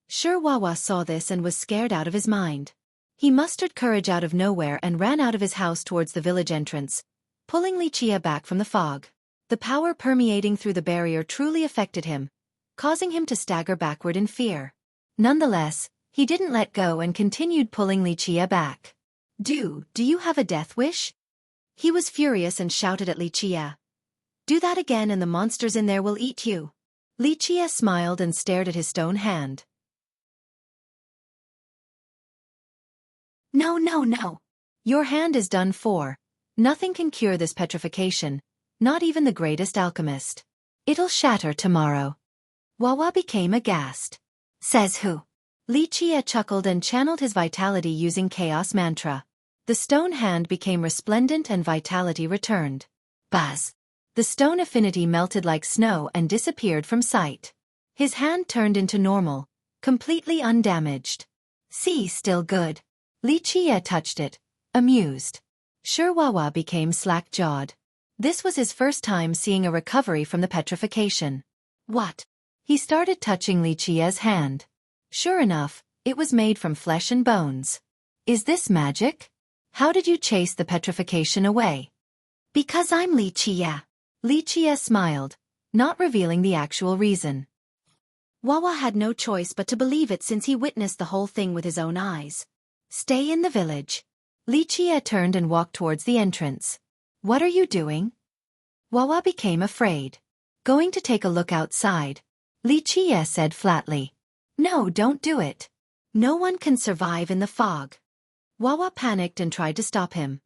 Xueqi saw this and was scared out of his mind. He mustered courage out of nowhere and ran out of his house towards the village entrance, pulling Li Qia back from the fog. The power permeating through the barrier truly affected him, causing him to stagger backward in fear. Nonetheless, he didn't let go and continued pulling Li Qia back. Do you have a death wish? He was furious and shouted at Li Qia. Do that again and the monsters in there will eat you. Li Qie smiled and stared at his stone hand. No, no, no. Your hand is done for. Nothing can cure this petrification, not even the greatest alchemist. It'll shatter tomorrow. Wawa became aghast. Says who? Li Qie chuckled and channeled his vitality using Chaos Mantra. The stone hand became resplendent and vitality returned. Buzz. The stone affinity melted like snow and disappeared from sight. His hand turned into normal, completely undamaged. See, still good. Li Qie touched it, amused. Sure, Wawa became slack-jawed. This was his first time seeing a recovery from the petrification. What? He started touching Li Qie's hand. Sure enough, it was made from flesh and bones. Is this magic? How did you chase the petrification away? Because I'm Li Qie. Li Qie smiled, not revealing the actual reason. Wawa had no choice but to believe it since he witnessed the whole thing with his own eyes. Stay in the village. Li Qie turned and walked towards the entrance. What are you doing? Wawa became afraid. Going to take a look outside. Li Qie said flatly. No, don't do it. No one can survive in the fog. Wawa panicked and tried to stop him.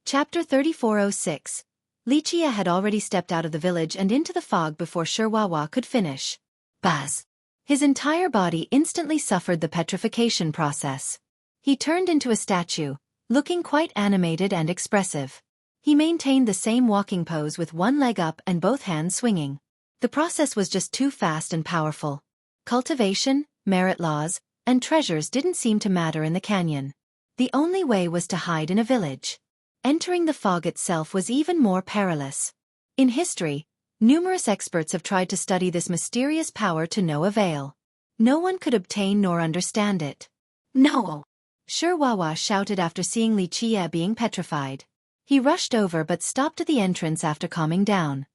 Chapter 3406. Li Qie had already stepped out of the village and into the fog before Wawa could finish. Buzz. His entire body instantly suffered the petrification process. He turned into a statue, looking quite animated and expressive. He maintained the same walking pose with one leg up and both hands swinging. The process was just too fast and powerful. Cultivation, merit laws, and treasures didn't seem to matter in the canyon. The only way was to hide in a village. Entering the fog itself was even more perilous. In history, numerous experts have tried to study this mysterious power to no avail. No one could obtain nor understand it. No! Sure, Wawa shouted after seeing Li Qie being petrified. He rushed over but stopped at the entrance after calming down.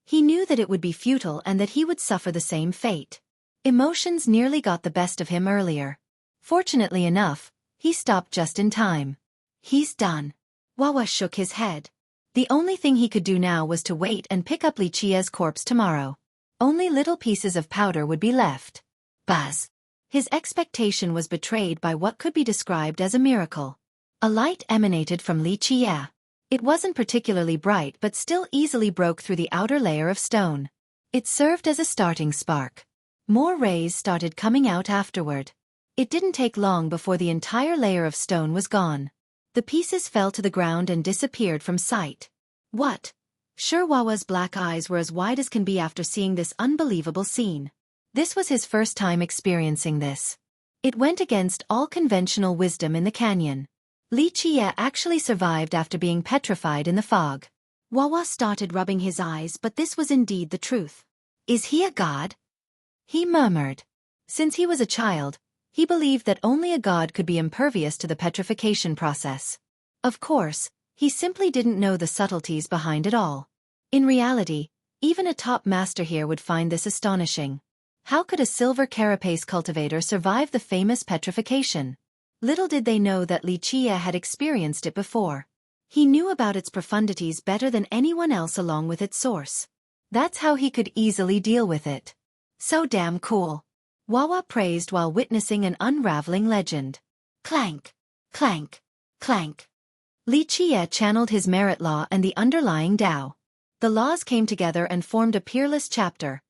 He knew that it would be futile and that he would suffer the same fate. Emotions nearly got the best of him earlier. Fortunately enough, he stopped just in time. He's done. Wawa shook his head. The only thing he could do now was to wait and pick up Li Qie's corpse tomorrow. Only little pieces of powder would be left. Buzz. His expectation was betrayed by what could be described as a miracle. A light emanated from Li Qie. It wasn't particularly bright but still easily broke through the outer layer of stone. It served as a starting spark. More rays started coming out afterward. It didn't take long before the entire layer of stone was gone. The pieces fell to the ground and disappeared from sight. What? Sure, Wawa's black eyes were as wide as can be after seeing this unbelievable scene. This was his first time experiencing this. It went against all conventional wisdom in the canyon. Li Qie actually survived after being petrified in the fog. Wawa started rubbing his eyes, but this was indeed the truth. Is he a god? He murmured. Since he was a child, he believed that only a god could be impervious to the petrification process. Of course, he simply didn't know the subtleties behind it all. In reality, even a top master here would find this astonishing. How could a silver carapace cultivator survive the famous petrification? Little did they know that Li Qie had experienced it before. He knew about its profundities better than anyone else along with its source. That's how he could easily deal with it. So damn cool. Wawa praised while witnessing an unraveling legend. Clank, clank, clank. Li Qie channeled his merit law and the underlying Tao. The laws came together and formed a peerless chapter,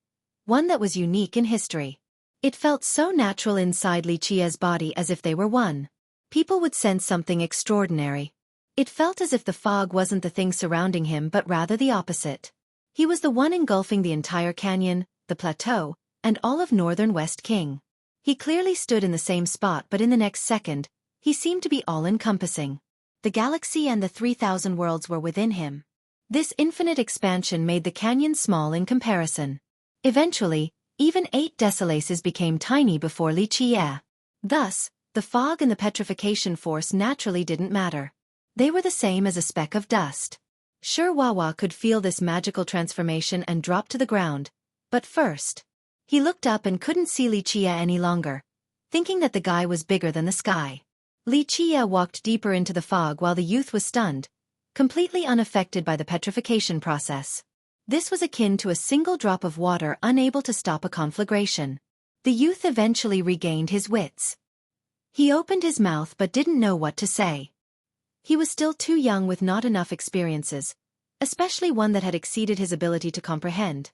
one that was unique in history. It felt so natural inside Li Qie's body as if they were one. People would sense something extraordinary. It felt as if the fog wasn't the thing surrounding him but rather the opposite. He was the one engulfing the entire canyon, the plateau, and all of northern West King. He clearly stood in the same spot, but in the next second, he seemed to be all-encompassing. The galaxy and the 3,000 worlds were within him. This infinite expansion made the canyon small in comparison. Eventually, even 8 decimalaces became tiny before Li Qie. Thus, the fog and the petrification force naturally didn't matter. They were the same as a speck of dust. Sure, Wawa could feel this magical transformation and dropped to the ground. But first, he looked up and couldn't see Li Qie any longer, thinking that the guy was bigger than the sky. Li Qie walked deeper into the fog while the youth was stunned, completely unaffected by the petrification process. This was akin to a single drop of water unable to stop a conflagration. The youth eventually regained his wits. He opened his mouth but didn't know what to say. He was still too young with not enough experiences, especially one that had exceeded his ability to comprehend.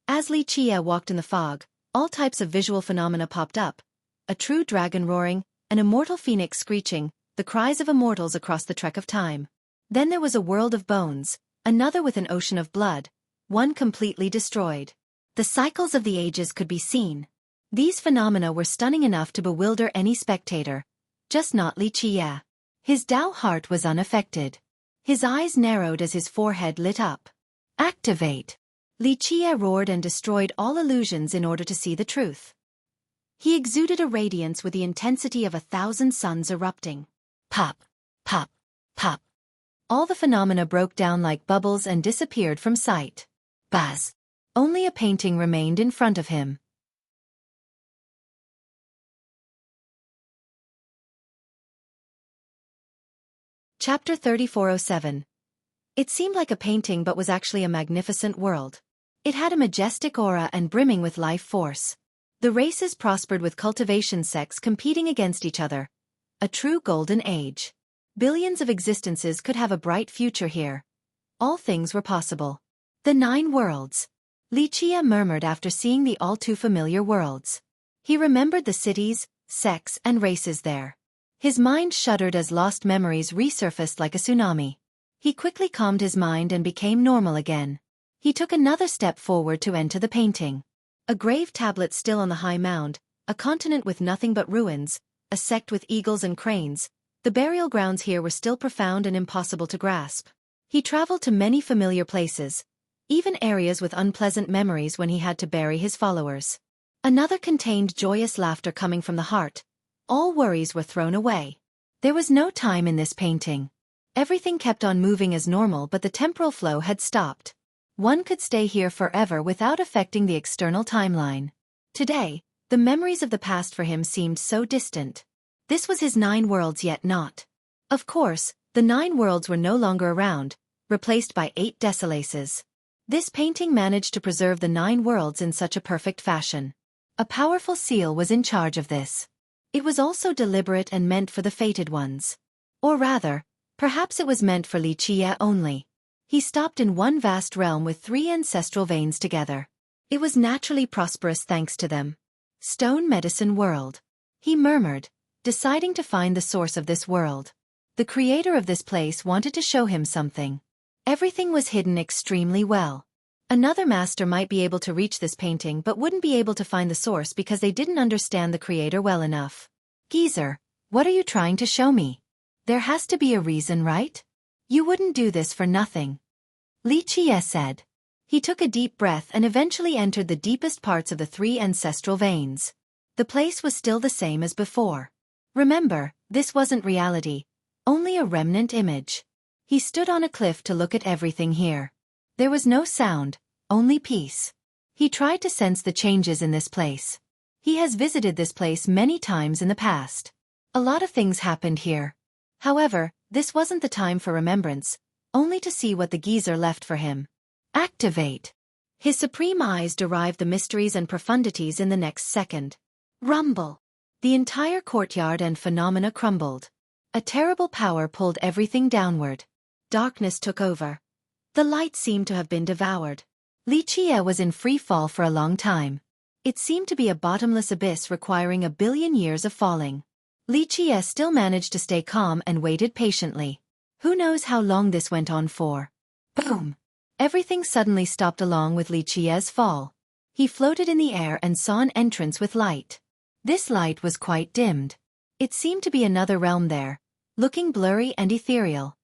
As Li Qie walked in the fog, all types of visual phenomena popped up: a true dragon roaring, an immortal phoenix screeching, the cries of immortals across the trek of time. Then there was a world of bones, another with an ocean of blood, one completely destroyed. The cycles of the ages could be seen. These phenomena were stunning enough to bewilder any spectator, just not Li Qie. His Dao heart was unaffected. His eyes narrowed as his forehead lit up. Activate! Li Qie roared and destroyed all illusions in order to see the truth. He exuded a radiance with the intensity of 1,000 suns erupting. Pop! Pop! Pop! All the phenomena broke down like bubbles and disappeared from sight. Buzz! Only a painting remained in front of him. Chapter 3407. It seemed like a painting but was actually a magnificent world. It had a majestic aura and brimming with life force. The races prospered with cultivation sects competing against each other. A true golden age. Billions of existences could have a bright future here. All things were possible. The 9 worlds. Li Qie murmured after seeing the all-too-familiar worlds. He remembered the cities, sects, and races there. His mind shuddered as lost memories resurfaced like a tsunami. He quickly calmed his mind and became normal again. He took another step forward to enter the painting. A grave tablet still on the high mound, a continent with nothing but ruins, a sect with eagles and cranes. The burial grounds here were still profound and impossible to grasp. He traveled to many familiar places, even areas with unpleasant memories when he had to bury his followers. Another contained joyous laughter coming from the heart. All worries were thrown away. There was no time in this painting. Everything kept on moving as normal, but the temporal flow had stopped. One could stay here forever without affecting the external timeline. Today, the memories of the past for him seemed so distant. This was his 9 worlds yet not. Of course, the 9 worlds were no longer around, replaced by 8 desolaces. This painting managed to preserve the 9 worlds in such a perfect fashion. A powerful seal was in charge of this. It was also deliberate and meant for the fated ones. Or rather, perhaps it was meant for Li Qie only. He stopped in one vast realm with 3 ancestral veins together. It was naturally prosperous thanks to them. Stone Medicine World. He murmured, deciding to find the source of this world. The creator of this place wanted to show him something. Everything was hidden extremely well. Another master might be able to reach this painting but wouldn't be able to find the source because they didn't understand the creator well enough. Geezer, what are you trying to show me? There has to be a reason, right? You wouldn't do this for nothing. Li Qie said. He took a deep breath and eventually entered the deepest parts of the 3 ancestral veins. The place was still the same as before. Remember, this wasn't reality, only a remnant image. He stood on a cliff to look at everything here. There was no sound, only peace. He tried to sense the changes in this place. He has visited this place many times in the past. A lot of things happened here. However, this wasn't the time for remembrance, only to see what the geezer left for him. Activate. His supreme eyes derived the mysteries and profundities in the next second. Rumble. The entire courtyard and phenomena crumbled. A terrible power pulled everything downward. Darkness took over. The light seemed to have been devoured. Li Qie was in free fall for a long time. It seemed to be a bottomless abyss requiring 1 billion years of falling. Li Qie still managed to stay calm and waited patiently. Who knows how long this went on for? Boom! Everything suddenly stopped along with Li Qie's fall. He floated in the air and saw an entrance with light. This light was quite dimmed. It seemed to be another realm there, looking blurry and ethereal.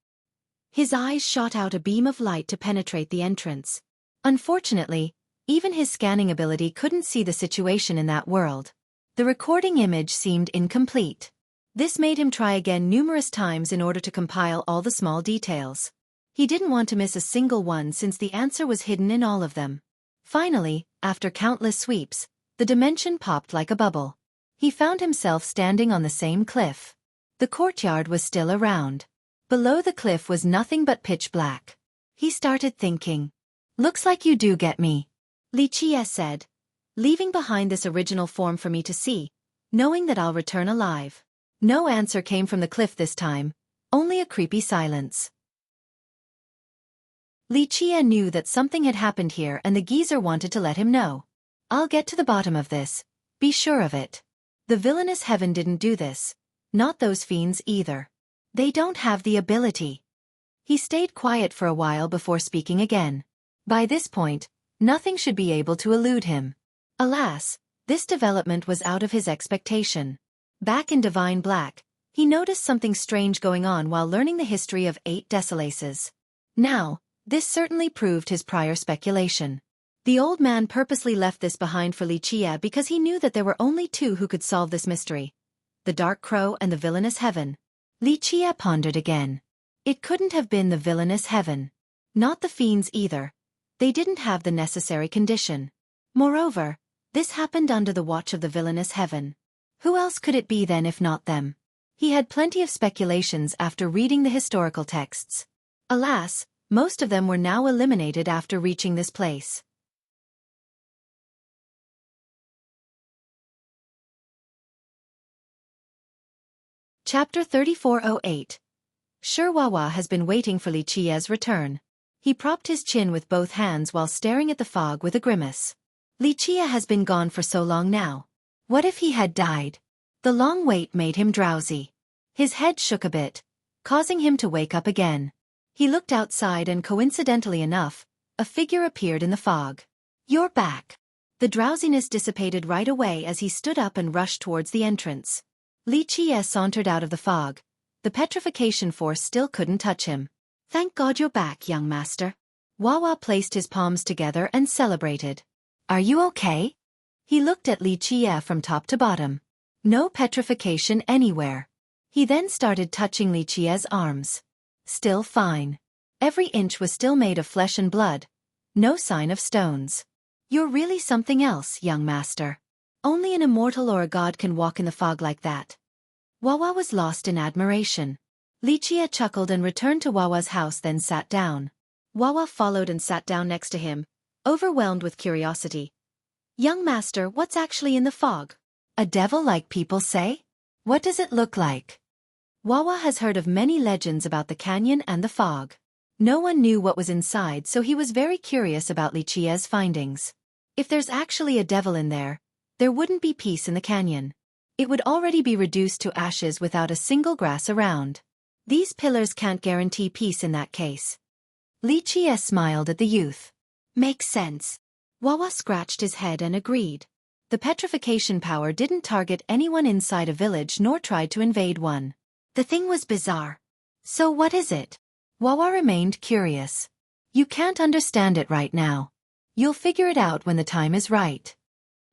His eyes shot out a beam of light to penetrate the entrance. Unfortunately, even his scanning ability couldn't see the situation in that world. The recording image seemed incomplete. This made him try again numerous times in order to compile all the small details. He didn't want to miss a single one since the answer was hidden in all of them. Finally, after countless sweeps, the dimension popped like a bubble. He found himself standing on the same cliff. The courtyard was still around. Below the cliff was nothing but pitch black. He started thinking. Looks like you do get me, Xueqi said, leaving behind this original form for me to see, knowing that I'll return alive. No answer came from the cliff this time, only a creepy silence. Xueqi knew that something had happened here and the geezer wanted to let him know. I'll get to the bottom of this, be sure of it. The villainous heaven didn't do this, not those fiends either. They don't have the ability. He stayed quiet for a while before speaking again. By this point, nothing should be able to elude him. Alas, this development was out of his expectation. Back in Divine Black, he noticed something strange going on while learning the history of 8 Desolaces. Now, this certainly proved his prior speculation. The old man purposely left this behind for Xueqi because he knew that there were only 2 who could solve this mystery: the Dark Crow and the villainous heaven. Xueqi pondered again. It couldn't have been the villainous heaven. Not the fiends either. They didn't have the necessary condition. Moreover, this happened under the watch of the villainous heaven. Who else could it be then if not them? He had plenty of speculations after reading the historical texts. Alas, most of them were now eliminated after reaching this place. Chapter 3408. Xueqi has been waiting for Xueqi's return. He propped his chin with both hands while staring at the fog with a grimace. Xueqi has been gone for so long now. What if he had died? The long wait made him drowsy. His head shook a bit, causing him to wake up again. He looked outside and coincidentally enough, a figure appeared in the fog. You're back. The drowsiness dissipated right away as he stood up and rushed towards the entrance. Xueqi sauntered out of the fog. The petrification force still couldn't touch him. Thank God you're back, young master. Xueqi placed his palms together and celebrated. Are you okay? He looked at Xueqi from top to bottom. No petrification anywhere. He then started touching Xueqi's arms. Still fine. Every inch was still made of flesh and blood. No sign of stones. You're really something else, young master. Only an immortal or a god can walk in the fog like that. Xueqi was lost in admiration. Xueqi chuckled and returned to Xueqi's house, then sat down. Xueqi followed and sat down next to him, overwhelmed with curiosity. Young master, what's actually in the fog? A devil like people say? What does it look like? Xueqi has heard of many legends about the canyon and the fog. No one knew what was inside, so he was very curious about Xueqi's findings. If there's actually a devil in there wouldn't be peace in the canyon. It would already be reduced to ashes without a single grass around. These pillars can't guarantee peace in that case. Xueqi smiled at the youth. Makes sense. Xueqi scratched his head and agreed. The petrification power didn't target anyone inside a village nor tried to invade one. The thing was bizarre. So what is it? Xueqi remained curious. You can't understand it right now. You'll figure it out when the time is right.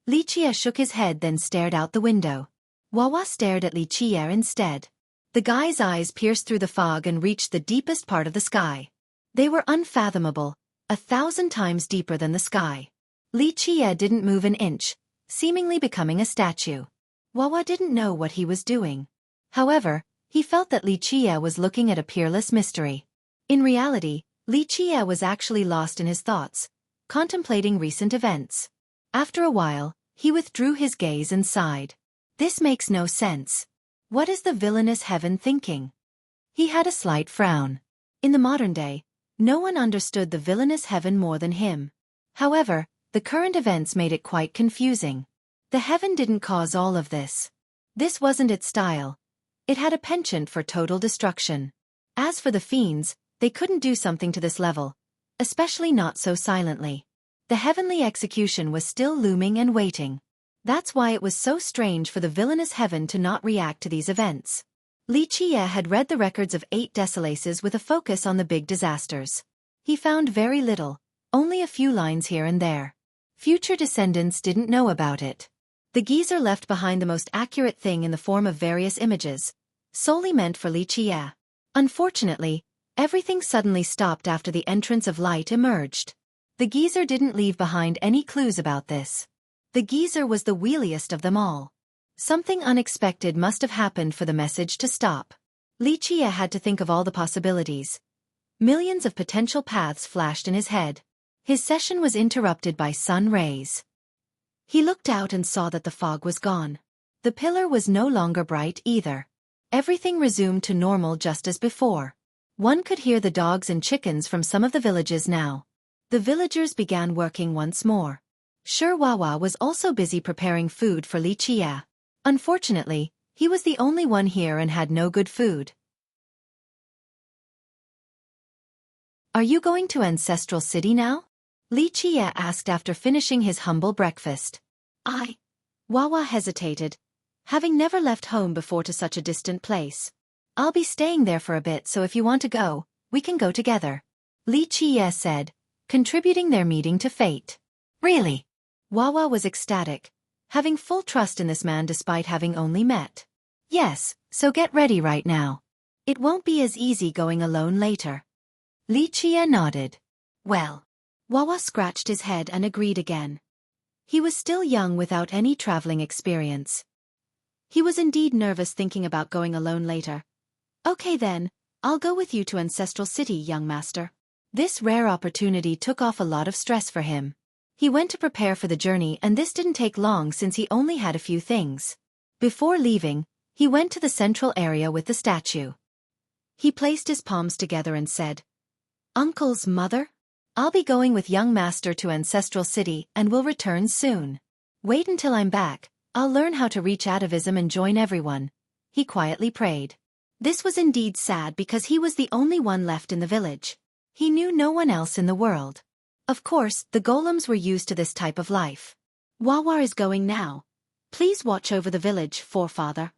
Xueqi shook his head, then stared out the window. Xueqi stared at Xueqi instead. The guy's eyes pierced through the fog and reached the deepest part of the sky. They were unfathomable, 1,000 times deeper than the sky. Xueqi didn't move an inch, seemingly becoming a statue. Xueqi didn't know what he was doing. However, he felt that Xueqi was looking at a peerless mystery. In reality, Xueqi was actually lost in his thoughts, contemplating recent events. After a while, he withdrew his gaze and sighed. This makes no sense. What is the villainous heaven thinking? He had a slight frown. In the modern day, no one understood the villainous heaven more than him. However, the current events made it quite confusing. The heaven didn't cause all of this. This wasn't its style. It had a penchant for total destruction. As for the fiends, they couldn't do something to this level, especially not so silently. The heavenly execution was still looming and waiting. That's why it was so strange for the villainous heaven to not react to these events. Xueqi had read the records of 8 Desolaces with a focus on the big disasters. He found very little, only a few lines here and there. Future descendants didn't know about it. The geezer left behind the most accurate thing in the form of various images, solely meant for Xueqi. Unfortunately, everything suddenly stopped after the entrance of light emerged. The geezer didn't leave behind any clues about this. The geezer was the wheeliest of them all. Something unexpected must have happened for the message to stop. Li Qie had to think of all the possibilities. Millions of potential paths flashed in his head. His session was interrupted by sun rays. He looked out and saw that the fog was gone. The pillar was no longer bright either. Everything resumed to normal just as before. One could hear the dogs and chickens from some of the villages now. The villagers began working once more. Xueqi was also busy preparing food for Li Qie. Unfortunately, he was the only one here and had no good food. Are you going to Ancestral City now? Li Qie asked after finishing his humble breakfast. Wawa hesitated, having never left home before to such a distant place. I'll be staying there for a bit, so if you want to go, we can go together. Li Qie said, contributing their meeting to fate. Really? Wawa was ecstatic, having full trust in this man despite having only met. Yes, so get ready right now. It won't be as easy going alone later. Li Qie nodded. Well. Wawa scratched his head and agreed again. He was still young without any traveling experience. He was indeed nervous thinking about going alone later. Okay then, I'll go with you to Ancestral City, young master. This rare opportunity took off a lot of stress for him. He went to prepare for the journey, and this didn't take long since he only had a few things. Before leaving, he went to the central area with the statue. He placed his palms together and said, Uncle's mother? I'll be going with young master to Ancestral City and will return soon. Wait until I'm back, I'll learn how to reach atavism and join everyone. He quietly prayed. This was indeed sad because he was the only one left in the village. He knew no one else in the world. Of course, the golems were used to this type of life. Wawa is going now. Please watch over the village, forefather.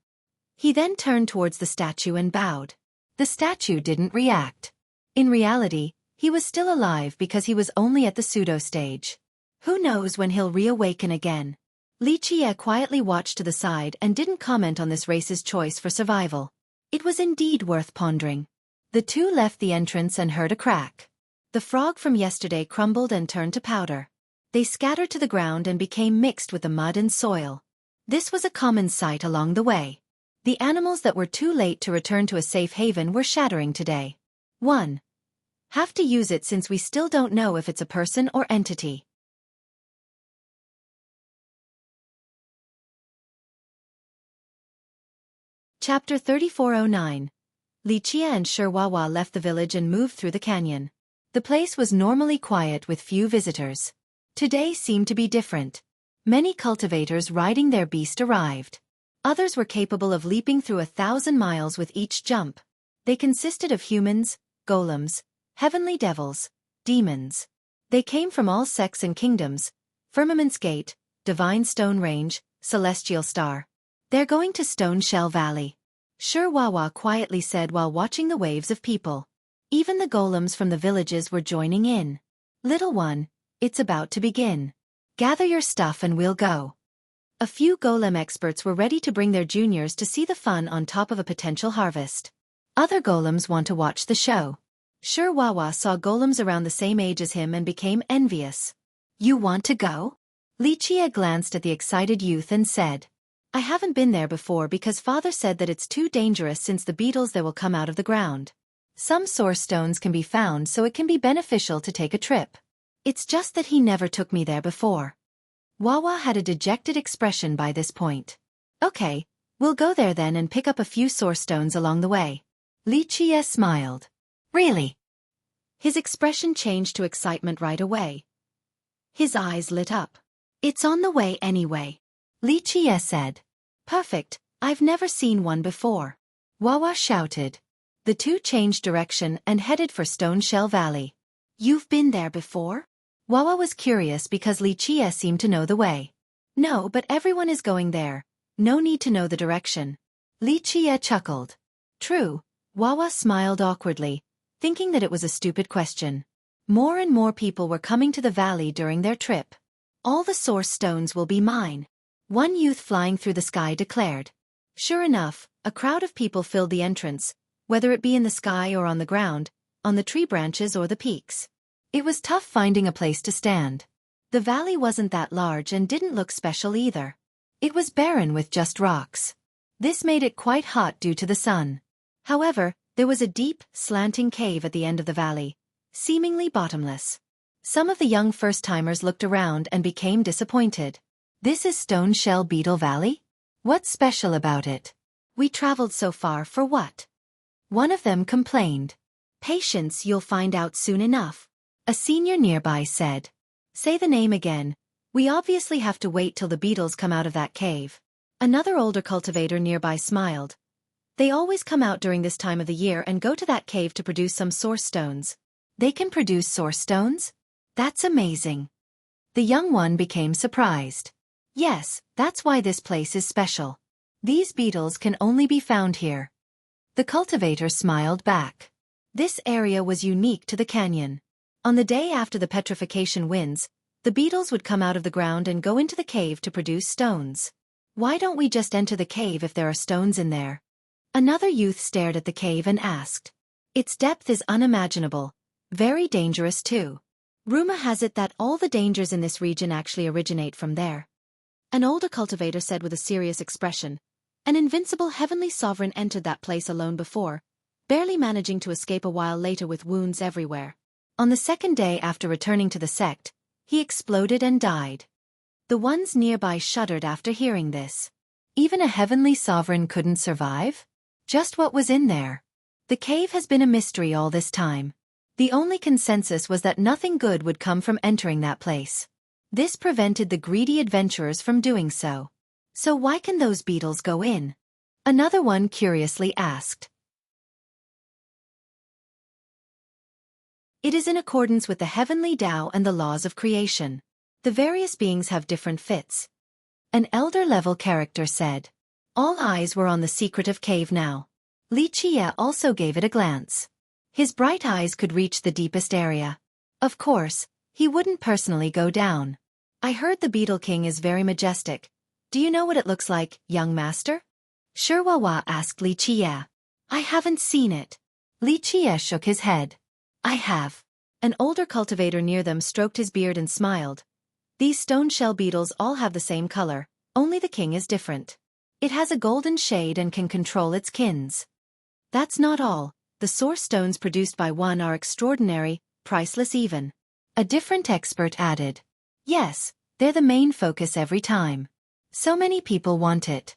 He then turned towards the statue and bowed. The statue didn't react. In reality, he was still alive because he was only at the pseudo stage. Who knows when he'll reawaken again? Li Qie quietly watched to the side and didn't comment on this race's choice for survival. It was indeed worth pondering. The two left the entrance and heard a crack. The frog from yesterday crumbled and turned to powder. They scattered to the ground and became mixed with the mud and soil. This was a common sight along the way. The animals that were too late to return to a safe haven were shattering today. 1. Have to use it since we still don't know if it's a person or entity. Chapter 3409. Li Qie and Xueqi left the village and moved through the canyon. The place was normally quiet with few visitors. Today seemed to be different. Many cultivators riding their beast arrived. Others were capable of leaping through 1,000 miles with each jump. They consisted of humans, golems, heavenly devils, demons. They came from all sects and kingdoms: Firmament's Gate, Divine Stone Range, Celestial Star. They're going to Stone Shell Valley. Xueqi quietly said while watching the waves of people. Even the golems from the villages were joining in. Little one, it's about to begin. Gather your stuff and we'll go. A few golem experts were ready to bring their juniors to see the fun on top of a potential harvest. Other golems want to watch the show. Xueqi saw golems around the same age as him and became envious. You want to go? Li Qie glanced at the excited youth and said, I haven't been there before because father said that it's too dangerous since the beetles there will come out of the ground. Some source stones can be found, so it can be beneficial to take a trip. It's just that he never took me there before. Wawa had a dejected expression by this point. Okay, we'll go there then and pick up a few source stones along the way. Li Qie smiled. Really? His expression changed to excitement right away. His eyes lit up. It's on the way anyway. Li Qie said. Perfect, I've never seen one before. Wawa shouted. The two changed direction and headed for Stone Shell Valley. You've been there before? Wawa was curious because Li Qie seemed to know the way. No, but everyone is going there. No need to know the direction. Li Qie chuckled. True. Wawa smiled awkwardly, thinking that it was a stupid question. More and more people were coming to the valley during their trip. All the source stones will be mine. One youth flying through the sky declared. Sure enough, a crowd of people filled the entrance, whether it be in the sky or on the ground, on the tree branches or the peaks. It was tough finding a place to stand. The valley wasn't that large and didn't look special either. It was barren with just rocks. This made it quite hot due to the sun. However, there was a deep, slanting cave at the end of the valley, seemingly bottomless. Some of the young first-timers looked around and became disappointed. This is Stone Shell Beetle Valley? What's special about it? We traveled so far for what? One of them complained. Patience, you'll find out soon enough. A senior nearby said. Say the name again. We obviously have to wait till the beetles come out of that cave. Another older cultivator nearby smiled. They always come out during this time of the year and go to that cave to produce some source stones. They can produce source stones? That's amazing. The young one became surprised. Yes, that's why this place is special. These beetles can only be found here. The cultivator smiled back. This area was unique to the canyon. On the day after the petrification winds, the beetles would come out of the ground and go into the cave to produce stones. Why don't we just enter the cave if there are stones in there? Another youth stared at the cave and asked. Its depth is unimaginable. Very dangerous too. Rumor has it that all the dangers in this region actually originate from there. An older cultivator said with a serious expression. An invincible heavenly sovereign entered that place alone before, barely managing to escape a while later with wounds everywhere. On the second day after returning to the sect, he exploded and died. The ones nearby shuddered after hearing this. Even a heavenly sovereign couldn't survive? Just what was in there? The cave has been a mystery all this time. The only consensus was that nothing good would come from entering that place. This prevented the greedy adventurers from doing so. So why can those beetles go in? Another one curiously asked. It is in accordance with the heavenly Tao and the laws of creation. The various beings have different fits. An elder-level character said. All eyes were on the secretive cave now. Li Qie also gave it a glance. His bright eyes could reach the deepest area. Of course, he wouldn't personally go down. I heard the Beetle King is very majestic. Do you know what it looks like, young master? Xueqi asked Li Qie. I haven't seen it. Li Qie shook his head. I have. An older cultivator near them stroked his beard and smiled. These stone shell beetles all have the same color, only the king is different. It has a golden shade and can control its kins. That's not all. The source stones produced by one are extraordinary, priceless even. A different expert added. Yes, they're the main focus every time. So many people want it.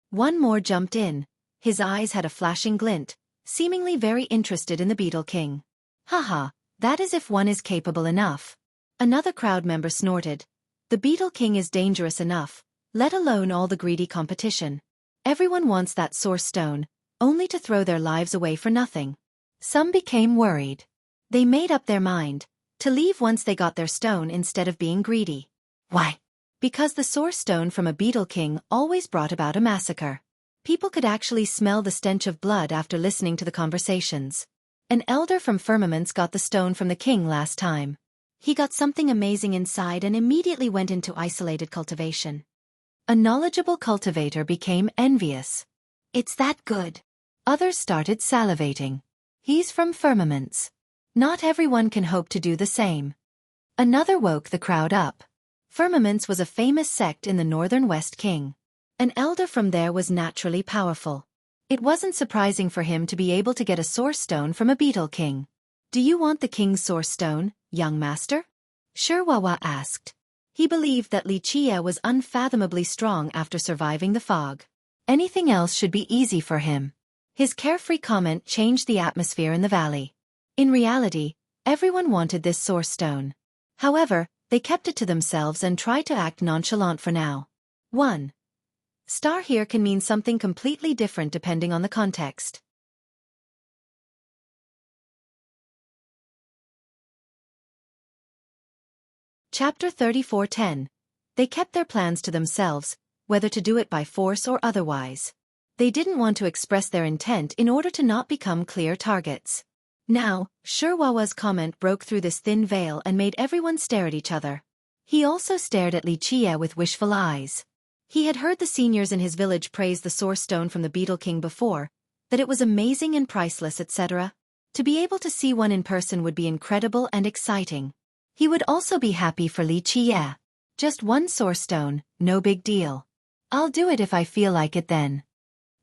One more jumped in. His eyes had a flashing glint, seemingly very interested in the Beetle King. Haha, that is if one is capable enough. Another crowd member snorted. The Beetle King is dangerous enough, let alone all the greedy competition. Everyone wants that source stone, only to throw their lives away for nothing. Some became worried. They made up their mind to leave once they got their stone instead of being greedy. Why? Because the source stone from a Beetle King always brought about a massacre. People could actually smell the stench of blood after listening to the conversations. An elder from Firmaments got the stone from the king last time. He got something amazing inside and immediately went into isolated cultivation. A knowledgeable cultivator became envious. It's that good. Others started salivating. He's from Firmaments. Not everyone can hope to do the same. Another woke the crowd up. Firmaments was a famous sect in the northern West King. An elder from there was naturally powerful. It wasn't surprising for him to be able to get a source stone from a Beetle King. Do you want the king's source stone, young master? Xueqi asked. He believed that Li Qie was unfathomably strong after surviving the fog. Anything else should be easy for him. His carefree comment changed the atmosphere in the valley. In reality, everyone wanted this source stone. However, they kept it to themselves and tried to act nonchalant for now. 1. Star here can mean something completely different depending on the context. Chapter 34:10. They kept their plans to themselves, whether to do it by force or otherwise. They didn't want to express their intent in order to not become clear targets. Now, Xueqi's comment broke through this thin veil and made everyone stare at each other. He also stared at Li Qie with wishful eyes. He had heard the seniors in his village praise the source stone from the Beetle King before, that it was amazing and priceless, etc. To be able to see one in person would be incredible and exciting. He would also be happy for Li Qie. Just one source stone, no big deal. I'll do it if I feel like it then.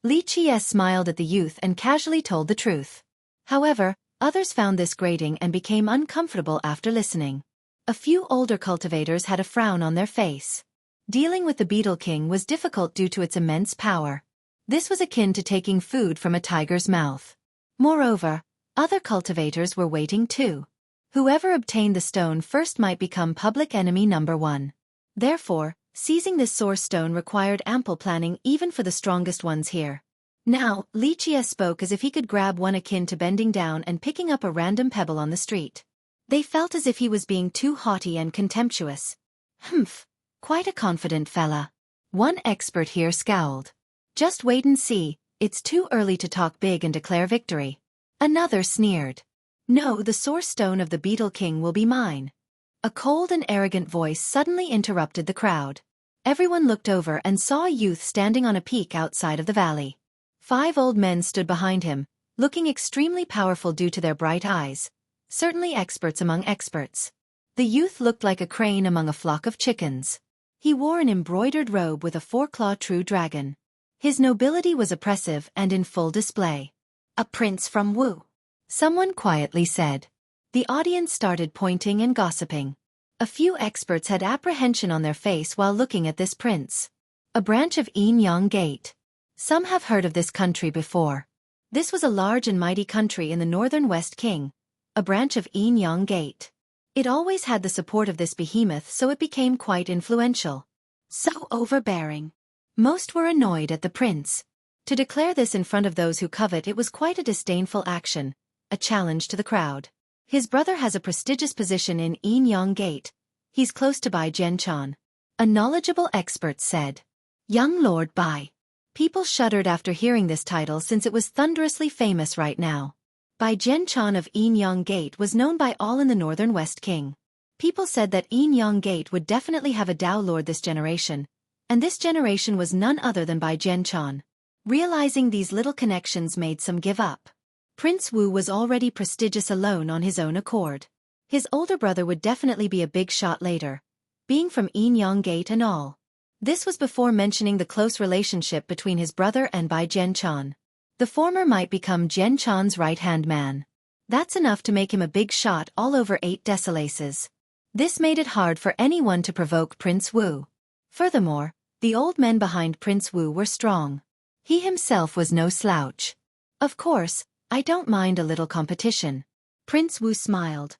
Li Qie smiled at the youth and casually told the truth. However, others found this grating and became uncomfortable after listening. A few older cultivators had a frown on their face. Dealing with the Beetle King was difficult due to its immense power. This was akin to taking food from a tiger's mouth. Moreover, other cultivators were waiting too. Whoever obtained the stone first might become public enemy number 1. Therefore, seizing this source stone required ample planning even for the strongest ones here. Now, Li Qie spoke as if he could grab one akin to bending down and picking up a random pebble on the street. They felt as if he was being too haughty and contemptuous. Humph, quite a confident fella. One expert here scowled. Just wait and see, it's too early to talk big and declare victory. Another sneered. No, the source stone of the Beetle King will be mine. A cold and arrogant voice suddenly interrupted the crowd. Everyone looked over and saw a youth standing on a peak outside of the valley. 5 old men stood behind him, looking extremely powerful due to their bright eyes. Certainly experts among experts. The youth looked like a crane among a flock of chickens. He wore an embroidered robe with a 4-claw true dragon. His nobility was oppressive and in full display. A prince from Wu. Someone quietly said. The audience started pointing and gossiping. A few experts had apprehension on their face while looking at this prince. A branch of Yin Gate. Some have heard of this country before. This was a large and mighty country in the northern West King, a branch of Yin Gate. It always had the support of this behemoth, so it became quite influential. So overbearing. Most were annoyed at the prince. To declare this in front of those who covet it was quite a disdainful action, a challenge to the crowd. His brother has a prestigious position in Yin Gate. He's close to Bai Jianchan. A knowledgeable expert said. Young Lord Bai. People shuddered after hearing this title since it was thunderously famous right now. Bai Jianchan of Yin Gate was known by all in the northern West King. People said that Yin Gate would definitely have a Dao Lord this generation, and this generation was none other than Bai Jianchan. Realizing these little connections made some give up. Prince Wu was already prestigious alone on his own accord. His older brother would definitely be a big shot later, being from Yin Gate and all. This was before mentioning the close relationship between his brother and Bai Jianchan. The former might become Jianchan's right-hand man. That's enough to make him a big shot all over 8 decimalaces. This made it hard for anyone to provoke Prince Wu. Furthermore, the old men behind Prince Wu were strong. He himself was no slouch. Of course, I don't mind a little competition. Prince Wu smiled.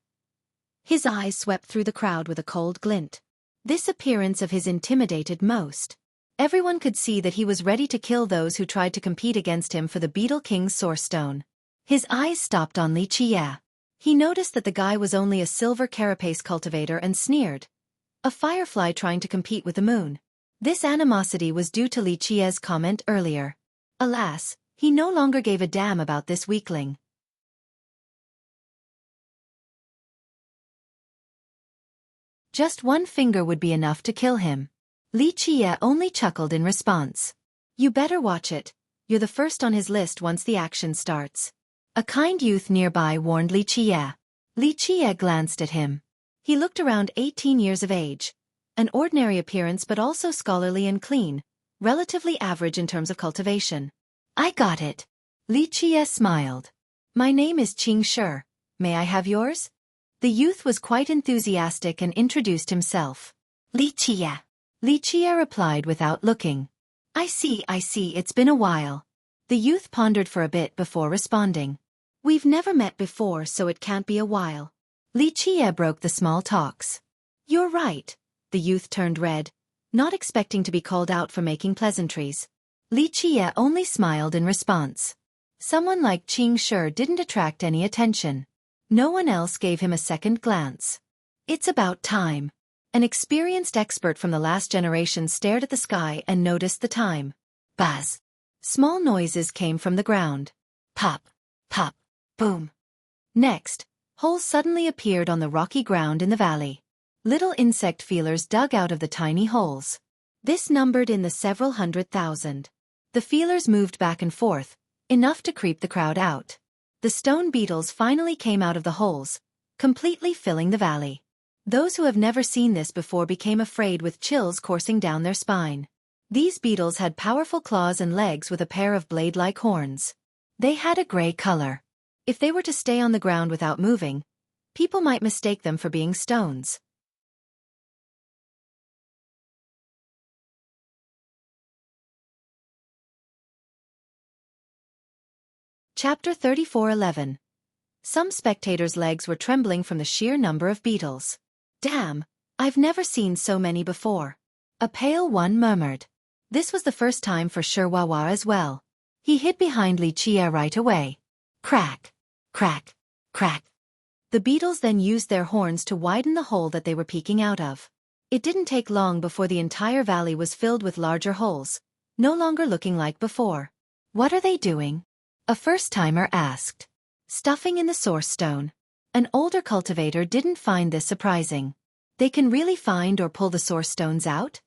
His eyes swept through the crowd with a cold glint. This appearance of his intimidated most. Everyone could see that he was ready to kill those who tried to compete against him for the Beetle King's Source Stone. His eyes stopped on Li Qie. He noticed that the guy was only a silver carapace cultivator and sneered. A firefly trying to compete with the moon. This animosity was due to Li Qie's comment earlier. Alas, he no longer gave a damn about this weakling. Just one finger would be enough to kill him. Li Qie only chuckled in response. You better watch it. You're the first on his list once the action starts. A kind youth nearby warned Li Qie. Li Qie glanced at him. He looked around 18 years of age. An ordinary appearance but also scholarly and clean, relatively average in terms of cultivation. I got it. Li Qie smiled. My name is Qing Shi. May I have yours? The youth was quite enthusiastic and introduced himself. Li Qie. Li Qie replied without looking. I see, it's been a while. The youth pondered for a bit before responding. We've never met before, so it can't be a while. Li Qie broke the small talks. You're right. The youth turned red, not expecting to be called out for making pleasantries. Li Qie only smiled in response. Someone like Qing Shi didn't attract any attention. No one else gave him a second glance. It's about time. An experienced expert from the last generation stared at the sky and noticed the time. Buzz. Small noises came from the ground. Pop, pop, boom. Next, holes suddenly appeared on the rocky ground in the valley. Little insect feelers dug out of the tiny holes. This numbered in the several 100,000. The feelers moved back and forth, enough to creep the crowd out. The stone beetles finally came out of the holes, completely filling the valley. Those who have never seen this before became afraid with chills coursing down their spine. These beetles had powerful claws and legs with a pair of blade-like horns. They had a gray color. If they were to stay on the ground without moving, people might mistake them for being stones. Chapter 34:11. Some spectators' legs were trembling from the sheer number of beetles. Damn, I've never seen so many before. A pale one murmured. This was the first time for Xueqi as well. He hid behind Li Qie right away. Crack, crack, crack. The beetles then used their horns to widen the hole that they were peeking out of. It didn't take long before the entire valley was filled with larger holes, no longer looking like before. What are they doing? A first-timer asked. Stuffing in the source stone. An older cultivator didn't find this surprising. They can really find or pull the source stones out?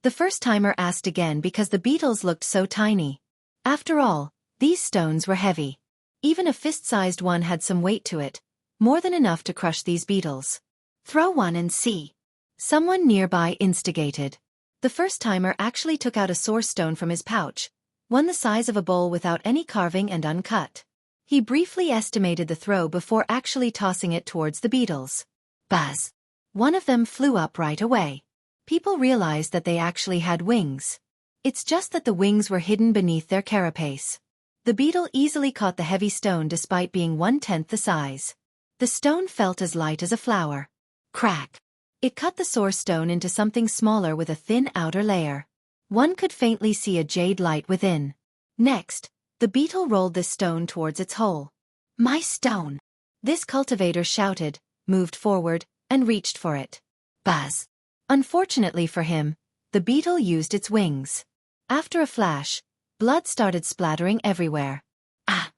The first-timer asked again because the beetles looked so tiny. After all, these stones were heavy. Even a fist-sized one had some weight to it, more than enough to crush these beetles. Throw one and see. Someone nearby instigated. The first-timer actually took out a source stone from his pouch, one the size of a bowl without any carving and uncut. He briefly estimated the throw before actually tossing it towards the beetles. Buzz! One of them flew up right away. People realized that they actually had wings. It's just that the wings were hidden beneath their carapace. The beetle easily caught the heavy stone despite being 1/10 the size. The stone felt as light as a flower. Crack! It cut the source stone into something smaller with a thin outer layer. One could faintly see a jade light within. Next, the beetle rolled this stone towards its hole. My stone! This cultivator shouted, moved forward, and reached for it. Buzz! Unfortunately for him, the beetle used its wings. After a flash, blood started splattering everywhere. Ah!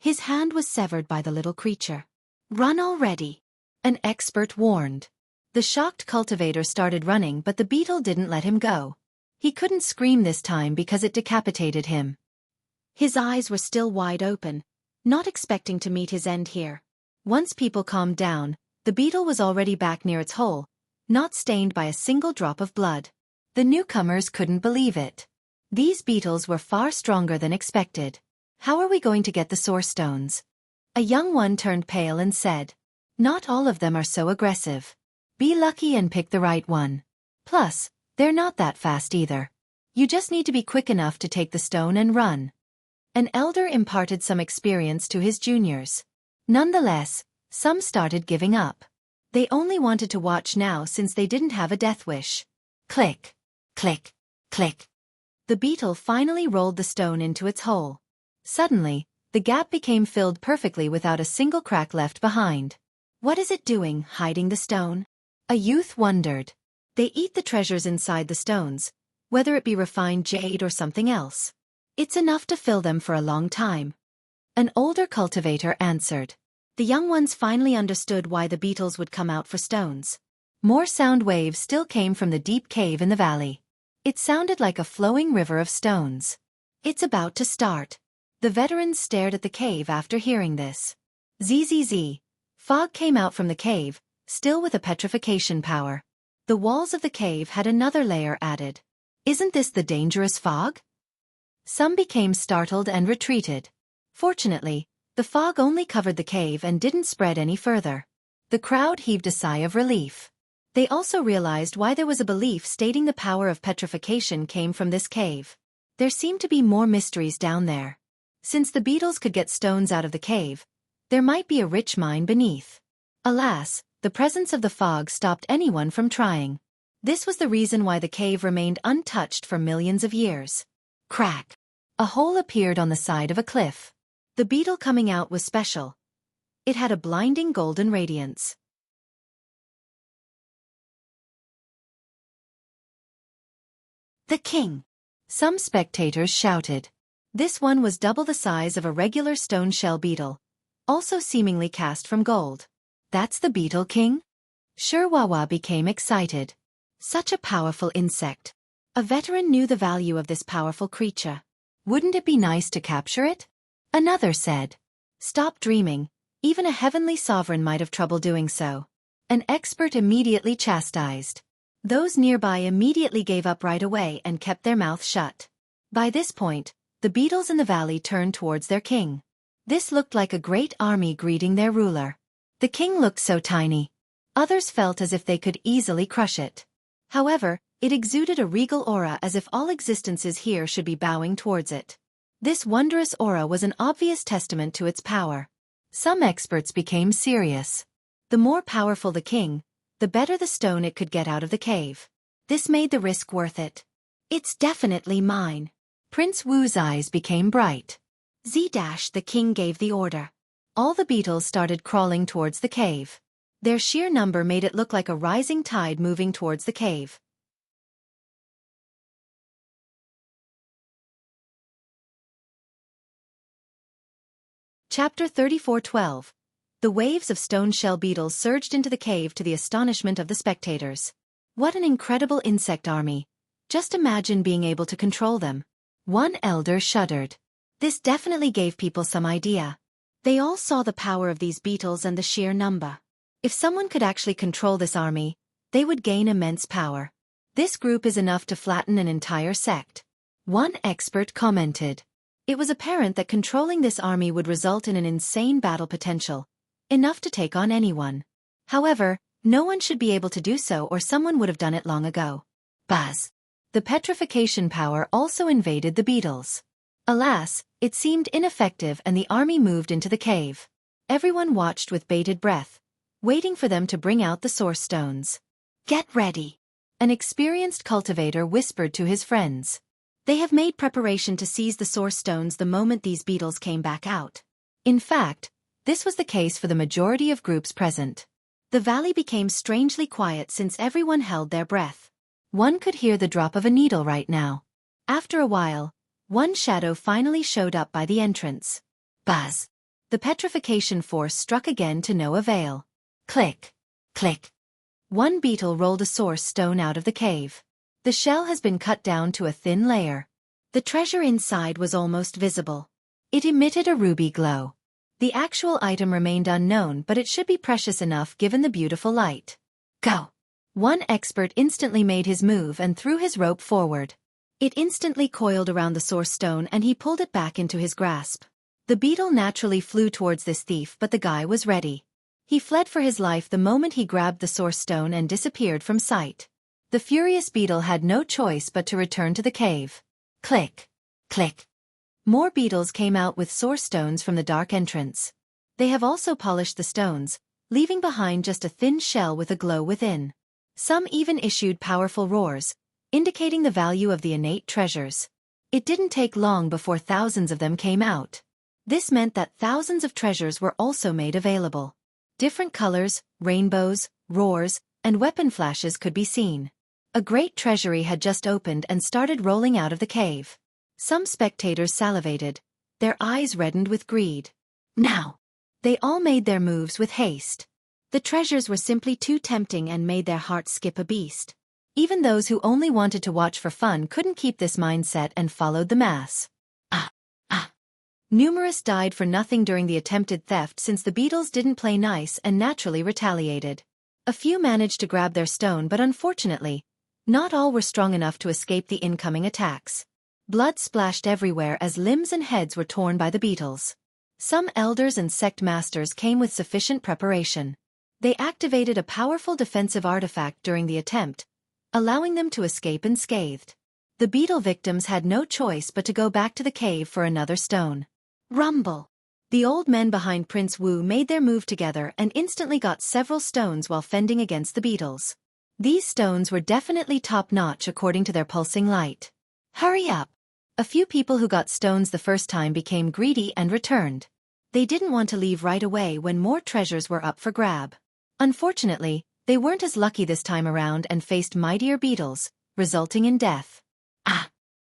His hand was severed by the little creature. Run already! An expert warned. The shocked cultivator started running, but the beetle didn't let him go. He couldn't scream this time because it decapitated him. His eyes were still wide open, not expecting to meet his end here. Once people calmed down, the beetle was already back near its hole, not stained by a single drop of blood. The newcomers couldn't believe it. These beetles were far stronger than expected. How are we going to get the source stones? A young one turned pale and said, Not all of them are so aggressive. Be lucky and pick the right one. Plus, they're not that fast either. You just need to be quick enough to take the stone and run. An elder imparted some experience to his juniors. Nonetheless, some started giving up. They only wanted to watch now since they didn't have a death wish. Click, click, click. The beetle finally rolled the stone into its hole. Suddenly, the gap became filled perfectly without a single crack left behind. What is it doing, hiding the stone? A youth wondered. They eat the treasures inside the stones, whether it be refined jade or something else. It's enough to fill them for a long time. An older cultivator answered. The young ones finally understood why the beetles would come out for stones. More sound waves still came from the deep cave in the valley. It sounded like a flowing river of stones. It's about to start. The veterans stared at the cave after hearing this. Zzz. Fog came out from the cave, still with a petrification power. The walls of the cave had another layer added. Isn't this the dangerous fog? Some became startled and retreated. Fortunately, the fog only covered the cave and didn't spread any further. The crowd heaved a sigh of relief. They also realized why there was a belief stating the power of petrification came from this cave. There seemed to be more mysteries down there. Since the beetles could get stones out of the cave, there might be a rich mine beneath. Alas, the presence of the fog stopped anyone from trying. This was the reason why the cave remained untouched for millions of years. Crack! A hole appeared on the side of a cliff. The beetle coming out was special. It had a blinding golden radiance. The king! Some spectators shouted. This one was double the size of a regular stone shell beetle, also seemingly cast from gold. That's the beetle king? Xueqi became excited. Such a powerful insect. A veteran knew the value of this powerful creature. Wouldn't it be nice to capture it? Another said. Stop dreaming. Even a heavenly sovereign might have trouble doing so. An expert immediately chastised. Those nearby immediately gave up right away and kept their mouth shut. By this point, the beetles in the valley turned towards their king. This looked like a great army greeting their ruler. The king looked so tiny. Others felt as if they could easily crush it. However, it exuded a regal aura as if all existences here should be bowing towards it. This wondrous aura was an obvious testament to its power. Some experts became serious. The more powerful the king, the better the stone it could get out of the cave. This made the risk worth it. It's definitely mine. Prince Wu's eyes became bright. The king gave the order. All the beetles started crawling towards the cave. Their sheer number made it look like a rising tide moving towards the cave. Chapter 34:12. The waves of stone shell beetles surged into the cave to the astonishment of the spectators. What an incredible insect army. Just imagine being able to control them. One elder shuddered. This definitely gave people some idea. They all saw the power of these beetles and the sheer number. If someone could actually control this army, they would gain immense power. This group is enough to flatten an entire sect. One expert commented. It was apparent that controlling this army would result in an insane battle potential, enough to take on anyone. However, no one should be able to do so or someone would have done it long ago. Buzz. The petrification power also invaded the beetles. Alas, it seemed ineffective and the army moved into the cave. Everyone watched with bated breath, waiting for them to bring out the source stones. Get ready. An experienced cultivator whispered to his friends. They have made preparation to seize the source stones the moment these beetles came back out. In fact, this was the case for the majority of groups present. The valley became strangely quiet since everyone held their breath. One could hear the drop of a needle right now. After a while, one shadow finally showed up by the entrance. Buzz. The petrification force struck again to no avail. Click. Click. One beetle rolled a source stone out of the cave. The shell has been cut down to a thin layer. The treasure inside was almost visible. It emitted a ruby glow. The actual item remained unknown, but it should be precious enough given the beautiful light. Go. One expert instantly made his move and threw his rope forward. It instantly coiled around the source stone and he pulled it back into his grasp. The beetle naturally flew towards this thief, but the guy was ready. He fled for his life the moment he grabbed the source stone and disappeared from sight. The furious beetle had no choice but to return to the cave. Click. Click. More beetles came out with source stones from the dark entrance. They have also polished the stones, leaving behind just a thin shell with a glow within. Some even issued powerful roars, indicating the value of the innate treasures. It didn't take long before thousands of them came out. This meant that thousands of treasures were also made available. Different colors, rainbows, roars, and weapon flashes could be seen. A great treasury had just opened and started rolling out of the cave. Some spectators salivated, their eyes reddened with greed. Now! They all made their moves with haste. The treasures were simply too tempting and made their hearts skip a beat. Even those who only wanted to watch for fun couldn't keep this mindset and followed the mass. Numerous died for nothing during the attempted theft since the beetles didn't play nice and naturally retaliated. A few managed to grab their stone, but unfortunately, not all were strong enough to escape the incoming attacks. Blood splashed everywhere as limbs and heads were torn by the beetles. Some elders and sect masters came with sufficient preparation. They activated a powerful defensive artifact during the attempt, allowing them to escape unscathed. The beetle victims had no choice but to go back to the cave for another stone. Rumble! The old men behind Prince Wu made their move together and instantly got several stones while fending against the beetles. These stones were definitely top-notch according to their pulsing light. Hurry up! A few people who got stones the first time became greedy and returned. They didn't want to leave right away when more treasures were up for grab. Unfortunately, they weren't as lucky this time around and faced mightier beetles, resulting in death.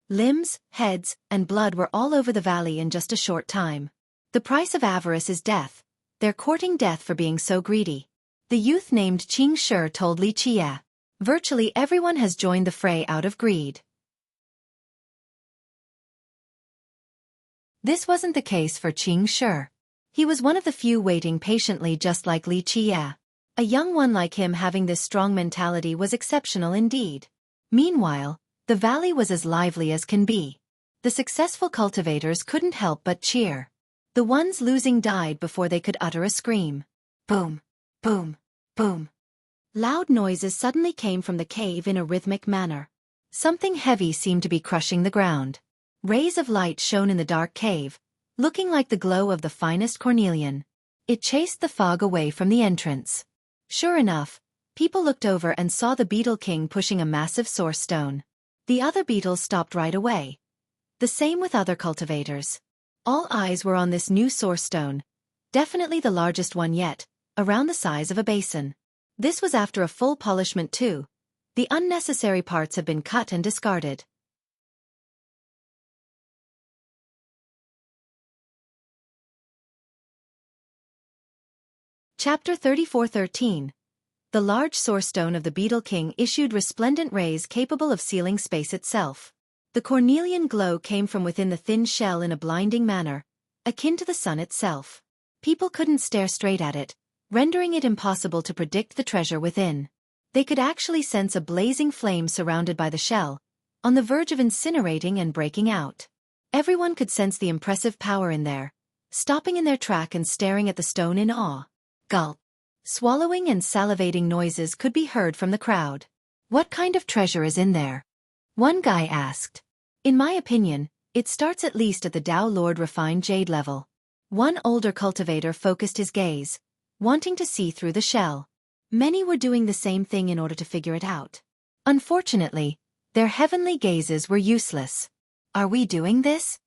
Limbs, heads, and blood were all over the valley in just a short time. The price of avarice is death. They're courting death for being so greedy. The youth named Qing Shi told Li Qie. Virtually everyone has joined the fray out of greed. This wasn't the case for Qing Shi. He was one of the few waiting patiently just like Li Qie. A young one like him having this strong mentality was exceptional indeed. Meanwhile, the valley was as lively as can be. The successful cultivators couldn't help but cheer. The ones losing died before they could utter a scream. Boom, boom, boom. Loud noises suddenly came from the cave in a rhythmic manner. Something heavy seemed to be crushing the ground. Rays of light shone in the dark cave, looking like the glow of the finest cornelian. It chased the fog away from the entrance. Sure enough, people looked over and saw the Beetle King pushing a massive source stone. The other beetles stopped right away. The same with other cultivators. All eyes were on this new source stone, definitely the largest one yet, around the size of a basin. This was after a full polishment too. The unnecessary parts have been cut and discarded. Chapter 34:13. The large source stone of the Beetle King issued resplendent rays capable of sealing space itself. The cornelian glow came from within the thin shell in a blinding manner, akin to the sun itself. People couldn't stare straight at it, rendering it impossible to predict the treasure within. They could actually sense a blazing flame surrounded by the shell, on the verge of incinerating and breaking out. Everyone could sense the impressive power in there, stopping in their track and staring at the stone in awe. Gulp. Swallowing and salivating noises could be heard from the crowd. What kind of treasure is in there? One guy asked. In my opinion, it starts at least at the Tao Lord refined jade level. One older cultivator focused his gaze, wanting to see through the shell. Many were doing the same thing in order to figure it out. Unfortunately, their heavenly gazes were useless. Are we doing this?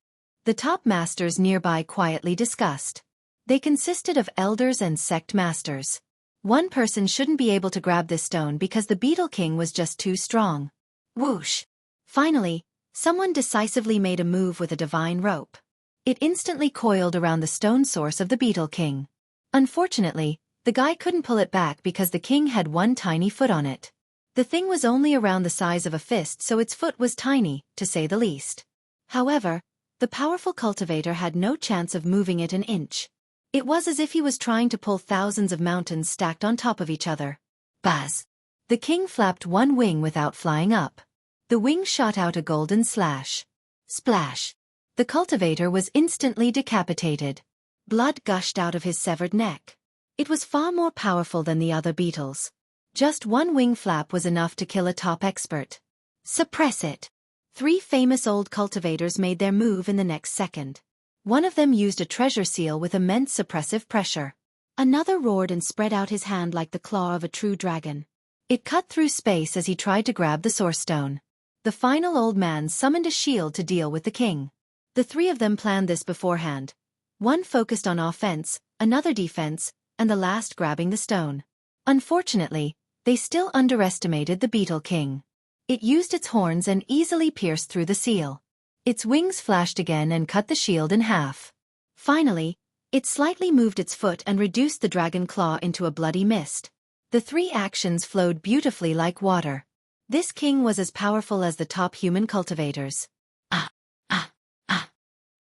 The top masters nearby quietly discussed. They consisted of elders and sect masters. One person shouldn't be able to grab this stone because the Beetle King was just too strong. Whoosh! Finally, someone decisively made a move with a divine rope. It instantly coiled around the stone source of the Beetle King. Unfortunately, the guy couldn't pull it back because the king had one tiny foot on it. The thing was only around the size of a fist, so its foot was tiny, to say the least. However, the powerful cultivator had no chance of moving it an inch. It was as if he was trying to pull thousands of mountains stacked on top of each other. Buzz! The king flapped one wing without flying up. The wing shot out a golden slash. Splash! The cultivator was instantly decapitated. Blood gushed out of his severed neck. It was far more powerful than the other beetles. Just one wing flap was enough to kill a top expert. Suppress it! 3 famous old cultivators made their move in the next second. One of them used a treasure seal with immense suppressive pressure. Another roared and spread out his hand like the claw of a true dragon. It cut through space as he tried to grab the source stone. The final old man summoned a shield to deal with the king. The 3 of them planned this beforehand. One focused on offense, another defense, and the last grabbing the stone. Unfortunately, they still underestimated the Beetle King. It used its horns and easily pierced through the seal. Its wings flashed again and cut the shield in half. Finally, it slightly moved its foot and reduced the dragon claw into a bloody mist. The 3 actions flowed beautifully like water. This king was as powerful as the top human cultivators. Ah, ah, ah.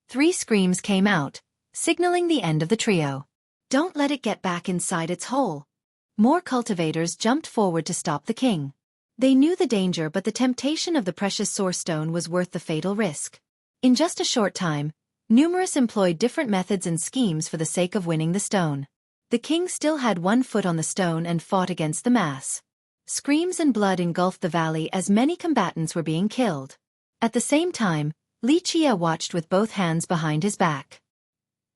3 screams came out, signaling the end of the trio. Don't let it get back inside its hole. More cultivators jumped forward to stop the king. They knew the danger, but the temptation of the precious source stone was worth the fatal risk. In just a short time, numerous employed different methods and schemes for the sake of winning the stone. The king still had one foot on the stone and fought against the mass. Screams and blood engulfed the valley as many combatants were being killed. At the same time, Xueqi watched with both hands behind his back.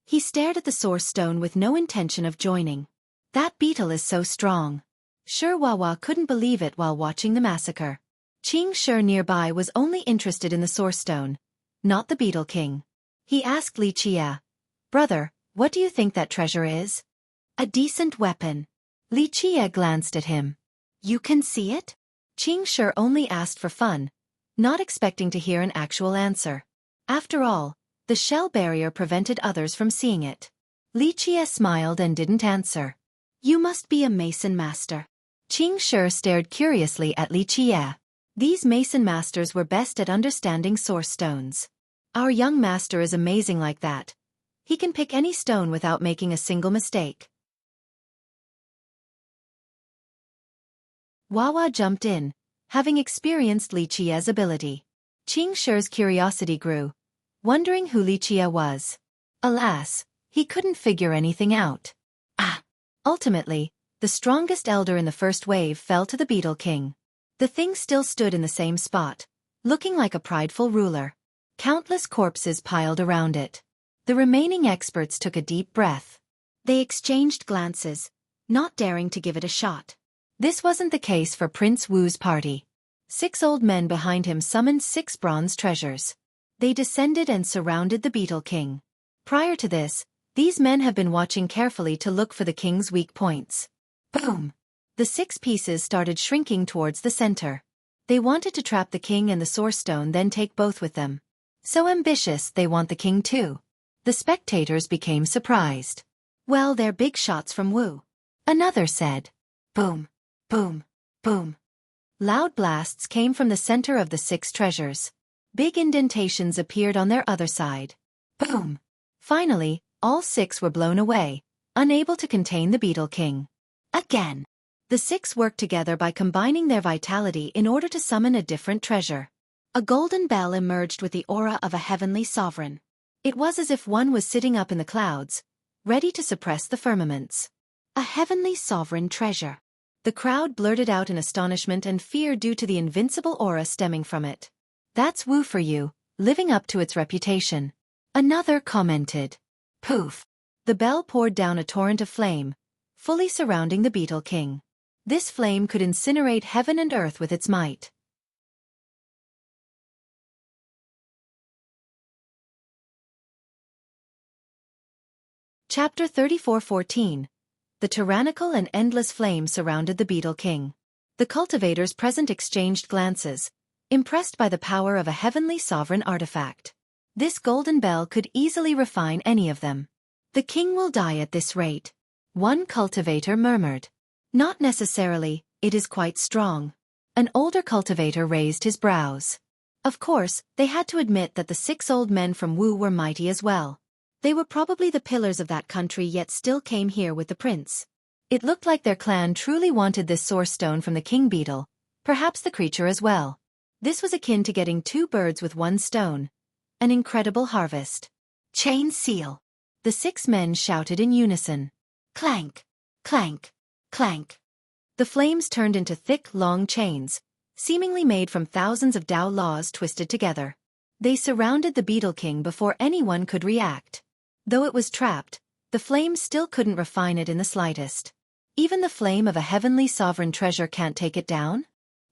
He stared at the source stone with no intention of joining. That beetle is so strong. Xueqi couldn't believe it while watching the massacre. Qing Shi nearby was only interested in the source stone, not the Beetle King. He asked Xueqi, "Brother, what do you think that treasure is?" "A decent weapon." Xueqi glanced at him. "You can see it?" Qing Shi only asked for fun, not expecting to hear an actual answer. After all, the shell barrier prevented others from seeing it. Xueqi smiled and didn't answer. "You must be a mason master." Qing Shi stared curiously at Xueqi. These mason masters were best at understanding source stones. Our young master is amazing like that. He can pick any stone without making a single mistake. Wawa jumped in, having experienced Liqia's ability. Qing Shi's curiosity grew, wondering who Liqia was. Alas, he couldn't figure anything out. Ultimately, the strongest elder in the first wave fell to the Beetle King. The thing still stood in the same spot, looking like a prideful ruler. Countless corpses piled around it. The remaining experts took a deep breath. They exchanged glances, not daring to give it a shot. This wasn't the case for Prince Wu's party. 6 old men behind him summoned 6 bronze treasures. They descended and surrounded the Beetle King. Prior to this, these men have been watching carefully to look for the king's weak points. Boom! The 6 pieces started shrinking towards the center. They wanted to trap the king and the source stone, then take both with them. So ambitious, they want the king too. The spectators became surprised. Well, they're big shots from Wu. Another said. Boom, boom, boom. Loud blasts came from the center of the 6 treasures. Big indentations appeared on their other side. Boom! Finally, all 6 were blown away, unable to contain the Beetle King. Again. The 6 worked together by combining their vitality in order to summon a different treasure. A golden bell emerged with the aura of a heavenly sovereign. It was as if one was sitting up in the clouds, ready to suppress the firmaments. A heavenly sovereign treasure. The crowd blurted out in astonishment and fear due to the invincible aura stemming from it. That's Wu for you, living up to its reputation. Another commented. Poof! The bell poured down a torrent of flame, fully surrounding the Beetle King. This flame could incinerate heaven and earth with its might. Chapter 34:14. The tyrannical and endless flame surrounded the Beetle King. The cultivators present exchanged glances, impressed by the power of a heavenly sovereign artifact. This golden bell could easily refine any of them. The king will die at this rate. One cultivator murmured. Not necessarily, it is quite strong. An older cultivator raised his brows. Of course, they had to admit that the 6 old men from Wu were mighty as well. They were probably the pillars of that country, yet still came here with the prince. It looked like their clan truly wanted this source stone from the king beetle, perhaps the creature as well. This was akin to getting 2 birds with 1 stone. An incredible harvest. Chain seal. The 6 men shouted in unison. Clank, clank, clank. The flames turned into thick, long chains, seemingly made from thousands of Tao laws twisted together. They surrounded the Beetle King before anyone could react. Though it was trapped, the flames still couldn't refine it in the slightest. Even the flame of a heavenly sovereign treasure can't take it down?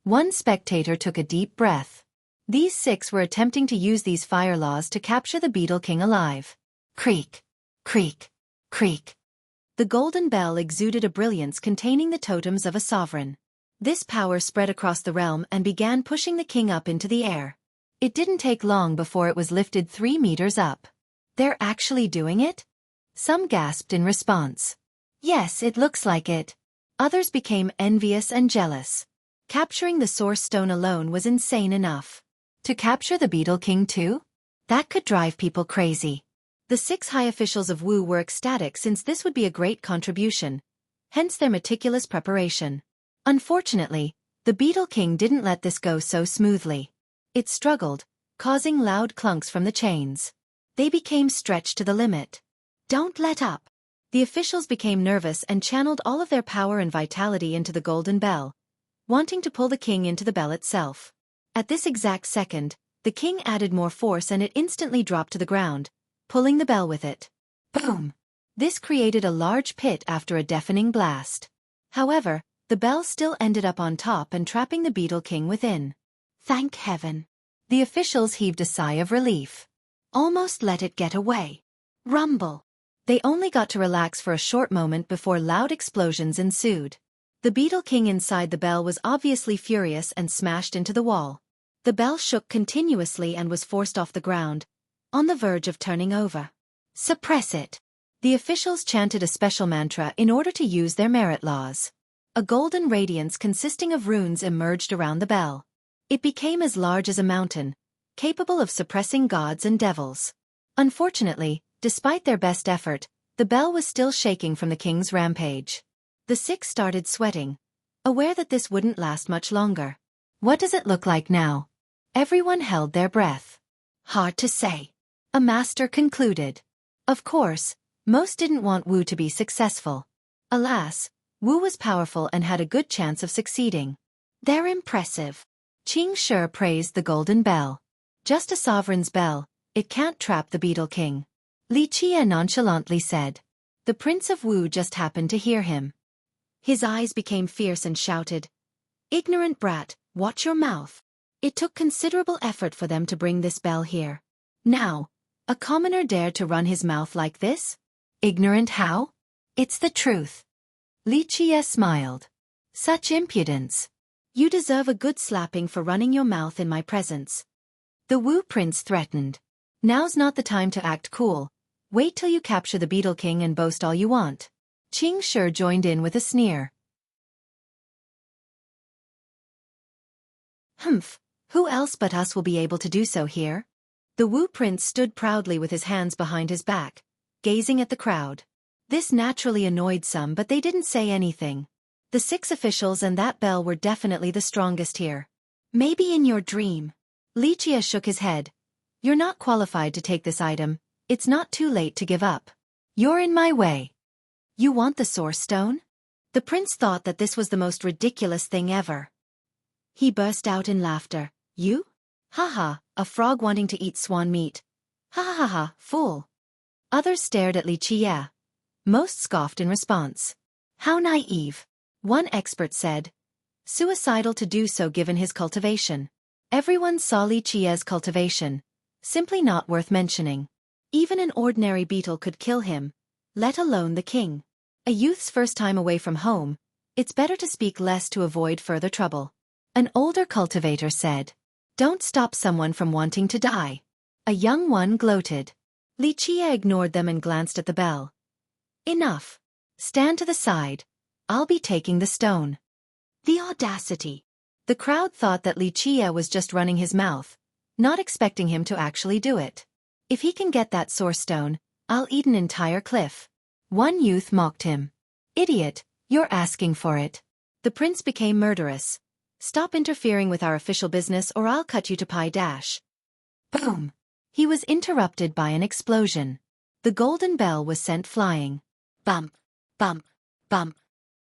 One spectator took a deep breath. These 6 were attempting to use these fire laws to capture the Beetle King alive. Creak, creak, creak. The golden bell exuded a brilliance containing the totems of a sovereign. This power spread across the realm and began pushing the king up into the air. It didn't take long before it was lifted 3 meters up. They're actually doing it? Some gasped in response. Yes, it looks like it. Others became envious and jealous. Capturing the source stone alone was insane enough. To capture the Beetle King too? That could drive people crazy. The 6 high officials of Wu were ecstatic since this would be a great contribution, hence their meticulous preparation. Unfortunately, the Beetle King didn't let this go so smoothly. It struggled, causing loud clunks from the chains. They became stretched to the limit. Don't let up. The officials became nervous and channeled all of their power and vitality into the golden bell, wanting to pull the king into the bell itself. At this exact second, the king added more force and it instantly dropped to the ground, pulling the bell with it. Boom! This created a large pit after a deafening blast. However, the bell still ended up on top and trapping the Beetle King within. Thank heaven. The officials heaved a sigh of relief. Almost let it get away. Rumble. They only got to relax for a short moment before loud explosions ensued. The Beetle King inside the bell was obviously furious and smashed into the wall. The bell shook continuously and was forced off the ground, on the verge of turning over. Suppress it. The officials chanted a special mantra in order to use their merit laws. A golden radiance consisting of runes emerged around the bell. It became as large as a mountain, capable of suppressing gods and devils. Unfortunately, despite their best effort, the bell was still shaking from the king's rampage. The 6 started sweating, aware that this wouldn't last much longer. What does it look like now? Everyone held their breath. Hard to say. A master concluded. Of course, most didn't want Wu to be successful. Alas, Wu was powerful and had a good chance of succeeding. They're impressive. Qing Shi praised the golden bell. Just a sovereign's bell, it can't trap the Beetle King. Li Qie nonchalantly said. The Prince of Wu just happened to hear him. His eyes became fierce and shouted, "Ignorant brat, watch your mouth." It took considerable effort for them to bring this bell here. Now, a commoner dared to run his mouth like this? Ignorant how? It's the truth. Li Qie smiled. Such impudence. You deserve a good slapping for running your mouth in my presence. The Wu Prince threatened. Now's not the time to act cool. Wait till you capture the Beetle King and boast all you want. Qing Shi joined in with a sneer. Humph, who else but us will be able to do so here? The Wu Prince stood proudly with his hands behind his back, gazing at the crowd. This naturally annoyed some, but they didn't say anything. The 6 officials and that bell were definitely the strongest here. Maybe in your dream. Li Qie shook his head. You're not qualified to take this item. It's not too late to give up. You're in my way. You want the Source Stone? The prince thought that this was the most ridiculous thing ever. He burst out in laughter. You? Haha, a frog wanting to eat swan meat. Ha ha ha ha, fool. Others stared at Li Qie. Most scoffed in response. How naive. One expert said. Suicidal to do so given his cultivation. Everyone saw Li Qie's cultivation. Simply not worth mentioning. Even an ordinary beetle could kill him, let alone the king. A youth's first time away from home, it's better to speak less to avoid further trouble. An older cultivator said. Don't stop someone from wanting to die. A young one gloated. Li Qie ignored them and glanced at the bell. Enough. Stand to the side. I'll be taking the stone. The audacity. The crowd thought that Li Qie was just running his mouth, not expecting him to actually do it. If he can get that Source Stone, I'll eat an entire cliff. One youth mocked him. Idiot, you're asking for it. The prince became murderous. Stop interfering with our official business or I'll cut you to pie dash. Boom. He was interrupted by an explosion. The golden bell was sent flying. Bump, bump, bump.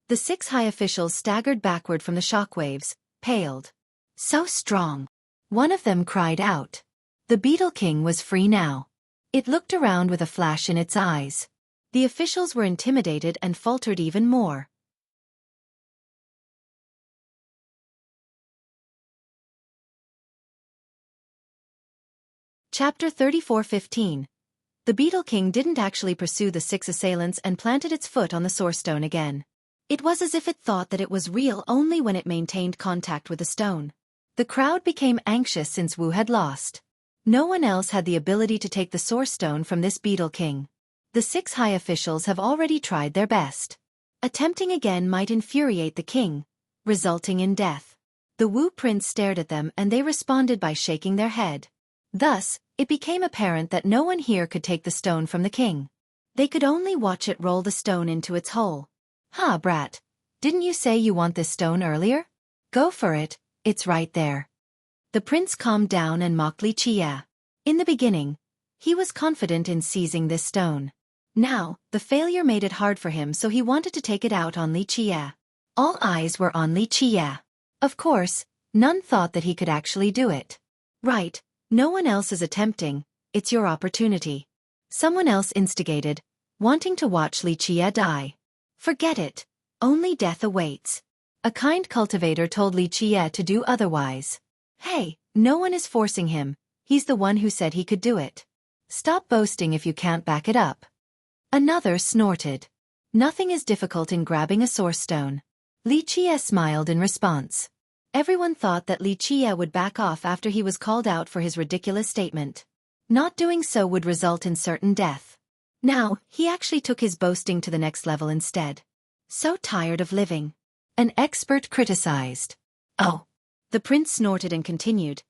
The 6 high officials staggered backward from the shockwaves, paled. So strong. One of them cried out. The Beetle King was free now. It looked around with a flash in its eyes. The officials were intimidated and faltered even more. Chapter 34:15. The Beetle King didn't actually pursue the 6 assailants and planted its foot on the Source Stone again. It was as if it thought that it was real only when it maintained contact with the stone. The crowd became anxious since Wu had lost. No one else had the ability to take the Source Stone from this Beetle King. The 6 high officials have already tried their best. Attempting again might infuriate the king, resulting in death. The Wu Prince stared at them and they responded by shaking their head. Thus, it became apparent that no one here could take the stone from the king. They could only watch it roll the stone into its hole. Ha, brat. Didn't you say you want this stone earlier? Go for it, it's right there. The prince calmed down and mocked Li Qie. In the beginning, he was confident in seizing this stone. Now, the failure made it hard for him, so he wanted to take it out on Li Qie. All eyes were on Li Qie. Of course, none thought that he could actually do it. Right, no one else is attempting, it's your opportunity. Someone else instigated, wanting to watch Li Qie die. Forget it. Only death awaits. A kind cultivator told Li Qie to do otherwise. Hey, no one is forcing him. He's the one who said he could do it. Stop boasting if you can't back it up. Another snorted. Nothing is difficult in grabbing a Source Stone. Li Qie smiled in response. Everyone thought that Li Qie would back off after he was called out for his ridiculous statement. Not doing so would result in certain death. Now, he actually took his boasting to the next level instead. So tired of living. An expert criticized. Oh. The prince snorted and continued.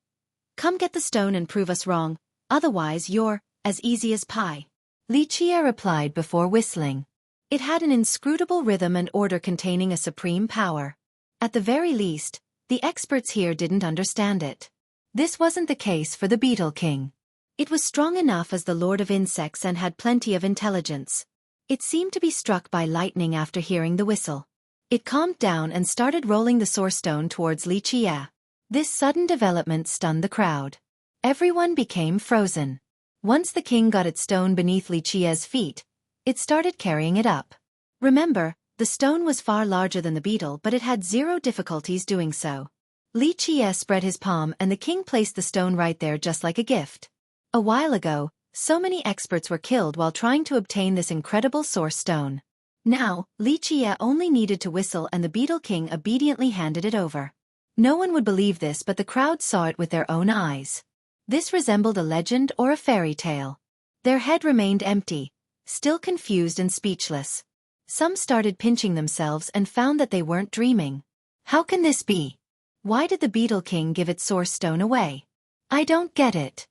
Come get the stone and prove us wrong, otherwise you're as easy as pie. Li Qie replied before whistling. It had an inscrutable rhythm and order containing a supreme power. At the very least, the experts here didn't understand it. This wasn't the case for the Beetle King. It was strong enough as the Lord of Insects and had plenty of intelligence. It seemed to be struck by lightning after hearing the whistle. It calmed down and started rolling the source stone towards Li Qie. This sudden development stunned the crowd. Everyone became frozen. Once the king got its stone beneath Li Qie's feet, it started carrying it up. Remember, the stone was far larger than the beetle, but it had zero difficulties doing so. Li Qie spread his palm and the king placed the stone right there just like a gift. A while ago, so many experts were killed while trying to obtain this incredible source stone. Now, Li Qie only needed to whistle and the Beetle King obediently handed it over. No one would believe this, but the crowd saw it with their own eyes. This resembled a legend or a fairy tale. Their head remained empty, still confused and speechless. Some started pinching themselves and found that they weren't dreaming. How can this be? Why did the Beetle King give its source stone away? I don't get it.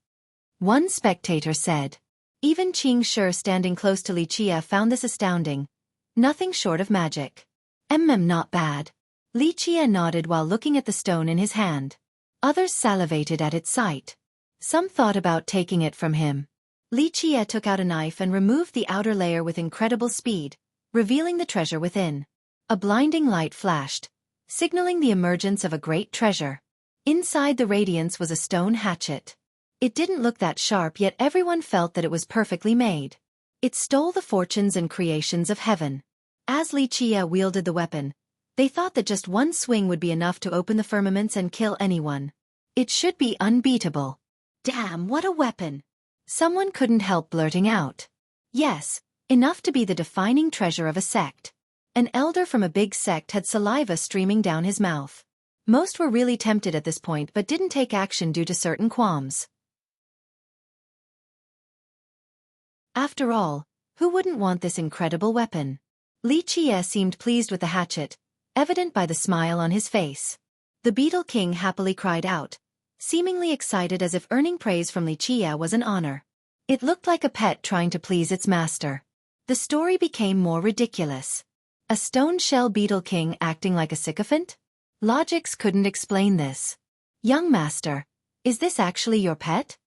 One spectator said. Even Qing Shi standing close to Li Qie found this astounding. Nothing short of magic. Not bad. Li Qie nodded while looking at the stone in his hand. Others salivated at its sight. Some thought about taking it from him. Li Qie took out a knife and removed the outer layer with incredible speed, revealing the treasure within. A blinding light flashed, signaling the emergence of a great treasure. Inside the radiance was a stone hatchet. It didn't look that sharp, yet everyone felt that it was perfectly made. It stole the fortunes and creations of heaven. As Li Qie wielded the weapon, they thought that just one swing would be enough to open the firmaments and kill anyone. It should be unbeatable. Damn, what a weapon! Someone couldn't help blurting out. Yes, enough to be the defining treasure of a sect. An elder from a big sect had saliva streaming down his mouth. Most were really tempted at this point but didn't take action due to certain qualms. After all, who wouldn't want this incredible weapon? Li Qie seemed pleased with the hatchet, evident by the smile on his face. The Beetle King happily cried out, seemingly excited as if earning praise from Li Qie was an honor. It looked like a pet trying to please its master. The story became more ridiculous. A stone-shell Beetle King acting like a sycophant? Logics couldn't explain this. Young master, is this actually your pet?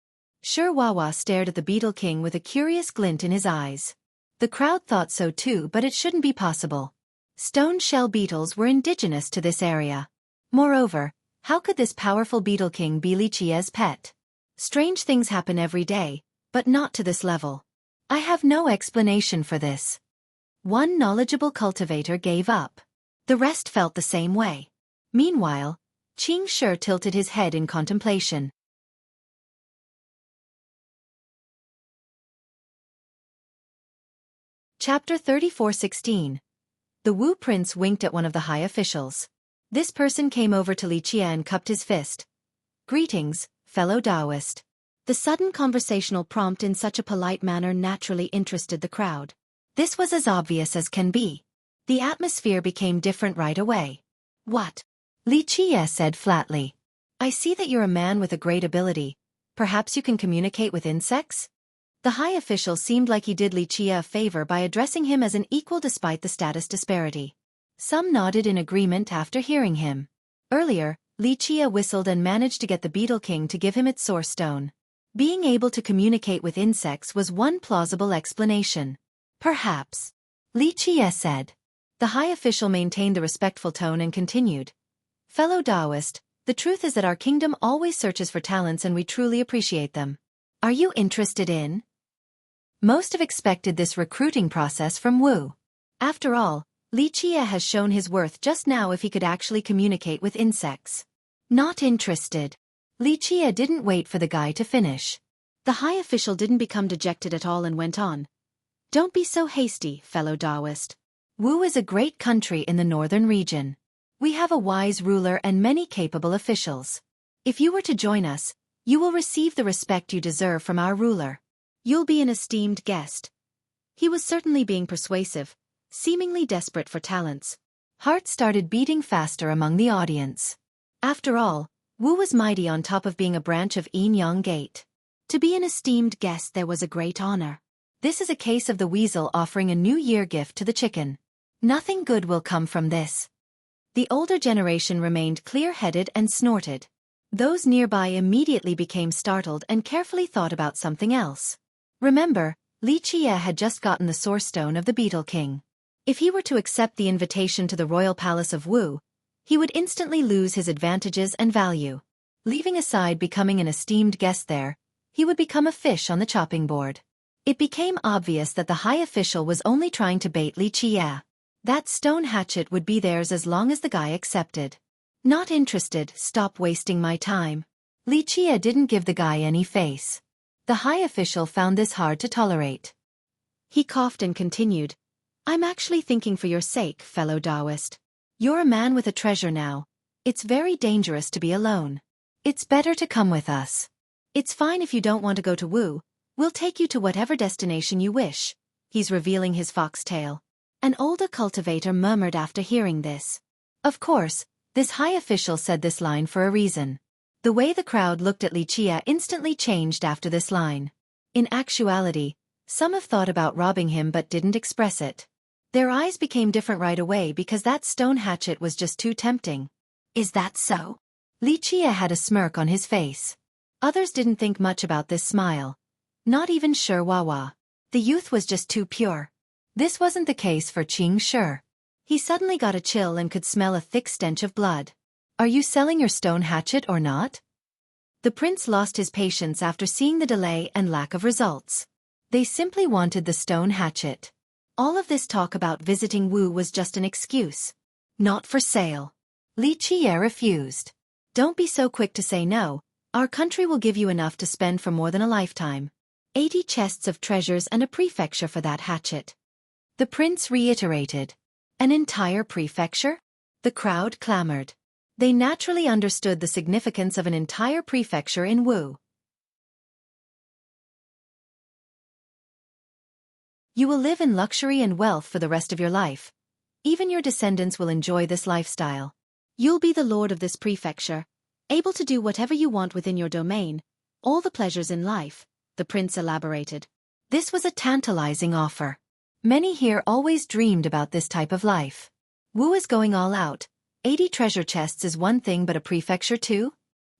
Xueqi stared at the Beetle King with a curious glint in his eyes. The crowd thought so too, but it shouldn't be possible. Stone-shell beetles were indigenous to this area. Moreover, how could this powerful Beetle King be Li Qie's pet? Strange things happen every day, but not to this level. I have no explanation for this. One knowledgeable cultivator gave up. The rest felt the same way. Meanwhile, Qing Shi tilted his head in contemplation. Chapter 34:16. The Wu Prince winked at one of the high officials. This person came over to Li Qie and cupped his fist. Greetings, fellow Taoist. The sudden conversational prompt in such a polite manner naturally interested the crowd. This was as obvious as can be. The atmosphere became different right away. What? Li Qie said flatly. I see that you're a man with a great ability. Perhaps you can communicate with insects? The high official seemed like he did Li Qie a favor by addressing him as an equal despite the status disparity. Some nodded in agreement after hearing him. Earlier, Li Qie whistled and managed to get the Beetle King to give him its source stone. Being able to communicate with insects was one plausible explanation. Perhaps. Li Qie said. The high official maintained the respectful tone and continued. Fellow Taoist, the truth is that our kingdom always searches for talents and we truly appreciate them. Are you interested in? Most have expected this recruiting process from Wu. After all, Li Qie has shown his worth just now if he could actually communicate with insects. Not interested. Li Qie didn't wait for the guy to finish. The high official didn't become dejected at all and went on. Don't be so hasty, fellow Taoist. Wu is a great country in the northern region. We have a wise ruler and many capable officials. If you were to join us, you will receive the respect you deserve from our ruler. You'll be an esteemed guest. He was certainly being persuasive, seemingly desperate for talents. Hearts started beating faster among the audience. After all, Wu was mighty on top of being a branch of Yin Yang Gate. To be an esteemed guest there was a great honor. This is a case of the weasel offering a New Year gift to the chicken. Nothing good will come from this. The older generation remained clear-headed and snorted. Those nearby immediately became startled and carefully thought about something else. Remember, Li Qie had just gotten the Source Stone of the Beetle King. If he were to accept the invitation to the royal palace of Wu, he would instantly lose his advantages and value. Leaving aside becoming an esteemed guest there, he would become a fish on the chopping board. It became obvious that the high official was only trying to bait Li Qie. That stone hatchet would be theirs as long as the guy accepted. Not interested, stop wasting my time. Li Qie didn't give the guy any face. The high official found this hard to tolerate. He coughed and continued, I'm actually thinking for your sake, fellow Taoist. You're a man with a treasure now. It's very dangerous to be alone. It's better to come with us. It's fine if you don't want to go to Wu. We'll take you to whatever destination you wish. He's revealing his foxtail. An older cultivator murmured after hearing this. Of course, this high official said this line for a reason. The way the crowd looked at Li Qie instantly changed after this line. In actuality, some have thought about robbing him but didn't express it. Their eyes became different right away because that stone hatchet was just too tempting. Is that so? Li Qie had a smirk on his face. Others didn't think much about this smile. Not even Shi Wawa. The youth was just too pure. This wasn't the case for Qing Shi. He suddenly got a chill and could smell a thick stench of blood. Are you selling your stone hatchet or not? The prince lost his patience after seeing the delay and lack of results. They simply wanted the stone hatchet. All of this talk about visiting Wu was just an excuse. Not for sale. Li Qie refused. Don't be so quick to say no. Our country will give you enough to spend for more than a lifetime. 80 chests of treasures and a prefecture for that hatchet. The prince reiterated. An entire prefecture? The crowd clamored. They naturally understood the significance of an entire prefecture in Wu. You will live in luxury and wealth for the rest of your life. Even your descendants will enjoy this lifestyle. You'll be the lord of this prefecture, able to do whatever you want within your domain, all the pleasures in life, the prince elaborated. This was a tantalizing offer. Many here always dreamed about this type of life. Wu is going all out. 80 treasure chests is one thing, but a prefecture too?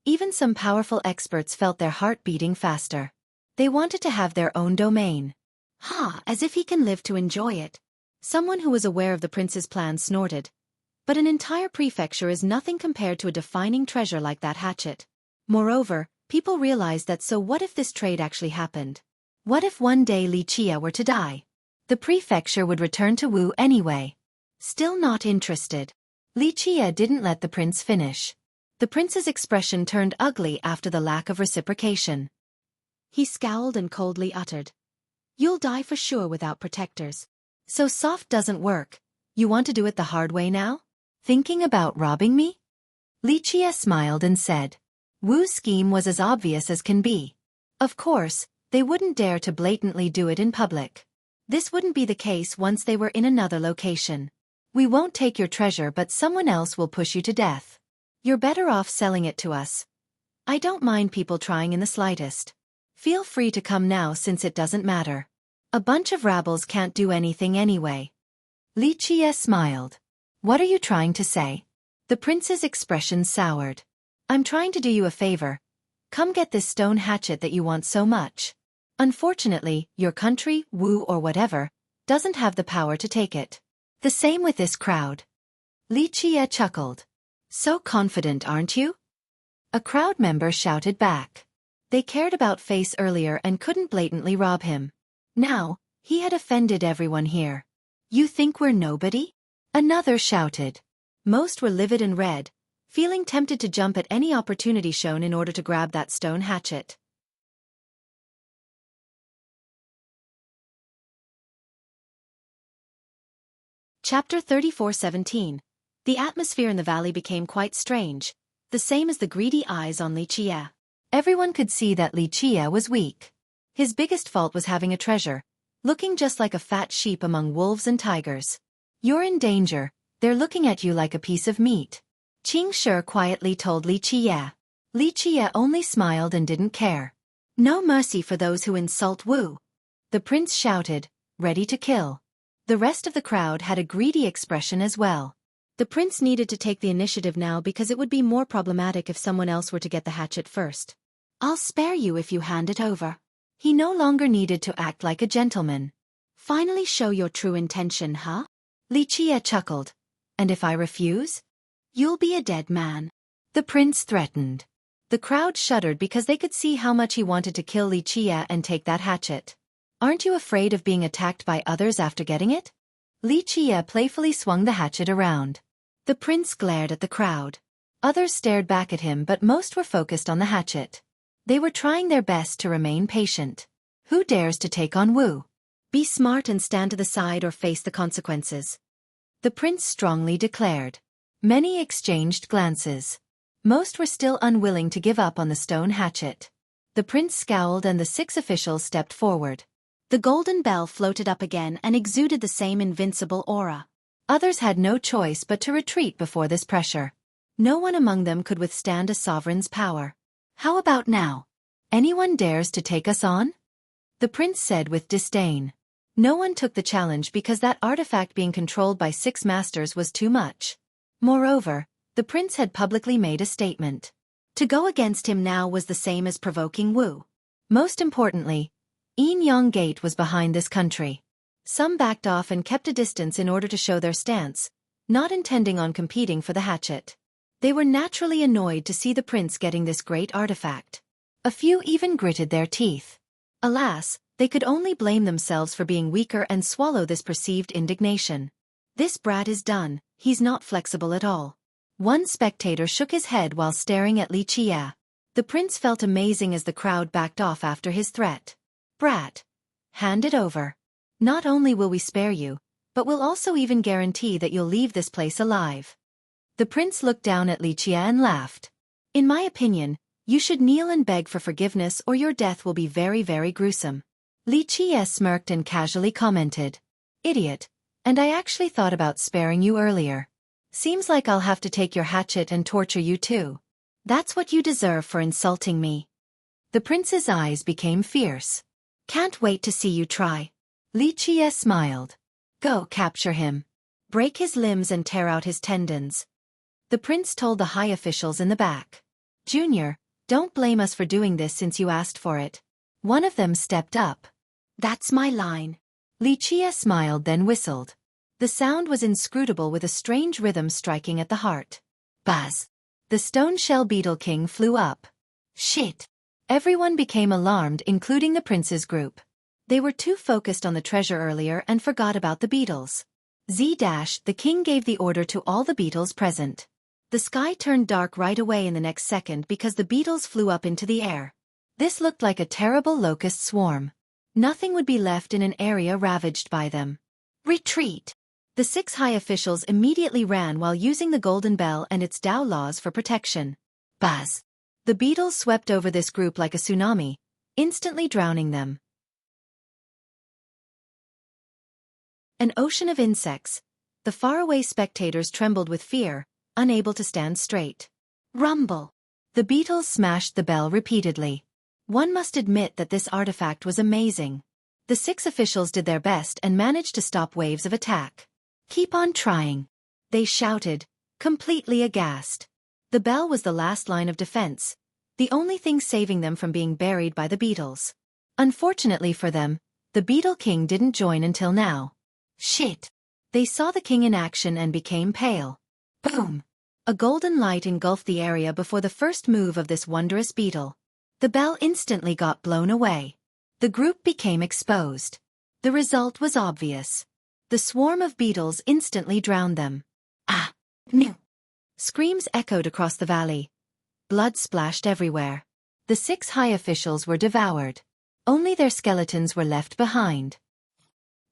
Even some powerful experts felt their heart beating faster. They wanted to have their own domain. As if he can live to enjoy it. Someone who was aware of the prince's plan snorted. But an entire prefecture is nothing compared to a defining treasure like that hatchet. Moreover, people realized that so what if this trade actually happened? What if one day Li Qie were to die? The prefecture would return to Wu anyway. Still not interested. Li Qie didn't let the prince finish. The prince's expression turned ugly after the lack of reciprocation. He scowled and coldly uttered. You'll die for sure without protectors. So soft doesn't work. You want to do it the hard way now? Thinking about robbing me? Li Qie smiled and said. Wu's scheme was as obvious as can be. Of course, they wouldn't dare to blatantly do it in public. This wouldn't be the case once they were in another location. We won't take your treasure, but someone else will push you to death. You're better off selling it to us. I don't mind people trying in the slightest. Feel free to come now since it doesn't matter. A bunch of rabbles can't do anything anyway. Li Qie smiled. What are you trying to say? The prince's expression soured. I'm trying to do you a favor. Come get this stone hatchet that you want so much. Unfortunately, your country, Wu or whatever, doesn't have the power to take it. The same with this crowd. Li Qie chuckled. So confident, aren't you? A crowd member shouted back. They cared about face earlier and couldn't blatantly rob him. Now, he had offended everyone here. You think we're nobody? Another shouted. Most were livid and red, feeling tempted to jump at any opportunity shown in order to grab that stone hatchet. Chapter 34:17. The atmosphere in the valley became quite strange, the same as the greedy eyes on Li Qie. Everyone could see that Li Qie was weak. His biggest fault was having a treasure, looking just like a fat sheep among wolves and tigers. You're in danger, they're looking at you like a piece of meat. Qing Shi quietly told Li Qie. Li Qie only smiled and didn't care. No mercy for those who insult Wu. The prince shouted, ready to kill. The rest of the crowd had a greedy expression as well. The prince needed to take the initiative now because it would be more problematic if someone else were to get the hatchet first. I'll spare you if you hand it over. He no longer needed to act like a gentleman. Finally show your true intention, huh? Li Qie chuckled. And if I refuse? You'll be a dead man. The prince threatened. The crowd shuddered because they could see how much he wanted to kill Li Qie and take that hatchet. Aren't you afraid of being attacked by others after getting it? Li Qie playfully swung the hatchet around. The prince glared at the crowd. Others stared back at him, but most were focused on the hatchet. They were trying their best to remain patient. Who dares to take on Wu? Be smart and stand to the side or face the consequences. The prince strongly declared. Many exchanged glances. Most were still unwilling to give up on the stone hatchet. The prince scowled and the 6 officials stepped forward. The golden bell floated up again and exuded the same invincible aura. Others had no choice but to retreat before this pressure. No one among them could withstand a sovereign's power. How about now? Anyone dares to take us on? The prince said with disdain. No one took the challenge because that artifact being controlled by 6 masters was too much. Moreover, the prince had publicly made a statement. To go against him now was the same as provoking Wu. Most importantly, Yin Yang Gate was behind this country. Some backed off and kept a distance in order to show their stance, not intending on competing for the hatchet. They were naturally annoyed to see the prince getting this great artifact. A few even gritted their teeth. Alas, they could only blame themselves for being weaker and swallow this perceived indignation. This brat is done, he's not flexible at all. One spectator shook his head while staring at Li Qie. The prince felt amazing as the crowd backed off after his threat. Brat. Hand it over. Not only will we spare you, but we'll also even guarantee that you'll leave this place alive. The prince looked down at Li Qie and laughed. In my opinion, you should kneel and beg for forgiveness or your death will be very, very gruesome. Li Qie smirked and casually commented. Idiot. And I actually thought about sparing you earlier. Seems like I'll have to take your hatchet and torture you too. That's what you deserve for insulting me. The prince's eyes became fierce. Can't wait to see you try. Li Qie smiled. Go capture him. Break his limbs and tear out his tendons. The prince told the high officials in the back. Junior, don't blame us for doing this since you asked for it. One of them stepped up. That's my line. Li Qie smiled then whistled. The sound was inscrutable with a strange rhythm striking at the heart. Buzz. The stone shell beetle king flew up. Shit. Everyone became alarmed, including the prince's group. They were too focused on the treasure earlier and forgot about the beetles. The king gave the order to all the beetles present. The sky turned dark right away in the next second because the beetles flew up into the air. This looked like a terrible locust swarm. Nothing would be left in an area ravaged by them. Retreat! The 6 high officials immediately ran while using the golden bell and its Tao laws for protection. Buzz! The beetles swept over this group like a tsunami, instantly drowning them. An ocean of insects. The faraway spectators trembled with fear, unable to stand straight. Rumble! The beetles smashed the bell repeatedly. One must admit that this artifact was amazing. The 6 officials did their best and managed to stop waves of attack. Keep on trying. They shouted, completely aghast. The bell was the last line of defense, the only thing saving them from being buried by the beetles. Unfortunately for them, the Beetle King didn't join until now. Shit! They saw the king in action and became pale. Boom! A golden light engulfed the area before the first move of this wondrous beetle. The bell instantly got blown away. The group became exposed. The result was obvious. The swarm of beetles instantly drowned them. Ah! No! Screams echoed across the valley. Blood splashed everywhere. The 6 high officials were devoured. Only their skeletons were left behind.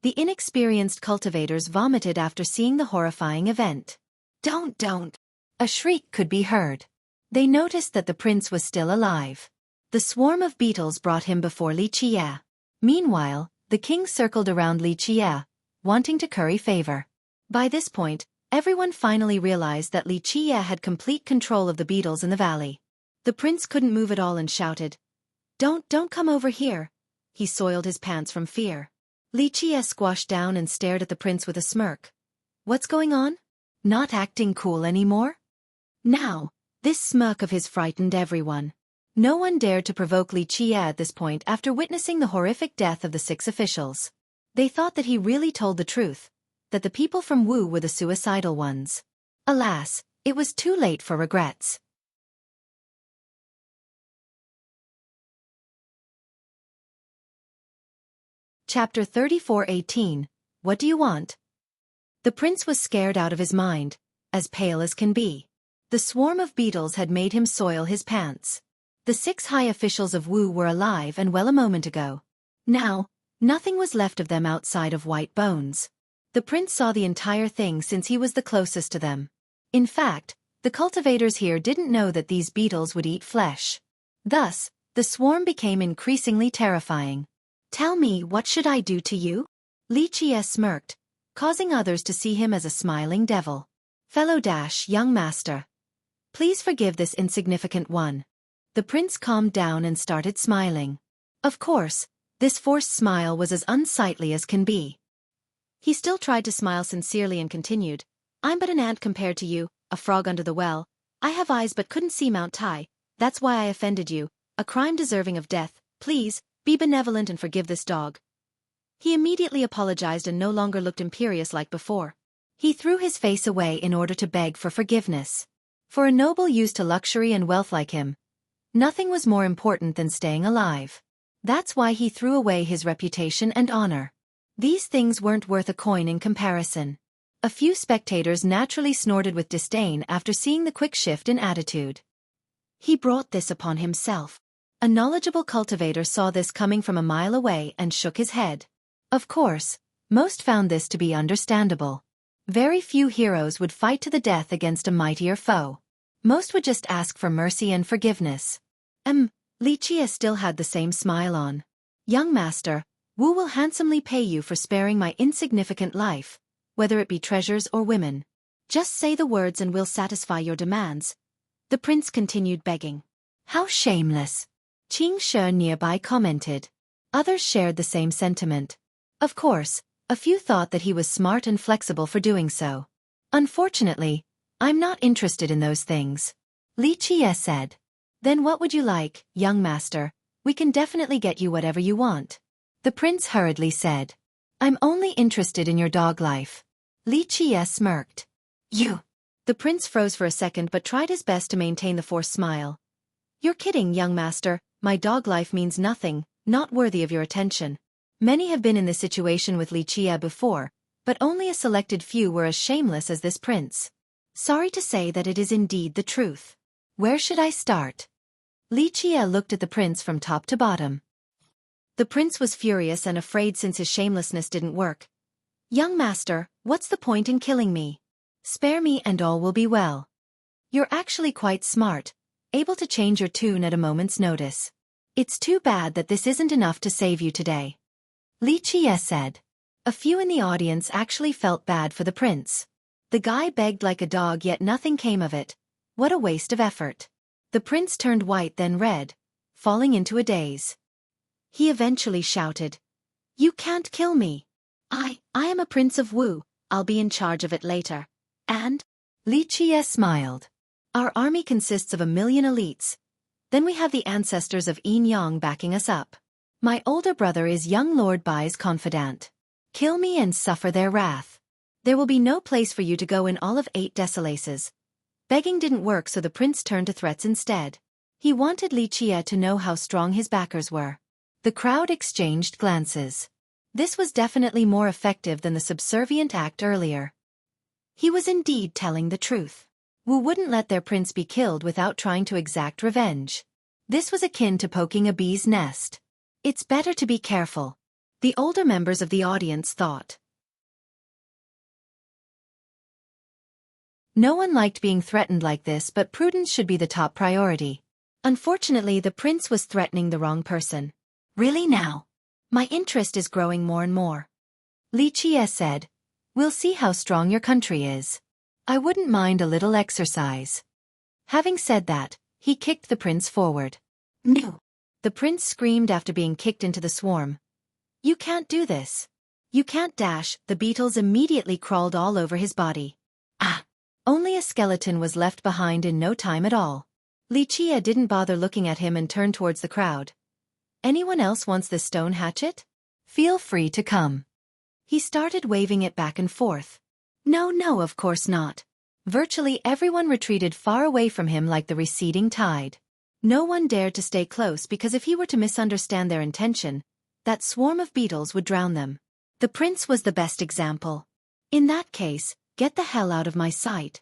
The inexperienced cultivators vomited after seeing the horrifying event. Don't! A shriek could be heard. They noticed that the prince was still alive. The swarm of beetles brought him before Li Qie. Meanwhile, the king circled around Li Qie, wanting to curry favor. By this point, everyone finally realized that Li Qie had complete control of the beetles in the valley. The prince couldn't move at all and shouted, Don't come over here. He soiled his pants from fear. Li Qie squashed down and stared at the prince with a smirk. What's going on? Not acting cool anymore? Now, this smirk of his frightened everyone. No one dared to provoke Li Qie at this point after witnessing the horrific death of the 6 officials. They thought that he really told the truth, that the people from Wu were the suicidal ones. Alas, it was too late for regrets. Chapter 34:18. What do you want? The prince was scared out of his mind, as pale as can be. The swarm of beetles had made him soil his pants. The 6 high officials of Wu were alive and well a moment ago. Now, nothing was left of them outside of white bones. The prince saw the entire thing since he was the closest to them. In fact, the cultivators here didn't know that these beetles would eat flesh. Thus, the swarm became increasingly terrifying. Tell me, what should I do to you? Li Qie smirked, causing others to see him as a smiling devil. Young master. Please forgive this insignificant one. The prince calmed down and started smiling. Of course, this forced smile was as unsightly as can be. He still tried to smile sincerely and continued, I'm but an ant compared to you, a frog under the well. I have eyes but couldn't see Mount Tai. That's why I offended you, a crime deserving of death. Please, be benevolent and forgive this dog. He immediately apologized and no longer looked imperious like before. He threw his face away in order to beg for forgiveness. For a noble used to luxury and wealth like him, nothing was more important than staying alive. That's why he threw away his reputation and honor. These things weren't worth a coin in comparison. A few spectators naturally snorted with disdain after seeing the quick shift in attitude. He brought this upon himself. A knowledgeable cultivator saw this coming from a mile away and shook his head. Of course, most found this to be understandable. Very few heroes would fight to the death against a mightier foe. Most would just ask for mercy and forgiveness. Li Qie still had the same smile on. Young master, Wu will handsomely pay you for sparing my insignificant life, whether it be treasures or women. Just say the words and we'll satisfy your demands. The prince continued begging. How shameless! Qing Shi nearby commented. Others shared the same sentiment. Of course, a few thought that he was smart and flexible for doing so. Unfortunately, I'm not interested in those things. Li Qie said. Then what would you like, young master? We can definitely get you whatever you want. The prince hurriedly said. I'm only interested in your dog life. Li Qie smirked. You. The prince froze for a second but tried his best to maintain the forced smile. You're kidding, young master. My dog life means nothing, not worthy of your attention. Many have been in this situation with Li Qie before, but only a selected few were as shameless as this prince. Sorry to say that it is indeed the truth. Where should I start? Li Qie looked at the prince from top to bottom. The prince was furious and afraid since his shamelessness didn't work. Young master, what's the point in killing me? Spare me and all will be well. You're actually quite smart, able to change your tune at a moment's notice. It's too bad that this isn't enough to save you today. Li Qie said. A few in the audience actually felt bad for the prince. The guy begged like a dog yet nothing came of it. What a waste of effort. The prince turned white then red, falling into a daze. He eventually shouted. You can't kill me. I am a prince of Wu, I'll be in charge of it later. And? Li Qie smiled. Our army consists of 1 million elites. Then we have the ancestors of Yin Yang backing us up. My older brother is young Lord Bai's confidant. Kill me and suffer their wrath. There will be no place for you to go in all of 8 desolaces. Begging didn't work so the prince turned to threats instead. He wanted Li Qie to know how strong his backers were. The crowd exchanged glances. This was definitely more effective than the subservient act earlier. He was indeed telling the truth. Wu wouldn't let their prince be killed without trying to exact revenge. This was akin to poking a bee's nest. It's better to be careful, the older members of the audience thought. No one liked being threatened like this, but prudence should be the top priority. Unfortunately, the prince was threatening the wrong person. Really now? My interest is growing more and more. Li Qie said. We'll see how strong your country is. I wouldn't mind a little exercise. Having said that, he kicked the prince forward. No. The prince screamed after being kicked into the swarm. You can't do this. You can't dash. The beetles immediately crawled all over his body. Ah! Only a skeleton was left behind in no time at all. Li Qie didn't bother looking at him and turned towards the crowd. Anyone else wants this stone hatchet? Feel free to come. He started waving it back and forth. No, no, of course not. Virtually everyone retreated far away from him like the receding tide. No one dared to stay close because if he were to misunderstand their intention, that swarm of beetles would drown them. The prince was the best example. In that case, get the hell out of my sight.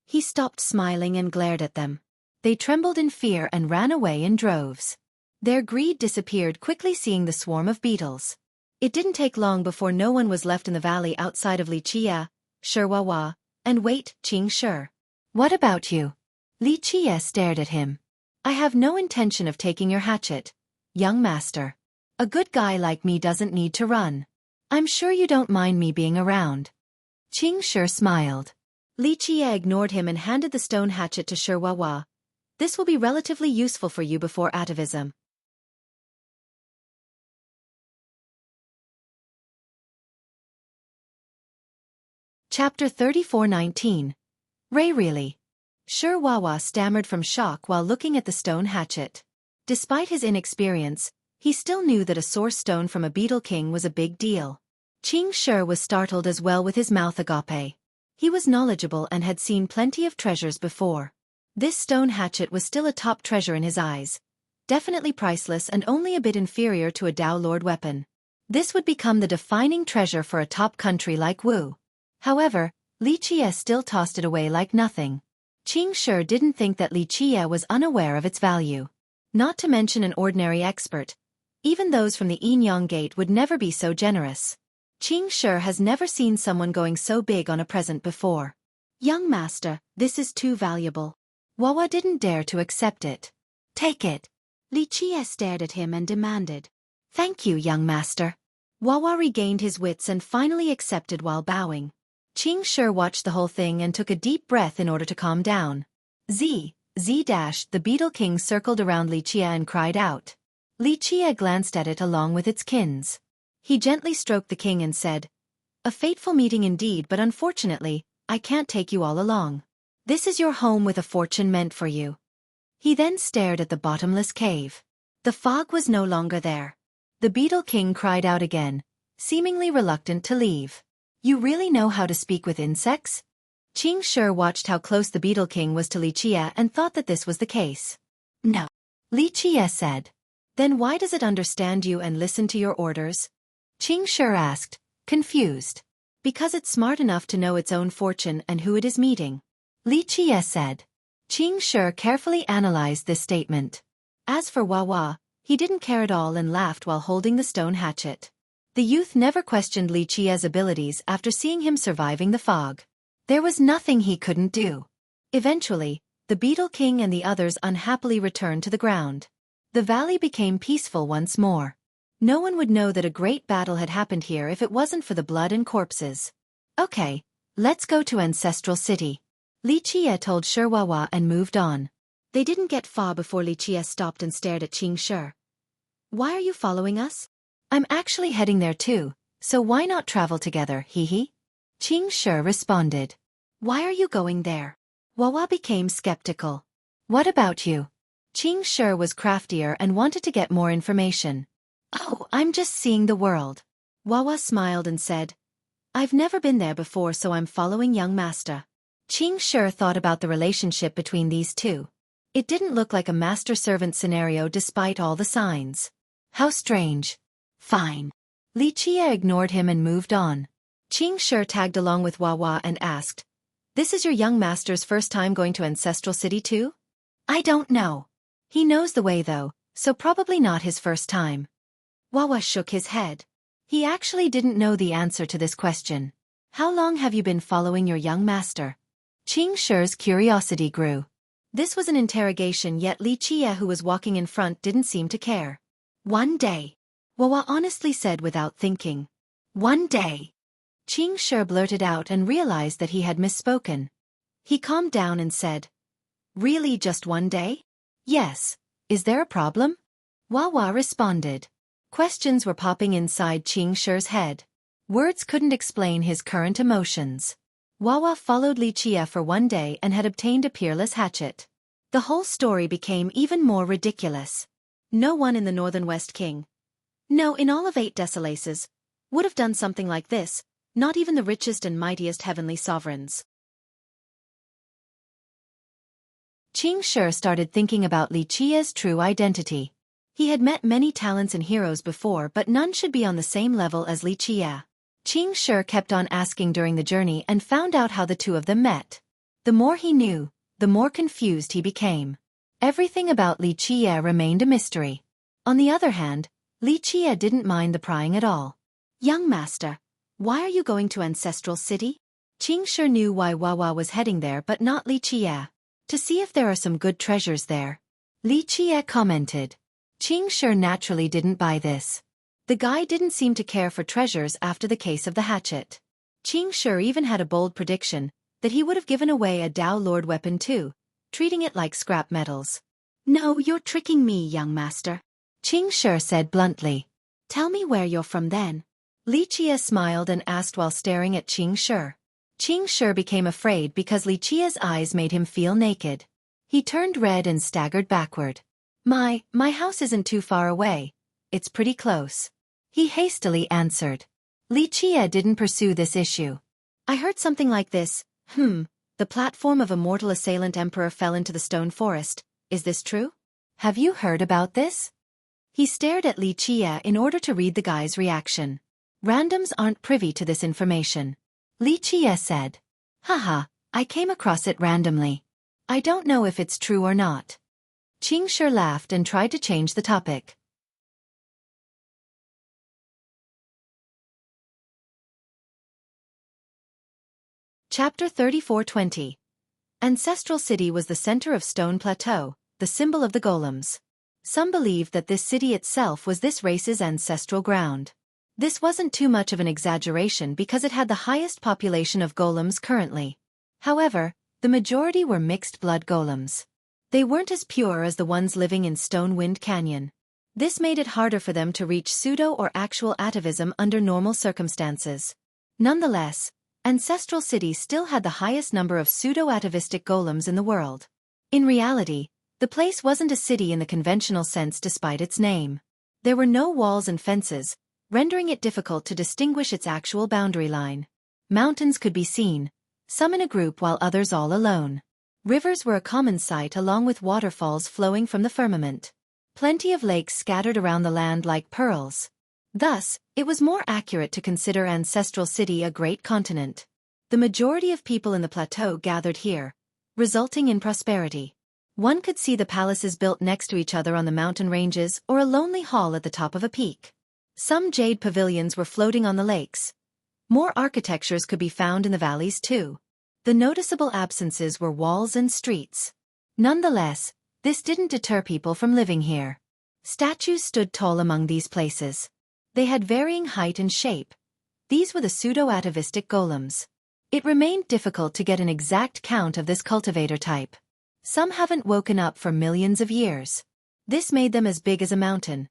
He stopped smiling and glared at them. They trembled in fear and ran away in droves. Their greed disappeared quickly seeing the swarm of beetles. It didn't take long before no one was left in the valley outside of Li Qie, Xueqi, and wait, Qing Shi. What about you? Li Qie stared at him. I have no intention of taking your hatchet, young master. A good guy like me doesn't need to run. I'm sure you don't mind me being around. Qing Shi smiled. Li Qie ignored him and handed the stone hatchet to Xueqi. This will be relatively useful for you before atavism. Chapter 34:19. Ray really? Xueqi stammered from shock while looking at the stone hatchet. Despite his inexperience, he still knew that a source stone from a beetle king was a big deal. Qing Shi was startled as well with his mouth agape. He was knowledgeable and had seen plenty of treasures before. This stone hatchet was still a top treasure in his eyes. Definitely priceless and only a bit inferior to a Dao Lord weapon. This would become the defining treasure for a top country like Wu. However, Li Qie still tossed it away like nothing. Qing Shi didn't think that Li Qie was unaware of its value. Not to mention an ordinary expert. Even those from the Yinyang Gate would never be so generous. Qing Shi has never seen someone going so big on a present before. Young master, this is too valuable. Wawa didn't dare to accept it. Take it. Li Qie stared at him and demanded. Thank you, young master. Wawa regained his wits and finally accepted while bowing. Qing Shi watched the whole thing and took a deep breath in order to calm down. The beetle king circled around Li Qie and cried out. Li Qie glanced at it along with its kins. He gently stroked the king and said, A fateful meeting indeed, but unfortunately, I can't take you all along. This is your home with a fortune meant for you. He then stared at the bottomless cave. The fog was no longer there. The beetle king cried out again, seemingly reluctant to leave. You really know how to speak with insects? Qing Shi watched how close the beetle king was to Li Qie and thought that this was the case. No. Li Qie said. Then why does it understand you and listen to your orders? Qing Shi asked, confused. Because it's smart enough to know its own fortune and who it is meeting. Li Qie said. Qing Shi carefully analyzed this statement. As for Wawa, he didn't care at all and laughed while holding the stone hatchet. The youth never questioned Li Qie's abilities after seeing him surviving the fog. There was nothing he couldn't do. Eventually, the beetle king and the others unhappily returned to the ground. The valley became peaceful once more. No one would know that a great battle had happened here if it wasn't for the blood and corpses. Okay, let's go to Ancestral City. Li Qie told Xueqi and moved on. They didn't get far before Li Qie stopped and stared at Qing Shi. Why are you following us? I'm actually heading there too, so why not travel together, hee. Qing Shi responded. Why are you going there? Wawa became skeptical. What about you? Qing Shi was craftier and wanted to get more information. Oh, I'm just seeing the world. Wawa smiled and said. I've never been there before, so I'm following young master. Qing Shi thought about the relationship between these two. It didn't look like a master-servant scenario despite all the signs. How strange. Fine. Li Qie ignored him and moved on. Qing Shi tagged along with Wawa and asked, This is your young master's first time going to Ancestral City too? I don't know. He knows the way though, so probably not his first time. Wawa shook his head. He actually didn't know the answer to this question. How long have you been following your young master? Qing Shi's curiosity grew. This was an interrogation, yet Li Qie, who was walking in front, didn't seem to care. One day. Wawa honestly said without thinking. One day. Qing Shi blurted out and realized that he had misspoken. He calmed down and said. Really just one day? Yes. Is there a problem? Wawa responded. Questions were popping inside Qing Shi's head. Words couldn't explain his current emotions. Wawa followed Li Chia for one day and had obtained a peerless hatchet. The whole story became even more ridiculous. No one in the Northern West King, no, in all of 8 Desolaces, would have done something like this, not even the richest and mightiest heavenly sovereigns. Qing Shi started thinking about Li Chia's true identity. He had met many talents and heroes before, but none should be on the same level as Li Chia. Qing Shi kept on asking during the journey and found out how the two of them met. The more he knew, the more confused he became. Everything about Li Chia remained a mystery. On the other hand, Li Chia didn't mind the prying at all. Young master, why are you going to Ancestral City? Qing Shi knew why Wawa was heading there but not Li Chia. To see if there are some good treasures there. Li Chia commented. Qing Shi naturally didn't buy this. The guy didn't seem to care for treasures after the case of the hatchet. Qing Shi even had a bold prediction that he would have given away a Dao Lord weapon too, treating it like scrap metals. No, you're tricking me, young master. Qing Shi said bluntly. Tell me where you're from then. Li Chia smiled and asked while staring at Qing Shi. Qing Shi became afraid because Li Chia's eyes made him feel naked. He turned red and staggered backward. My house isn't too far away. It's pretty close. He hastily answered. Li Chia didn't pursue this issue. I heard something like this. The platform of a mortal assailant emperor fell into the stone forest. Is this true? Have you heard about this? He stared at Li Chia in order to read the guy's reaction. Randoms aren't privy to this information. Li Chia said. Haha, I came across it randomly. I don't know if it's true or not. Qing Shi laughed and tried to change the topic. Chapter 34:20. Ancestral City was the center of Stone Plateau, the symbol of the golems. Some believed that this city itself was this race's ancestral ground. This wasn't too much of an exaggeration because it had the highest population of golems currently. However, the majority were mixed-blood golems. They weren't as pure as the ones living in Stone Wind Canyon. This made it harder for them to reach pseudo or actual atavism under normal circumstances. Nonetheless, Ancestral City still had the highest number of pseudo-atavistic golems in the world. In reality, the place wasn't a city in the conventional sense despite its name. There were no walls and fences, rendering it difficult to distinguish its actual boundary line. Mountains could be seen, some in a group while others all alone. Rivers were a common sight along with waterfalls flowing from the firmament. Plenty of lakes scattered around the land like pearls. Thus, it was more accurate to consider Ancestral City a great continent. The majority of people in the plateau gathered here, resulting in prosperity. One could see the palaces built next to each other on the mountain ranges or a lonely hall at the top of a peak. Some jade pavilions were floating on the lakes. More architectures could be found in the valleys too. The noticeable absences were walls and streets. Nonetheless, this didn't deter people from living here. Statues stood tall among these places. They had varying height and shape. These were the pseudo-atavistic golems. It remained difficult to get an exact count of this cultivator type. Some haven't woken up for millions of years. This made them as big as a mountain.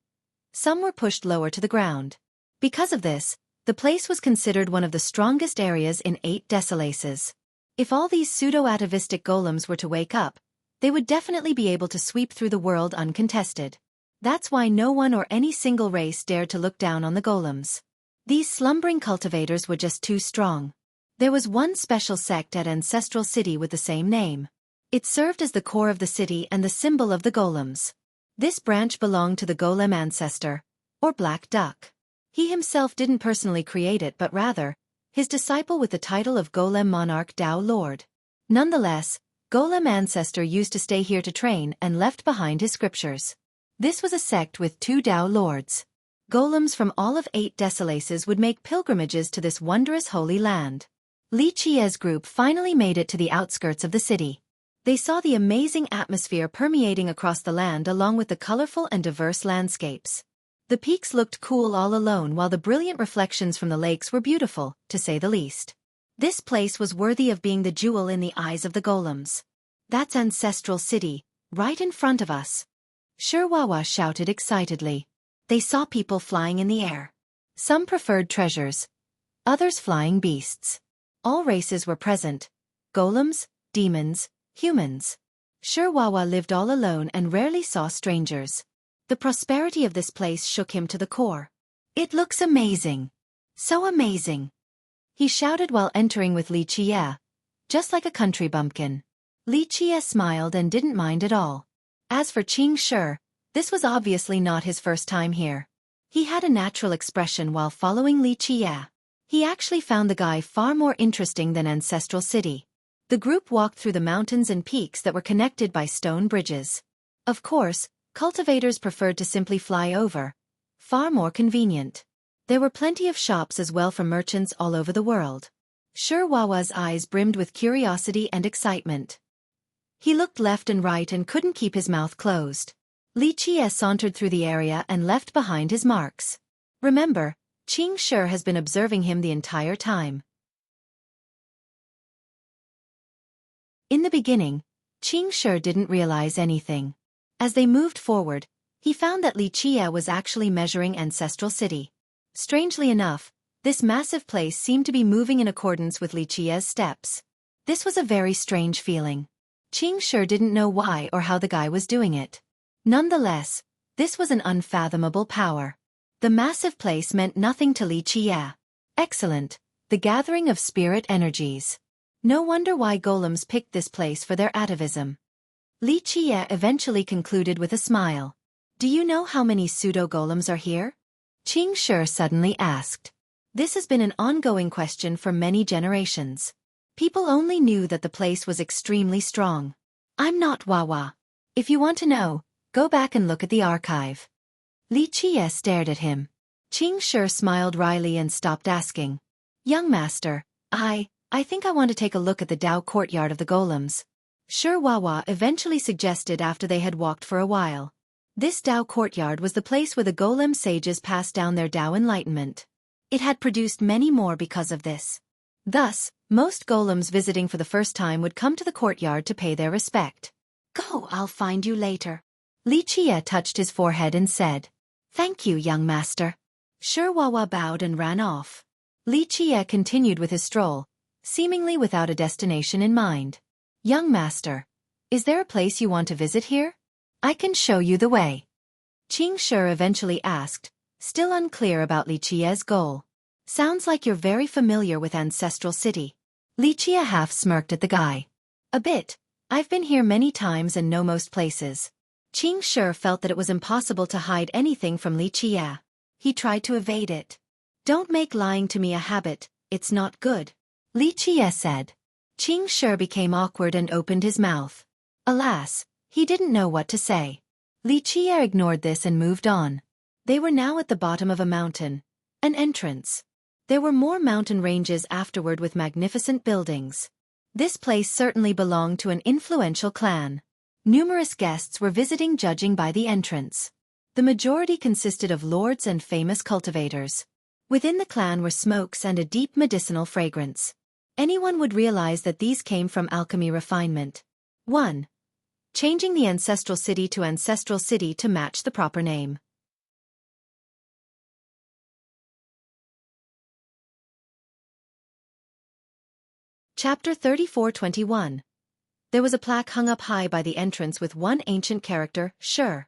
Some were pushed lower to the ground. Because of this, the place was considered one of the strongest areas in 8 Desolaces. If all these pseudo-atavistic golems were to wake up, they would definitely be able to sweep through the world uncontested. That's why no one or any single race dared to look down on the golems. These slumbering cultivators were just too strong. There was one special sect at Ancestral City with the same name. It served as the core of the city and the symbol of the golems. This branch belonged to the golem ancestor, or Black Duck. He himself didn't personally create it but rather, his disciple with the title of Golem Monarch Dao Lord. Nonetheless, Golem Ancestor used to stay here to train and left behind his scriptures. This was a sect with 2 Dao Lords. Golems from all of 8 Desolaces would make pilgrimages to this wondrous holy land. Li Chia's group finally made it to the outskirts of the city. They saw the amazing atmosphere permeating across the land along with the colorful and diverse landscapes. The peaks looked cool all alone while the brilliant reflections from the lakes were beautiful, to say the least. This place was worthy of being the jewel in the eyes of the golems. That's Ancestral City, right in front of us. Xueqi shouted excitedly. They saw people flying in the air. Some preferred treasures. Others flying beasts. All races were present: golems, demons, humans. Xueqi lived all alone and rarely saw strangers. The prosperity of this place shook him to the core. "It looks amazing. So amazing," he shouted while entering with Li Qie, just like a country bumpkin. Li Qie smiled and didn't mind at all. As for Qing Shi, this was obviously not his first time here. He had a natural expression while following Li Qie. He actually found the guy far more interesting than Ancestral City. The group walked through the mountains and peaks that were connected by stone bridges. Of course, cultivators preferred to simply fly over. Far more convenient. There were plenty of shops as well from merchants all over the world. Xueqi's eyes brimmed with curiosity and excitement. He looked left and right and couldn't keep his mouth closed. Li Qie sauntered through the area and left behind his marks. Remember, Qing Shi has been observing him the entire time. In the beginning, Qing Shi didn't realize anything. As they moved forward, he found that Li Qie was actually measuring Ancestral City. Strangely enough, this massive place seemed to be moving in accordance with Li Qie's steps. This was a very strange feeling. Qing Shi didn't know why or how the guy was doing it. Nonetheless, this was an unfathomable power. The massive place meant nothing to Li Qie. Excellent, the gathering of spirit energies. No wonder why golems picked this place for their atavism. Li Qie eventually concluded with a smile. "Do you know how many pseudo-golems are here?" Qing Shi suddenly asked. This has been an ongoing question for many generations. People only knew that the place was extremely strong. "I'm not Wawa. If you want to know, go back and look at the archive." Li Qie stared at him. Qing Shi smiled wryly and stopped asking. "Young master, I think I want to take a look at the Dao courtyard of the golems," Xueqi eventually suggested after they had walked for a while. This Dao courtyard was the place where the golem sages passed down their Dao enlightenment. It had produced many more because of this. Thus, most golems visiting for the first time would come to the courtyard to pay their respect. "Go, I'll find you later." Li Qie touched his forehead and said, "Thank you, young master." Xueqi bowed and ran off. Li Qie continued with his stroll, seemingly without a destination in mind. "Young master, is there a place you want to visit here? I can show you the way." Qing Shi eventually asked, still unclear about Li Qie's goal. "Sounds like you're very familiar with Ancestral City." Li Qie half smirked at the guy. "A bit. I've been here many times and know most places." Qing Shi felt that it was impossible to hide anything from Li Qie. He tried to evade it. "Don't make lying to me a habit, it's not good," Li Qie said. Qing Shi became awkward and opened his mouth. Alas, he didn't know what to say. Li Qie ignored this and moved on. They were now at the bottom of a mountain. An entrance. There were more mountain ranges afterward with magnificent buildings. This place certainly belonged to an influential clan. Numerous guests were visiting judging by the entrance. The majority consisted of lords and famous cultivators. Within the clan were smokes and a deep medicinal fragrance. Anyone would realize that these came from alchemy refinement. 1. Changing the Ancestral City to Ancestral City to match the proper name. Chapter 34:21. There was a plaque hung up high by the entrance with one ancient character, Shi.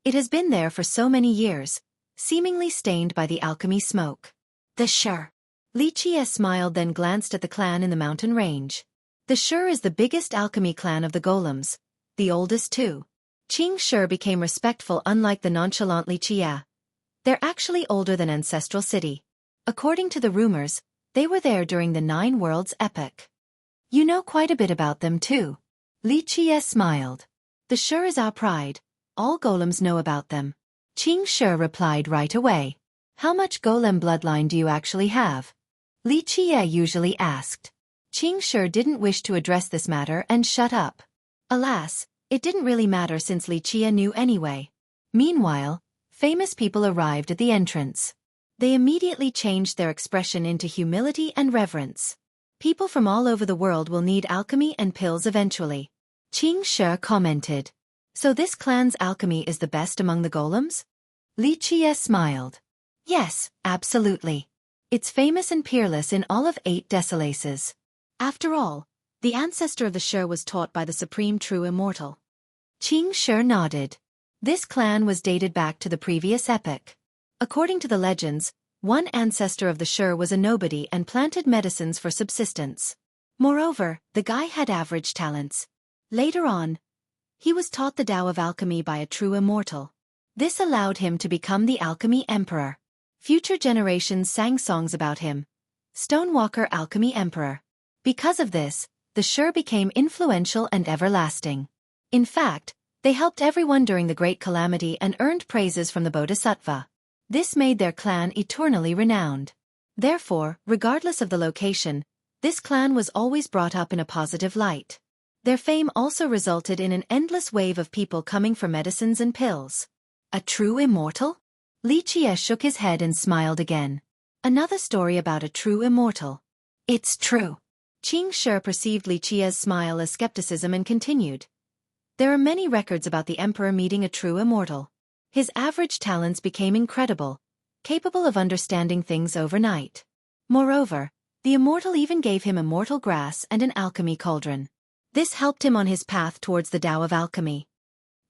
It has been there for so many years, seemingly stained by the alchemy smoke. "The Shi." Li Qie smiled then glanced at the clan in the mountain range. The Shi is the biggest alchemy clan of the golems, the oldest too. Qing Shi became respectful unlike the nonchalant Li Qie. They're actually older than Ancestral City. According to the rumors, they were there during the Nine Worlds epoch. "You know quite a bit about them too." Li Qie smiled. "The Shi is our pride. All golems know about them." Qing Shi replied right away. "How much golem bloodline do you actually have?" Li Qie usually asked. Qing Shi didn't wish to address this matter and shut up. Alas, it didn't really matter since Li Qie knew anyway. Meanwhile, famous people arrived at the entrance. They immediately changed their expression into humility and reverence. "People from all over the world will need alchemy and pills eventually," Qing Shi commented. "So this clan's alchemy is the best among the golems?" Li Qie smiled. "Yes, absolutely. It's famous and peerless in all of 8 decalaces. After all, the ancestor of the Shi was taught by the supreme true immortal. Qing Shi nodded. This clan was dated back to the previous epoch. According to the legends, one ancestor of the Shi was a nobody and planted medicines for subsistence. Moreover, the guy had average talents. Later on, he was taught the Tao of alchemy by a true immortal. This allowed him to become the alchemy emperor. Future generations sang songs about him. Stonewalker Alchemy Emperor. Because of this, the Shi became influential and everlasting. In fact, they helped everyone during the Great Calamity and earned praises from the Bodhisattva. This made their clan eternally renowned. Therefore, regardless of the location, this clan was always brought up in a positive light. Their fame also resulted in an endless wave of people coming for medicines and pills. A true immortal? Li Qie shook his head and smiled again. Another story about a true immortal. It's true. Qing Shi perceived Li Qie's smile as skepticism and continued. There are many records about the emperor meeting a true immortal. His average talents became incredible, capable of understanding things overnight. Moreover, the immortal even gave him immortal grass and an alchemy cauldron. This helped him on his path towards the Tao of alchemy.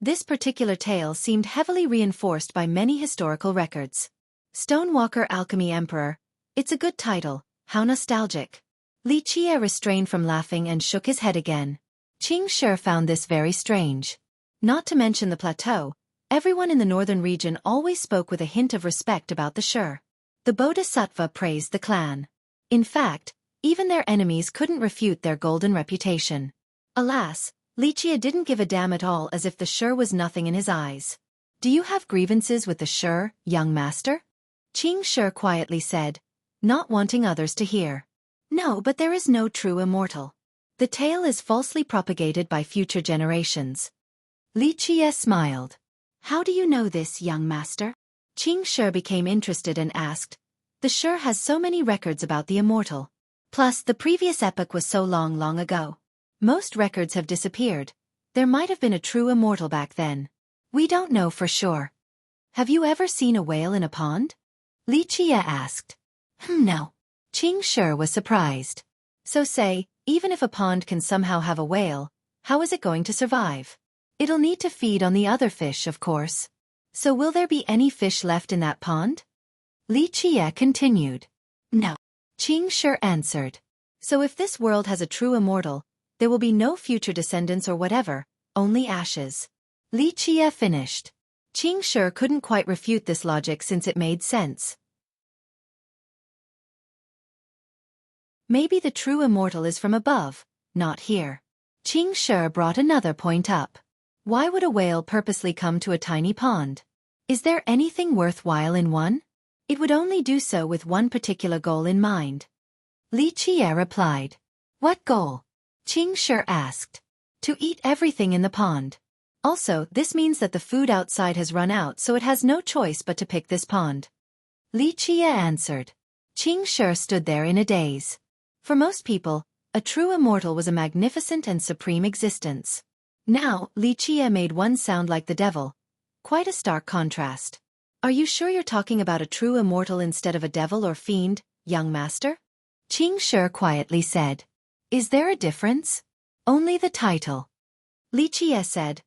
This particular tale seemed heavily reinforced by many historical records. Stonewalker Alchemy Emperor. It's a good title, how nostalgic. Li Qie restrained from laughing and shook his head again. Qing Shi found this very strange. Not to mention the plateau, everyone in the northern region always spoke with a hint of respect about the Shi. The Bodhisattva praised the clan. In fact, even their enemies couldn't refute their golden reputation. Alas, Li Qie didn't give a damn at all, as if the Shi was nothing in his eyes. Do you have grievances with the Shi, young master? Qing Shi quietly said, not wanting others to hear. No, but there is no true immortal. The tale is falsely propagated by future generations. Li Qie smiled. How do you know this, young master? Qing Shi became interested and asked. The Shi has so many records about the immortal. Plus, the previous epoch was so long ago. Most records have disappeared. There might have been a true immortal back then. We don't know for sure. Have you ever seen a whale in a pond? Li Qie asked. No. Qing Shi was surprised. So say, even if a pond can somehow have a whale, how is it going to survive? It'll need to feed on the other fish, of course. So will there be any fish left in that pond? Li Qie continued. No. Qing Shi answered. So if this world has a true immortal, there will be no future descendants or whatever, only ashes. Li Qie finished. Qing Shi couldn't quite refute this logic since it made sense. Maybe the true immortal is from above, not here. Qing Shi brought another point up. Why would a whale purposely come to a tiny pond? Is there anything worthwhile in one? It would only do so with one particular goal in mind. Li Qie replied. What goal? Qing Shi asked. To eat everything in the pond. Also, this means that the food outside has run out, so it has no choice but to pick this pond. Li Qie answered. Qing Shi stood there in a daze. For most people, a true immortal was a magnificent and supreme existence. Now, Li Qie made one sound like the devil. Quite a stark contrast. Are you sure you're talking about a true immortal instead of a devil or fiend, young master? Qing Shi quietly said. Is there a difference? Only the title. Li Qie said.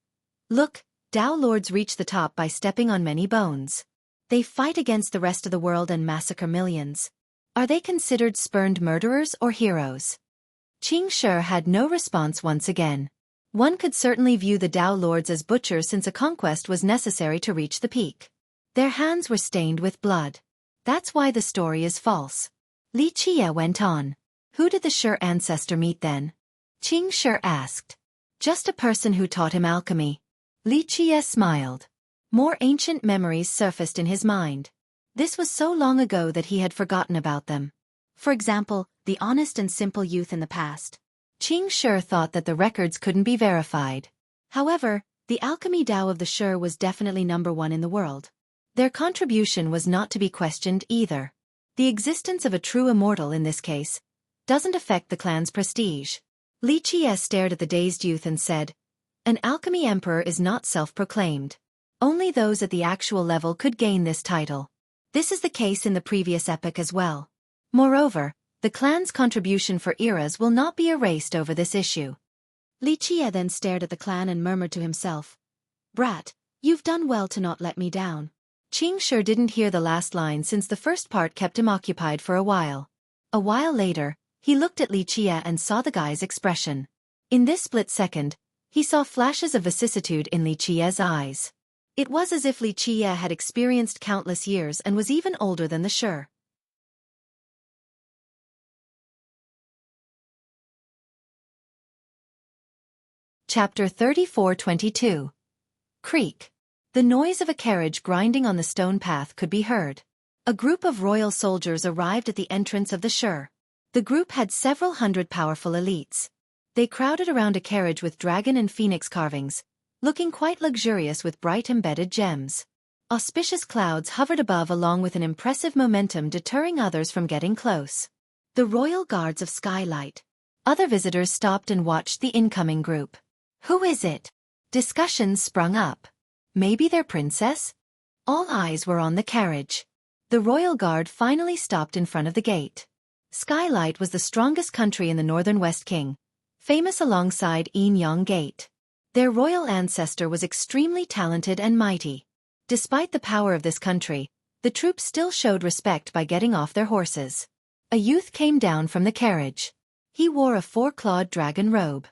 Look, Tao lords reach the top by stepping on many bones. They fight against the rest of the world and massacre millions. Are they considered spurned murderers or heroes? Qing Shi had no response once again. One could certainly view the Tao lords as butchers since a conquest was necessary to reach the peak. Their hands were stained with blood. That's why the story is false. Li Qie went on. Who did the Shi ancestor meet then? Qing Shi asked. Just a person who taught him alchemy. Li Qie smiled. More ancient memories surfaced in his mind. This was so long ago that he had forgotten about them. For example, the honest and simple youth in the past. Qing Shi thought that the records couldn't be verified. However, the alchemy Tao of the Shi was definitely #1 in the world. Their contribution was not to be questioned either. The existence of a true immortal in this case doesn't affect the clan's prestige. Li Qie stared at the dazed youth and said, An alchemy emperor is not self-proclaimed. Only those at the actual level could gain this title. This is the case in the previous epoch as well. Moreover, the clan's contribution for eras will not be erased over this issue. Li Qie then stared at the clan and murmured to himself, "Brat, you've done well to not let me down." Qing Shi didn't hear the last line since the first part kept him occupied for a while. A while later, he looked at Li Qie and saw the guy's expression. In this split second, he saw flashes of vicissitude in Li Qie's eyes. It was as if Li Qie had experienced countless years and was even older than the Shi. Chapter 34-22. Creak. The noise of a carriage grinding on the stone path could be heard. A group of royal soldiers arrived at the entrance of the Shi. The group had several hundred powerful elites. They crowded around a carriage with dragon and phoenix carvings, looking quite luxurious with bright embedded gems. Auspicious clouds hovered above along with an impressive momentum deterring others from getting close. The royal guards of Skylight. Other visitors stopped and watched the incoming group. Who is it? Discussions sprung up. Maybe their princess? All eyes were on the carriage. The royal guard finally stopped in front of the gate. Skylight was the strongest country in the northern West King, famous alongside Enyang Gate. Their royal ancestor was extremely talented and mighty. Despite the power of this country, the troops still showed respect by getting off their horses. A youth came down from the carriage. He wore a four-clawed dragon robe.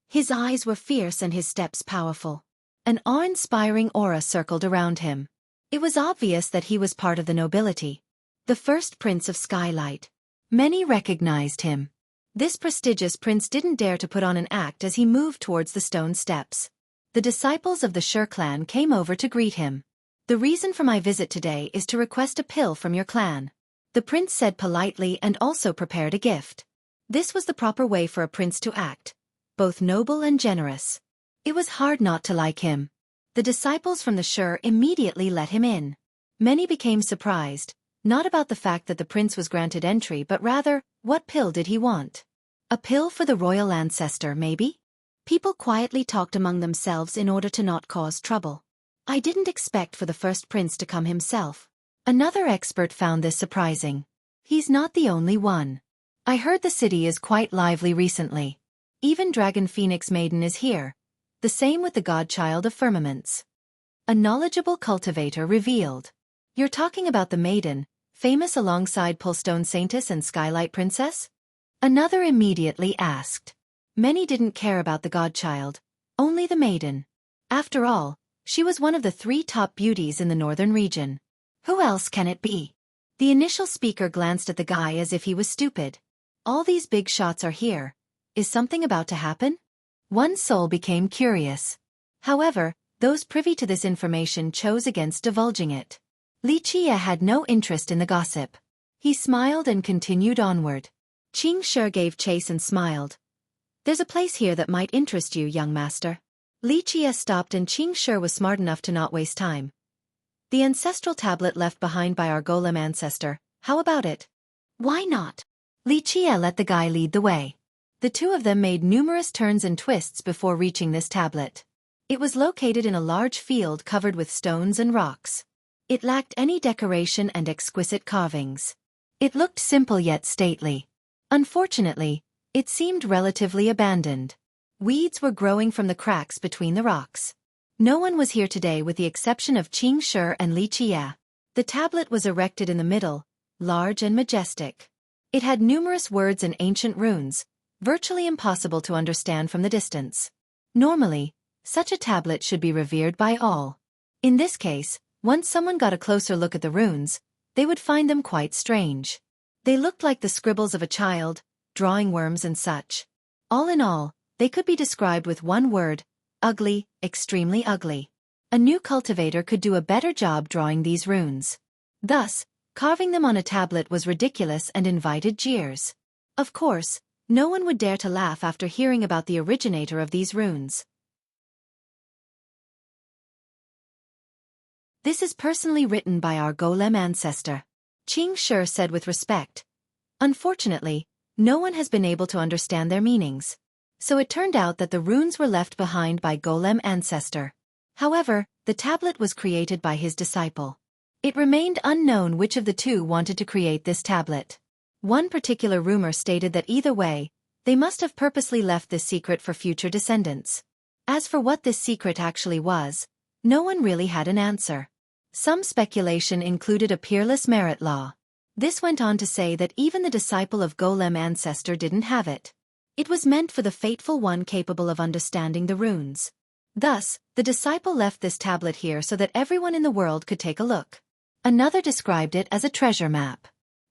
His eyes were fierce and his steps powerful. An awe-inspiring aura circled around him. It was obvious that he was part of the nobility. The first prince of Skylight. Many recognized him. This prestigious prince didn't dare to put on an act as he moved towards the stone steps. The disciples of the Shi clan came over to greet him. "The reason for my visit today is to request a pill from your clan," the prince said politely and also prepared a gift. This was the proper way for a prince to act, both noble and generous. It was hard not to like him. The disciples from the Shi immediately let him in. Many became surprised, not about the fact that the prince was granted entry but rather, what pill did he want? A pill for the royal ancestor, maybe? People quietly talked among themselves in order to not cause trouble. "I didn't expect for the first prince to come himself." Another expert found this surprising. "He's not the only one. I heard the city is quite lively recently. Even Dragon Phoenix Maiden is here. The same with the godchild of firmaments." A knowledgeable cultivator revealed. "You're talking about the maiden, famous alongside Pullstone Saintess and Skylight Princess?" Another immediately asked. Many didn't care about the godchild, only the maiden. After all, she was one of the 3 top beauties in the northern region. Who else can it be? The initial speaker glanced at the guy as if he was stupid. "All these big shots are here. Is something about to happen?" One soul became curious. However, those privy to this information chose against divulging it. Li Qie had no interest in the gossip. He smiled and continued onward. Qing Shi gave chase and smiled. "There's a place here that might interest you, young master." Li Qie stopped and Qing Shi was smart enough to not waste time. "The ancestral tablet left behind by our golem ancestor, how about it?" "Why not?" Li Qie let the guy lead the way. The two of them made numerous turns and twists before reaching this tablet. It was located in a large field covered with stones and rocks. It lacked any decoration and exquisite carvings. It looked simple yet stately. Unfortunately, it seemed relatively abandoned. Weeds were growing from the cracks between the rocks. No one was here today with the exception of Qing Shi and Li Qie. The tablet was erected in the middle, large and majestic. It had numerous words and ancient runes, virtually impossible to understand from the distance. Normally, such a tablet should be revered by all. In this case, once someone got a closer look at the runes, they would find them quite strange. They looked like the scribbles of a child, drawing worms and such. All in all, they could be described with one word: ugly, extremely ugly. A new cultivator could do a better job drawing these runes. Thus, carving them on a tablet was ridiculous and invited jeers. Of course, no one would dare to laugh after hearing about the originator of these runes. "This is personally written by our golem ancestor," Qing Shi said with respect. "Unfortunately, no one has been able to understand their meanings. So it turned out that the runes were left behind by golem ancestor. However, the tablet was created by his disciple. It remained unknown which of the two wanted to create this tablet. One particular rumor stated that either way, they must have purposely left this secret for future descendants. As for what this secret actually was, no one really had an answer. Some speculation included a peerless merit law. This went on to say that even the disciple of Golem ancestor didn't have it. It was meant for the fateful one capable of understanding the runes. Thus, the disciple left this tablet here so that everyone in the world could take a look. Another described it as a treasure map.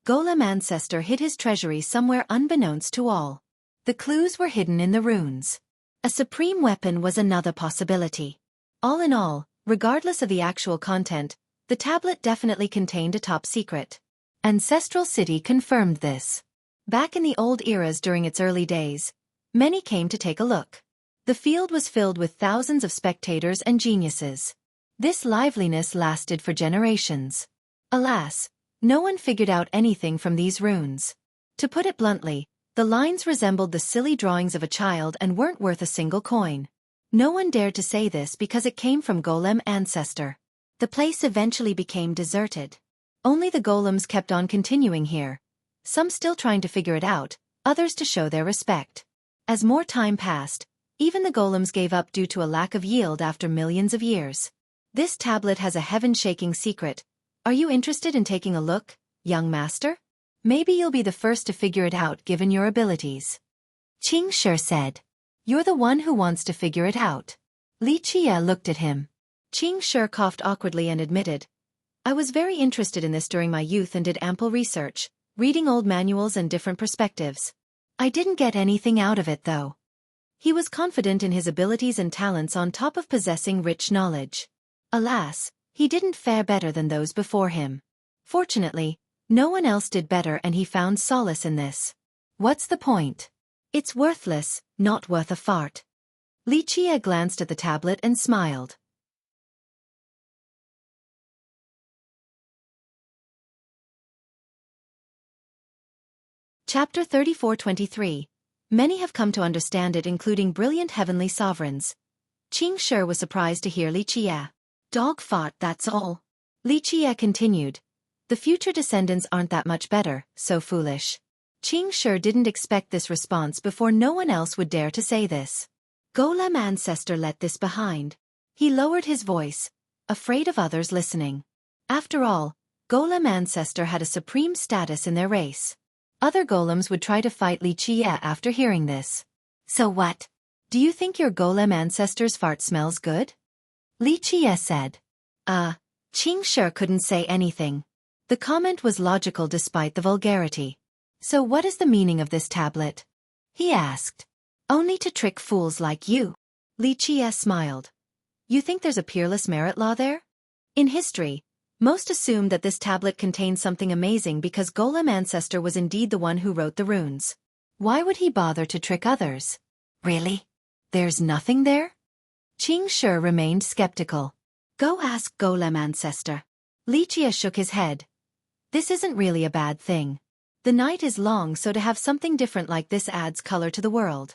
Golem ancestor hid his treasury somewhere unbeknownst to all. The clues were hidden in the runes. A supreme weapon was another possibility. All in all, regardless of the actual content, the tablet definitely contained a top secret. Ancestral City confirmed this. Back in the old eras during its early days, many came to take a look. The field was filled with thousands of spectators and geniuses. This liveliness lasted for generations. Alas, no one figured out anything from these runes. To put it bluntly, the lines resembled the silly drawings of a child and weren't worth a single coin. No one dared to say this because it came from Golem ancestor. The place eventually became deserted. Only the golems kept on continuing here. Some still trying to figure it out, others to show their respect. As more time passed, even the golems gave up due to a lack of yield after millions of years. This tablet has a heaven-shaking secret. Are you interested in taking a look, young master? Maybe you'll be the first to figure it out given your abilities. Qingshi said. You're the one who wants to figure it out. Li Qie looked at him. Qingshi coughed awkwardly and admitted, I was very interested in this during my youth and did ample research, reading old manuals and different perspectives. I didn't get anything out of it though. He was confident in his abilities and talents on top of possessing rich knowledge. Alas, he didn't fare better than those before him. Fortunately, no one else did better and he found solace in this. What's the point? It's worthless, not worth a fart. Li Qie glanced at the tablet and smiled. Chapter 34-23. Many have come to understand it, including brilliant heavenly sovereigns. Qingshi was surprised to hear Li Qie. Dog fart, that's all. Li Qie continued. The future descendants aren't that much better, so foolish. Qingshi didn't expect this response before no one else would dare to say this. Golem ancestor let this behind. He lowered his voice, afraid of others listening. After all, Golem ancestor had a supreme status in their race. Other golems would try to fight Li Qie after hearing this. So what? Do you think your golem ancestor's fart smells good? Li Qie said. Qingshi couldn't say anything. The comment was logical despite the vulgarity. So what is the meaning of this tablet? He asked. Only to trick fools like you. Li Qie smiled. You think there's a peerless merit law there? In history, most assumed that this tablet contained something amazing because Golem ancestor was indeed the one who wrote the runes. Why would he bother to trick others? Really? There's nothing there? Qingshi remained skeptical. Go ask Golem ancestor. Li Qie shook his head. This isn't really a bad thing. The night is long, so to have something different like this adds color to the world.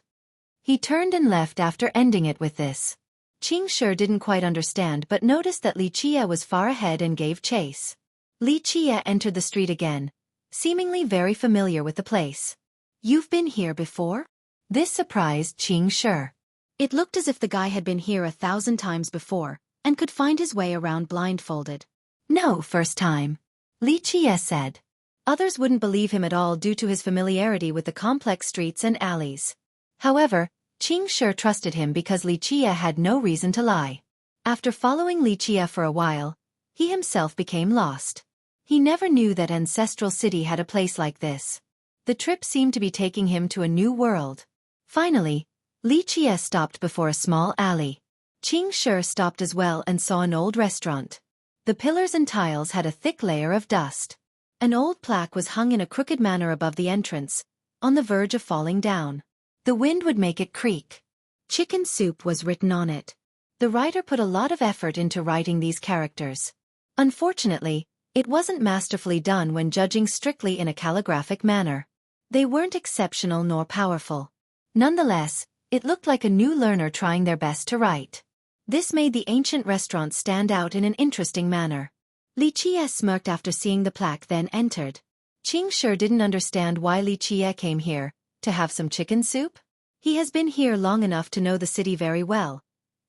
He turned and left after ending it with this. Qingshi didn't quite understand but noticed that Li Qie was far ahead and gave chase. Li Qie entered the street again, seemingly very familiar with the place. You've been here before? This surprised Qingshi. It looked as if the guy had been here 1,000 times before, and could find his way around blindfolded. No, first time. Li Qie said. Others wouldn't believe him at all due to his familiarity with the complex streets and alleys. However, Qingshi trusted him because Li Qie had no reason to lie. After following Li Qie for a while, he himself became lost. He never knew that Ancestral City had a place like this. The trip seemed to be taking him to a new world. Finally, Li Qie stopped before a small alley. Qingshi stopped as well and saw an old restaurant. The pillars and tiles had a thick layer of dust. An old plaque was hung in a crooked manner above the entrance, on the verge of falling down. The wind would make it creak. Chicken soup was written on it. The writer put a lot of effort into writing these characters. Unfortunately, it wasn't masterfully done when judging strictly in a calligraphic manner. They weren't exceptional nor powerful. Nonetheless, it looked like a new learner trying their best to write. This made the ancient restaurant stand out in an interesting manner. Li Qie smirked after seeing the plaque, then entered. Qing sure didn't understand why Li Qie came here, to have some chicken soup? He has been here long enough to know the city very well,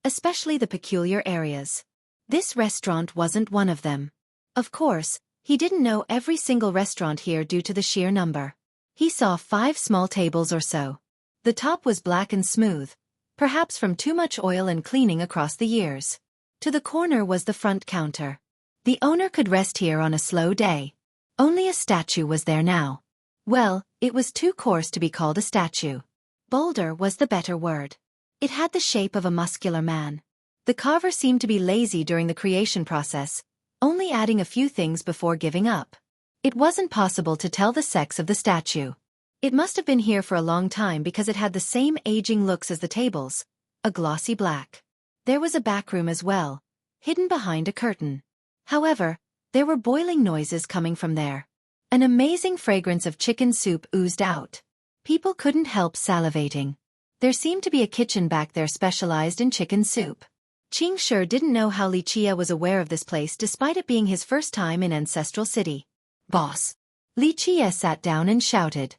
especially the peculiar areas. This restaurant wasn't one of them. Of course, he didn't know every single restaurant here due to the sheer number. He saw 5 small tables or so. The top was black and smooth, perhaps from too much oil and cleaning across the years. To the corner was the front counter. The owner could rest here on a slow day. Only a statue was there now. Well, it was too coarse to be called a statue. Boulder was the better word. It had the shape of a muscular man. The carver seemed to be lazy during the creation process, only adding a few things before giving up. It wasn't possible to tell the sex of the statue. It must have been here for a long time because it had the same aging looks as the tables, a glossy black. There was a back room as well, hidden behind a curtain. However, there were boiling noises coming from there. An amazing fragrance of chicken soup oozed out. People couldn't help salivating. There seemed to be a kitchen back there specialized in chicken soup. Qing sure didn't know how Li Qie was aware of this place despite it being his first time in Ancestral City. "Boss!" Li Qie sat down and shouted.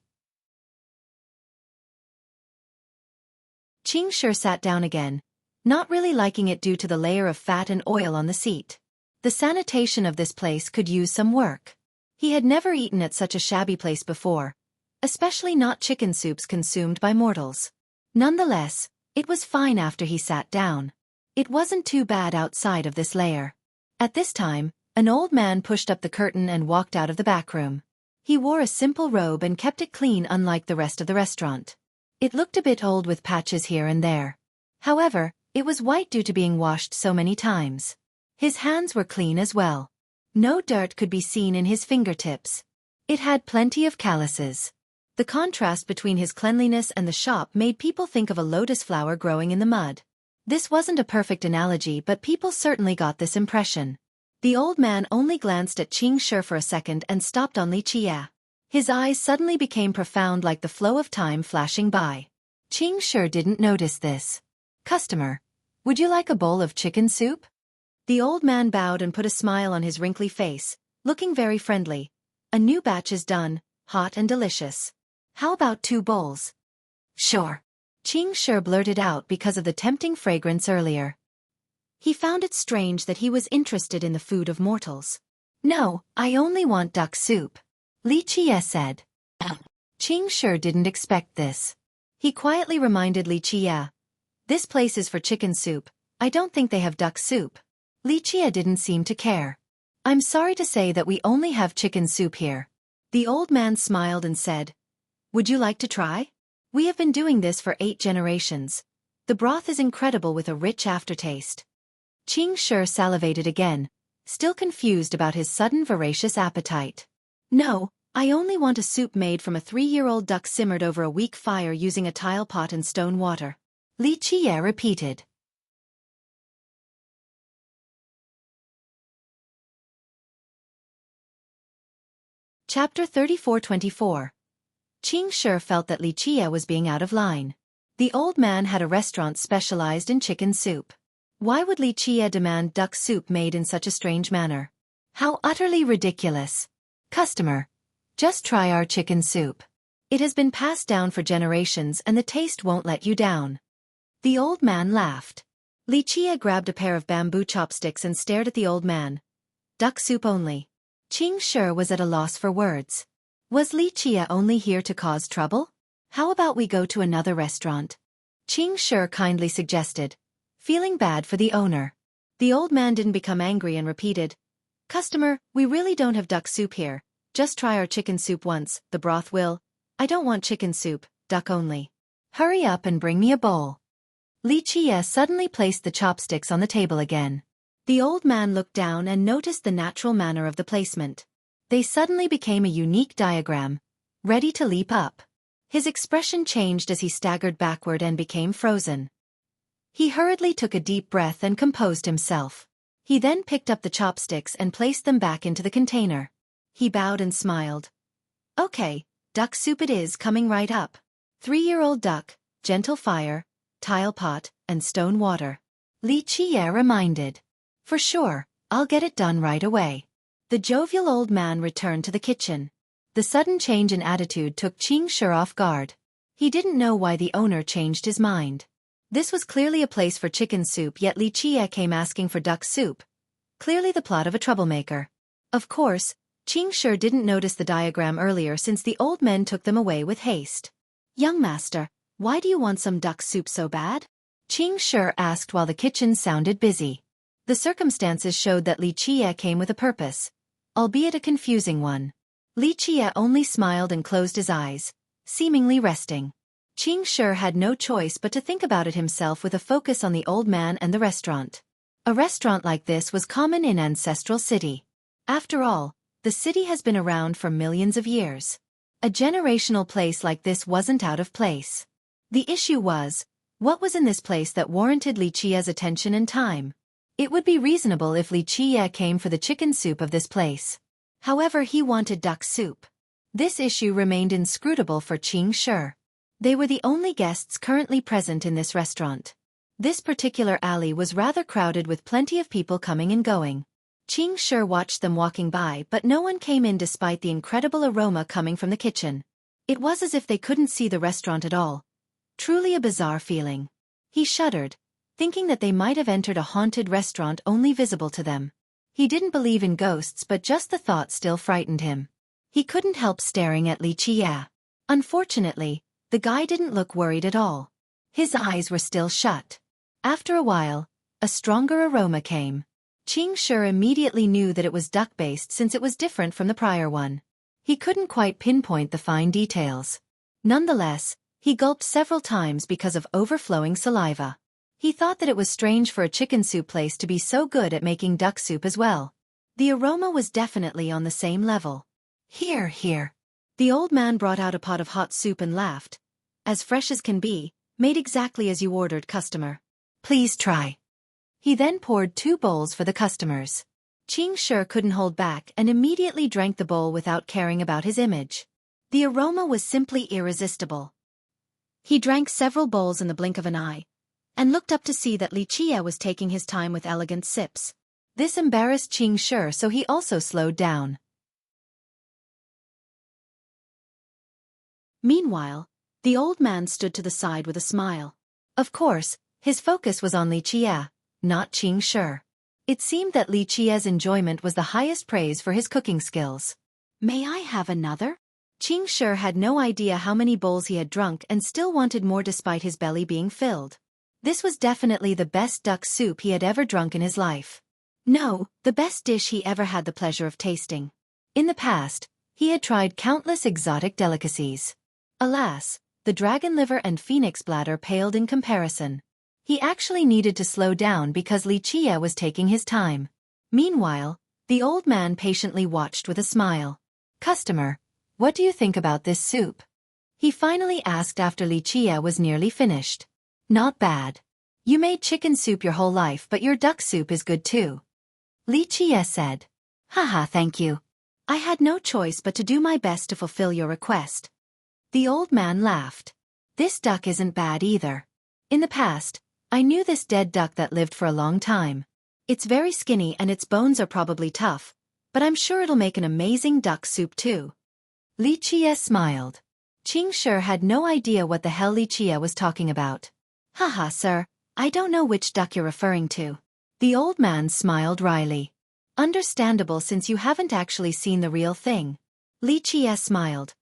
Qing sure sat down again, not really liking it due to the layer of fat and oil on the seat. The sanitation of this place could use some work. He had never eaten at such a shabby place before, especially not chicken soups consumed by mortals. Nonetheless, it was fine after he sat down. It wasn't too bad outside of this layer. At this time, an old man pushed up the curtain and walked out of the back room. He wore a simple robe and kept it clean unlike the rest of the restaurant. It looked a bit old with patches here and there. However, it was white due to being washed so many times. His hands were clean as well. No dirt could be seen in his fingertips. It had plenty of calluses. The contrast between his cleanliness and the shop made people think of a lotus flower growing in the mud. This wasn't a perfect analogy, but people certainly got this impression. The old man only glanced at Qing sure for a second and stopped on Li Qie. His eyes suddenly became profound like the flow of time flashing by. Qing sure didn't notice this. "Customer, would you like a bowl of chicken soup?" The old man bowed and put a smile on his wrinkly face, looking very friendly. "A new batch is done, hot and delicious. How about 2 bowls?" "Sure." Qing sure blurted out because of the tempting fragrance earlier. He found it strange that he was interested in the food of mortals. "No, I only want duck soup," Li Qie said. Qing sure didn't expect this. He quietly reminded Li Qie, "This place is for chicken soup, I don't think they have duck soup." Li Qie didn't seem to care. "I'm sorry to say that we only have chicken soup here." The old man smiled and said, "Would you like to try? We have been doing this for 8 generations. The broth is incredible with a rich aftertaste." Qing sure salivated again, still confused about his sudden voracious appetite. "No, I only want a soup made from a 3-year-old duck simmered over a weak fire using a tile pot and stone water," Li Qie repeated. Chapter 34-24. Qing sure felt that Li Qie was being out of line. The old man had a restaurant specialized in chicken soup. Why would Li Qie demand duck soup made in such a strange manner? How utterly ridiculous. "Customer, just try our chicken soup. It has been passed down for generations and the taste won't let you down." The old man laughed. Li Qie grabbed a pair of bamboo chopsticks and stared at the old man. "Duck soup only." Qing sure was at a loss for words. Was Li Qie only here to cause trouble? "How about we go to another restaurant?" Qing sure kindly suggested, feeling bad for the owner. The old man didn't become angry and repeated, "Customer, we really don't have duck soup here. Just try our chicken soup once, the broth will. I don't want chicken soup, duck only. Hurry up and bring me a bowl." Li Qie suddenly placed the chopsticks on the table again. The old man looked down and noticed the natural manner of the placement. They suddenly became a unique diagram, ready to leap up. His expression changed as he staggered backward and became frozen. He hurriedly took a deep breath and composed himself. He then picked up the chopsticks and placed them back into the container. He bowed and smiled. "Okay, duck soup it is, coming right up. 3-year-old duck, gentle fire, tile pot, and stone water," Li Qie reminded. "For sure, I'll get it done right away." The jovial old man returned to the kitchen. The sudden change in attitude took Qing Shi off guard. He didn't know why the owner changed his mind. This was clearly a place for chicken soup, yet Li Qie came asking for duck soup. Clearly the plot of a troublemaker. Of course, Qing Shi didn't notice the diagram earlier since the old men took them away with haste. "Young master, why do you want some duck soup so bad?" Qing Shi asked while the kitchen sounded busy. The circumstances showed that Li Qie came with a purpose, albeit a confusing one. Li Qie only smiled and closed his eyes, seemingly resting. Qing Shi had no choice but to think about it himself with a focus on the old man and the restaurant. A restaurant like this was common in Ancestral City. After all, the city has been around for millions of years. A generational place like this wasn't out of place. The issue was, what was in this place that warranted Li Qie's attention and time? It would be reasonable if Li Qie came for the chicken soup of this place. However, he wanted duck soup. This issue remained inscrutable for Qing Shi. They were the only guests currently present in this restaurant. This particular alley was rather crowded with plenty of people coming and going. Qing Shi watched them walking by, but no one came in despite the incredible aroma coming from the kitchen. It was as if they couldn't see the restaurant at all. Truly a bizarre feeling. He shuddered, thinking that they might have entered a haunted restaurant only visible to them. He didn't believe in ghosts, but just the thought still frightened him. He couldn't help staring at Li Qie. Unfortunately, the guy didn't look worried at all. His eyes were still shut. After a while, a stronger aroma came. Qing Shi immediately knew that it was duck-based since it was different from the prior one. He couldn't quite pinpoint the fine details. Nonetheless, he gulped several times because of overflowing saliva. He thought that it was strange for a chicken soup place to be so good at making duck soup as well. The aroma was definitely on the same level. "Here, here." The old man brought out a pot of hot soup and laughed. "As fresh as can be, made exactly as you ordered, customer. Please try." He then poured 2 bowls for the customers. Qing Shi couldn't hold back and immediately drank the bowl without caring about his image. The aroma was simply irresistible. He drank several bowls in the blink of an eye, and looked up to see that Li Qie was taking his time with elegant sips. This embarrassed Qing Shi, so he also slowed down. Meanwhile, the old man stood to the side with a smile. Of course, his focus was on Li Qie, not Qing Shi. It seemed that Li Qie's enjoyment was the highest praise for his cooking skills. "May I have another?" Qing Shi had no idea how many bowls he had drunk and still wanted more despite his belly being filled. This was definitely the best duck soup he had ever drunk in his life. No, the best dish he ever had the pleasure of tasting. In the past, he had tried countless exotic delicacies. Alas, the dragon liver and phoenix bladder paled in comparison. He actually needed to slow down because Li Qie was taking his time. Meanwhile, the old man patiently watched with a smile. "Customer, what do you think about this soup?" He finally asked after Li Qie was nearly finished. "Not bad. You made chicken soup your whole life, but your duck soup is good too," Li Qie said. "Haha, thank you. I had no choice but to do my best to fulfill your request." The old man laughed. "This duck isn't bad either. In the past, I knew this dead duck that lived for a long time. It's very skinny and its bones are probably tough, but I'm sure it'll make an amazing duck soup too." Li Qie smiled. Qing Shi had no idea what the hell Li Qie was talking about. "Haha, sir, I don't know which duck you're referring to." The old man smiled wryly. "Understandable since you haven't actually seen the real thing." Li Qie smiled.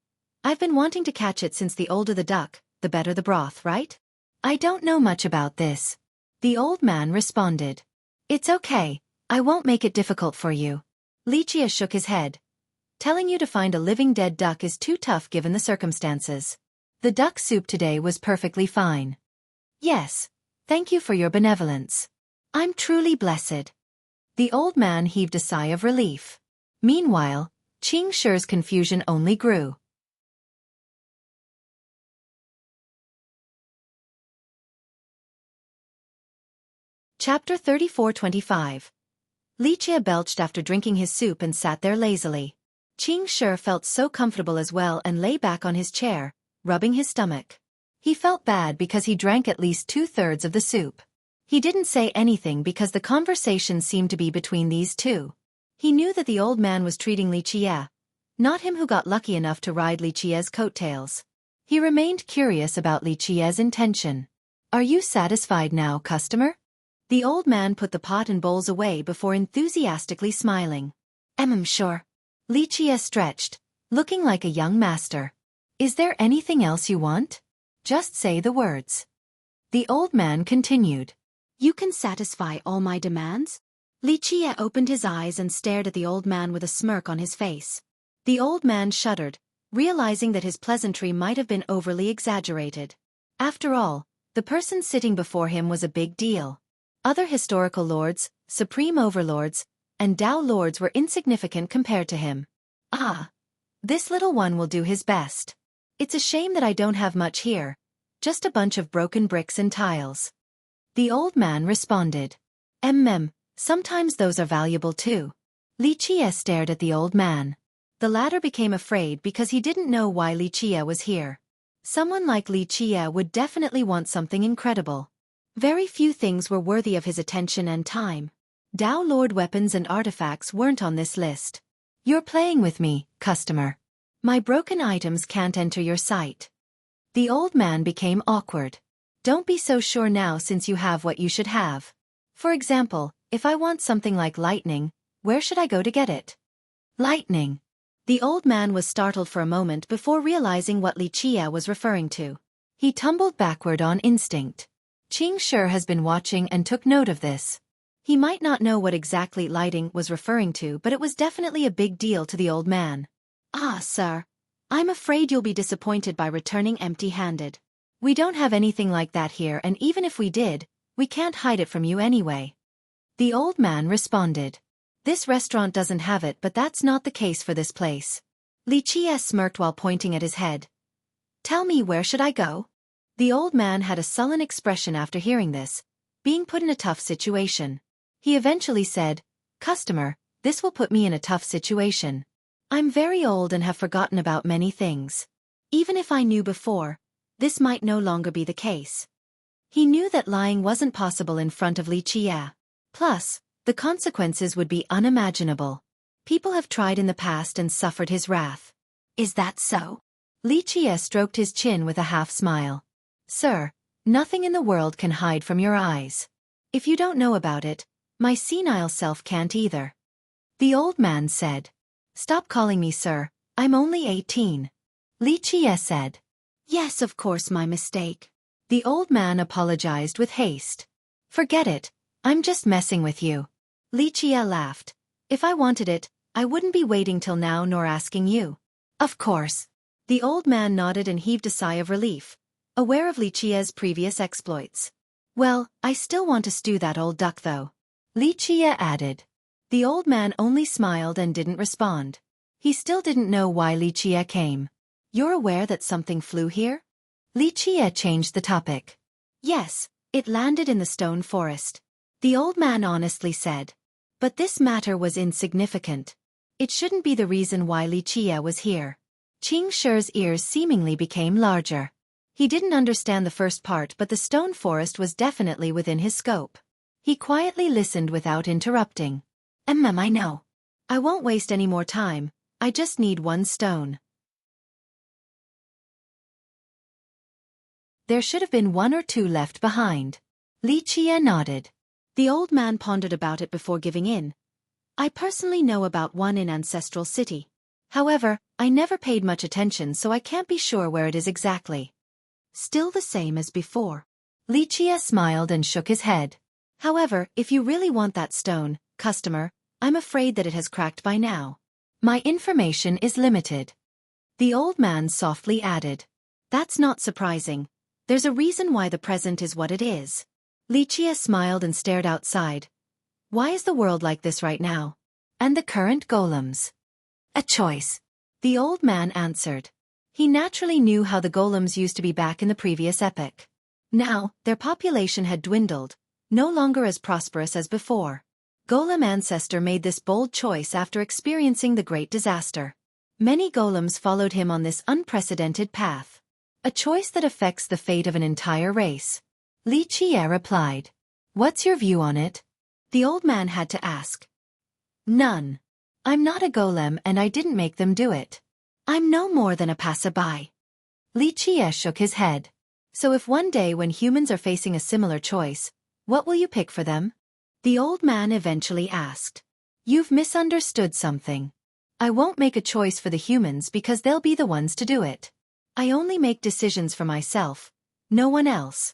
"I've been wanting to catch it since the older the duck, the better the broth, right?" "I don't know much about this," the old man responded. "It's okay, I won't make it difficult for you." Li Qie shook his head. "Telling you to find a living dead duck is too tough given the circumstances. The duck soup today was perfectly fine." "Yes, thank you for your benevolence. I'm truly blessed." The old man heaved a sigh of relief. Meanwhile, Qing Shi's confusion only grew. Chapter 34-25. Li Qie belched after drinking his soup and sat there lazily. Qing Shi felt so comfortable as well and lay back on his chair, rubbing his stomach. He felt bad because he drank at least 2/3 of the soup. He didn't say anything because the conversation seemed to be between these two. He knew that the old man was treating Li Qie, not him who got lucky enough to ride Li Qie's coattails. He remained curious about Li Qie's intention. Are you satisfied now, customer? The old man put the pot and bowls away before enthusiastically smiling. Sure. Li Qie stretched, looking like a young master. Is there anything else you want? Just say the words. The old man continued. You can satisfy all my demands? Li Qie opened his eyes and stared at the old man with a smirk on his face. The old man shuddered, realizing that his pleasantry might have been overly exaggerated. After all, the person sitting before him was a big deal. Other historical lords, supreme overlords, and Dao lords were insignificant compared to him. Ah, this little one will do his best. It's a shame that I don't have much here, just a bunch of broken bricks and tiles. The old man responded. Sometimes those are valuable too. Li Qie stared at the old man. The latter became afraid because he didn't know why Li Qie was here. Someone like Li Qie would definitely want something incredible. Very few things were worthy of his attention and time. Dao Lord weapons and artifacts weren't on this list. You're playing with me, customer. My broken items can't enter your sight. The old man became awkward. Don't be so sure now since you have what you should have. For example, if I want something like lightning, where should I go to get it? Lightning. The old man was startled for a moment before realizing what Li Qie was referring to. He tumbled backward on instinct. Qing Shi has been watching and took note of this. He might not know what exactly lightning was referring to, but it was definitely a big deal to the old man. Ah, sir. I'm afraid you'll be disappointed by returning empty-handed. We don't have anything like that here, and even if we did, we can't hide it from you anyway. The old man responded. This restaurant doesn't have it, but that's not the case for this place. Li Qie smirked while pointing at his head. Tell me, where should I go? The old man had a sullen expression after hearing this, being put in a tough situation. He eventually said, Customer, this will put me in a tough situation. I'm very old and have forgotten about many things. Even if I knew before, this might no longer be the case. He knew that lying wasn't possible in front of Li Qie. Plus, the consequences would be unimaginable. People have tried in the past and suffered his wrath. Is that so? Li Qie stroked his chin with a half-smile. Sir, nothing in the world can hide from your eyes. If you don't know about it, my senile self can't either. The old man said. Stop calling me sir, I'm only 18. Li Qie said. Yes, of course, my mistake. The old man apologized with haste. Forget it, I'm just messing with you. Li Qie laughed. If I wanted it, I wouldn't be waiting till now nor asking you. Of course. The old man nodded and heaved a sigh of relief, aware of Li Qie's previous exploits. Well, I still want to stew that old duck though. Li Qie added. The old man only smiled and didn't respond. He still didn't know why Li Qie came. You're aware that something flew here? Li Qie changed the topic. Yes, it landed in the stone forest. The old man honestly said. But this matter was insignificant. It shouldn't be the reason why Li Qie was here. Qing Shi's ears seemingly became larger. He didn't understand the first part, but the stone forest was definitely within his scope. He quietly listened without interrupting. I know. I won't waste any more time, I just need one stone. There should have been one or two left behind. Li Qie nodded. The old man pondered about it before giving in. I personally know about one in Ancestral City. However, I never paid much attention, so I can't be sure where it is exactly. Still the same as before. Li Qie smiled and shook his head. However, if you really want that stone, customer, I'm afraid that it has cracked by now. My information is limited. The old man softly added. That's not surprising. There's a reason why the present is what it is. Li Qie smiled and stared outside. Why is the world like this right now? And the current golems? A choice. The old man answered. He naturally knew how the golems used to be back in the previous epoch. Now, their population had dwindled, no longer as prosperous as before. Golem ancestor made this bold choice after experiencing the great disaster. Many golems followed him on this unprecedented path. A choice that affects the fate of an entire race. Li Qie replied. What's your view on it? The old man had to ask. None. I'm not a golem and I didn't make them do it. I'm no more than a passerby. Li Qie shook his head. So if one day when humans are facing a similar choice, what will you pick for them? The old man eventually asked. You've misunderstood something. I won't make a choice for the humans because they'll be the ones to do it. I only make decisions for myself, no one else.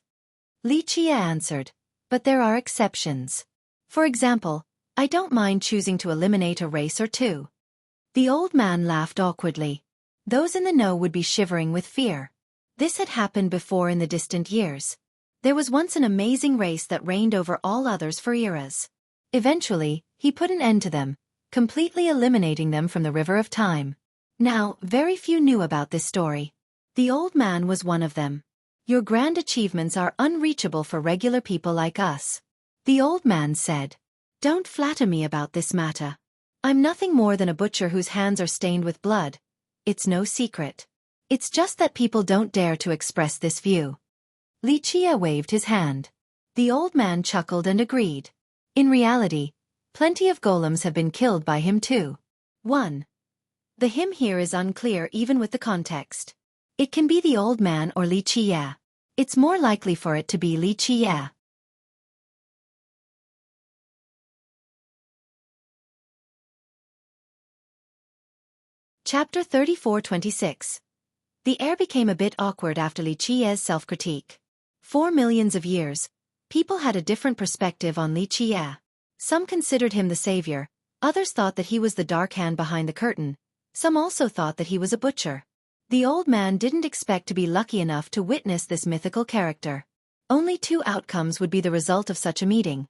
Li Qie answered, but there are exceptions. For example, I don't mind choosing to eliminate a race or two. The old man laughed awkwardly. Those in the know would be shivering with fear. This had happened before in the distant years. There was once an amazing race that reigned over all others for eras. Eventually, he put an end to them, completely eliminating them from the river of time. Now, very few knew about this story. The old man was one of them. Your grand achievements are unreachable for regular people like us. The old man said. Don't flatter me about this matter. I'm nothing more than a butcher whose hands are stained with blood. It's no secret. It's just that people don't dare to express this view. Li Qie waved his hand. The old man chuckled and agreed. In reality, plenty of golems have been killed by him too. 1. The him here is unclear even with the context. It can be the old man or Li Qie. It's more likely for it to be Li Qie. Chapter 34-26. The air became a bit awkward after Li Qie's self-critique. For millions of years, people had a different perspective on Li Qie. Some considered him the savior, others thought that he was the dark hand behind the curtain, some also thought that he was a butcher. The old man didn't expect to be lucky enough to witness this mythical character. Only two outcomes would be the result of such a meeting.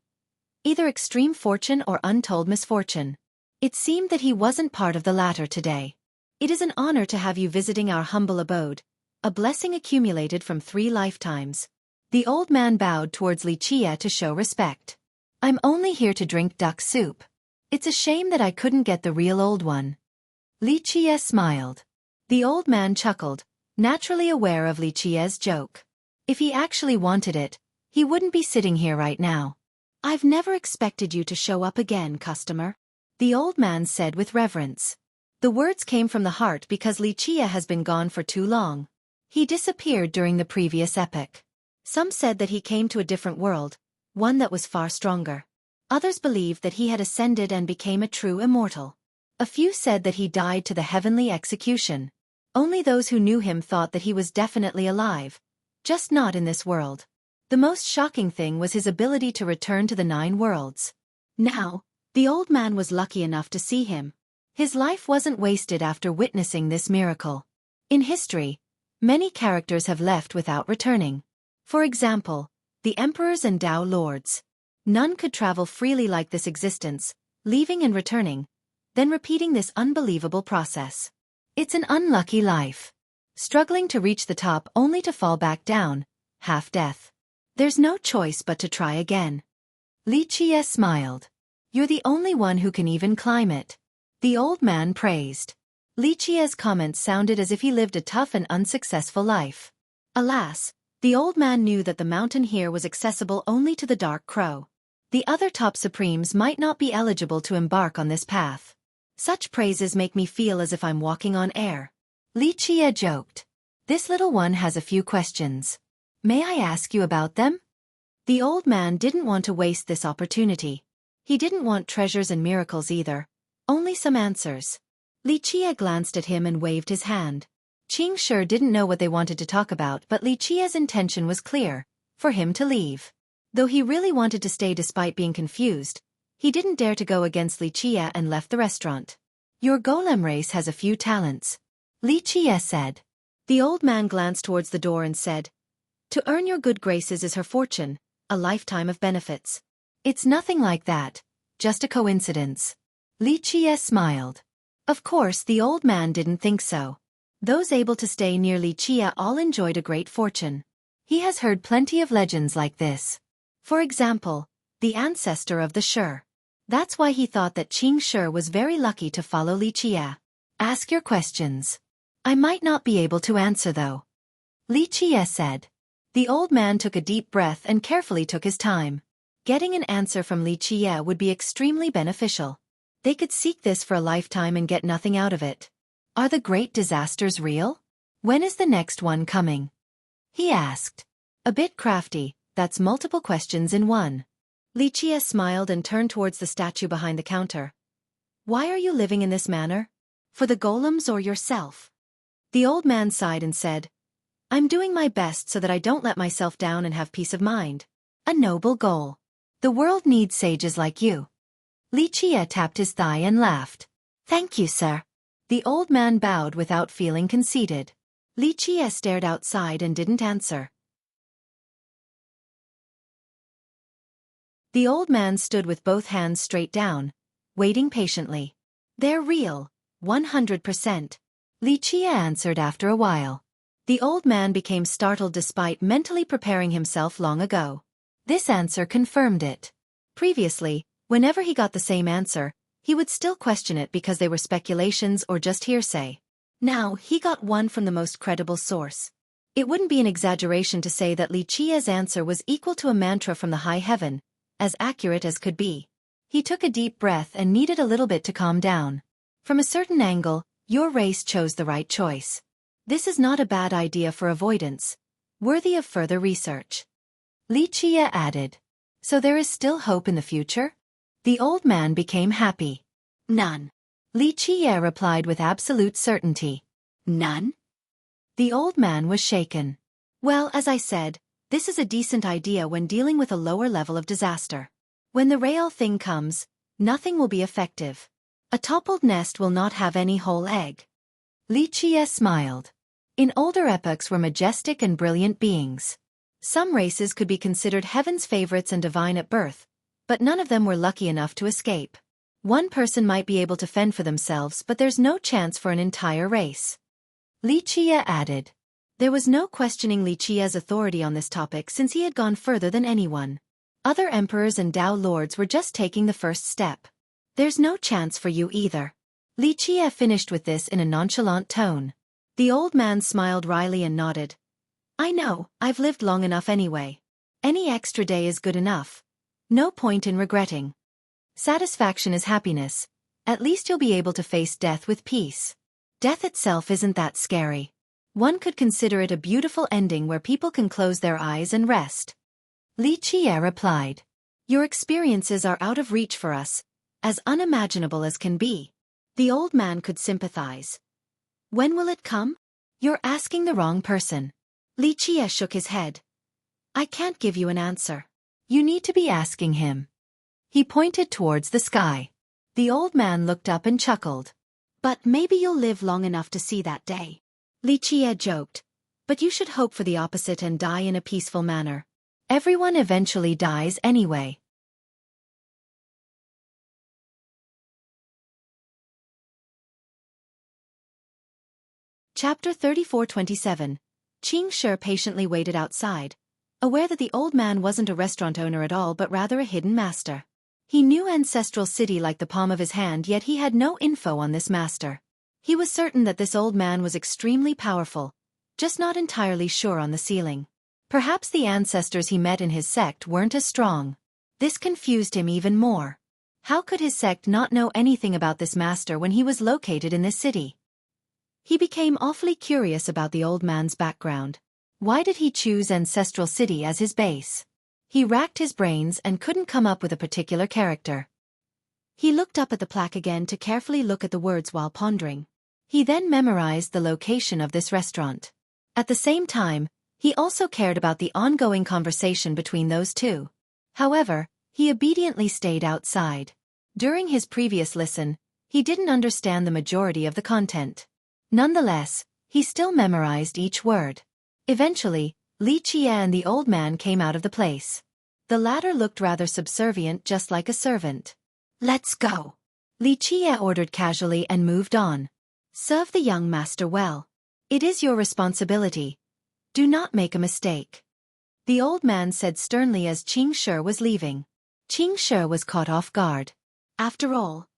Either extreme fortune or untold misfortune. It seemed that he wasn't part of the latter today. It is an honor to have you visiting our humble abode, a blessing accumulated from 3 lifetimes. The old man bowed towards Li Qie to show respect. I'm only here to drink duck soup. It's a shame that I couldn't get the real old one. Li Qie smiled. The old man chuckled, naturally aware of Li Qie's joke. If he actually wanted it, he wouldn't be sitting here right now. I've never expected you to show up again, customer. The old man said with reverence. The words came from the heart because Li Qie has been gone for too long. He disappeared during the previous epoch. Some said that he came to a different world, one that was far stronger. Others believed that he had ascended and became a true immortal. A few said that he died to the heavenly execution. Only those who knew him thought that he was definitely alive, just not in this world. The most shocking thing was his ability to return to the 9 worlds. Now, the old man was lucky enough to see him. His life wasn't wasted after witnessing this miracle. In history, many characters have left without returning. For example, the emperors and Dao lords. None could travel freely like this existence, leaving and returning, then repeating this unbelievable process. It's an unlucky life. Struggling to reach the top only to fall back down, half-death. There's no choice but to try again. Li Qie smiled. You're the only one who can even climb it. The old man praised. Li Qie's comments sounded as if he lived a tough and unsuccessful life. Alas, the old man knew that the mountain here was accessible only to the Dark Crow. The other top supremes might not be eligible to embark on this path. Such praises make me feel as if I'm walking on air. Li Qie joked. This little one has a few questions. May I ask you about them? The old man didn't want to waste this opportunity. He didn't want treasures and miracles either. Only some answers. Li Qie glanced at him and waved his hand. Qing sure didn't know what they wanted to talk about, but Li Qie's intention was clear, for him to leave. Though he really wanted to stay despite being confused, he didn't dare to go against Li Qie and left the restaurant. Your golem race has a few talents, Li Qie said. The old man glanced towards the door and said, to earn your good graces is her fortune, a lifetime of benefits. It's nothing like that, just a coincidence. Li Qie smiled. Of course the old man didn't think so. Those able to stay near Li Qie all enjoyed a great fortune. He has heard plenty of legends like this. For example, the ancestor of the Shi. That's why he thought that Qing Shi was very lucky to follow Li Qie. Ask your questions. I might not be able to answer though. Li Qie said. The old man took a deep breath and carefully took his time. Getting an answer from Li Qie would be extremely beneficial. They could seek this for a lifetime and get nothing out of it. Are the great disasters real? When is the next one coming? He asked. A bit crafty, that's multiple questions in one. Lichia smiled and turned towards the statue behind the counter. Why are you living in this manner? For the golems or yourself? The old man sighed and said, I'm doing my best so that I don't let myself down and have peace of mind. A noble goal. The world needs sages like you. Lichia tapped his thigh and laughed. Thank you, sir. The old man bowed without feeling conceited. Lichia stared outside and didn't answer. The old man stood with both hands straight down, waiting patiently. They're real, 100%. Lichia answered after a while. The old man became startled despite mentally preparing himself long ago. This answer confirmed it. Previously, whenever he got the same answer, he would still question it because they were speculations or just hearsay. Now, he got one from the most credible source. It wouldn't be an exaggeration to say that Lichia's answer was equal to a mantra from the high heaven, as accurate as could be. He took a deep breath and needed a little bit to calm down. From a certain angle, your race chose the right choice. This is not a bad idea for avoidance, worthy of further research. Lichia added. So there is still hope in the future? The old man became happy. None. Lichia replied with absolute certainty. None? The old man was shaken. Well, as I said, this is a decent idea when dealing with a lower level of disaster. When the real thing comes, nothing will be effective. A toppled nest will not have any whole egg. Lichia smiled. In older epochs were majestic and brilliant beings. Some races could be considered heaven's favorites and divine at birth, but none of them were lucky enough to escape. One person might be able to fend for themselves, but there's no chance for an entire race. Lichia added. There was no questioning Lichia's authority on this topic since he had gone further than anyone. Other emperors and Dao lords were just taking the first step. There's no chance for you either. Lichia finished with this in a nonchalant tone. The old man smiled wryly and nodded. I know, I've lived long enough anyway. Any extra day is good enough. No point in regretting. Satisfaction is happiness. At least you'll be able to face death with peace. Death itself isn't that scary. One could consider it a beautiful ending where people can close their eyes and rest. Lichia replied. Your experiences are out of reach for us, as unimaginable as can be. The old man could sympathize. When will it come? You're asking the wrong person. Lichia shook his head. I can't give you an answer. You need to be asking him. He pointed towards the sky. The old man looked up and chuckled. But maybe you'll live long enough to see that day. Lichia joked. But you should hope for the opposite and die in a peaceful manner. Everyone eventually dies anyway. Chapter 34-27. Qing Shi patiently waited outside, aware that the old man wasn't a restaurant owner at all but rather a hidden master. He knew Ancestral City like the palm of his hand, yet he had no info on this master. He was certain that this old man was extremely powerful, just not entirely sure on the ceiling. Perhaps the ancestors he met in his sect weren't as strong. This confused him even more. How could his sect not know anything about this master when he was located in this city? He became awfully curious about the old man's background. Why did he choose Ancestral City as his base? He racked his brains and couldn't come up with a particular character. He looked up at the plaque again to carefully look at the words while pondering. He then memorized the location of this restaurant. At the same time, he also cared about the ongoing conversation between those two. However, he obediently stayed outside. During his previous listen, he didn't understand the majority of the content. Nonetheless, he still memorized each word. Eventually, Lichia and the old man came out of the place. The latter looked rather subservient, just like a servant. Let's go. Lichia ordered casually and moved on. Serve the young master well. It is your responsibility. Do not make a mistake. The old man said sternly as Qing Shi was leaving. Qing Shi was caught off guard. After all,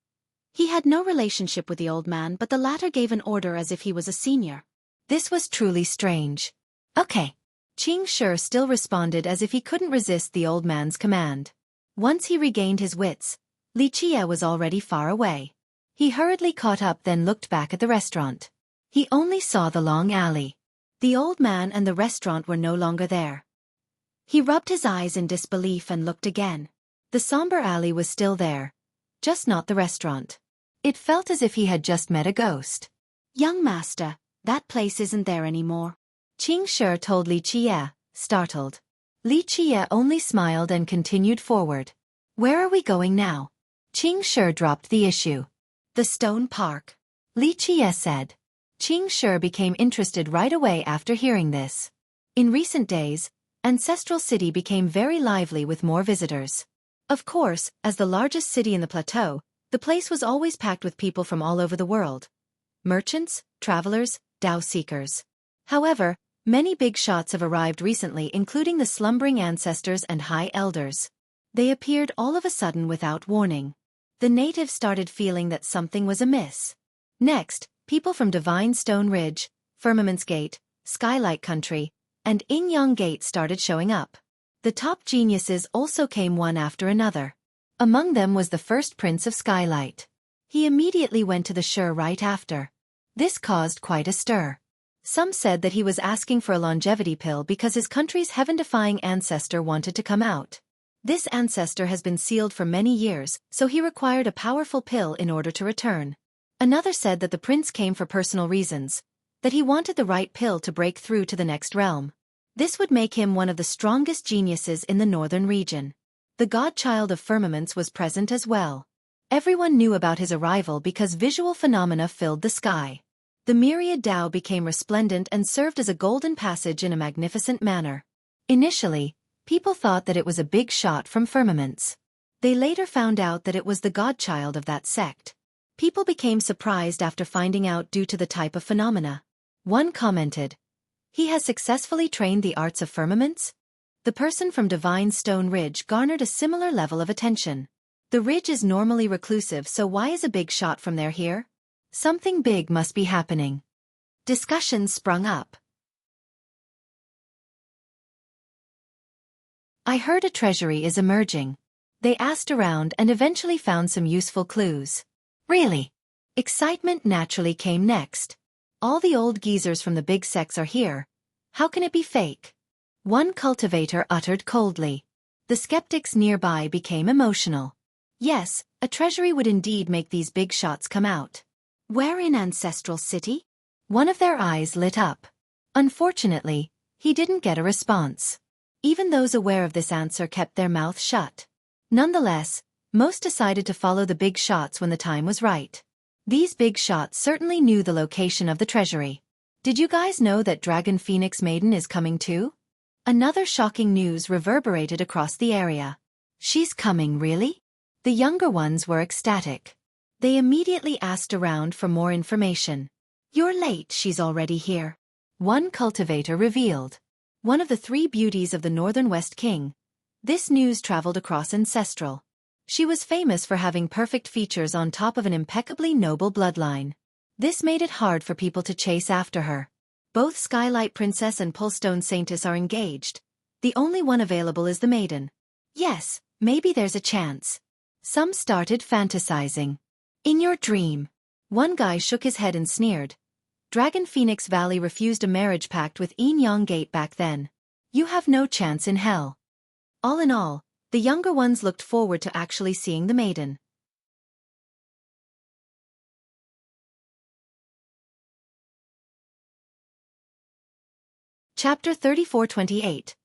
he had no relationship with the old man, but the latter gave an order as if he was a senior. This was truly strange. Okay. Qing Shi still responded as if he couldn't resist the old man's command. Once he regained his wits, Li Qie was already far away. He hurriedly caught up then looked back at the restaurant. He only saw the long alley. The old man and the restaurant were no longer there. He rubbed his eyes in disbelief and looked again. The somber alley was still there, just not the restaurant. It felt as if he had just met a ghost. "Young master, that place isn't there anymore," Qing Shi told Li Qie, startled. Li Qie only smiled and continued forward. "Where are we going now?" Qing Shi dropped the issue. "The Stone Park," Li Qie said. Qing Shi became interested right away after hearing this. In recent days, Ancestral City became very lively with more visitors. Of course, as the largest city in the plateau, the place was always packed with people from all over the world. Merchants, travelers, Tao seekers. However, many big shots have arrived recently, including the slumbering ancestors and high elders. They appeared all of a sudden without warning. The natives started feeling that something was amiss. Next, people from Divine Stone Ridge, Firmament's Gate, Skylight Country, and Ingyang Gate started showing up. The top geniuses also came one after another. Among them was the first prince of Skylight. He immediately went to the Shi right after. This caused quite a stir. Some said that he was asking for a longevity pill because his country's heaven-defying ancestor wanted to come out. This ancestor has been sealed for many years, so he required a powerful pill in order to return. Another said that the prince came for personal reasons, that he wanted the right pill to break through to the next realm. This would make him one of the strongest geniuses in the northern region. The godchild of firmaments was present as well. Everyone knew about his arrival because visual phenomena filled the sky. The myriad Tao became resplendent and served as a golden passage in a magnificent manner. Initially, people thought that it was a big shot from firmaments. They later found out that it was the godchild of that sect. People became surprised after finding out due to the type of phenomena. One commented, "He has successfully trained the arts of firmaments?" The person from Divine Stone Ridge garnered a similar level of attention. The ridge is normally reclusive, so why is a big shot from there here? Something big must be happening. Discussions sprung up. "I heard a treasury is emerging." They asked around and eventually found some useful clues. "Really?" Excitement naturally came next. "All the old geezers from the big sects are here. How can it be fake?" One cultivator uttered coldly. The skeptics nearby became emotional. Yes, a treasury would indeed make these big shots come out. "Where in Ancestral City?" One of their eyes lit up. Unfortunately, he didn't get a response. Even those aware of this answer kept their mouth shut. Nonetheless, most decided to follow the big shots when the time was right. These big shots certainly knew the location of the treasury. "Did you guys know that Dragon Phoenix Maiden is coming too?" Another shocking news reverberated across the area. "She's coming, really?" The younger ones were ecstatic. They immediately asked around for more information. "You're late, she's already here," one cultivator revealed. One of the three beauties of the Northern West King. This news traveled across Ancestral. She was famous for having perfect features on top of an impeccably noble bloodline. This made it hard for people to chase after her. Both Skylight Princess and Pullstone Saintess are engaged. The only one available is the maiden. Yes, maybe there's a chance. Some started fantasizing. "In your dream." One guy shook his head and sneered. "Dragon Phoenix Valley refused a marriage pact with Ingyang Gate back then. You have no chance in hell." All in all, the younger ones looked forward to actually seeing the maiden. Chapter 34-28.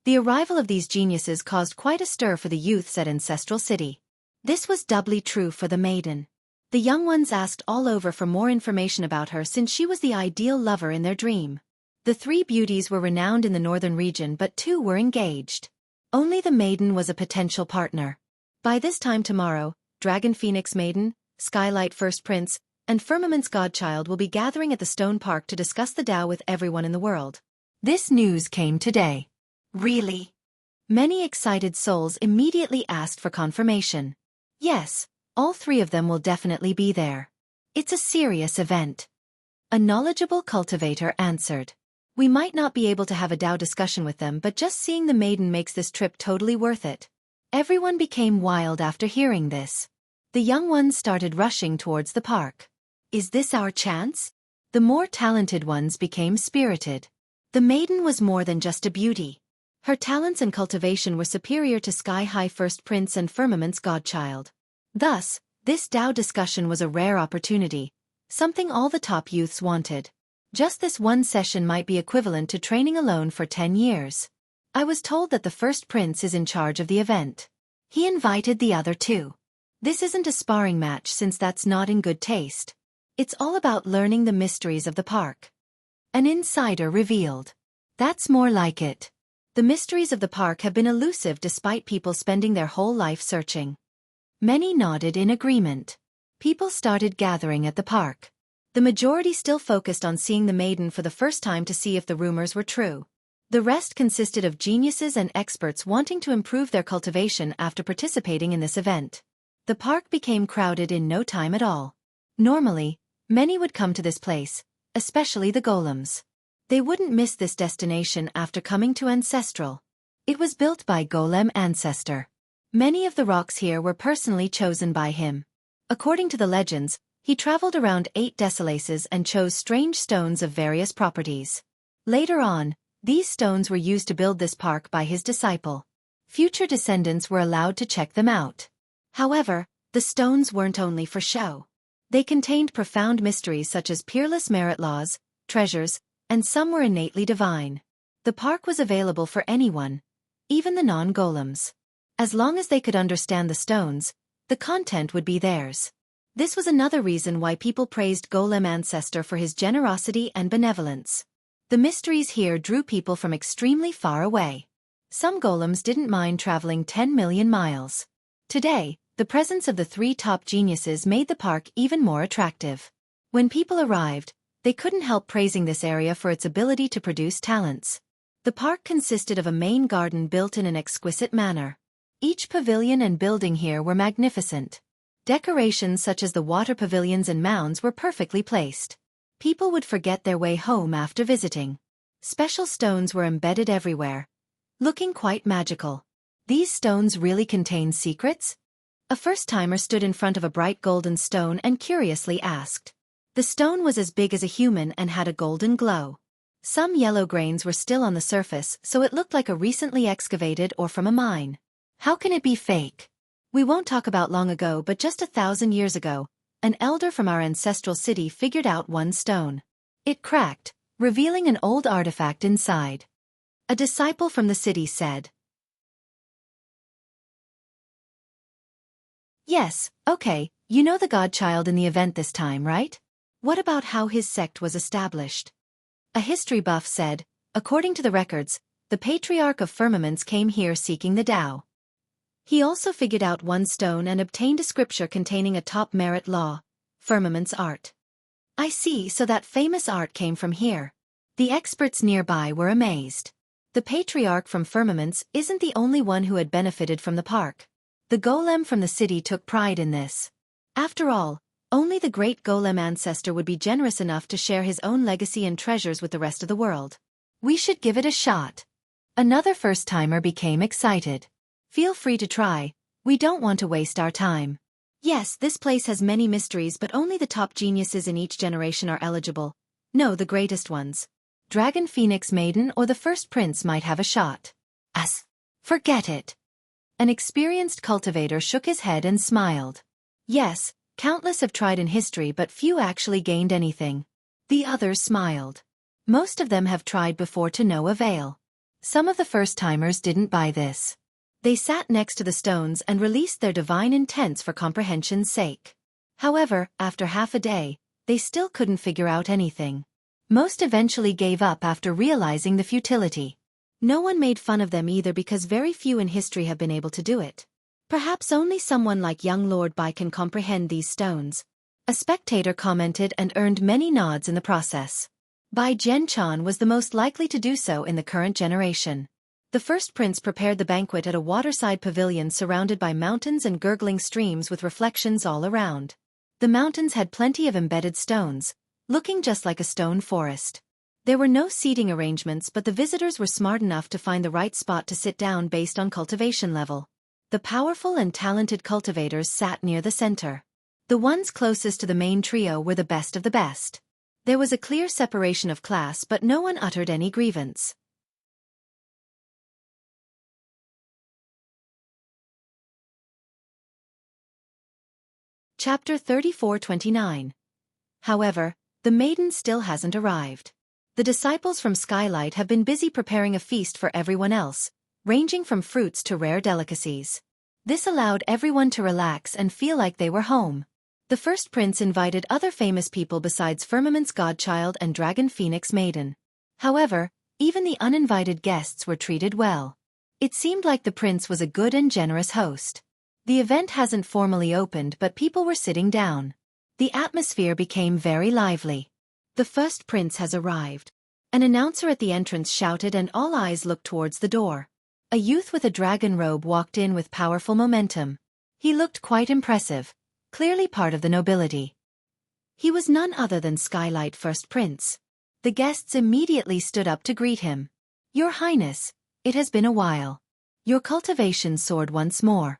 The arrival of these geniuses caused quite a stir for the youths at Ancestral City. This was doubly true for the maiden. The young ones asked all over for more information about her since she was the ideal lover in their dream. The three beauties were renowned in the northern region, but two were engaged. Only the maiden was a potential partner. By this time tomorrow, Dragon Phoenix Maiden, Skylight First Prince, and Firmament's Godchild will be gathering at the Stone Park to discuss the Tao with everyone in the world. This news came today. Really? Many excited souls immediately asked for confirmation. Yes, all three of them will definitely be there. It's a serious event. A knowledgeable cultivator answered. We might not be able to have a Tao discussion with them, but just seeing the maiden makes this trip totally worth it. Everyone became wild after hearing this. The young ones started rushing towards the park. Is this our chance? The more talented ones became spirited. The maiden was more than just a beauty. Her talents and cultivation were superior to sky-high first prince and firmament's godchild. Thus, this Tao discussion was a rare opportunity, something all the top youths wanted. Just this one session might be equivalent to training alone for 10 years. I was told that the first prince is in charge of the event. He invited the other two. This isn't a sparring match since that's not in good taste. It's all about learning the mysteries of the park. An insider revealed. That's more like it. The mysteries of the park have been elusive despite people spending their whole life searching. Many nodded in agreement. People started gathering at the park. The majority still focused on seeing the maiden for the first time to see if the rumors were true. The rest consisted of geniuses and experts wanting to improve their cultivation after participating in this event. The park became crowded in no time at all. Normally, many would come to this place, especially the golems. They wouldn't miss this destination after coming to Ancestral. It was built by Golem Ancestor. Many of the rocks here were personally chosen by him. According to the legends, he traveled around 8 desolaces and chose strange stones of various properties. Later on, these stones were used to build this park by his disciple. Future descendants were allowed to check them out. However, the stones weren't only for show. They contained profound mysteries such as peerless merit laws, treasures, and some were innately divine. The park was available for anyone, even the non-golems. As long as they could understand the stones, the content would be theirs. This was another reason why people praised Golem Ancestor for his generosity and benevolence. The mysteries here drew people from extremely far away. Some golems didn't mind traveling 10 million miles. Today, the presence of the 3 top geniuses made the park even more attractive. When people arrived, they couldn't help praising this area for its ability to produce talents. The park consisted of a main garden built in an exquisite manner. Each pavilion and building here were magnificent. Decorations such as the water pavilions and mounds were perfectly placed. People would forget their way home after visiting. Special stones were embedded everywhere, looking quite magical. These stones really contained secrets? A first-timer stood in front of a bright golden stone and curiously asked. The stone was as big as a human and had a golden glow. Some yellow grains were still on the surface, so it looked like a recently excavated or from a mine. How can it be fake? We won't talk about long ago, but just 1,000 years ago, an elder from our ancestral city figured out one stone. It cracked, revealing an old artifact inside. A disciple from the city said. Yes, okay, you know the godchild in the event this time, right? What about how his sect was established? A history buff said, according to the records, the Patriarch of Firmaments came here seeking the Tao. He also figured out one stone and obtained a scripture containing a top merit law, Firmament's art. I see, so that famous art came from here. The experts nearby were amazed. The Patriarch from Firmaments isn't the only one who had benefited from the park. The golem from the city took pride in this. After all, only the great golem ancestor would be generous enough to share his own legacy and treasures with the rest of the world. We should give it a shot. Another first-timer became excited. Feel free to try, we don't want to waste our time. Yes, this place has many mysteries, but only the top geniuses in each generation are eligible. No, the greatest ones. Dragon Phoenix Maiden or the first prince might have a shot. Forget it. An experienced cultivator shook his head and smiled. Yes, countless have tried in history, but few actually gained anything. The others smiled. Most of them have tried before to no avail. Some of the first-timers didn't buy this. They sat next to the stones and released their divine intents for comprehension's sake. However, after half a day, they still couldn't figure out anything. Most eventually gave up after realizing the futility. No one made fun of them either because very few in history have been able to do it. Perhaps only someone like young Lord Bai can comprehend these stones. A spectator commented and earned many nods in the process. Bai Jianchan was the most likely to do so in the current generation. The first prince prepared the banquet at a waterside pavilion surrounded by mountains and gurgling streams with reflections all around. The mountains had plenty of embedded stones, looking just like a stone forest. There were no seating arrangements, but the visitors were smart enough to find the right spot to sit down based on cultivation level. The powerful and talented cultivators sat near the center. The ones closest to the main trio were the best of the best. There was a clear separation of class, but no one uttered any grievance. Chapter 34-29. However, the maiden still hasn't arrived. The disciples from Skylight have been busy preparing a feast for everyone else, ranging from fruits to rare delicacies. This allowed everyone to relax and feel like they were home. The first prince invited other famous people besides Firmament's godchild and Dragon Phoenix Maiden. However, even the uninvited guests were treated well. It seemed like the prince was a good and generous host. The event hasn't formally opened, but people were sitting down. The atmosphere became very lively. The first prince has arrived. An announcer at the entrance shouted, and all eyes looked towards the door. A youth with a dragon robe walked in with powerful momentum. He looked quite impressive, clearly part of the nobility. He was none other than Skylight First Prince. The guests immediately stood up to greet him. "Your Highness, it has been a while. Your cultivation soared once more."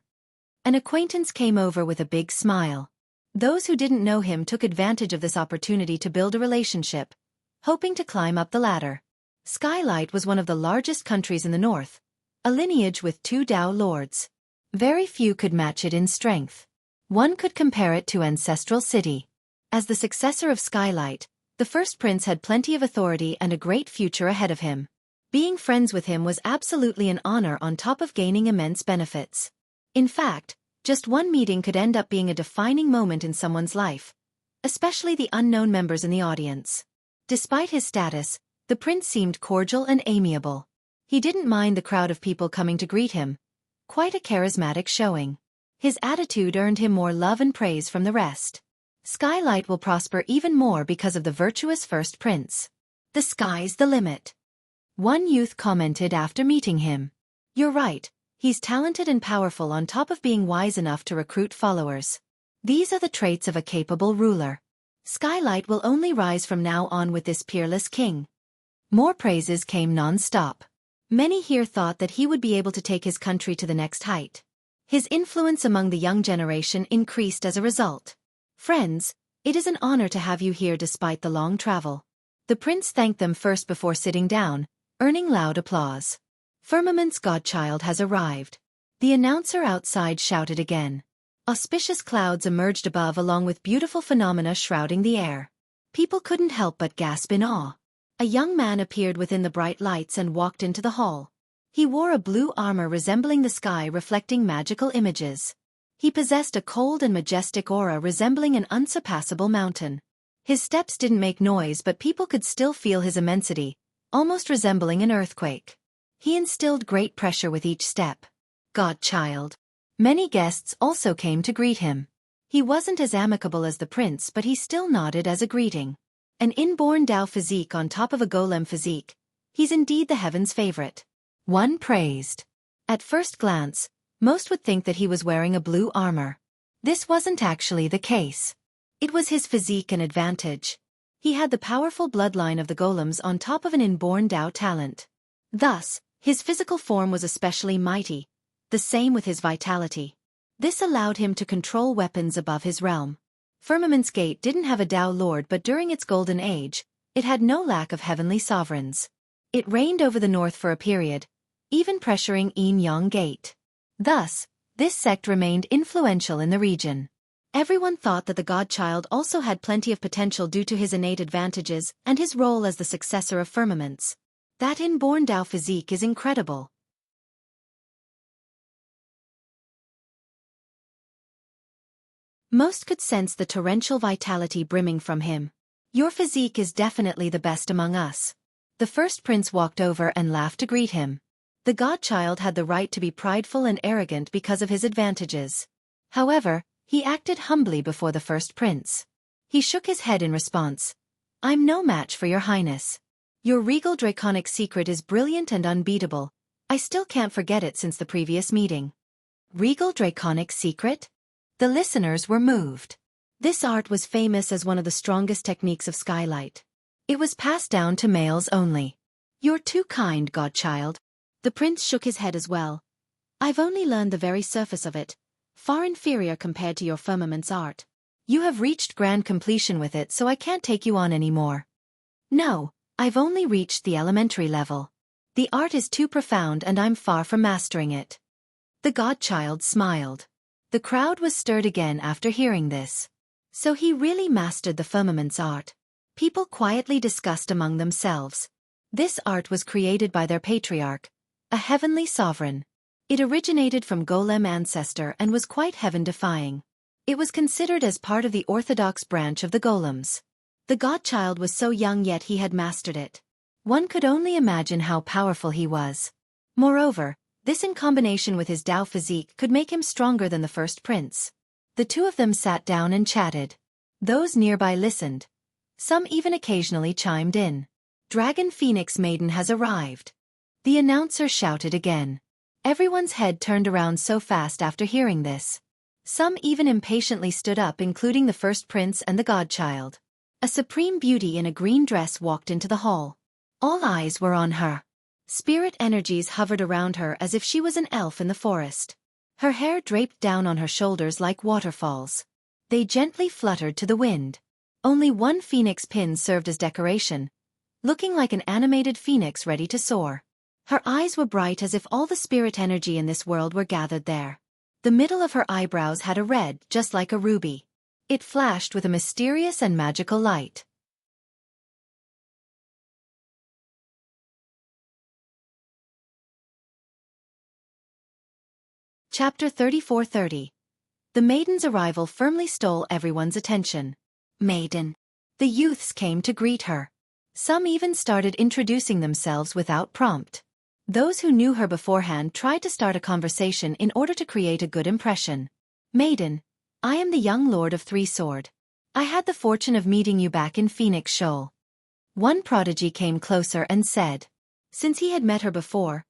An acquaintance came over with a big smile. Those who didn't know him took advantage of this opportunity to build a relationship, hoping to climb up the ladder. Skylight was one of the largest countries in the north, a lineage with 2 Dao lords. Very few could match it in strength. One could compare it to Ancestral City. As the successor of Skylight, the first prince had plenty of authority and a great future ahead of him. Being friends with him was absolutely an honor on top of gaining immense benefits. In fact, just one meeting could end up being a defining moment in someone's life, especially the unknown members in the audience. Despite his status, the prince seemed cordial and amiable. He didn't mind the crowd of people coming to greet him. Quite a charismatic showing. His attitude earned him more love and praise from the rest. Skylight will prosper even more because of the virtuous first prince. The sky's the limit. One youth commented after meeting him. "You're right. He's talented and powerful on top of being wise enough to recruit followers. These are the traits of a capable ruler. Skylight will only rise from now on with this peerless king." More praises came non-stop. Many here thought that he would be able to take his country to the next height. His influence among the young generation increased as a result. "Friends, it is an honor to have you here despite the long travel." The prince thanked them first before sitting down, earning loud applause. Firmament's godchild has arrived. The announcer outside shouted again. Auspicious clouds emerged above along with beautiful phenomena shrouding the air. People couldn't help but gasp in awe. A young man appeared within the bright lights and walked into the hall. He wore a blue armor resembling the sky, reflecting magical images. He possessed a cold and majestic aura resembling an unsurpassable mountain. His steps didn't make noise, but people could still feel his immensity, almost resembling an earthquake. He instilled great pressure with each step. Godchild. Many guests also came to greet him. He wasn't as amicable as the prince, but he still nodded as a greeting. An inborn Dao physique on top of a golem physique. He's indeed the heaven's favorite. One praised. At first glance, most would think that he was wearing a blue armor. This wasn't actually the case. It was his physique and advantage. He had the powerful bloodline of the golems on top of an inborn Dao talent. Thus, his physical form was especially mighty, the same with his vitality. This allowed him to control weapons above his realm. Firmament's Gate didn't have a Dao lord, but during its golden age, it had no lack of heavenly sovereigns. It reigned over the north for a period, even pressuring Yin-Yang Gate. Thus, this sect remained influential in the region. Everyone thought that the godchild also had plenty of potential due to his innate advantages and his role as the successor of Firmaments. That inborn Dao physique is incredible. Most could sense the torrential vitality brimming from him. "Your physique is definitely the best among us." The first prince walked over and laughed to greet him. The godchild had the right to be prideful and arrogant because of his advantages. However, he acted humbly before the first prince. He shook his head in response. "I'm no match for your highness. Your regal draconic secret is brilliant and unbeatable. I still can't forget it since the previous meeting." Regal draconic secret? The listeners were moved. This art was famous as one of the strongest techniques of Skylight. It was passed down to males only. "You're too kind, godchild." The prince shook his head as well. I've only learned the very surface of it, far inferior compared to your firmament's art. You have reached grand completion with it, so I can't take you on anymore. No, I've only reached the elementary level. The art is too profound and I'm far from mastering it. The godchild smiled. The crowd was stirred again after hearing this. So he really mastered the firmament's art. People quietly discussed among themselves. This art was created by their patriarch, a heavenly sovereign. It originated from Golem ancestor and was quite heaven-defying. It was considered as part of the orthodox branch of the golems. The godchild was so young yet he had mastered it. One could only imagine how powerful he was. Moreover, this in combination with his Tao physique could make him stronger than the first prince. The two of them sat down and chatted. Those nearby listened. Some even occasionally chimed in. Dragon Phoenix Maiden has arrived. The announcer shouted again. Everyone's head turned around so fast after hearing this. Some even impatiently stood up, including the first prince and the godchild. A supreme beauty in a green dress walked into the hall. All eyes were on her. Spirit energies hovered around her as if she was an elf in the forest. Her hair draped down on her shoulders like waterfalls. They gently fluttered to the wind. Only one phoenix pin served as decoration, looking like an animated phoenix ready to soar. Her eyes were bright as if all the spirit energy in this world were gathered there. The middle of her eyebrows had a red, just like a ruby. It flashed with a mysterious and magical light. Chapter 34:30. The maiden's arrival firmly stole everyone's attention. Maiden. The youths came to greet her. Some even started introducing themselves without prompt. Those who knew her beforehand tried to start a conversation in order to create a good impression. Maiden, I am the young Lord of Three Sword. I had the fortune of meeting you back in Phoenix Shoal. One prodigy came closer and said. Since he had met her before,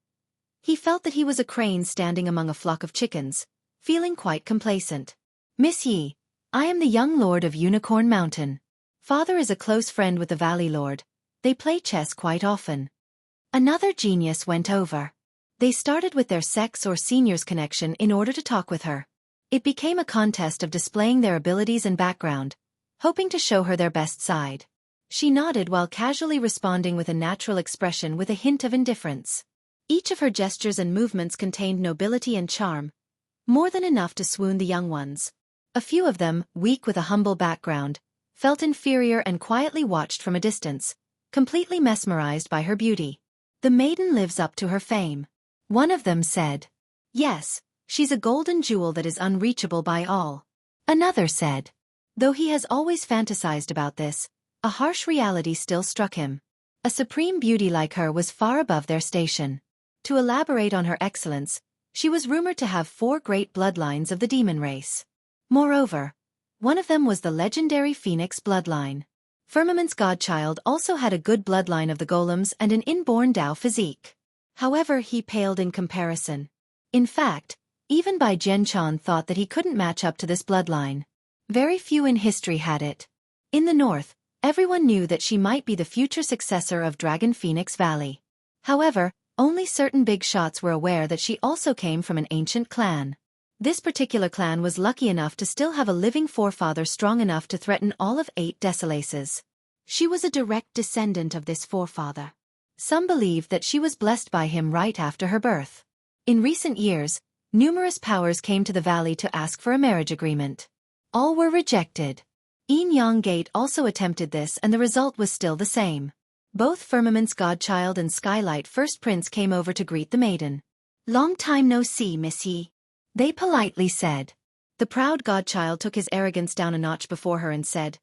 he felt that he was a crane standing among a flock of chickens, feeling quite complacent. Miss Yi, I am the young Lord of Unicorn Mountain. Father is a close friend with the Valley Lord. They play chess quite often. Another genius went over. They started with their sex or seniors connection in order to talk with her. It became a contest of displaying their abilities and background, hoping to show her their best side. She nodded while casually responding with a natural expression with a hint of indifference. Each of her gestures and movements contained nobility and charm, more than enough to swoon the young ones. A few of them, weak with a humble background, felt inferior and quietly watched from a distance, completely mesmerized by her beauty. The maiden lives up to her fame. One of them said. Yes, she's a golden jewel that is unreachable by all. Another said. Though he has always fantasized about this, a harsh reality still struck him. A supreme beauty like her was far above their station. To elaborate on her excellence, she was rumored to have 4 great bloodlines of the demon race. Moreover, one of them was the legendary Phoenix bloodline. Firmament's godchild also had a good bloodline of the golems and an inborn Tao physique. However, he paled in comparison. In fact, even Bai Jianchan thought that he couldn't match up to this bloodline. Very few in history had it. In the north, everyone knew that she might be the future successor of Dragon Phoenix Valley. However, only certain big shots were aware that she also came from an ancient clan. This particular clan was lucky enough to still have a living forefather strong enough to threaten all of 8 Desolaces. She was a direct descendant of this forefather. Some believed that she was blessed by him right after her birth. In recent years, numerous powers came to the valley to ask for a marriage agreement. All were rejected. Yin Yang Gate also attempted this and the result was still the same. Both Firmament's godchild and Skylight First Prince came over to greet the maiden. Long time no see, Miss Yi. They politely said. The proud godchild took his arrogance down a notch before her and said,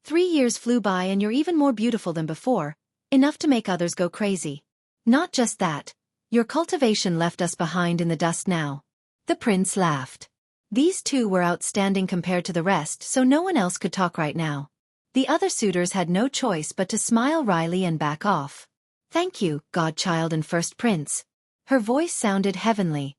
3 years flew by and you're even more beautiful than before, enough to make others go crazy. Not just that, your cultivation left us behind in the dust now. The prince laughed. These two were outstanding compared to the rest, so no one else could talk right now. The other suitors had no choice but to smile wryly and back off. Thank you, godchild and first prince. Her voice sounded heavenly.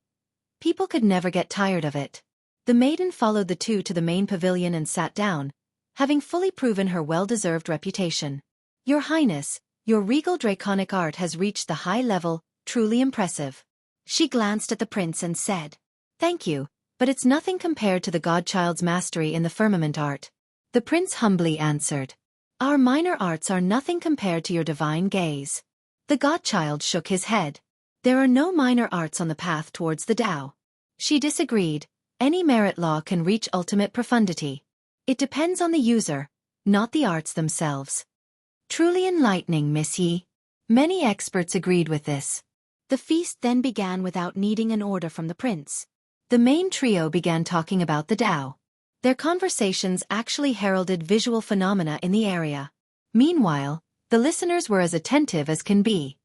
People could never get tired of it. The maiden followed the two to the main pavilion and sat down, having fully proven her well-deserved reputation. Your Highness, your regal draconic art has reached the high level, truly impressive. She glanced at the prince and said, "Thank you, but it's nothing compared to the godchild's mastery in the firmament art." The prince humbly answered, "Our minor arts are nothing compared to your divine gaze." The godchild shook his head. "There are no minor arts on the path towards the Tao." She disagreed. "Any merit law can reach ultimate profundity. It depends on the user, not the arts themselves." Truly enlightening, Miss Yi. Many experts agreed with this. The feast then began without needing an order from the prince. The main trio began talking about the Tao. Their conversations actually heralded visual phenomena in the area. Meanwhile, the listeners were as attentive as can be.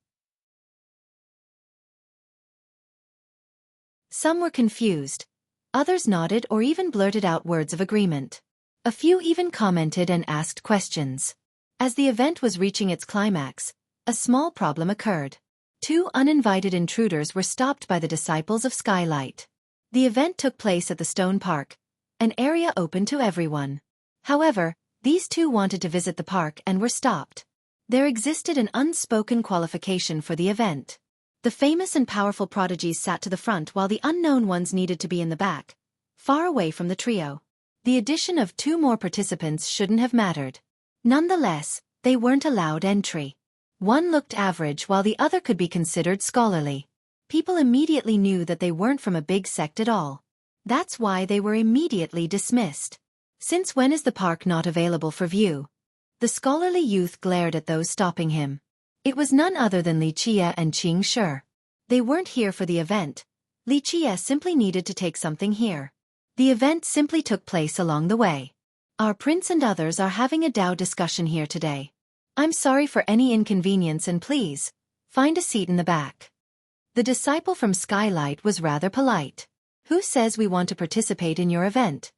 Some were confused. Others nodded or even blurted out words of agreement. A few even commented and asked questions. As the event was reaching its climax, a small problem occurred. Two uninvited intruders were stopped by the disciples of Skylight. The event took place at the Stone Park, an area open to everyone. However, these two wanted to visit the park and were stopped. There existed an unspoken qualification for the event. The famous and powerful prodigies sat to the front while the unknown ones needed to be in the back, far away from the trio. The addition of two more participants shouldn't have mattered. Nonetheless, they weren't allowed entry. One looked average while the other could be considered scholarly. People immediately knew that they weren't from a big sect at all. That's why they were immediately dismissed. "Since when is the park not available for view?" The scholarly youth glared at those stopping him. It was none other than Li Qie and Qing Shi. They weren't here for the event. Li Qie simply needed to take something here. The event simply took place along the way. "Our prince and others are having a Tao discussion here today. I'm sorry for any inconvenience and please, find a seat in the back." The disciple from Skylight was rather polite. "Who says we want to participate in your event?"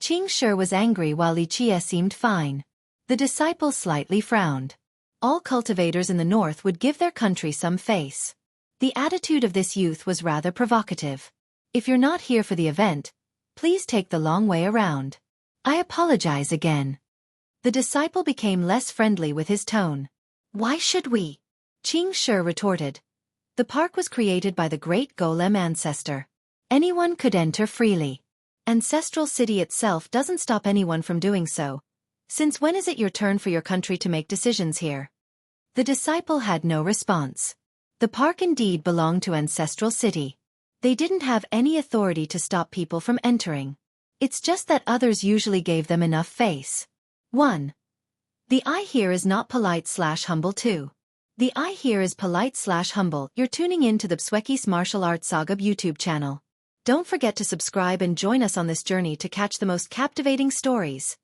Qing Shi was angry while Li Qie seemed fine. The disciple slightly frowned. All cultivators in the north would give their country some face. The attitude of this youth was rather provocative. "If you're not here for the event, please take the long way around." "I apologize again." The disciple became less friendly with his tone. "Why should we?" Qing Shi retorted. "The park was created by the great golem ancestor. Anyone could enter freely. Ancestral City itself doesn't stop anyone from doing so. Since when is it your turn for your country to make decisions here?" The disciple had no response. The park indeed belonged to Ancestral City. They didn't have any authority to stop people from entering. It's just that others usually gave them enough face. 1. The I here is not polite/humble. 2. The I here is polite/humble. You're tuning in to the Xueqi's Martial Arts Saga YouTube channel. Don't forget to subscribe and join us on this journey to catch the most captivating stories.